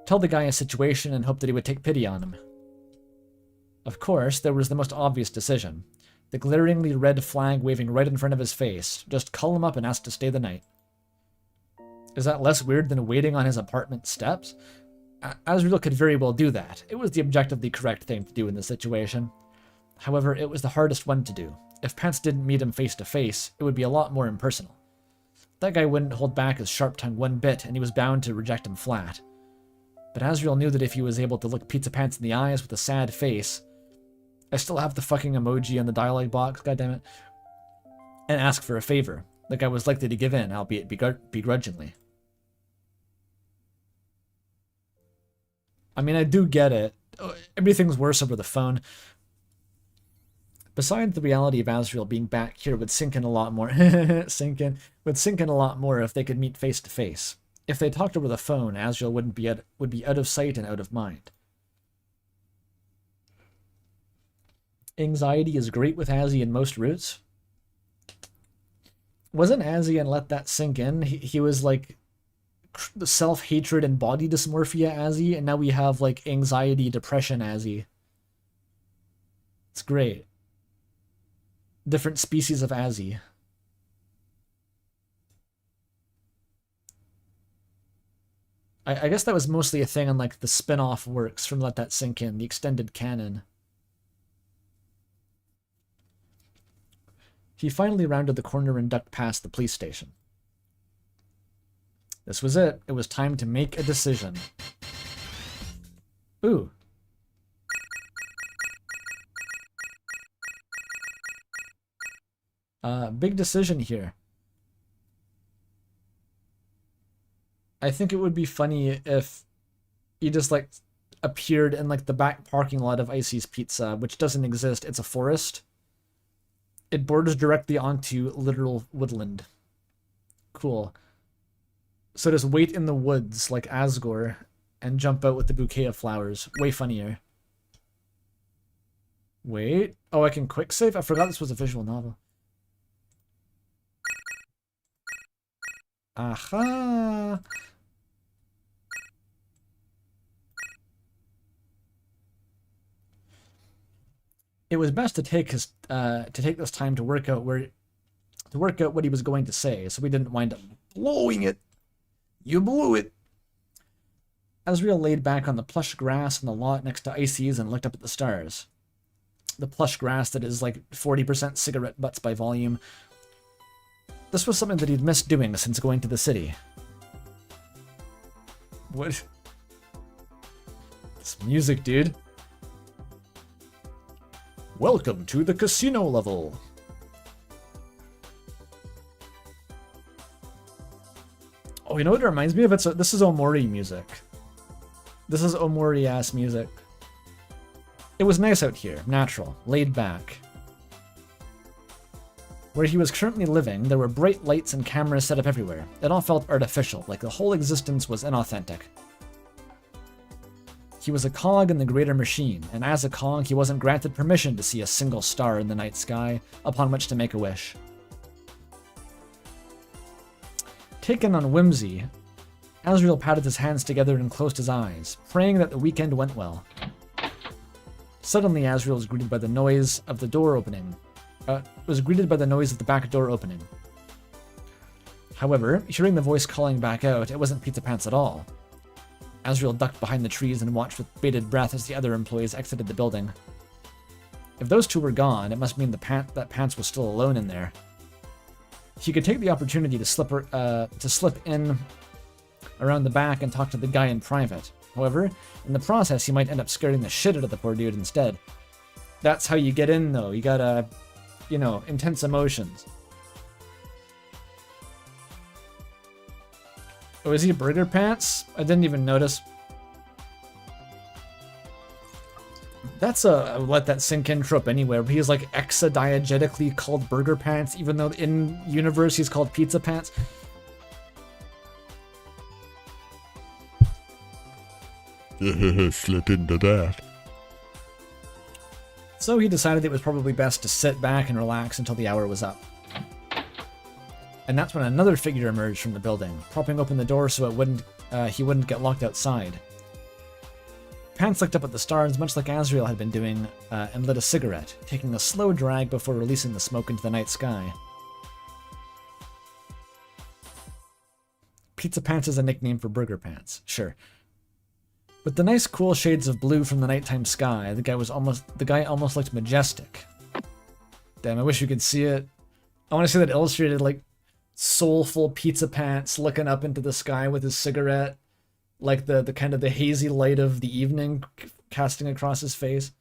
Tell the guy his situation and hope that he would take pity on him. Of course, there was the most obvious decision. The glaringly red flag waving right in front of his face. Just call him up and ask to stay the night. Is that less weird than waiting on his apartment steps? Azrael could very well do that. It was the objectively correct thing to do in this situation. However, it was the hardest one to do. If Pants didn't meet him face to face, it would be a lot more impersonal. That guy wouldn't hold back his sharp tongue one bit, and he was bound to reject him flat. But Azrael knew that if he was able to look Pizza Pants in the eyes with a sad face, I still have the fucking emoji on the dialogue box, goddammit, and ask for a favor, the guy was likely to give in, albeit begrudgingly. I mean, I do get it. Everything's worse over the phone. Besides, the reality of Azrael being back here would sink in a lot more. Would sink in a lot more if they could meet face to face. If they talked over the phone, Azrael would be out of sight and out of mind. Anxiety is great with Azzy in most routes. Wasn't Azzy, and let that sink in? He was like self-hatred and body dysmorphia Azzy, and now we have like anxiety, depression Azzy. It's great. Different species of Azzy. I guess that was mostly a thing on like the spin-off works from Let That Sink In, the extended canon. He finally rounded the corner and ducked past the police station. This was it. It was time to make a decision. Ooh. Big decision here. I think it would be funny if he just like appeared in like the back parking lot of Icy's Pizza, which doesn't exist. It's a forest. It borders directly onto literal woodland. Cool. So just wait in the woods like Asgore and jump out with the bouquet of flowers. Way funnier. Wait. Oh, I can quick save? I forgot this was a visual novel. Aha! It was best to take this time to work out what he was going to say, so we didn't wind up blowing it. You blew it. Azrael laid back on the plush grass on the lot next to Icy's and looked up at the stars. The plush grass that is like 40% cigarette butts by volume. This was something that he'd missed doing since going to the city. What? This music, dude. Welcome to the casino level. Oh, you know what it reminds me of? This is Omori music. This is Omori-ass music. It was nice out here, natural, laid back. Where he was currently living, there were bright lights and cameras set up everywhere. It all felt artificial, like the whole existence was inauthentic. He was a cog in the greater machine, and as a cog, he wasn't granted permission to see a single star in the night sky upon which to make a wish. Taken on whimsy, Azrael patted his hands together and closed his eyes, praying that the weekend went well. Suddenly, Azrael was greeted by the noise of the door opening. Was greeted by the noise of the back door opening. However, hearing the voice calling back out, it wasn't Pizza Pants at all. Azrael ducked behind the trees and watched with bated breath as the other employees exited the building. If those two were gone, it must mean that Pants was still alone in there. He could take the opportunity to slip in around the back and talk to the guy in private. However, in the process, he might end up scaring the shit out of the poor dude instead. That's how you get in, though. You gotta, you know, intense emotions. Oh, is he Burger Pants? I didn't even notice. That's a let that sink in trope anywhere. He's like exadiegetically called Burger Pants, even though in universe he's called Pizza Pants. Slip into that. So he decided it was probably best to sit back and relax until the hour was up. And that's when another figure emerged from the building, propping open the door so he wouldn't get locked outside. Pants looked up at the stars, much like Azrael had been doing, and lit a cigarette, taking a slow drag before releasing the smoke into the night sky. Pizza Pants is a nickname for Burger Pants, sure. With the nice cool shades of blue from the nighttime sky, the guy almost looked majestic. Damn, I wish you could see it. I want to see that illustrated, like, soulful Pizza Pants looking up into the sky with his cigarette, like the kind of the hazy light of the evening casting across his face.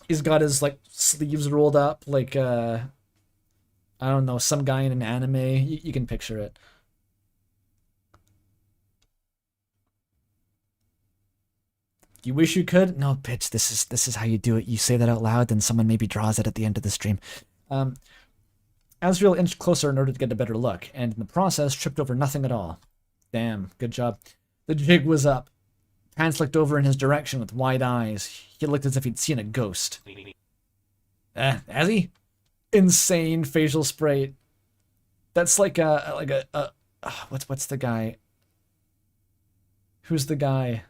He's got his like sleeves rolled up like I don't know, some guy in an anime. You can picture it. You wish you could? No, bitch, this is how you do it. You say that out loud, then someone maybe draws it at the end of the stream. Azrael inched closer in order to get a better look, and in the process tripped over nothing at all. Damn, good job. The jig was up. Pants looked over in his direction with wide eyes. He looked as if he'd seen a ghost. Azzy? Insane facial spray. That's like what's the guy? Who's the guy?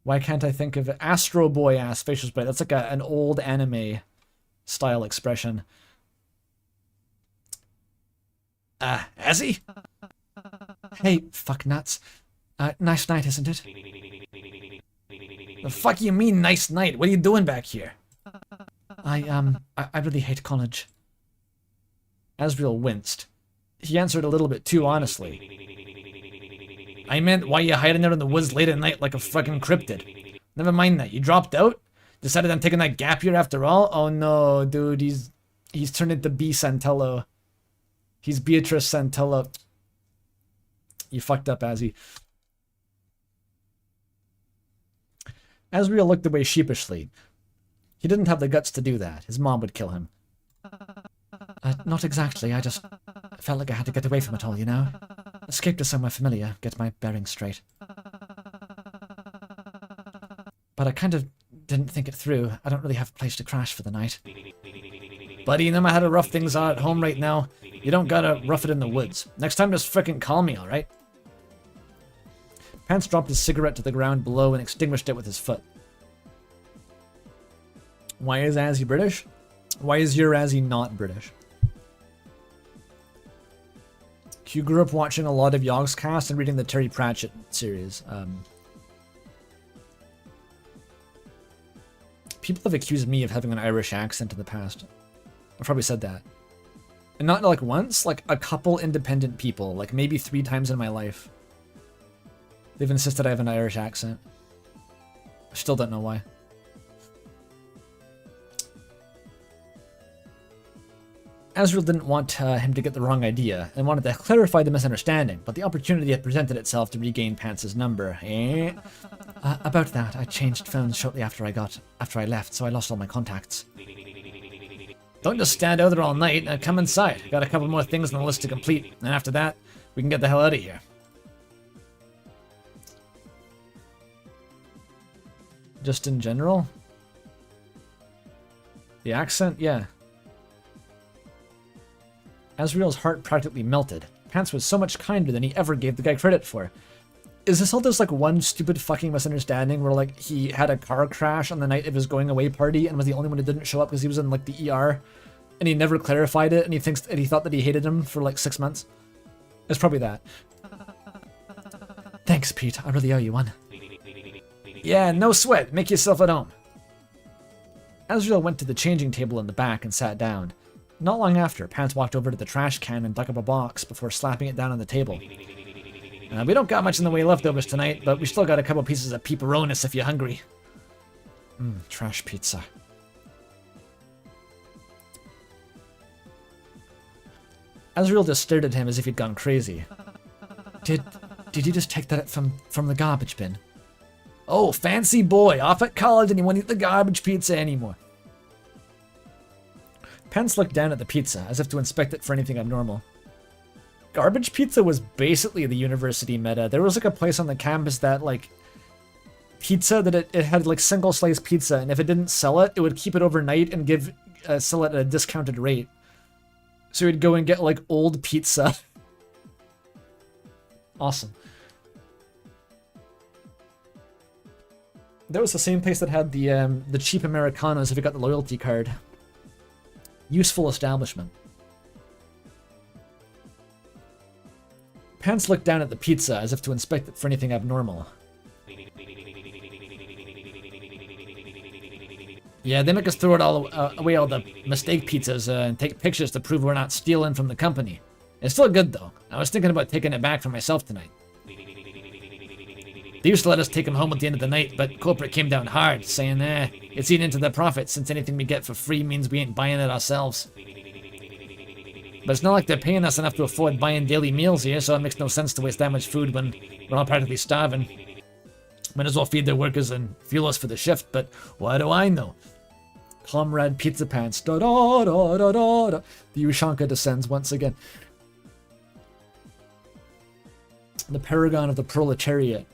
Why can't I think of it? Astro Boy ass facial spray. That's like an old anime style expression. Azzy? Hey, fuck nuts. Nice night, isn't it? The fuck you mean, nice night? What are you doing back here? I really hate college. Azrael winced. He answered a little bit too honestly. I meant, why you hiding out in the woods late at night like a fucking cryptid? Never mind that. You dropped out? Decided on taking that gap year after all? Oh no, dude, he's turned into B. Santello. He's Beatrice Santello. You fucked up, Azzy. Azrael looked away sheepishly. He didn't have the guts to do that. His mom would kill him. Not exactly. I just felt like I had to get away from it all, you know? Escape to somewhere familiar, get my bearings straight. But I kind of didn't think it through. I don't really have a place to crash for the night. Buddy, no matter how rough things are at home right now, you don't gotta rough it in the woods. Next time just frickin' call me, alright? Pants dropped his cigarette to the ground below and extinguished it with his foot. Why is Azzy British? Why is your Azzy not British? You grew up watching a lot of Yogscast and reading the Terry Pratchett series. People have accused me of having an Irish accent in the past. I've probably said that. And not like once, like a couple independent people, like maybe 3 times in my life. They've insisted I have an Irish accent. I still don't know why. Azrael didn't want him to get the wrong idea and wanted to clarify the misunderstanding, but the opportunity had presented itself to regain Pants' number. About that, I changed phones shortly after I left, so I lost all my contacts. Don't just stand out there all night. Come inside. Got a couple more things on the list to complete, and after that, we can get the hell out of here. Just in general? The accent? Yeah. Azrael's heart practically melted. Pants was so much kinder than he ever gave the guy credit for. Is this all just like one stupid fucking misunderstanding where like he had a car crash on the night of his going away party and was the only one who didn't show up because he was in like the ER and he never clarified it and he thought that he hated him for like 6 months? It's probably that. Thanks, Pete. I really owe you one. Yeah, no sweat. Make yourself at home. Azrael went to the changing table in the back and sat down. Not long after, Pants walked over to the trash can and dug up a box before slapping it down on the table. We don't got much in the way of leftovers tonight, but we still got a couple pieces of pepperonis if you're hungry. Trash pizza. Azrael just stared at him as if he'd gone crazy. Did you just take that from the garbage bin? Oh, fancy boy, off at college and you won't eat the garbage pizza anymore. Pence looked down at the pizza, as if to inspect it for anything abnormal. Garbage pizza was basically the university meta. There was like a place on the campus that like pizza that it had like single slice pizza, and if it didn't sell it, it would keep it overnight and sell it at a discounted rate. So you'd go and get like old pizza. Awesome. That was the same place that had the cheap Americanos if you got the loyalty card. Useful establishment. Pants looked down at the pizza as if to inspect it for anything abnormal. Yeah, they make us throw it all away all the mistake pizzas and take pictures to prove we're not stealing from the company. It's still good though. I was thinking about taking it back for myself tonight. They used to let us take them home at the end of the night, but corporate came down hard, saying, it's eating into the profit since anything we get for free means we ain't buying it ourselves. But it's not like they're paying us enough to afford buying daily meals here, so it makes no sense to waste that much food when we're all practically starving. Might as well feed their workers and fuel us for the shift, but what do I know? Comrade Pizza Pants. Da da da da da da. The Ushanka descends once again. The paragon of the proletariat.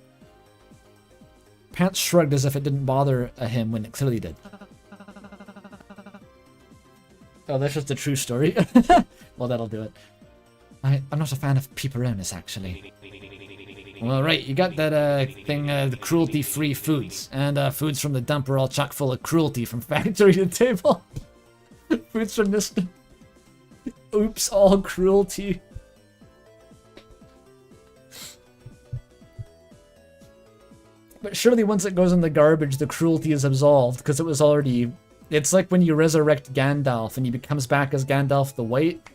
Pants shrugged as if it didn't bother him when it clearly did. Oh, that's just a true story? Well, that'll do it. I'm not a fan of pepperonis, actually. Well, right, you got that thing, the cruelty-free foods. And foods from the dump are all chock full of cruelty from factory to table. Foods from this... Oops, all cruelty. But surely once it goes in the garbage, the cruelty is absolved, because it was already... It's like when you resurrect Gandalf and he becomes back as Gandalf the White.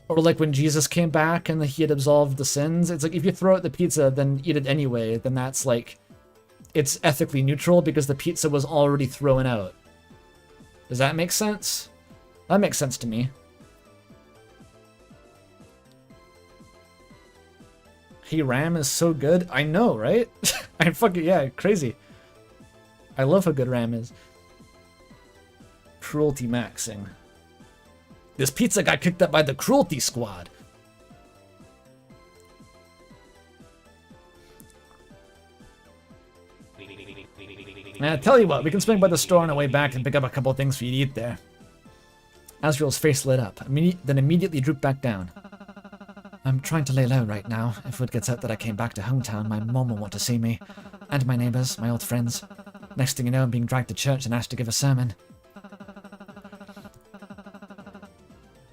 Or like when Jesus came back and he had absolved the sins. It's like if you throw out the pizza, then eat it anyway, then that's like... It's ethically neutral because the pizza was already thrown out. Does that make sense? That makes sense to me. Hey, Ram is so good. I know, right? I fucking, yeah, crazy. I love how good Ram is. Cruelty maxing. This pizza got kicked up by the cruelty squad. Now, tell you what, we can swing by the store on our way back and pick up a couple of things for you to eat there. Asriel's face lit up, then immediately drooped back down. I'm trying to lay low right now. If word gets out that I came back to hometown, my mom will want to see me. And my neighbors, my old friends. Next thing you know, I'm being dragged to church and asked to give a sermon.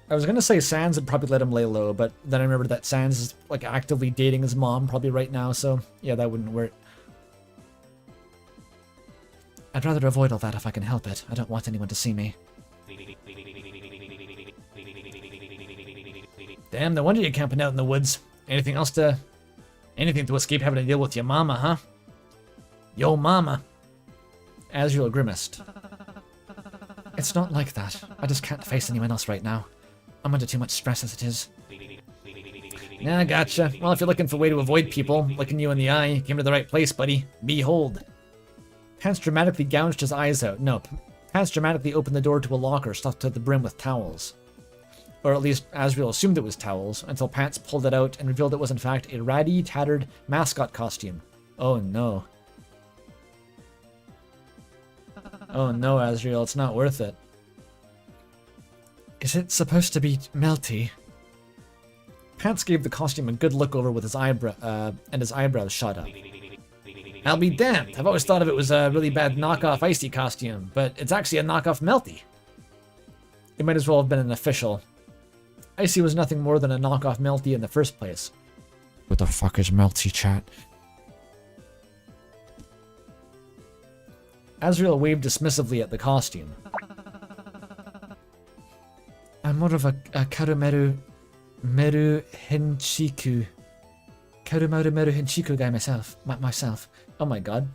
I was gonna say Sans would probably let him lay low, but then I remembered that Sans is like actively dating his mom probably right now, so yeah, that wouldn't work. I'd rather avoid all that if I can help it. I don't want anyone to see me. Damn, no wonder you're camping out in the woods. Anything to escape having to deal with your mama, huh? Yo mama. Azriel grimaced. It's not like that. I just can't face anyone else right now. I'm under too much stress as it is. Yeah, gotcha. Well, if you're looking for a way to avoid people looking you in the eye, you came to the right place, buddy. Behold. Pants dramatically gouged his eyes out. No, Pants dramatically opened the door to a locker stuffed to the brim with towels. Or at least Azriel assumed it was towels, until Pants pulled it out and revealed it was in fact a ratty, tattered mascot costume. Oh no. Oh no, Azriel, it's not worth it. Is it supposed to be melty? Pants gave the costume a good look over with his eyebrows shot up. I'll be damned. I've always thought of it was a really bad knockoff Icy costume, but it's actually a knockoff Melty. It might as well have been an official. Icy was nothing more than a knockoff Melty in the first place. What the fuck is Melty, chat? Azriel waved dismissively at the costume. I'm more of a Karumeru Meru Henchiku. Karumeru Meru Henchiku guy myself. Oh my god.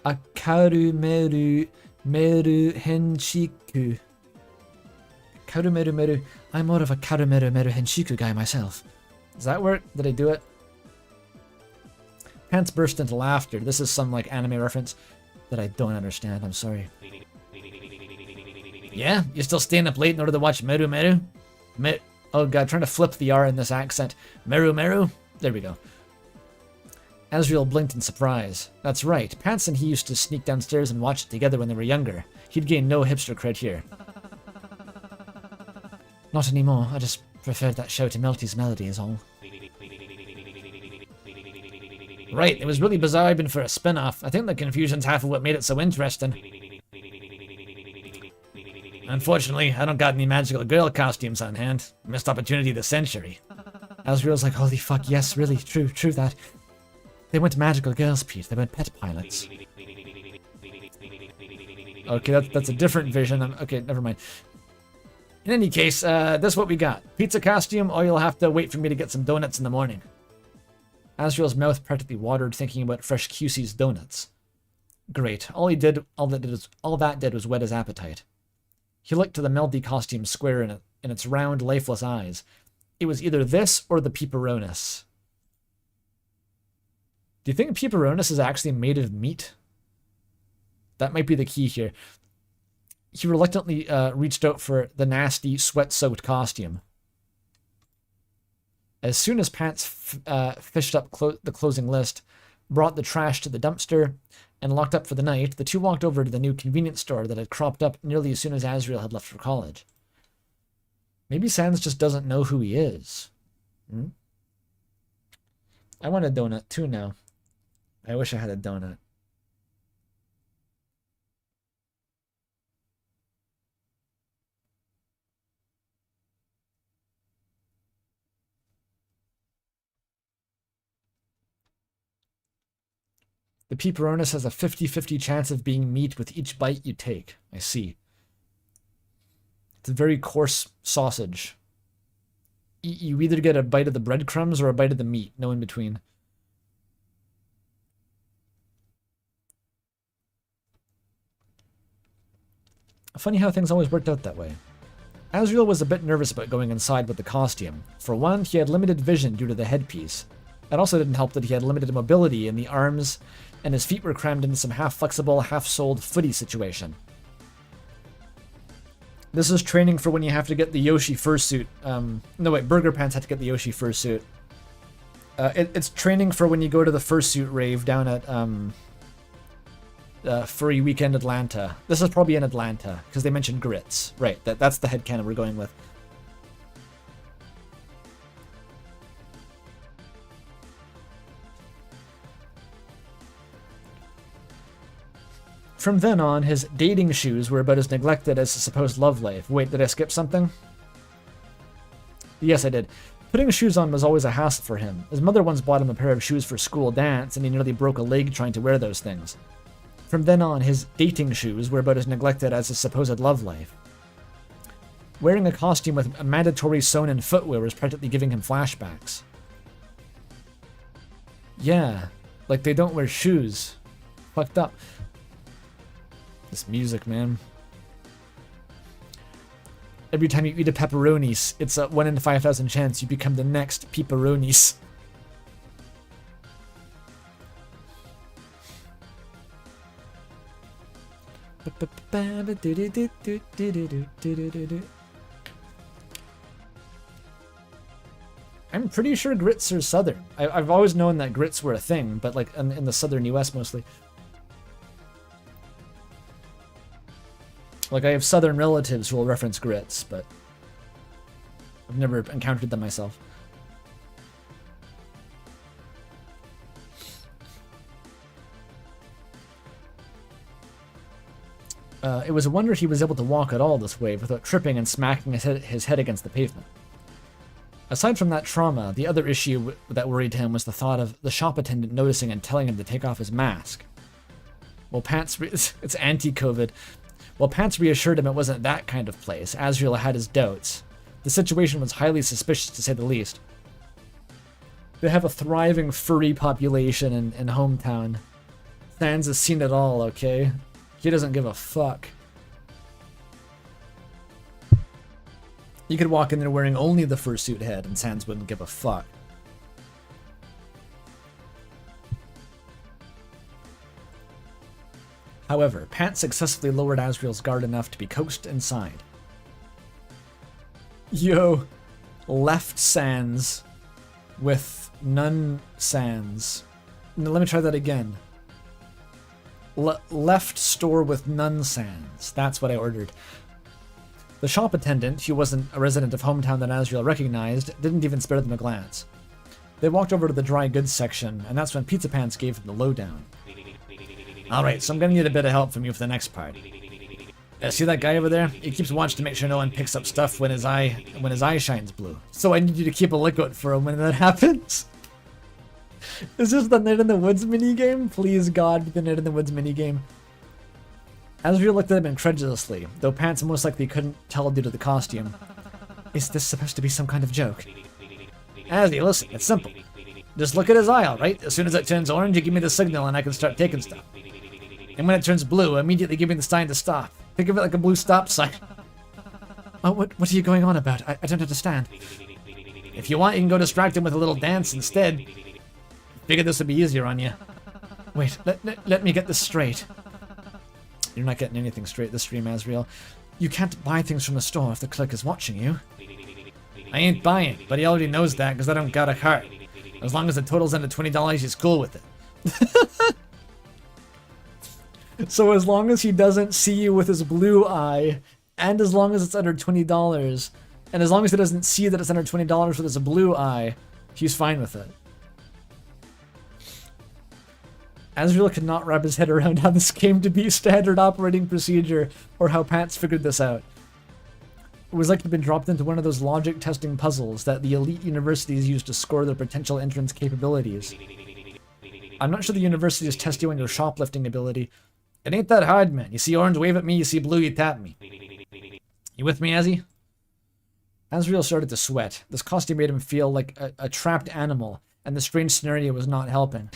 A Karumeru Meru Henchiku. Karumeru Meru. I'm more of a Karumeru Meru Henchiku guy myself. Does that work? Did I do it? Pants burst into laughter. This is some like anime reference that I don't understand. I'm sorry. Yeah? You still staying up late in order to watch Meru Meru? Oh god, trying to flip the R in this accent. Meru Meru? There we go. Azriel blinked in surprise. That's right, Pants and he used to sneak downstairs and watch it together when they were younger. He'd gained no hipster cred here. Not anymore, I just preferred that show to Melty's Melody is all. Right, it was really bizarre even for a spin-off. I think the confusion's half of what made it so interesting. Unfortunately, I don't got any magical girl costumes on hand. Missed opportunity of the century. Azriel's like, holy fuck, yes, really, true that. They weren't magical girls, Pete, they weren't pet pilots. Okay, that's a different vision. Okay, never mind. In any case, this is what we got. Pizza costume, or you'll have to wait for me to get some donuts in the morning. Azriel's mouth practically watered thinking about fresh QC's donuts. Great, all that did was whet his appetite. He looked to the Melty costume square in its round, lifeless eyes. It was either this or the pepperonis. Do you think Peperonis is actually made of meat? That might be the key here. He reluctantly reached out for the nasty, sweat-soaked costume. As soon as Pants fished up the closing list, brought the trash to the dumpster, and locked up for the night, the two walked over to the new convenience store that had cropped up nearly as soon as Azrael had left for college. Maybe Sans just doesn't know who he is. I want a donut too now. I wish I had a donut. The Peperonis has a 50-50 chance of being meat with each bite you take. I see. It's a very coarse sausage. You either get a bite of the breadcrumbs or a bite of the meat. No in between. Funny how things always worked out that way. Azrael was a bit nervous about going inside with the costume. For one, he had limited vision due to the headpiece. It also didn't help that he had limited mobility in the arms, and his feet were crammed into some half-flexible, half-soled footy situation. This is training for when you have to get the Yoshi fursuit. No, wait, Burger Pants had to get the Yoshi fursuit. It's training for when you go to the fursuit rave down at Furry Weekend Atlanta. This is probably in Atlanta, because they mentioned grits. Right, that's the headcanon we're going with. From then on, his dating shoes were about as neglected as his supposed love life. Wait, did I skip something? Yes, I did. Putting shoes on was always a hassle for him. His mother once bought him a pair of shoes for school dance, and he nearly broke a leg trying to wear those things. From then on, his dating shoes were about as neglected as his supposed love life. Wearing a costume with a mandatory sewn-in footwear was practically giving him flashbacks. Yeah, like they don't wear shoes. Fucked up. This music, man. Every time you eat a pepperonis, it's a 1 in 5,000 chance you become the next pepperonis. I'm pretty sure grits are southern. I've always known that grits were a thing, but like in the southern US mostly. Like, I have southern relatives who will reference grits, but I've never encountered them myself. It was a wonder he was able to walk at all this way without tripping and smacking his head against the pavement. Aside from that trauma, the other issue that worried him was the thought of the shop attendant noticing and telling him to take off his mask. Well, it's anti-COVID. While Pants reassured him it wasn't that kind of place, Azrael had his doubts. The situation was highly suspicious, to say the least. They have a thriving furry population in hometown. Sans has seen it all, okay? He doesn't give a fuck. You could walk in there wearing only the fursuit head, and Sans wouldn't give a fuck. However, Pants successfully lowered Azrael's guard enough to be coaxed inside. Yo, left Sans with none Sans. No, let me try that again. Left store with none Sans. That's what I ordered. The shop attendant, who wasn't a resident of hometown that Azrael recognized, didn't even spare them a glance. They walked over to the dry goods section, and that's when Pizza Pants gave him the lowdown. Alright, so I'm gonna need a bit of help from you for the next part. See that guy over there? He keeps watching to make sure no one picks up stuff when his eye shines blue. So I need you to keep a lookout for him when that happens. Is this the Night in the Woods minigame? Please God, the Night in the Woods minigame. Azrael looked at him incredulously, though Pants most likely couldn't tell due to the costume. Is this supposed to be some kind of joke? Azzy, listen, it's simple. Just look at his eye, alright? As soon as it turns orange, you give me the signal and I can start taking stuff. And when it turns blue, immediately give me the sign to stop. Think of it like a blue stop sign. Oh, what are you going on about? I don't understand. If you want, you can go distract him with a little dance instead. Figured this would be easier on you. Wait, let me get this straight. You're not getting anything straight this stream, Azrael. You can't buy things from the store if the clerk is watching you. I ain't buying, but he already knows that because I don't got a card. As long as the total's under $20, he's cool with it. So as long as he doesn't see you with his blue eye, and as long as it's under $20, and as long as he doesn't see that it's under $20 with his blue eye, he's fine with it. Azrael could not wrap his head around how this came to be standard operating procedure, or how Pants figured this out. It was like he'd been dropped into one of those logic testing puzzles that the elite universities use to score their potential entrance capabilities. I'm not sure the universities test you on your shoplifting ability. It ain't that hard, man. You see orange, wave at me. You see blue, you tap me. You with me, Azzy? Azrael started to sweat. This costume made him feel like a trapped animal, and the strange scenario was not helping.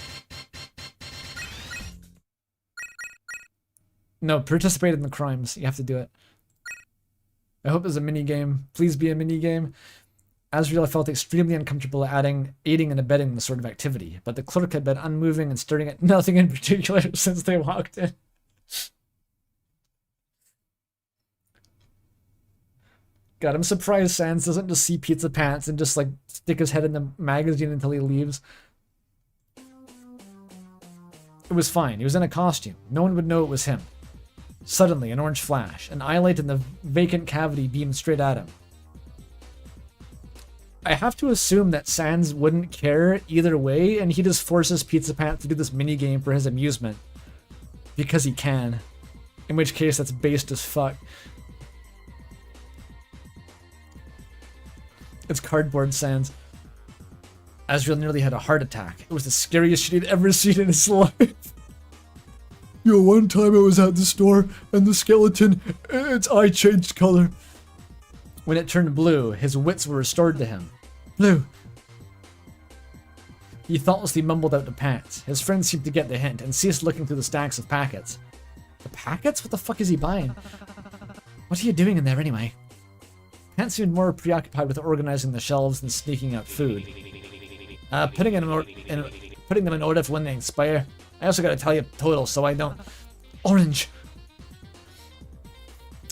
No, participate in the crimes. You have to do it. I hope there's a mini-game. Please be a mini-game. Azrael felt extremely uncomfortable aiding and abetting the sort of activity, but the clerk had been unmoving and staring at nothing in particular since they walked in. God, I'm surprised Sans doesn't just see Pizza Pants and just, like, stick his head in the magazine until he leaves. It was fine. He was in a costume. No one would know it was him. Suddenly, an orange flash. An eye light in the vacant cavity beamed straight at him. I have to assume that Sans wouldn't care either way, and he just forces Pizza Pants to do this minigame for his amusement. Because he can. In which case, that's based as fuck. It's cardboard Sans. Azrael nearly had a heart attack. It was the scariest shit he'd ever seen in his life. Yo, one time I was at the store, and the skeleton, its eye changed color. When it turned blue, his wits were restored to him. Blue. He thoughtlessly mumbled out to Pants. His friend seemed to get the hint and ceased looking through the stacks of packets. The packets? What the fuck is he buying? What are you doing in there anyway? Pants seemed more preoccupied with organizing the shelves than sneaking out food. Putting them in order for when they expire. I also gotta tell you total, so I don't... Orange!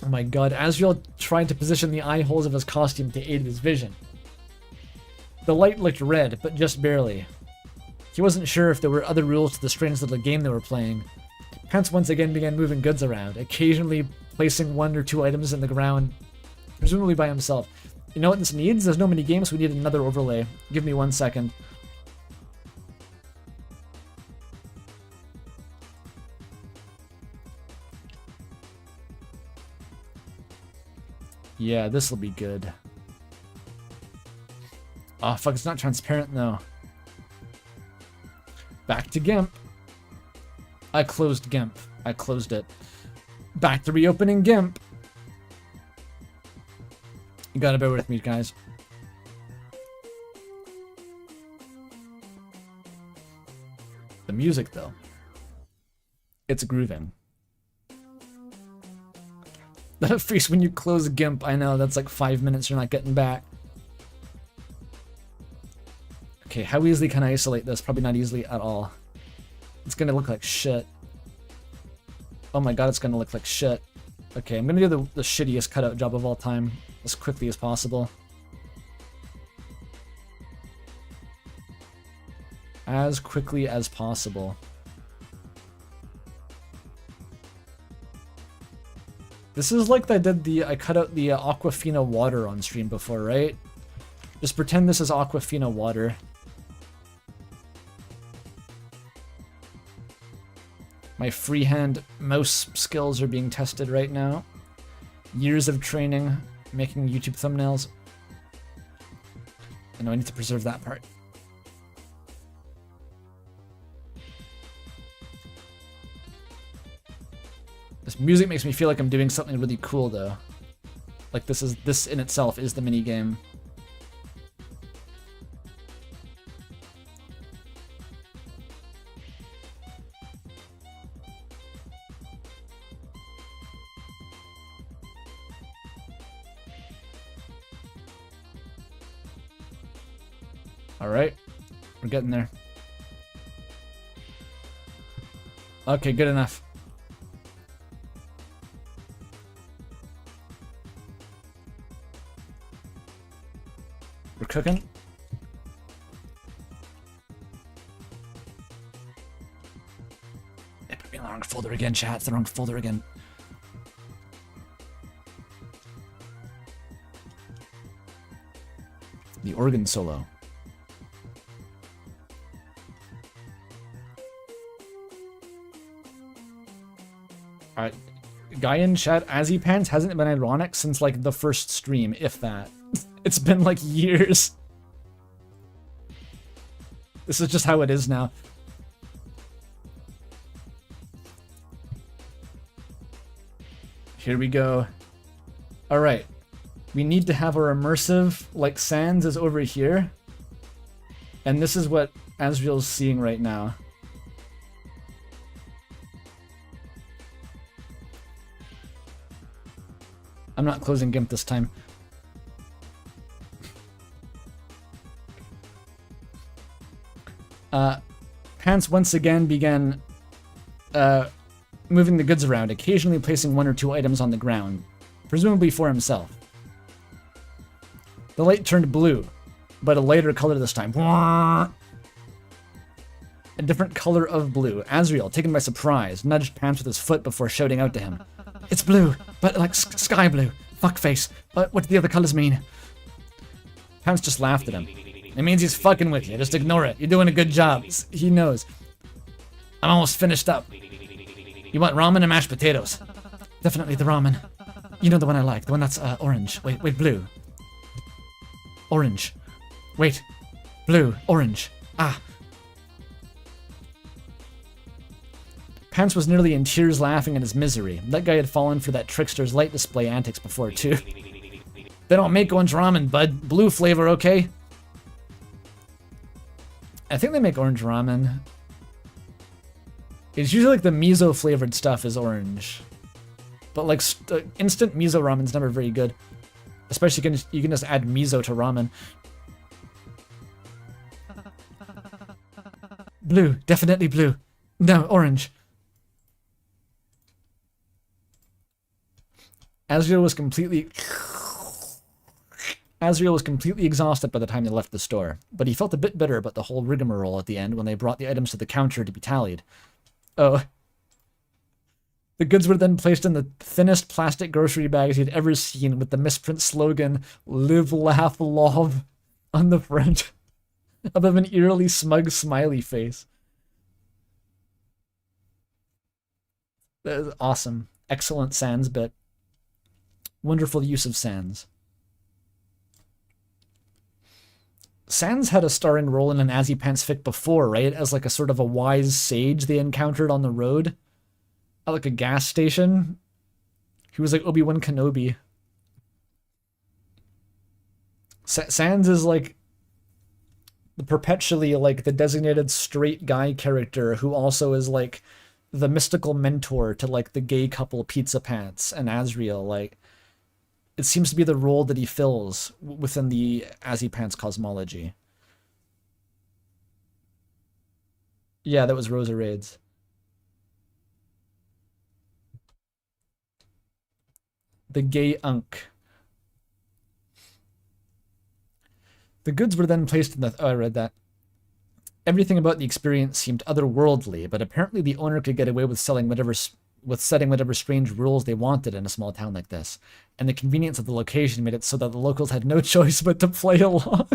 Oh my god, Azrael tried to position the eye holes of his costume to aid his vision. The light looked red, but just barely. He wasn't sure if there were other rules to the strange little game they were playing. Pants once again began moving goods around, occasionally placing 1 or 2 items in the ground, presumably by himself. You know what this needs? There's no mini game, so we need another overlay. Give me 1 second. Yeah, this will be good. Oh, fuck, it's not transparent, though. Back to GIMP. I closed GIMP. I closed it. Back to reopening GIMP. You gotta bear with me, guys. The music, though. It's grooving. That face when you close GIMP, I know, that's like 5 minutes you're not getting back. Okay, how easily can I isolate this? Probably not easily at all. It's gonna look like shit. Oh my god, it's gonna look like shit. Okay, I'm gonna do the shittiest cutout job of all time, as quickly as possible. As quickly as possible. This is like I cut out the Aquafina water on stream before, right? Just pretend this is Aquafina water. My freehand mouse skills are being tested right now. Years of training, making YouTube thumbnails. I know I need to preserve that part. This music makes me feel like I'm doing something really cool, though. Like this in itself is the mini game. All right, we're getting there. Okay, good enough. We're cooking. It put me in the wrong folder again, chat. It's the wrong folder again. The organ solo. Alright. Guy in chat, AZZYPANTS hasn't been ironic since like the first stream, if that. It's been like years. This is just how it is now. Here we go. Alright. We need to have our immersive, like Sans is over here. And this is what Azriel's seeing right now. I'm not closing GIMP this time. Pants once again began moving the goods around, occasionally placing 1 or 2 items on the ground, presumably for himself. The light turned blue, but a lighter color this time. A different color of blue. Azriel, taken by surprise, nudged Pants with his foot before shouting out to him. It's blue, but like sky blue. Fuckface. What do the other colors mean? Pants just laughed at him. It means he's fucking with you. Just ignore it. You're doing a good job. He knows. I'm almost finished up. You want ramen and mashed potatoes? Definitely the ramen. You know the one I like. The one that's orange. Wait, blue. Orange. Wait. Blue. Orange. Ah. Pants was nearly in tears laughing at his misery. That guy had fallen for that trickster's light display antics before, too. They don't make orange ramen, bud. Blue flavor, okay? I think they make orange ramen. It's usually like the miso flavored stuff is orange. But like instant miso ramen's never very good. Especially you can just add miso to ramen. Blue, definitely blue. No, orange. Azriel was completely exhausted by the time they left the store, but he felt a bit bitter about the whole rigmarole at the end when they brought the items to the counter to be tallied. Oh. The goods were then placed in the thinnest plastic grocery bags he'd ever seen with the misprint slogan, "Live, Laugh, Love," on the front, above an eerily smug smiley face. That is awesome. Excellent Sans bit. Wonderful use of Sans. Sans had a starring role in an AZZYPANTS fic before, right? As like a sort of a wise sage they encountered on the road. At like a gas station. He was like Obi-Wan Kenobi. Sans is like the perpetually like the designated straight guy character who also is like the mystical mentor to like the gay couple Pizza Pants and Azriel. Like, it seems to be the role that he fills within the AZZYPANTS cosmology. Yeah, that was Rosa Raids. The gay unk. The goods were then placed in the... Oh, I read that. Everything about the experience seemed otherworldly, but apparently the owner could get away with setting whatever strange rules they wanted in a small town like this, and the convenience of the location made it so that the locals had no choice but to play along.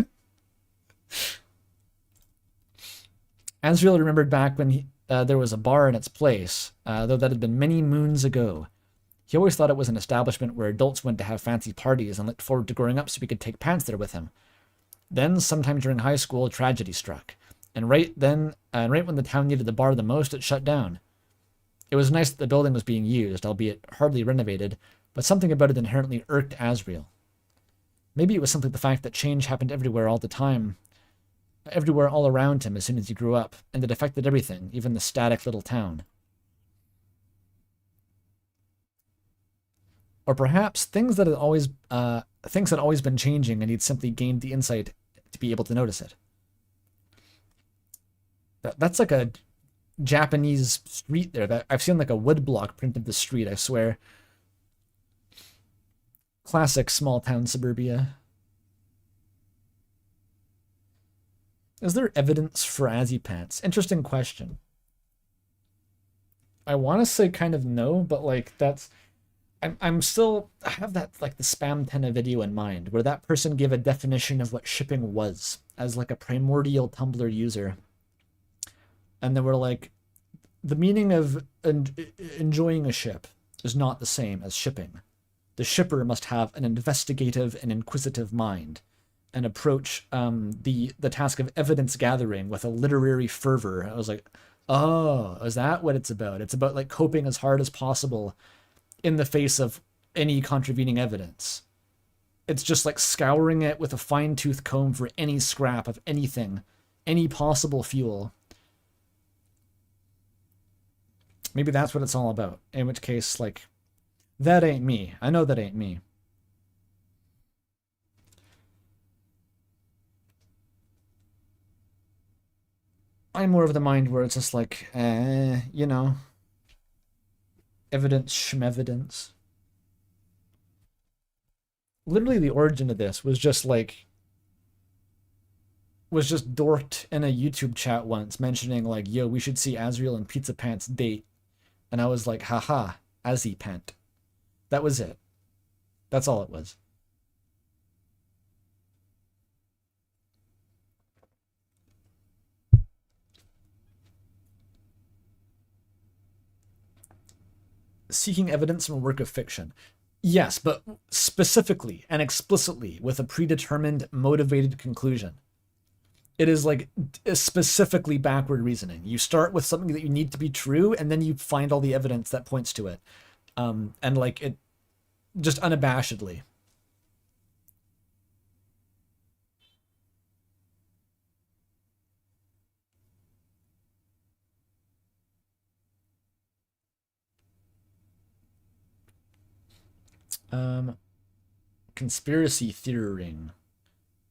Azriel remembered back when there was a bar in its place, though that had been many moons ago. He always thought it was an establishment where adults went to have fancy parties and looked forward to growing up so he could take Pants there with him. Then, sometime during high school, tragedy struck. And right when the town needed the bar the most, it shut down. It was nice that the building was being used, albeit hardly renovated, but something about it inherently irked Azriel. Maybe it was simply the fact that change happened everywhere all the time, everywhere all around him as soon as he grew up, and it affected everything, even the static little town. Or perhaps things had always been changing and he'd simply gained the insight to be able to notice it. That's like a Japanese street there. That I've seen like a woodblock print of the street, I swear. Classic small town suburbia. Is there evidence for AZZYPANTS? Interesting question. I want to say kind of no, but like that's... I'm still... I have that like the Spam Tenna video in mind, where that person gave a definition of what shipping was as like a primordial Tumblr user. And they were like, the meaning of enjoying a ship is not the same as shipping. The shipper must have an investigative and inquisitive mind and approach the task of evidence gathering with a literary fervor. I was like, oh, is that what it's about? It's about like coping as hard as possible in the face of any contravening evidence. It's just like scouring it with a fine-tooth comb for any scrap of anything, any possible fuel. Maybe that's what it's all about. In which case, like, that ain't me. I know that ain't me. I'm more of the mind where it's just like, you know, evidence, schmevidence. Literally the origin of this was just like, was just dorked in a YouTube chat once mentioning like, yo, we should see Azrael and Pizza Pants date. And I was like, haha, AZZYPANT. That was it. That's all it was. Seeking evidence from a work of fiction. Yes, but specifically and explicitly with a predetermined, motivated conclusion. It is like specifically backward reasoning. You start with something that you need to be true, and then you find all the evidence that points to it. And like it, just unabashedly. Conspiracy theorying.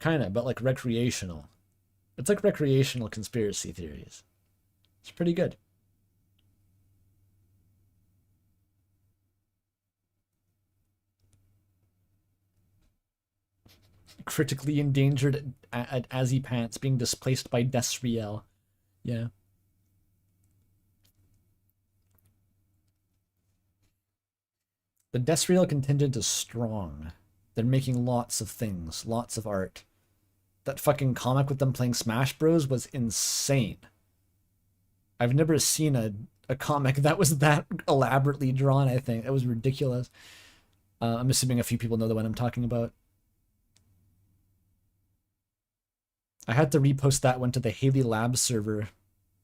Kinda, but like recreational. It's like recreational conspiracy theories. It's pretty good. Critically endangered at AZZYPANTS being displaced by Desriel. Yeah. The Desriel contingent is strong. They're making lots of things, lots of art. That fucking comic with them playing Smash Bros was insane. I've never seen a comic that was that elaborately drawn, I think. It was ridiculous. I'm assuming a few people know the one I'm talking about. I had to repost that one to the Haley Labs server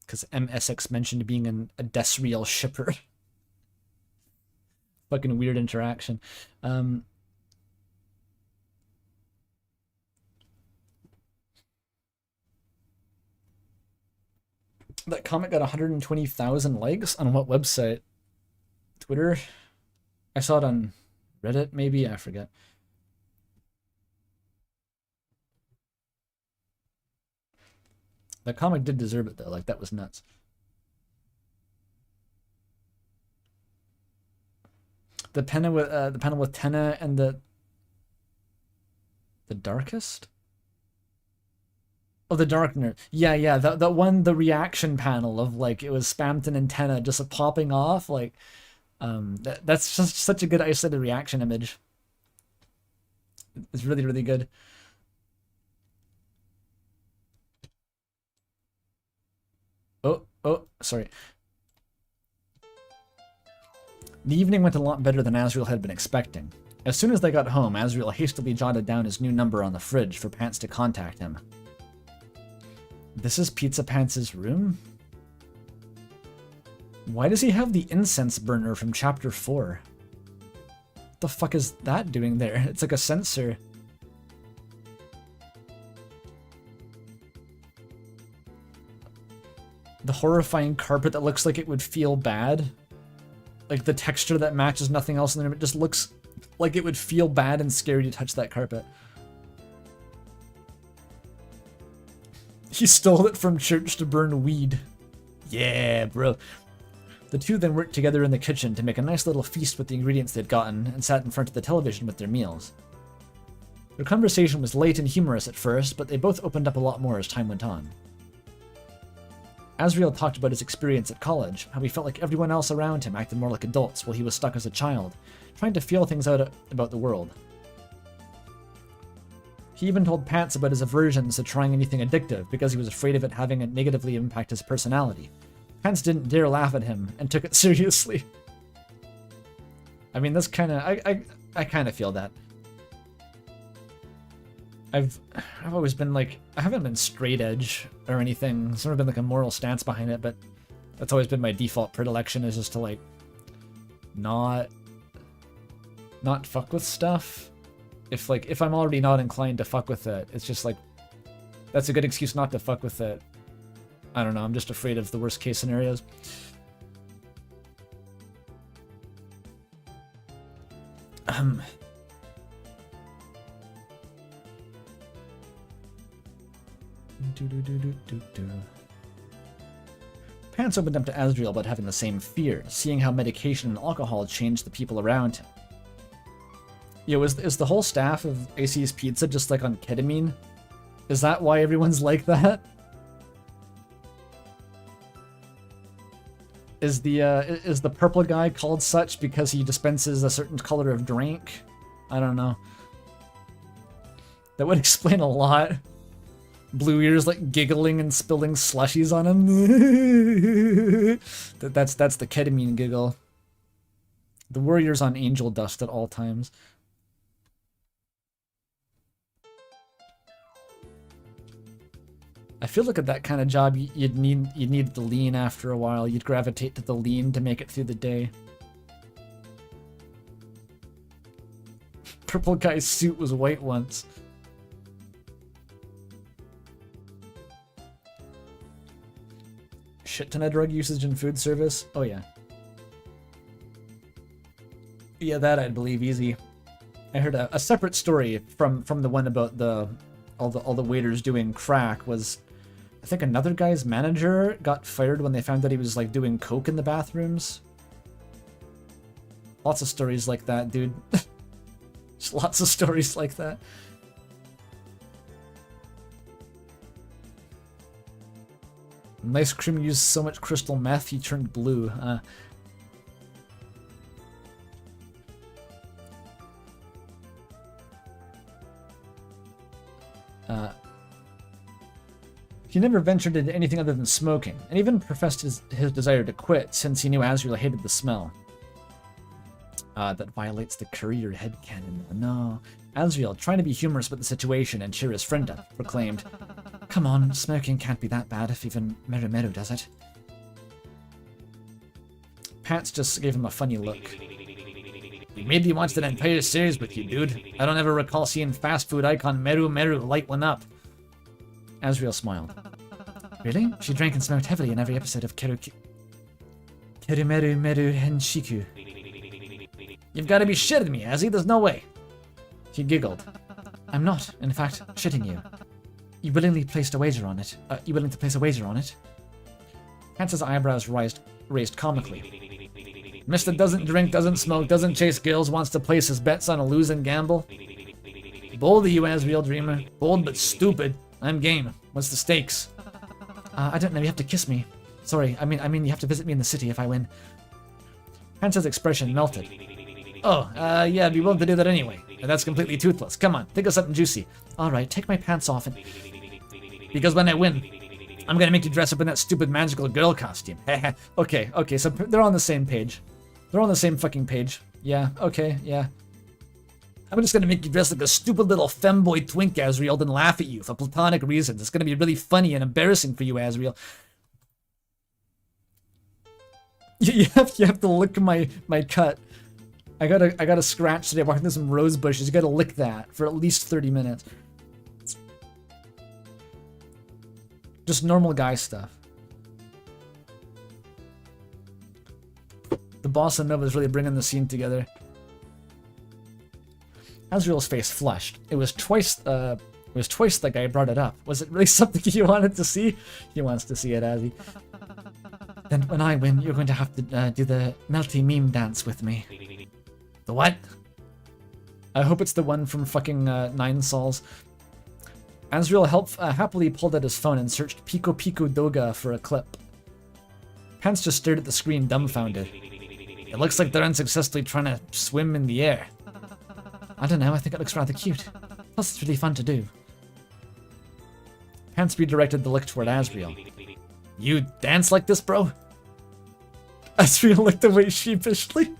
because MSX mentioned being a Desriel shipper. Fucking weird interaction. That comic got 120,000 likes on what website? Twitter? I saw it on Reddit, maybe? I forget. That comic did deserve it, though. Like, that was nuts. The panel with Tenna and the darkest? Oh, the Darkner. Yeah, the one, the reaction panel of like, it was Spamton and Tenna just popping off. Like, that's just such a good isolated reaction image. It's really, really good. Oh, sorry. The evening went a lot better than Azrael had been expecting. As soon as they got home, Azrael hastily jotted down his new number on the fridge for Pants to contact him. This is Pizza Pants' room? Why does he have the incense burner from chapter 4? What the fuck is that doing there? It's like a sensor. The horrifying carpet that looks like it would feel bad. Like the texture that matches nothing else in the room. It just looks like it would feel bad and scary to touch that carpet. He stole it from church to burn weed. Yeah, bro. The two then worked together in the kitchen to make a nice little feast with the ingredients they'd gotten and sat in front of the television with their meals. Their conversation was light and humorous at first, but they both opened up a lot more as time went on. Azriel talked about his experience at college, how he felt like everyone else around him acted more like adults while he was stuck as a child, trying to feel things out about the world. He even told Pants about his aversions to trying anything addictive because he was afraid of it having it negatively impact his personality. Pants didn't dare laugh at him and took it seriously. I mean, that's kind of... I kind of feel that. I've always been like... I haven't been straight edge or anything. There's never been like a moral stance behind it, but that's always been my default predilection, is just to like... Not fuck with stuff. If I'm already not inclined to fuck with it, it's just like... That's a good excuse not to fuck with it. I don't know, I'm just afraid of the worst case scenarios. Pants opened up to Azriel about having the same fear, seeing how medication and alcohol changed the people around him. Yo, is the whole staff of AC's Pizza just like on ketamine? Is that why everyone's like that? Is the purple guy called such because he dispenses a certain color of drink? I don't know. That would explain a lot. Blue ears like giggling and spilling slushies on him. That's the ketamine giggle. The warrior's on angel dust at all times. I feel like at that kind of job, you'd need the lean after a while. You'd gravitate to the lean to make it through the day. Purple guy's suit was white once. Shit ton of drug usage in food service. Oh yeah. Yeah, that I'd believe easy. I heard a separate story from the one about all the waiters doing crack. Was I think another guy's manager got fired when they found that he was like doing coke in the bathrooms. Lots of stories like that, dude. Just lots of stories like that. Nice cream used so much crystal meth he turned blue. He never ventured into anything other than smoking, and even professed his desire to quit, since he knew Azriel hated the smell. That violates the career headcanon. No. Azriel, trying to be humorous about the situation and cheer his friend up, proclaimed, "Come on, smoking can't be that bad if even Meru Meru does it." Pants just gave him a funny look. Maybe he wants an entire series with you, dude. I don't ever recall seeing fast food icon Meru Meru light one up. Azriel smiled. Really? She drank and smoked heavily in every episode of Kerumeru Meru Henshiku. You've got to be shitting me, Azzy. There's no way. He giggled. I'm not, in fact, shitting you. You willingly placed a wager on it. You willing to place a wager on it? Hance's eyebrows raised comically. Mister doesn't drink, doesn't smoke, doesn't chase girls, wants to place his bets on a losing gamble. Bold of you, Azriel Dreamer. Bold but stupid. I'm game. What's the stakes? I don't know. You have to kiss me. Sorry. I mean, you have to visit me in the city if I win. Hance's expression melted. Oh, yeah, I'd be willing to do that anyway. That's completely toothless. Come on, think of something juicy. All right, take my pants off and... Because when I win, I'm gonna make you dress up in that stupid magical girl costume. Okay, so they're on the same page. They're on the same fucking page. Yeah, okay, yeah. I'm just gonna make you dress like a stupid little femboy twink, Azriel, and laugh at you for platonic reasons. It's gonna be really funny and embarrassing for you, Azriel. You have to lick my cut. I got a scratch today walking through some rose bushes. You gotta lick that for at least 30 minutes. Just normal guy stuff. The bossa nova is really bringing the scene together. Azriel's face flushed. It was twice the guy brought it up. Was it really something you wanted to see? He wants to see it, Azzy. Then when I win, you're going to have to do the melty meme dance with me. The what? I hope it's the one from fucking Nine Sols. Azriel happily pulled out his phone and searched Pico Pico Doga for a clip. Pants just stared at the screen, dumbfounded. It looks like they're unsuccessfully trying to swim in the air. I don't know, I think it looks rather cute. Plus it's really fun to do. Pants redirected the look toward Azriel. You dance like this, bro? Azriel looked away sheepishly.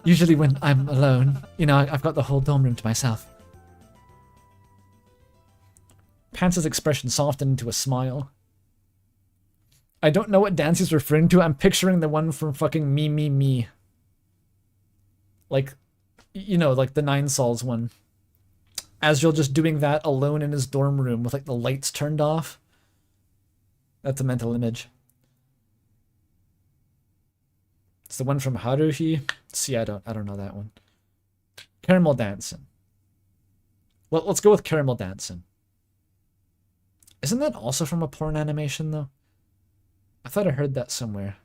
Usually when I'm alone, you know, I've got the whole dorm room to myself. Pants' expression softened into a smile. I don't know what dance he's referring to. I'm picturing the one from fucking Me Me Me. Like, you know, like the Nine Sols one. Azriel just doing that alone in his dorm room with like the lights turned off. That's a mental image. It's the one from Haruhi. See, I don't know that one. Caramel Dancing. Well, let's go with Caramel Dancing. Isn't that also from a porn animation though? I thought I heard that somewhere.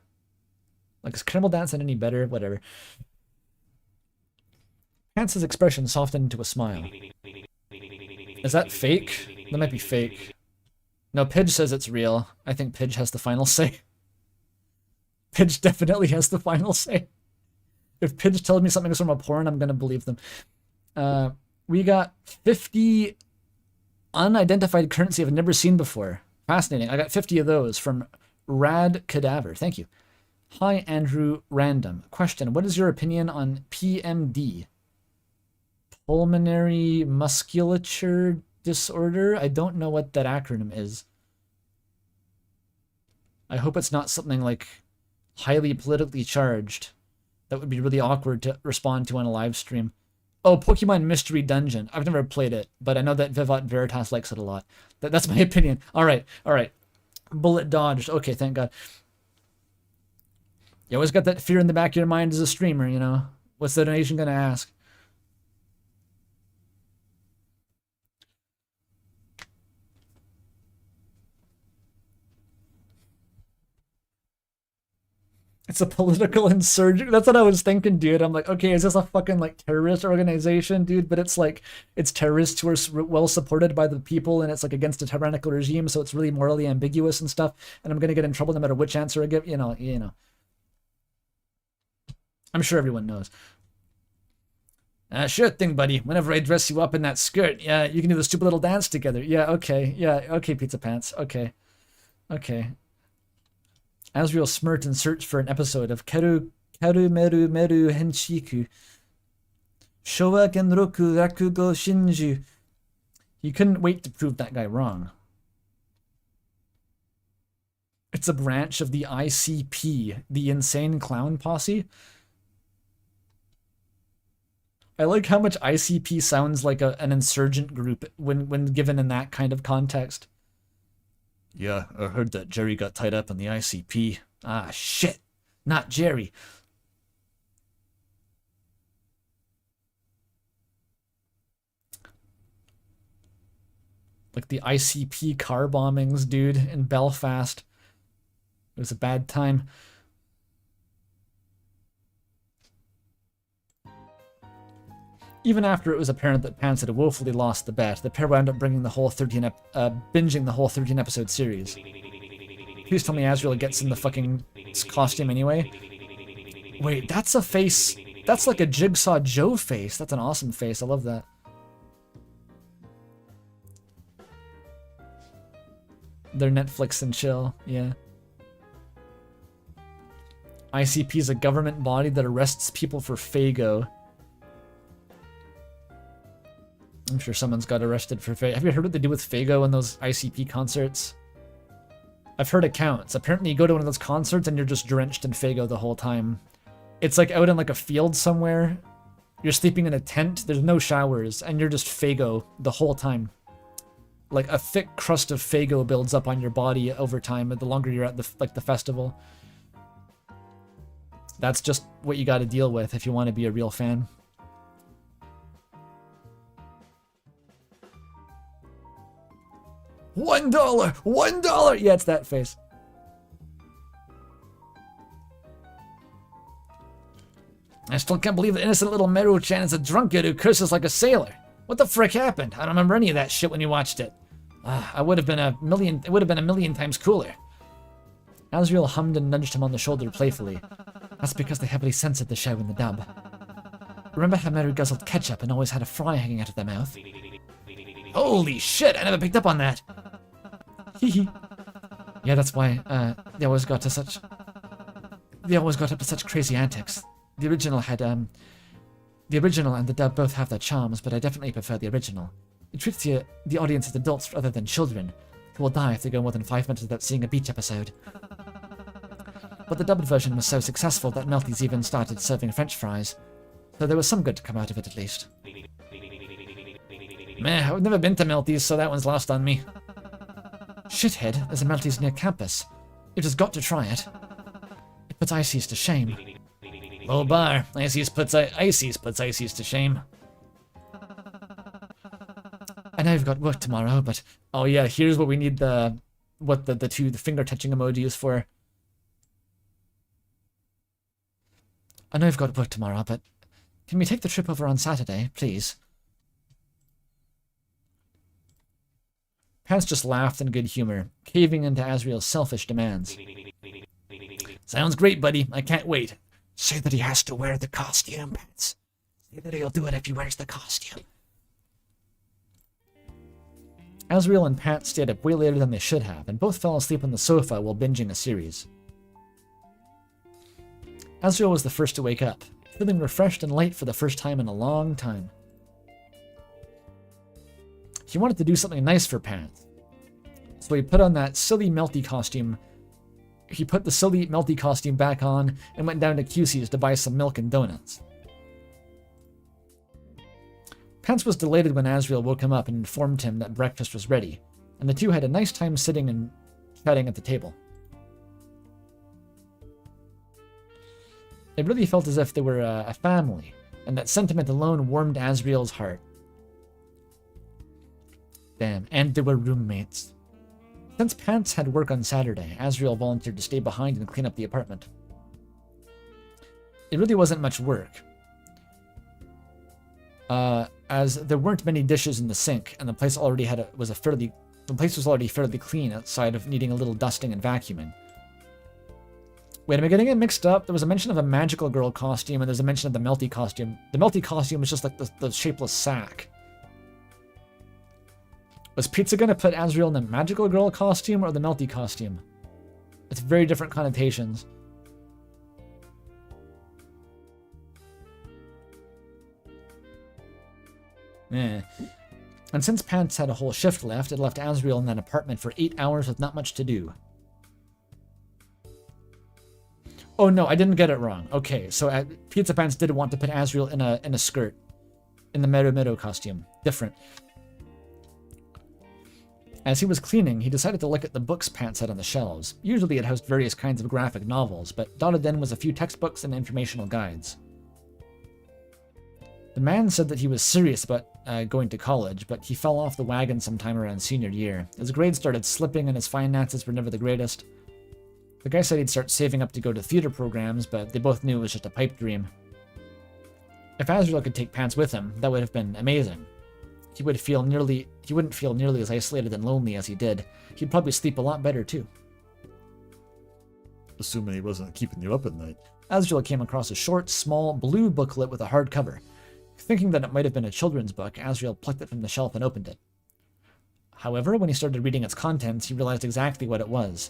Like, is Caramel Dancing any better? Whatever. Pants' expression softened into a smile. Is that fake? That might be fake. No, Pidge says it's real. I think Pidge has the final say. Pidge definitely has the final say. If Pidge tells me something's from a porn, I'm gonna believe them. We got 50 unidentified currency I've never seen before. Fascinating. I got 50 of those from Rad Cadaver. Thank you. Hi, Andrew Random. Question. What is your opinion on PMD? Pulmonary musculature disorder? I don't know what that acronym is. I hope it's not something like highly politically charged. That would be really awkward to respond to on a live stream. Oh, Pokemon Mystery Dungeon. I've never played it, but I know that Vivat Veritas likes it a lot. That's my opinion. All right. Bullet dodged. Okay, thank God. You always got that fear in the back of your mind as a streamer, you know? What's the donation gonna ask? It's a political insurgent. That's what I was thinking, dude. I'm like, okay, is this a fucking like terrorist organization, dude? But it's like, it's terrorists who are well supported by the people, and it's like against a tyrannical regime, so it's really morally ambiguous and stuff. And I'm gonna get in trouble no matter which answer I give. You know. I'm sure everyone knows. Sure thing, buddy. Whenever I dress you up in that skirt, yeah, you can do the stupid little dance together. Yeah, okay, Pizza Pants. Okay. Azriel smirked and searched for an episode of Karu Meru Meru Henshiku. Showa Genroku Rakugo Shinju. He couldn't wait to prove that guy wrong. It's a branch of the ICP, the Insane Clown Posse. I like how much ICP sounds like an insurgent group when given in that kind of context. Yeah, I heard that Jerry got tied up in the ICP. Ah, shit. Not Jerry. Like the ICP car bombings, dude, in Belfast. It was a bad time. Even after it was apparent that Pants had woefully lost the bet, the pair wound up bringing the whole binging the whole 13-episode series. Please tell me Azriel gets in the fucking costume anyway. Wait, that's a face. That's like a Jigsaw Joe face. That's an awesome face. I love that. They're Netflix and chill. Yeah. ICP is a government body that arrests people for Fago. I'm sure someone's got arrested for Fago. Have you heard what they do with Fago in those ICP concerts? I've heard accounts. Apparently you go to one of those concerts and you're just drenched in Fago the whole time. It's like out in like a field somewhere. You're sleeping in a tent. There's no showers and you're just Fago the whole time. Like a thick crust of Fago builds up on your body over time the longer you're at the festival. That's just what you got to deal with if you want to be a real fan. $1! $1! Yeah, it's that face. I still can't believe the innocent little Meru-chan is a drunkard who curses like a sailor. What the frick happened? I don't remember any of that shit when you watched it. It would have been a million times cooler. Azriel hummed and nudged him on the shoulder playfully. That's because they heavily censored the show in the dub. Remember how Meru guzzled ketchup and always had a fry hanging out of their mouth? Holy shit, I never picked up on that. Hee. Yeah, that's why they always got up to such crazy antics. The original and the dub both have their charms, but I definitely prefer the original. It treats the audience as adults rather than children, who will die if they go more than 5 minutes without seeing a beach episode. But the dubbed version was so successful that Melty's even started serving French fries, so there was some good to come out of it at least. Meh, I've never been to Melty's, so that one's lost on me. Shithead, there's a Melty's near campus. You've just got to try it. It puts Ices to shame. Low bar. Ices puts Ices to shame. I know you've got work tomorrow, but... Oh yeah, here's what we need the finger-touching emojis for. I know you've got work tomorrow, but... Can we take the trip over on Saturday, please? Pants just laughed in good humor, caving into Azriel's selfish demands. Sounds great, buddy. I can't wait. Say that he has to wear the costume, Pants. Say that he'll do it if he wears the costume. Azriel and Pat stayed up way later than they should have, and both fell asleep on the sofa while binging a series. Azriel was the first to wake up, feeling refreshed and light for the first time in a long time. He wanted to do something nice for Pat, so he put on that silly Melty costume. He put the silly Melty costume back on and went down to QC's to buy some milk and donuts. Pants was delighted when Azriel woke him up and informed him that breakfast was ready, and the two had a nice time sitting and chatting at the table. It really felt as if they were a family, and that sentiment alone warmed Azriel's heart. Damn, and they were roommates. Since Pants had work on Saturday, Azriel volunteered to stay behind and clean up the apartment. It really wasn't much work, as there weren't many dishes in the sink, and the place was already fairly clean outside of needing a little dusting and vacuuming. Wait, am I getting it mixed up? There was a mention of a magical girl costume, and there's a mention of the Melty costume. The Melty costume is just like the shapeless sack. Was Pizza gonna put Azriel in the magical girl costume or the Melty costume? It's very different connotations. And since Pants had a whole shift left, it left Azriel in that apartment for 8 hours with not much to do. Oh no, I didn't get it wrong. Okay, so Pizza Pants did want to put Azriel in a skirt, in the Meru costume. Different. As he was cleaning, he decided to look at the books Pants had on the shelves. Usually it housed various kinds of graphic novels, but dotted in was a few textbooks and informational guides. The man said that he was serious about going to college, but he fell off the wagon sometime around senior year. His grades started slipping and his finances were never the greatest. The guy said he'd start saving up to go to theater programs, but they both knew it was just a pipe dream. If Azriel could take Pants with him, that would have been amazing. He wouldn't feel nearly as isolated and lonely as he did. He'd probably sleep a lot better too. Assuming he wasn't keeping you up at night. Azriel came across a short, small, blue booklet with a hardcover. Thinking that it might have been a children's book, Azriel plucked it from the shelf and opened it. However, when he started reading its contents, he realized exactly what it was.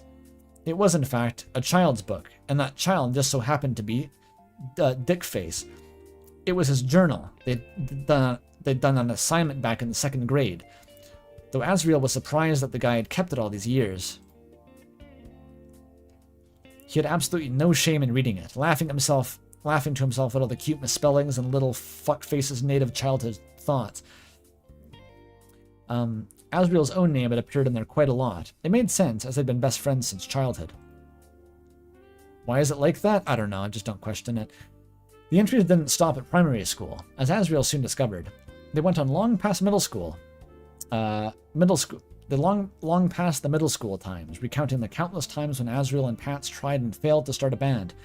It was, in fact, a child's book, and that child just so happened to be Dickface. It was his journal. They'd done an assignment back in the 2nd grade, though Azriel was surprised that the guy had kept it all these years. He had absolutely no shame in reading it, laughing to himself at all the cute misspellings and little fuckface's native childhood thoughts. Azriel's own name had appeared in there quite a lot. It made sense, as they'd been best friends since childhood. Why is it like that? I don't know, I just don't question it. The entries didn't stop at primary school, as Azriel soon discovered. They went on long past middle school. Long past the middle school times, recounting the countless times when Azriel and Pants tried and failed to start a band,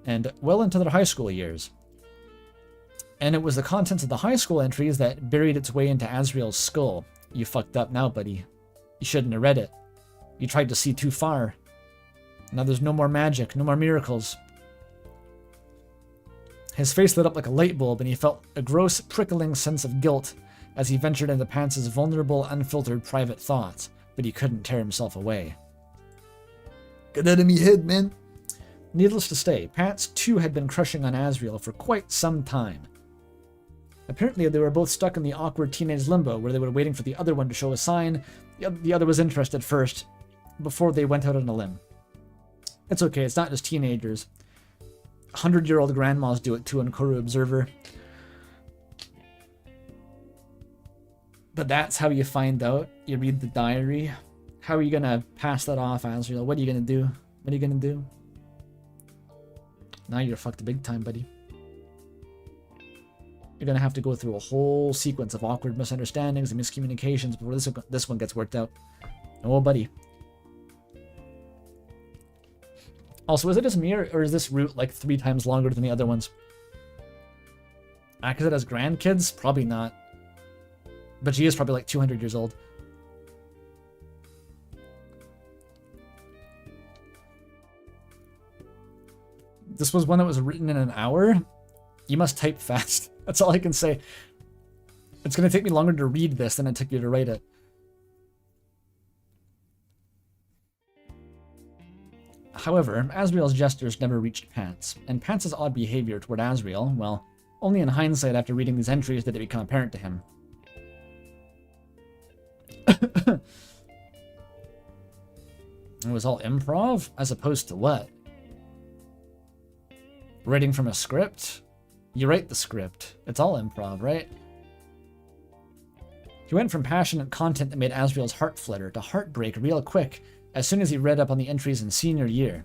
and well into their high school years. And it was the contents of the high school entries that buried its way into Azrael's skull. You fucked up now, buddy. You shouldn't have read it. You tried to see too far. Now there's no more magic, no more miracles. His face lit up like a light bulb, and he felt a gross, prickling sense of guilt as he ventured into Pants' vulnerable, unfiltered private thoughts, but he couldn't tear himself away. Get out of me head, man. Needless to say, Pants too had been crushing on Azrael for quite some time. Apparently, they were both stuck in the awkward teenage limbo where they were waiting for the other one to show a sign. The other was interested first, before they went out on a limb. It's okay, it's not just teenagers. 100-year-old grandmas do it too on Koru Observer. But that's how you find out. You read the diary. How are you gonna pass that off, Azrael? What are you gonna do? What are you gonna do? Now you're fucked big time, buddy. You're gonna have to go through a whole sequence of awkward misunderstandings and miscommunications before this one gets worked out. Oh, buddy. Also, is it just me, or is this route like 3 times longer than the other ones? Because it has grandkids? Probably not. But she is probably like 200 years old. This was one that was written in an hour? You must type fast. That's all I can say. It's going to take me longer to read this than it took you to write it. However, Azrael's gestures never reached Pants, and Pants' odd behavior toward Azrael, well, only in hindsight after reading these entries did it become apparent to him. It was all improv, as opposed to what? Writing from a script? You write the script. It's all improv, right? He went from passionate content that made Azrael's heart flutter to heartbreak real quick as soon as he read up on the entries in senior year.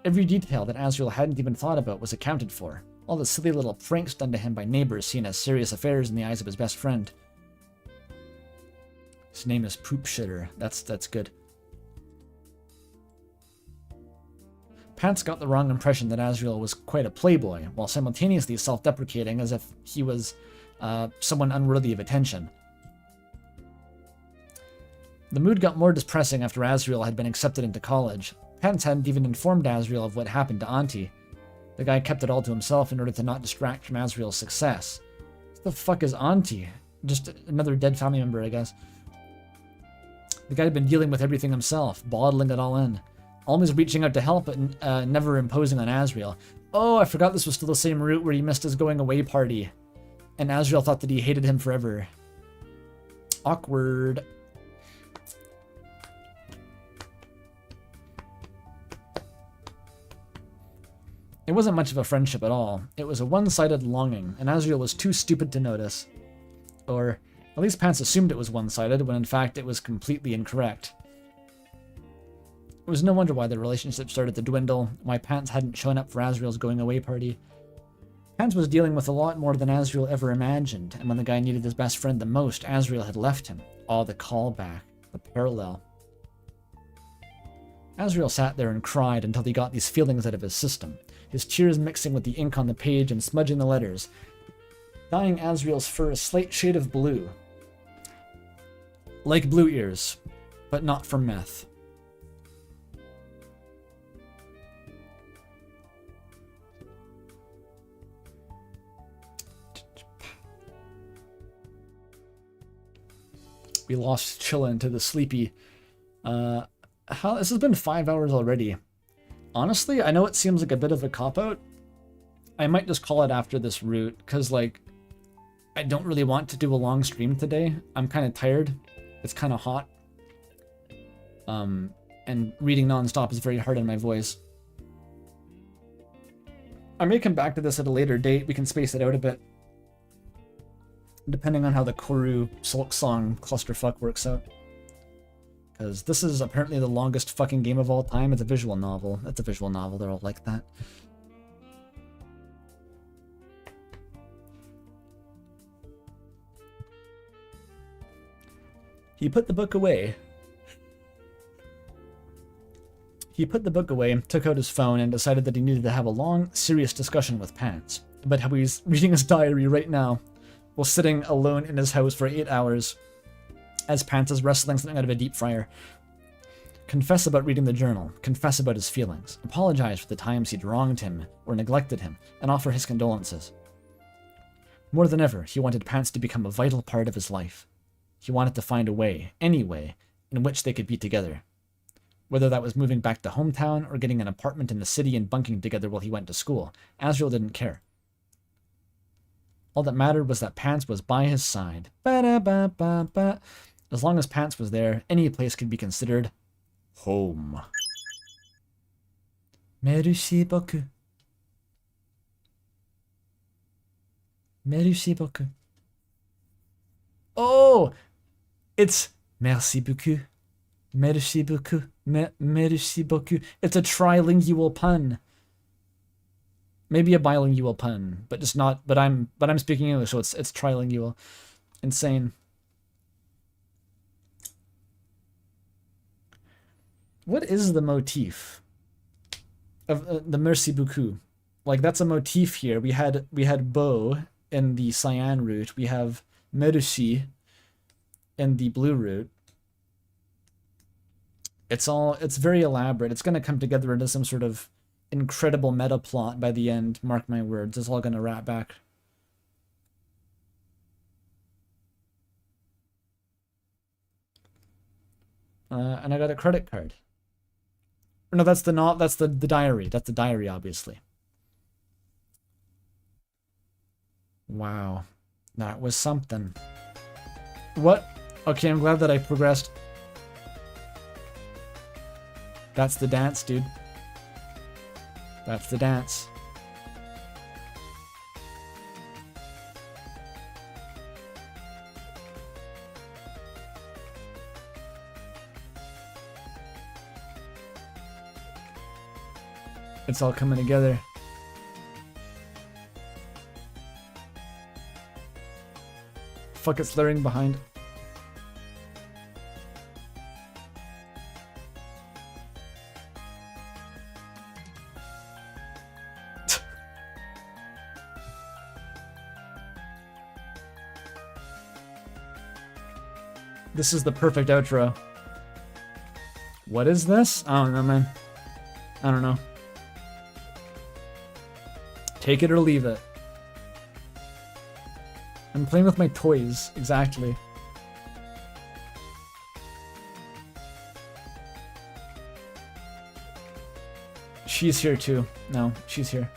Every detail that Azrael hadn't even thought about was accounted for. All the silly little pranks done to him by neighbors seen as serious affairs in the eyes of his best friend. His name is Poop Shitter. That's good. Pants got the wrong impression that Azrael was quite a playboy, while simultaneously self-deprecating as if he was someone unworthy of attention. The mood got more depressing after Azrael had been accepted into college. Pants hadn't even informed Azrael of what happened to Auntie. The guy kept it all to himself in order to not distract from Azrael's success. What the fuck is Auntie? Just another dead family member, I guess. The guy had been dealing with everything himself, bottling it all in. Always reaching out to help, but never imposing on Azrael. Oh, I forgot this was still the same route where he missed his going away party. And Azrael thought that he hated him forever. Awkward. It wasn't much of a friendship at all. It was a one-sided longing, and Azrael was too stupid to notice. Or, at least Pants assumed it was one-sided, when in fact it was completely incorrect. It was no wonder why the relationship started to dwindle, why Pants hadn't shown up for Azrael's going-away party. Pants was dealing with a lot more than Azrael ever imagined, and when the guy needed his best friend the most, Azrael had left him. Oh, the callback. The parallel. Azrael sat there and cried until he got these feelings out of his system, his tears mixing with the ink on the page and smudging the letters, dyeing Azrael's fur a slight shade of blue. Like blue ears, but not from meth. We lost Chilla into the sleepy. This has been 5 hours already. Honestly, I know it seems like a bit of a cop-out. I might just call it after this route, because, like, I don't really want to do a long stream today. I'm kind of tired. It's kind of hot. And reading non-stop is very hard on my voice. I may come back to this at a later date. We can space it out a bit, depending on how the Koru Sulk Song clusterfuck works out. Because this is apparently the longest fucking game of all time. It's a visual novel. It's a visual novel. They're all like that. He put the book away. Took out his phone, and decided that he needed to have a long, serious discussion with Pants. about how he's reading his diary right now while sitting alone in his house for 8 hours as Pants is wrestling something out of a deep fryer. Confess about reading the journal, confess about his feelings, apologize for the times he'd wronged him or neglected him, and offer his condolences. More than ever, he wanted Pants to become a vital part of his life. He wanted to find a way, any way, in which they could be together. Whether that was moving back to hometown or getting an apartment in the city and bunking together while he went to school, Azrael didn't care. All that mattered was that Pants was by his side. Ba-da-ba-ba-ba. As long as Pants was there, any place could be considered home. Merci beaucoup. Merci beaucoup. Oh! It's merci beaucoup. Merci beaucoup. Merci beaucoup. It's a trilingual pun. Maybe a bilingual pun, but just not. But I'm speaking English, so it's trilingual. Insane. What is the motif of the merci beaucoup? Like, that's a motif here. We had beau in the cyan root. We have merci in the blue root. It's very elaborate. It's gonna come together into some sort of incredible meta plot by the end. Mark my words. It's all gonna wrap back. And I got a credit card. No, that's the diary. That's the diary, obviously. Wow. That was something. What? Okay, I'm glad that I progressed. That's the dance, dude. That's the dance. It's all coming together. Fuck, it's slurring behind. This is the perfect outro. What is this? I don't know, man. I don't know. Take it or leave it. I'm playing with my toys, exactly. She's here too. No, she's here.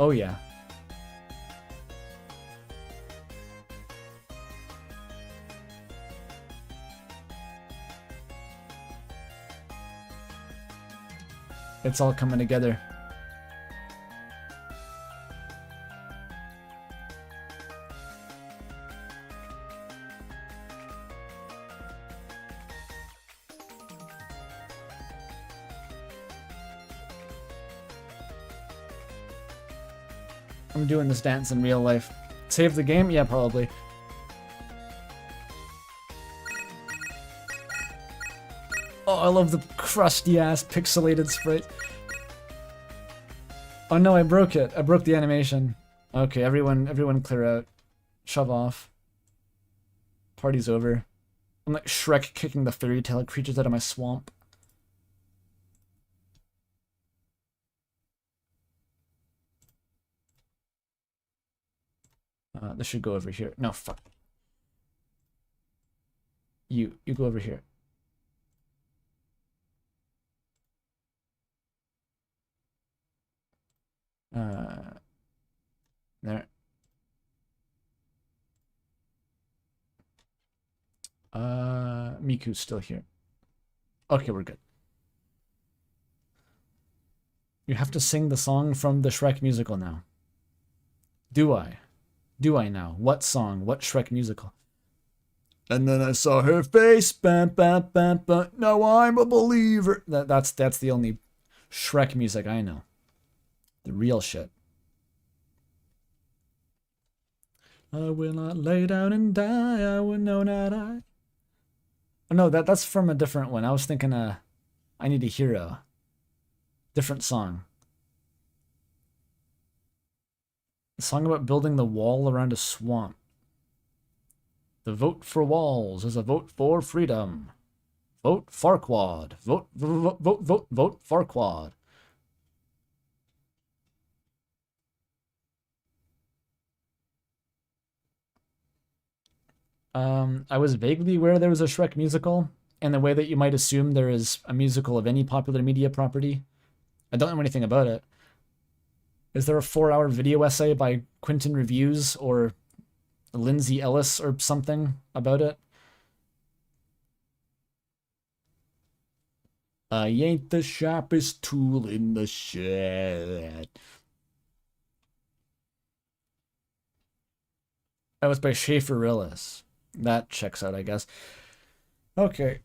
Oh yeah. It's all coming together. I'm doing this dance in real life. Save the game? Yeah, probably. Oh, I love the crusty ass pixelated sprite. Oh no, I broke it. I broke the animation. Okay, everyone clear out. Shove off. Party's over. I'm like Shrek kicking the fairy tale creatures out of my swamp. This should go over here. No, fuck. You go over here. There. Miku's still here. Okay, we're good. You have to sing the song from the Shrek musical now. Do I? Do I now? What song? What Shrek musical? And then I saw her face. Bam, bam, bam, bam. Now I'm a believer. That's the only Shrek music I know. The real shit. I will not lay down and die. I will know not I. No, that's from a different one. I was thinking I Need a Hero. Different song. A song about building the wall around a swamp. The vote for walls is a vote for freedom. Vote Farquaad. Vote, vote, vote, vote, vote Farquaad. I was vaguely aware there was a Shrek musical, in the way that you might assume there is a musical of any popular media property. I don't know anything about it. Is there a 4-hour video essay by Quentin Reviews or Lindsay Ellis or something about it? I ain't the sharpest tool in the shed. That was by Schaefer Rillis. That checks out, I guess. Okay.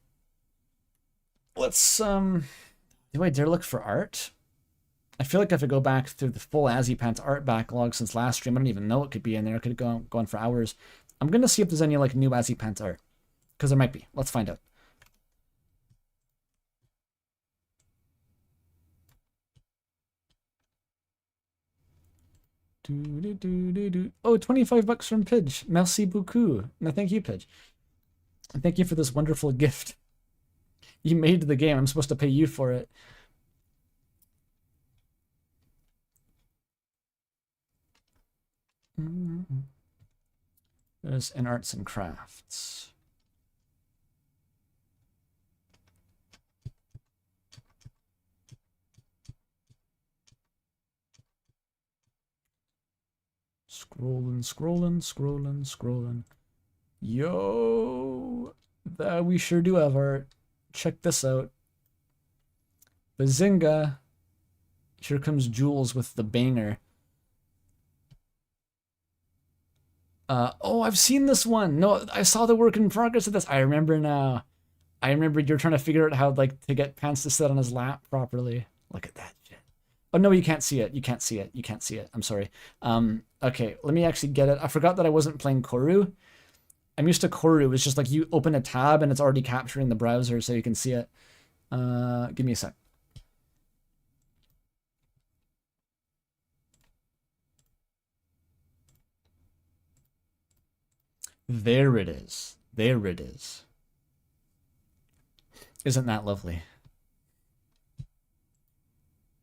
Let's, do I dare look for art? I feel like I have to go back through the full AZZYPANTS art backlog since last stream. I don't even know it could be in there. I could go on for hours. I'm going to see if there's any, like, new AZZYPANTS art. Because there might be. Let's find out. Oh, 25 bucks from Pidge. Merci beaucoup. No, thank you, Pidge. And thank you for this wonderful gift. You made the game. I'm supposed to pay you for it. There's in arts and crafts. Scrolling, scrolling, scrolling, scrolling. Yo, we sure do have art. Check this out. Bazinga. Here comes Jules with the banger. Oh, I've seen this one. No, I saw the work in progress of this. I remember now. I remember you're trying to figure out how, like, to get Pants to sit on his lap properly. Look at that shit. Oh, no, you can't see it. You can't see it. You can't see it. I'm sorry. Okay, let me actually get it. I forgot that I wasn't playing Koru. I'm used to Koru. It's just like you open a tab and it's already capturing the browser so you can see it. Give me a sec. There it is. There it is. Isn't that lovely?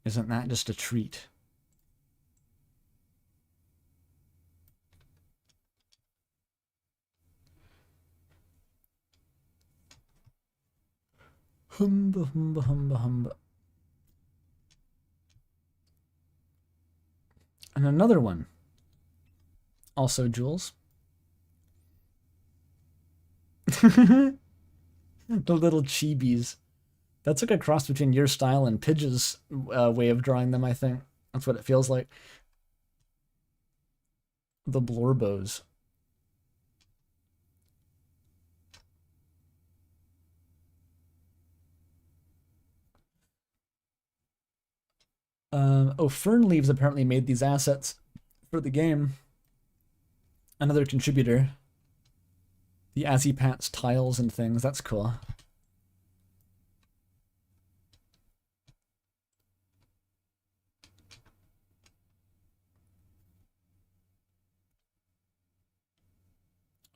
Isn't that just a treat? Humba, humba, humba, humba. And another one. Also Jules. The little chibis. That's like a cross between your style and Pidge's way of drawing them, I think. That's what it feels like. The Blorbos. Oh, Fern Leaves apparently made these assets for the game. Another contributor. The AZZYPANTS tiles and things. That's cool.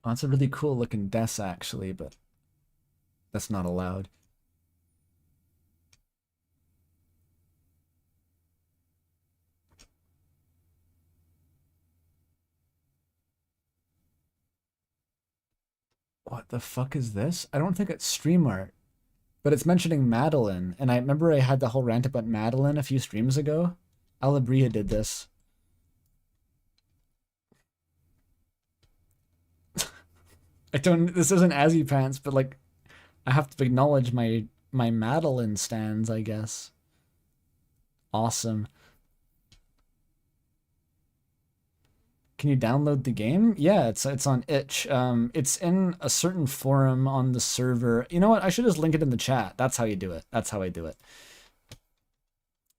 Oh, that's a really cool looking desk, actually, but that's not allowed. What the fuck is this? I don't think it's stream art, but it's mentioning Madeline, and I remember I had the whole rant about Madeline a few streams ago. Alabria did this. This isn't AZZYPANTS, but like, I have to acknowledge my Madeline stands, I guess. Awesome. Can you download the game? Yeah, it's on itch. It's in a certain forum on the server. You know what? I should just link it in the chat. That's how you do it. That's how I do it.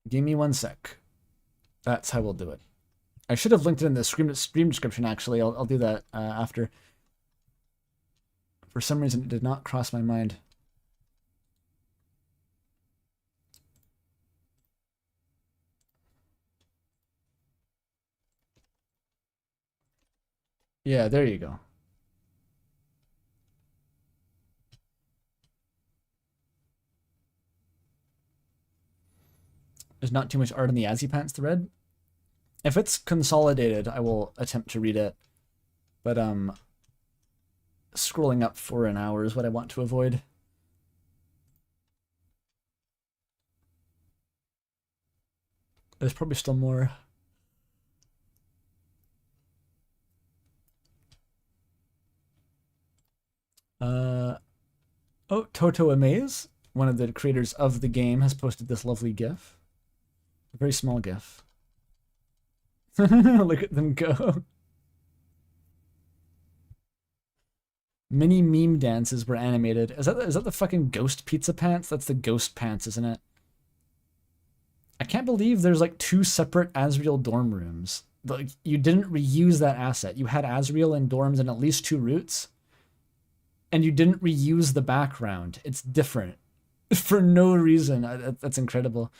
Give me 1 sec. That's how we'll do it. I should have linked it in the stream description, actually. I'll do that after. For some reason, it did not cross my mind. Yeah, there you go. There's not too much art in the AZZYPANTS thread. If it's consolidated, I will attempt to read it. But scrolling up for an hour is what I want to avoid. There's probably still more. Oh, Toto Amaze, one of the creators of the game, has posted this lovely GIF. A very small GIF. Look at them go. Mini meme dances were animated. Is that the fucking ghost pizza pants? That's the ghost pants, isn't it? I can't believe there's like 2 separate Azrael dorm rooms. Like, you didn't reuse that asset. You had Azrael in dorms and at least 2 routes. And you didn't reuse the background. It's different. For no reason. That's incredible.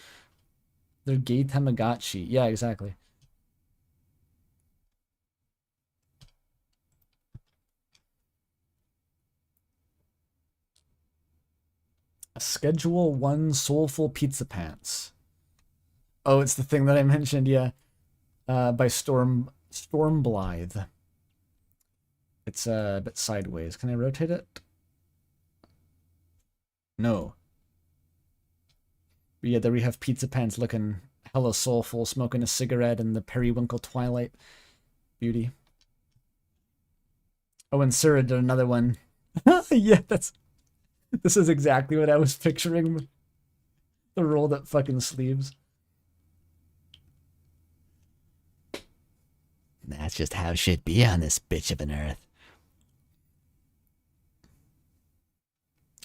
They're gay Tamagotchi. Yeah, exactly. Schedule 1 Soulful Pizza Pants. Oh, it's the thing that I mentioned, yeah. By Stormblythe. It's a bit sideways. Can I rotate it? No. But yeah, there we have Pizza Pants looking hella soulful, smoking a cigarette in the periwinkle twilight. Beauty. Oh, and Sura did another one. Yeah, this is exactly what I was picturing. The rolled up fucking sleeves. That's just how it should be on this bitch of an earth.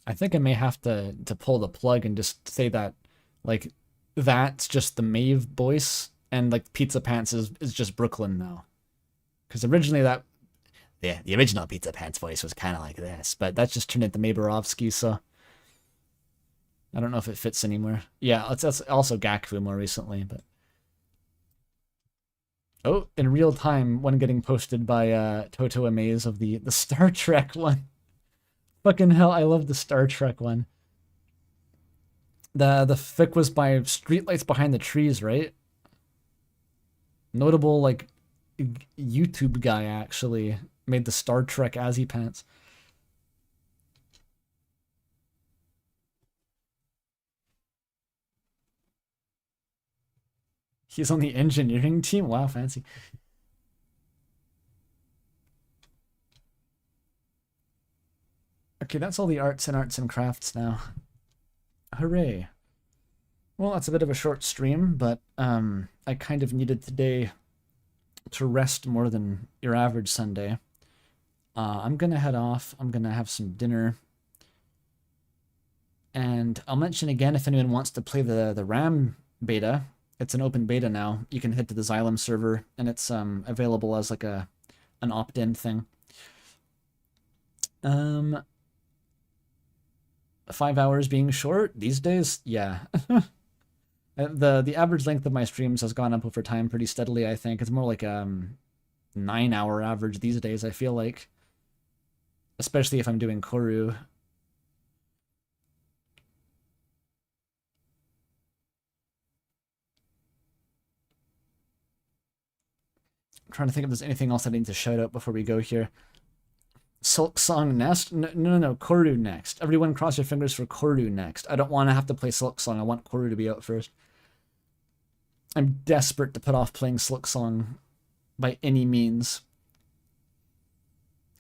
I think I may have to pull the plug and just say that, like, that's just the Maeve voice, and like Pizza Pants is just Brooklyn now. Because originally that, Yeah, the original Pizza Pants voice was kind of like this, but that's just turned into Maberovsky, so I don't know if it fits anymore. Yeah, it's also Gakfu more recently, but oh, in real time, one getting posted by Toto Amaze of the Star Trek one. Fucking hell, I love the Star Trek one. The fic was by Streetlights Behind the Trees, right? Notable, like, YouTube guy, actually, made the Star Trek AZZYPANTS. He's on the engineering team? Wow, fancy. Okay, that's all the arts and crafts now. Hooray. Well, that's a bit of a short stream, but I kind of needed today to rest more than your average Sunday. I'm gonna head off. I'm gonna have some dinner. And I'll mention again, if anyone wants to play the RAM beta, it's an open beta now. You can head to the Xylem server, and it's available as like an opt-in thing. 5 hours being short these days, yeah. The average length of my streams has gone up over time pretty steadily. I think it's more like 9-hour average these days, I feel like, especially if I'm doing Koru. I'm trying to think if there's anything else I need to shout out before we go here. Silk Song next? No, Koru next. Everyone cross your fingers for Koru next. I don't want to have to play Silk Song. I want Koru to be out first. I'm desperate to put off playing Silk Song by any means.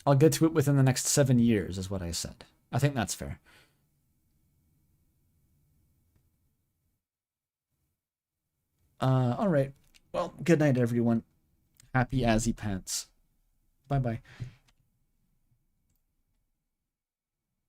I'll get to it within the next 7 years, is what I said. I think that's fair. Alright. Well, good night, everyone. Happy AZZYPANTS. Bye-bye.